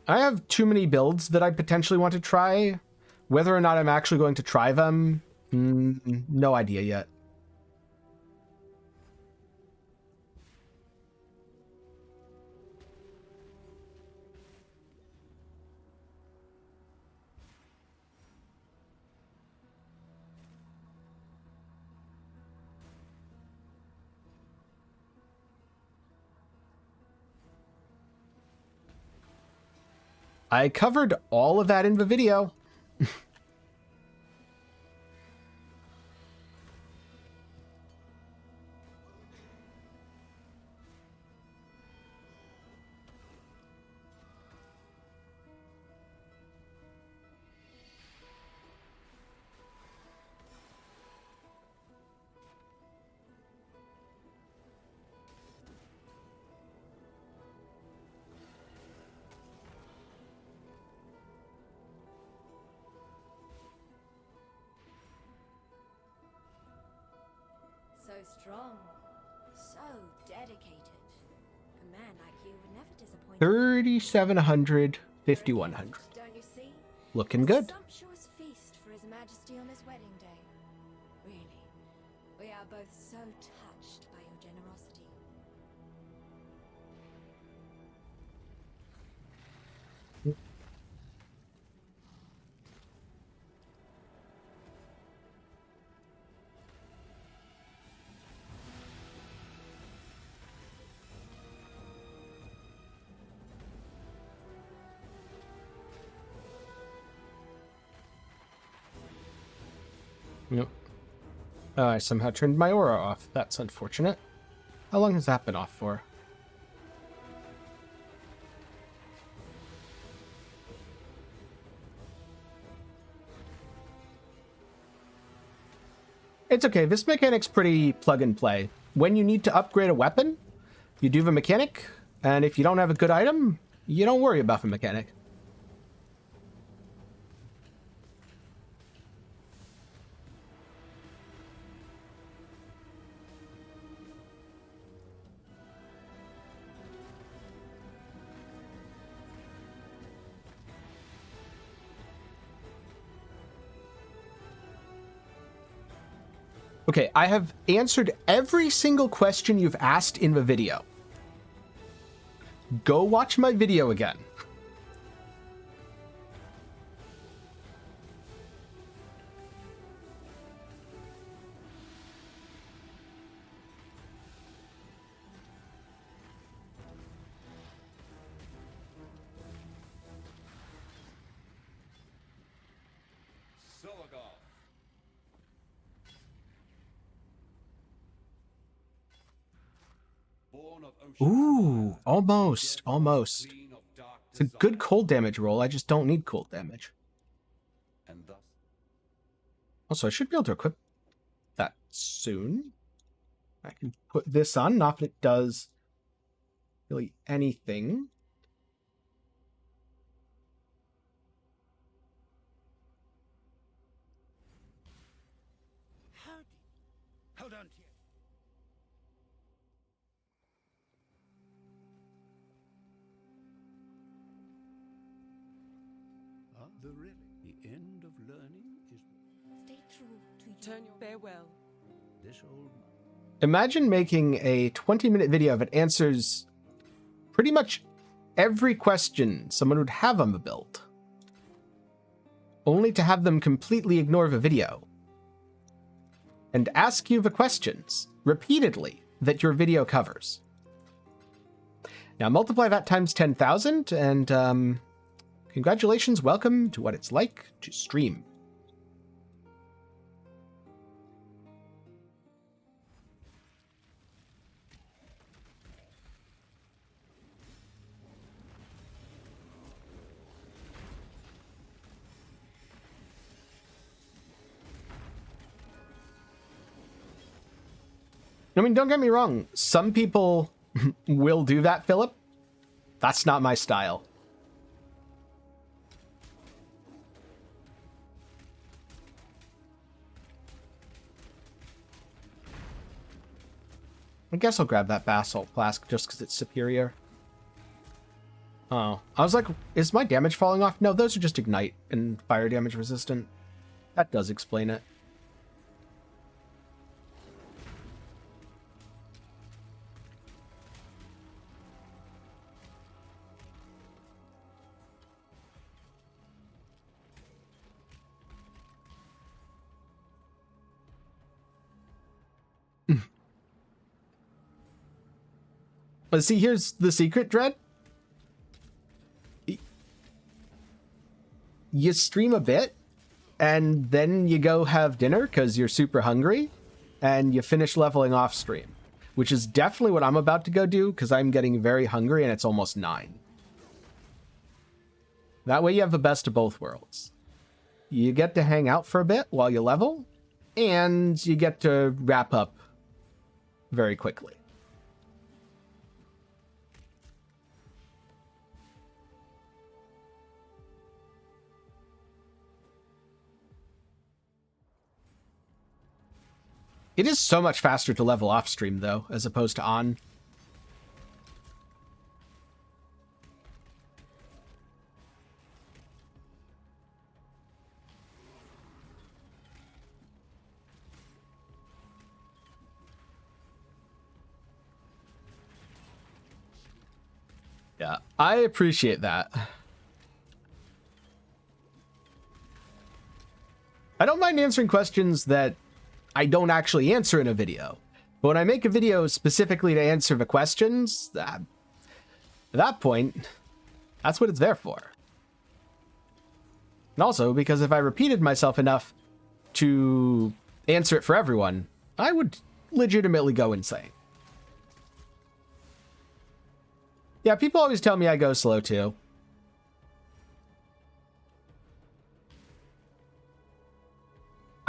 Speaker 1: I have too many builds that I potentially want to try. Whether or not I'm actually going to try them, no idea yet. I covered all of that in the video.
Speaker 10: So strong, so dedicated. A man like you would never disappoint.
Speaker 1: 3,700, 5,100.
Speaker 10: Don't you see?
Speaker 1: Looking good.
Speaker 10: A sumptuous feast for His Majesty on his wedding day. Really, we are both so touched by your generosity.
Speaker 1: Yep. I somehow turned my aura off. That's unfortunate. How long has that been off for? It's okay. This mechanic's pretty plug and play. when you need to upgrade a weapon, you do the mechanic, and if you don't have a good item, you don't worry about the mechanic. Okay, I have answered every single question you've asked in the video. Go watch my video again. Ooh, almost, almost. It's a good cold damage roll. I just don't need cold damage. Also, I should be able to equip that soon. I can put this on, not that it does really anything.
Speaker 11: Hold on to you. The end of learning is...
Speaker 10: Stay true to
Speaker 9: Turn your farewell.
Speaker 11: This old...
Speaker 1: Imagine making a 20-minute video that answers pretty much every question someone would have on the build, only to have them completely ignore the video and ask you the questions repeatedly that your video covers. Now multiply that times 10,000 and congratulations, welcome to what it's like to stream. I mean, don't get me wrong. Some people will do that, Philip. That's not my style. I guess I'll grab that basalt flask just because it's superior. Oh, I was like, is my damage falling off? No, those are just ignite and fire damage resistant. That does explain it. But see, here's the secret, Dread. You stream a bit, and then you go have dinner because you're super hungry, and you finish leveling off stream, which is definitely what I'm about to go do because I'm getting very hungry and it's almost 9. That way you have the best of both worlds. You get to hang out for a bit while you level, and you get to wrap up very quickly. It is so much faster to level off stream, though, as opposed to on. Yeah, I appreciate that. I don't mind answering questions that I don't actually answer in a video. But when I make a video specifically to answer the questions, at that point, that's what it's there for. And also, because if I repeated myself enough to answer it for everyone, I would legitimately go insane. Yeah, people always tell me I go slow too.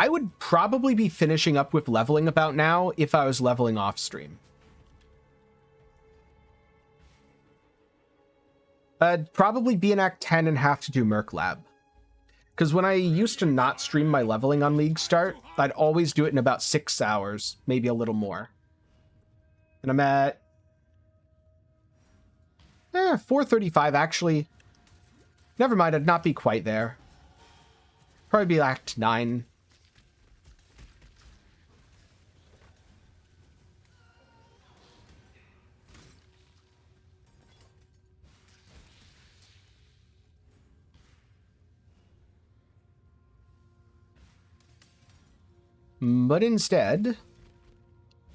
Speaker 1: I would probably be finishing up with leveling about now if I was leveling off stream. I'd probably be in Act 10 and have to do Merc Lab. Because when I used to not stream my leveling on League Start, I'd always do it in about 6 hours, maybe a little more. And I'm at 435 actually. Never mind, I'd not be quite there. Probably be Act 9. But instead,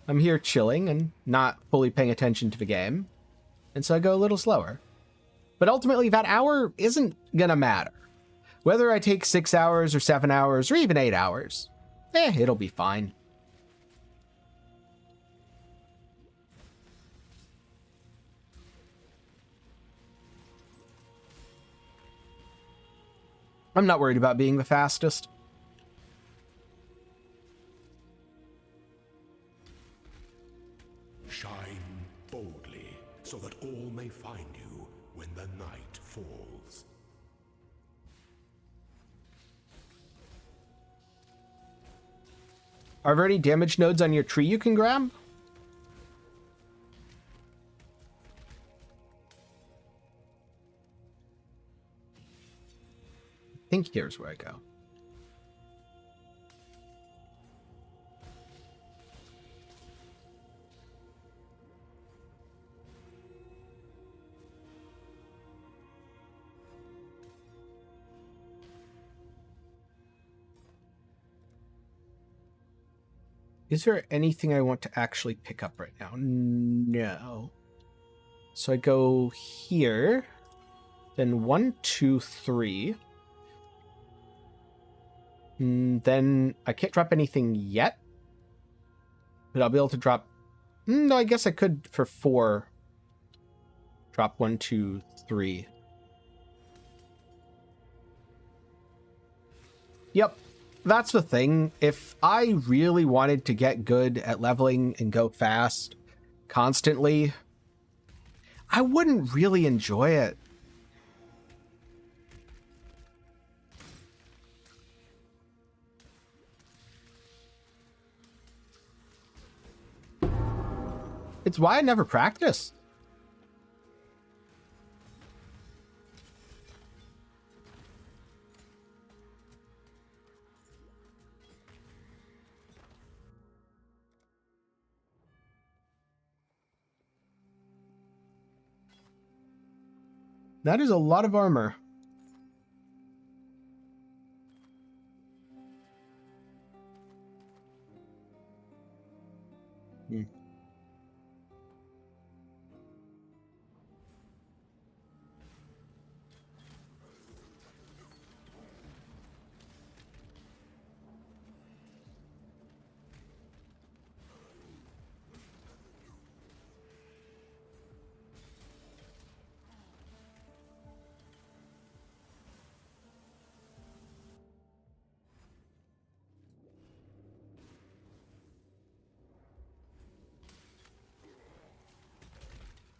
Speaker 1: I'm here chilling and not fully paying attention to the game, and so I go a little slower. But ultimately, that hour isn't gonna matter. Whether I take 6 hours or 7 hours or even 8 hours, it'll be fine. I'm not worried about being the fastest.
Speaker 7: Shine boldly, so that all may find you when the night falls.
Speaker 1: Are there any damage nodes on your tree you can grab? I think here's where I go. Is there anything I want to actually pick up right now? No. So I go here, then 1, 2, 3. Then I can't drop anything yet, but I'll be able to drop. No, I guess I could for 4. Drop 1, 2, 3. Yep. That's the thing. If I really wanted to get good at leveling and go fast constantly, I wouldn't really enjoy it. It's why I never practice. That is a lot of armor.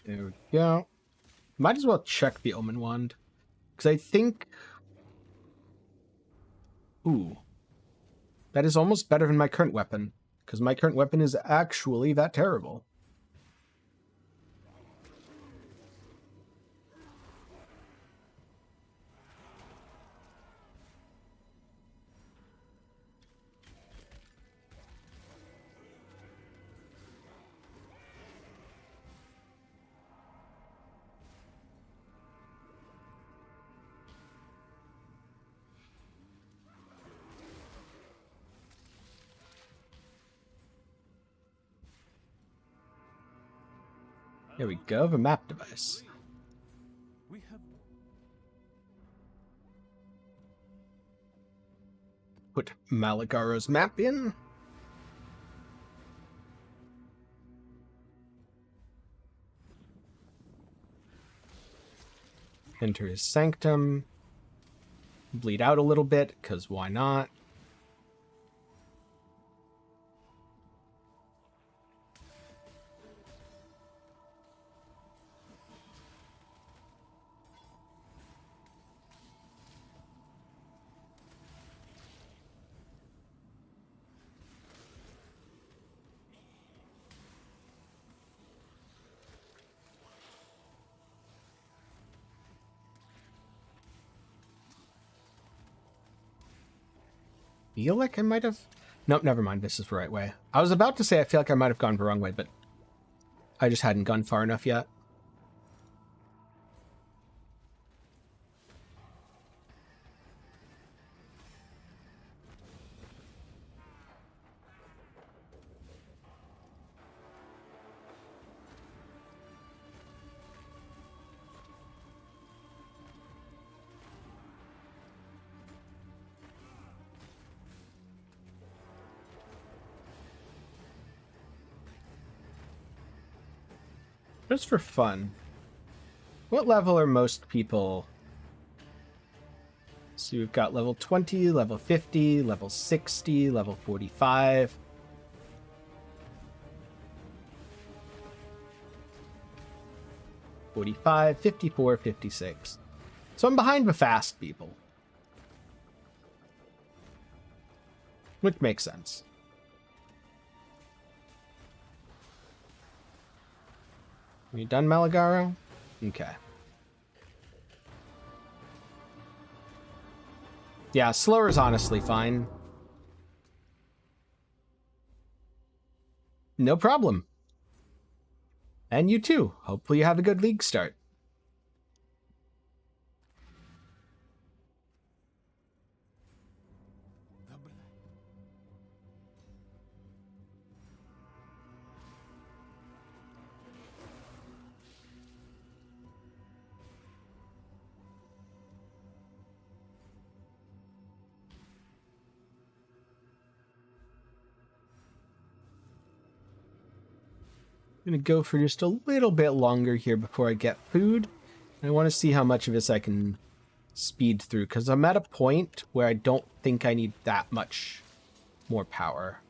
Speaker 1: There we go. Might as well check the Omen Wand. Because I think... Ooh. That is almost better than my current weapon. Because my current weapon is actually that terrible. There we go, the map device. Put Malagaro's map in. Enter his sanctum. Bleed out a little bit, because why not? feel like I might have... Nope, never mind. This is the right way. I was about to say I feel like I might have gone the wrong way, but I just hadn't gone far enough yet. Just for fun, what level are most people? So we've got level 20, level 50, level 60, level 45. $45, $54, $56. So I'm behind the fast people. Which makes sense. Are you done, Malagaro? Okay. Yeah, slower is honestly fine. No problem. And you too. Hopefully you have a good league start. I'm going to go for just a little bit longer here before I get food. I want to see how much of this I can speed through, because I'm at a point where I don't think I need that much more power.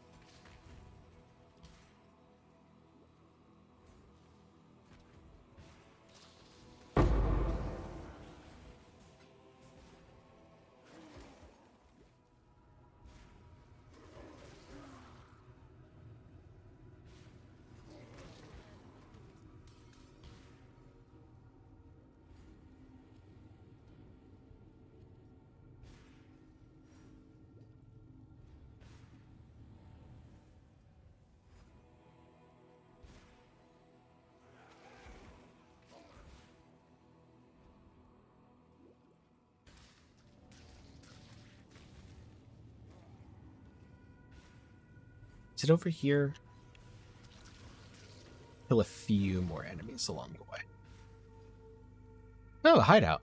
Speaker 1: Is it over here? Kill a few more enemies along the way. Oh, a hideout.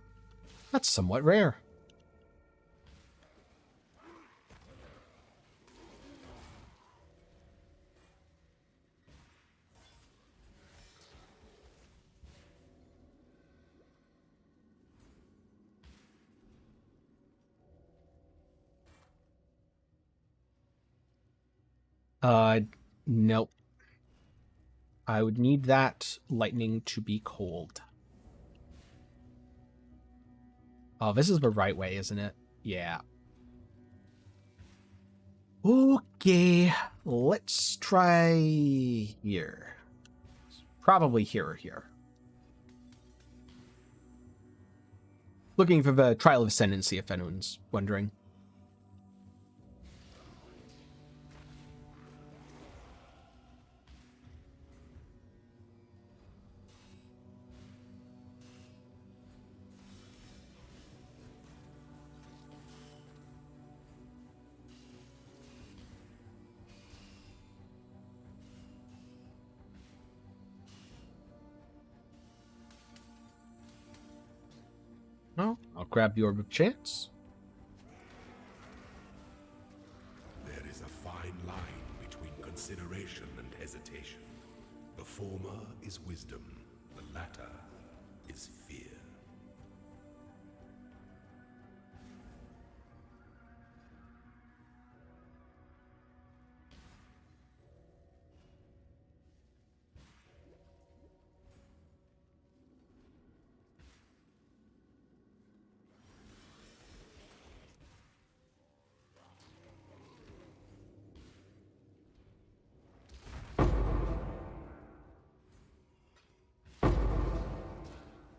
Speaker 1: That's somewhat rare. Nope. I would need that lightning to be cold. Oh, this is the right way, isn't it? Yeah. Okay, let's try here. Probably here or here. Looking for the Trial of Ascendancy, if anyone's wondering. Oh, I'll grab the Orb of Chance.
Speaker 7: There is a fine line between consideration and hesitation. The former is wisdom, the latter is fear.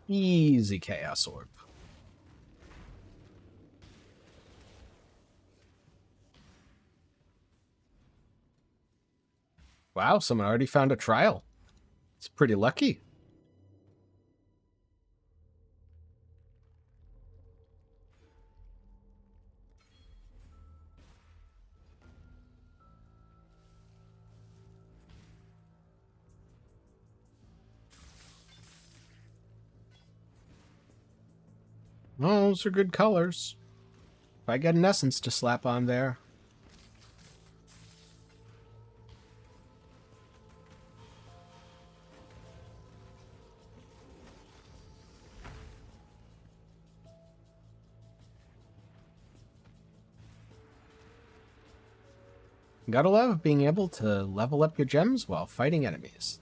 Speaker 1: Easy Chaos Orb. Wow, someone already found a trial. It's pretty lucky. Oh, those are good colors. If I get an essence to slap on there. Gotta love being able to level up your gems while fighting enemies.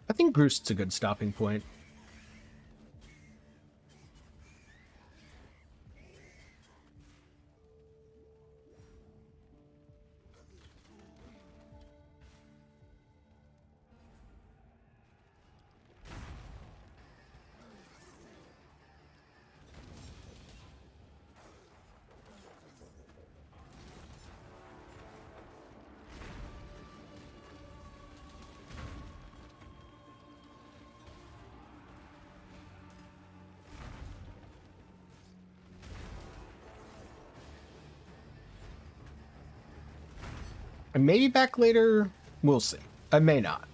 Speaker 1: I think Groost's a good stopping point. I may be back later. We'll see. I may not.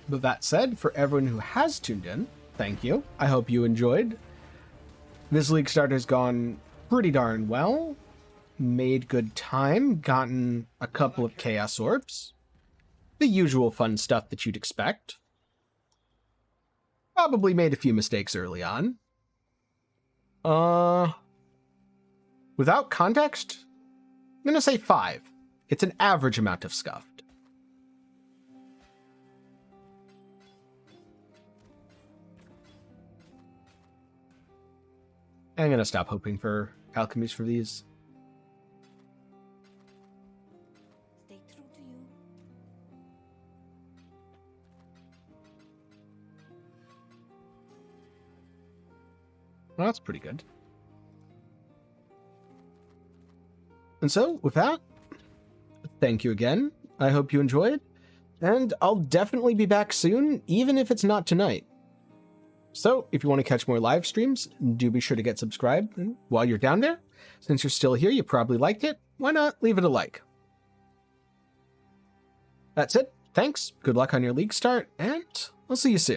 Speaker 1: But that said, for everyone who has tuned in, thank you. I hope you enjoyed. This league start has gone pretty darn well. Made good time. Gotten a couple of chaos orbs. The usual fun stuff that you'd expect. Probably made a few mistakes early on. Without context, I'm gonna say 5. It's an average amount of scuffed. I'm gonna stop hoping for alchemies for these.
Speaker 10: Stay true to you.
Speaker 1: Well, that's pretty good. And so, with that, thank you again. I hope you enjoyed, and I'll definitely be back soon, even if it's not tonight. So, if you want to catch more live streams, do be sure to get subscribed. And while you're down there, since you're still here, you probably liked it, why not leave it a like? That's it. Thanks, good luck on your league start, and I'll see you soon.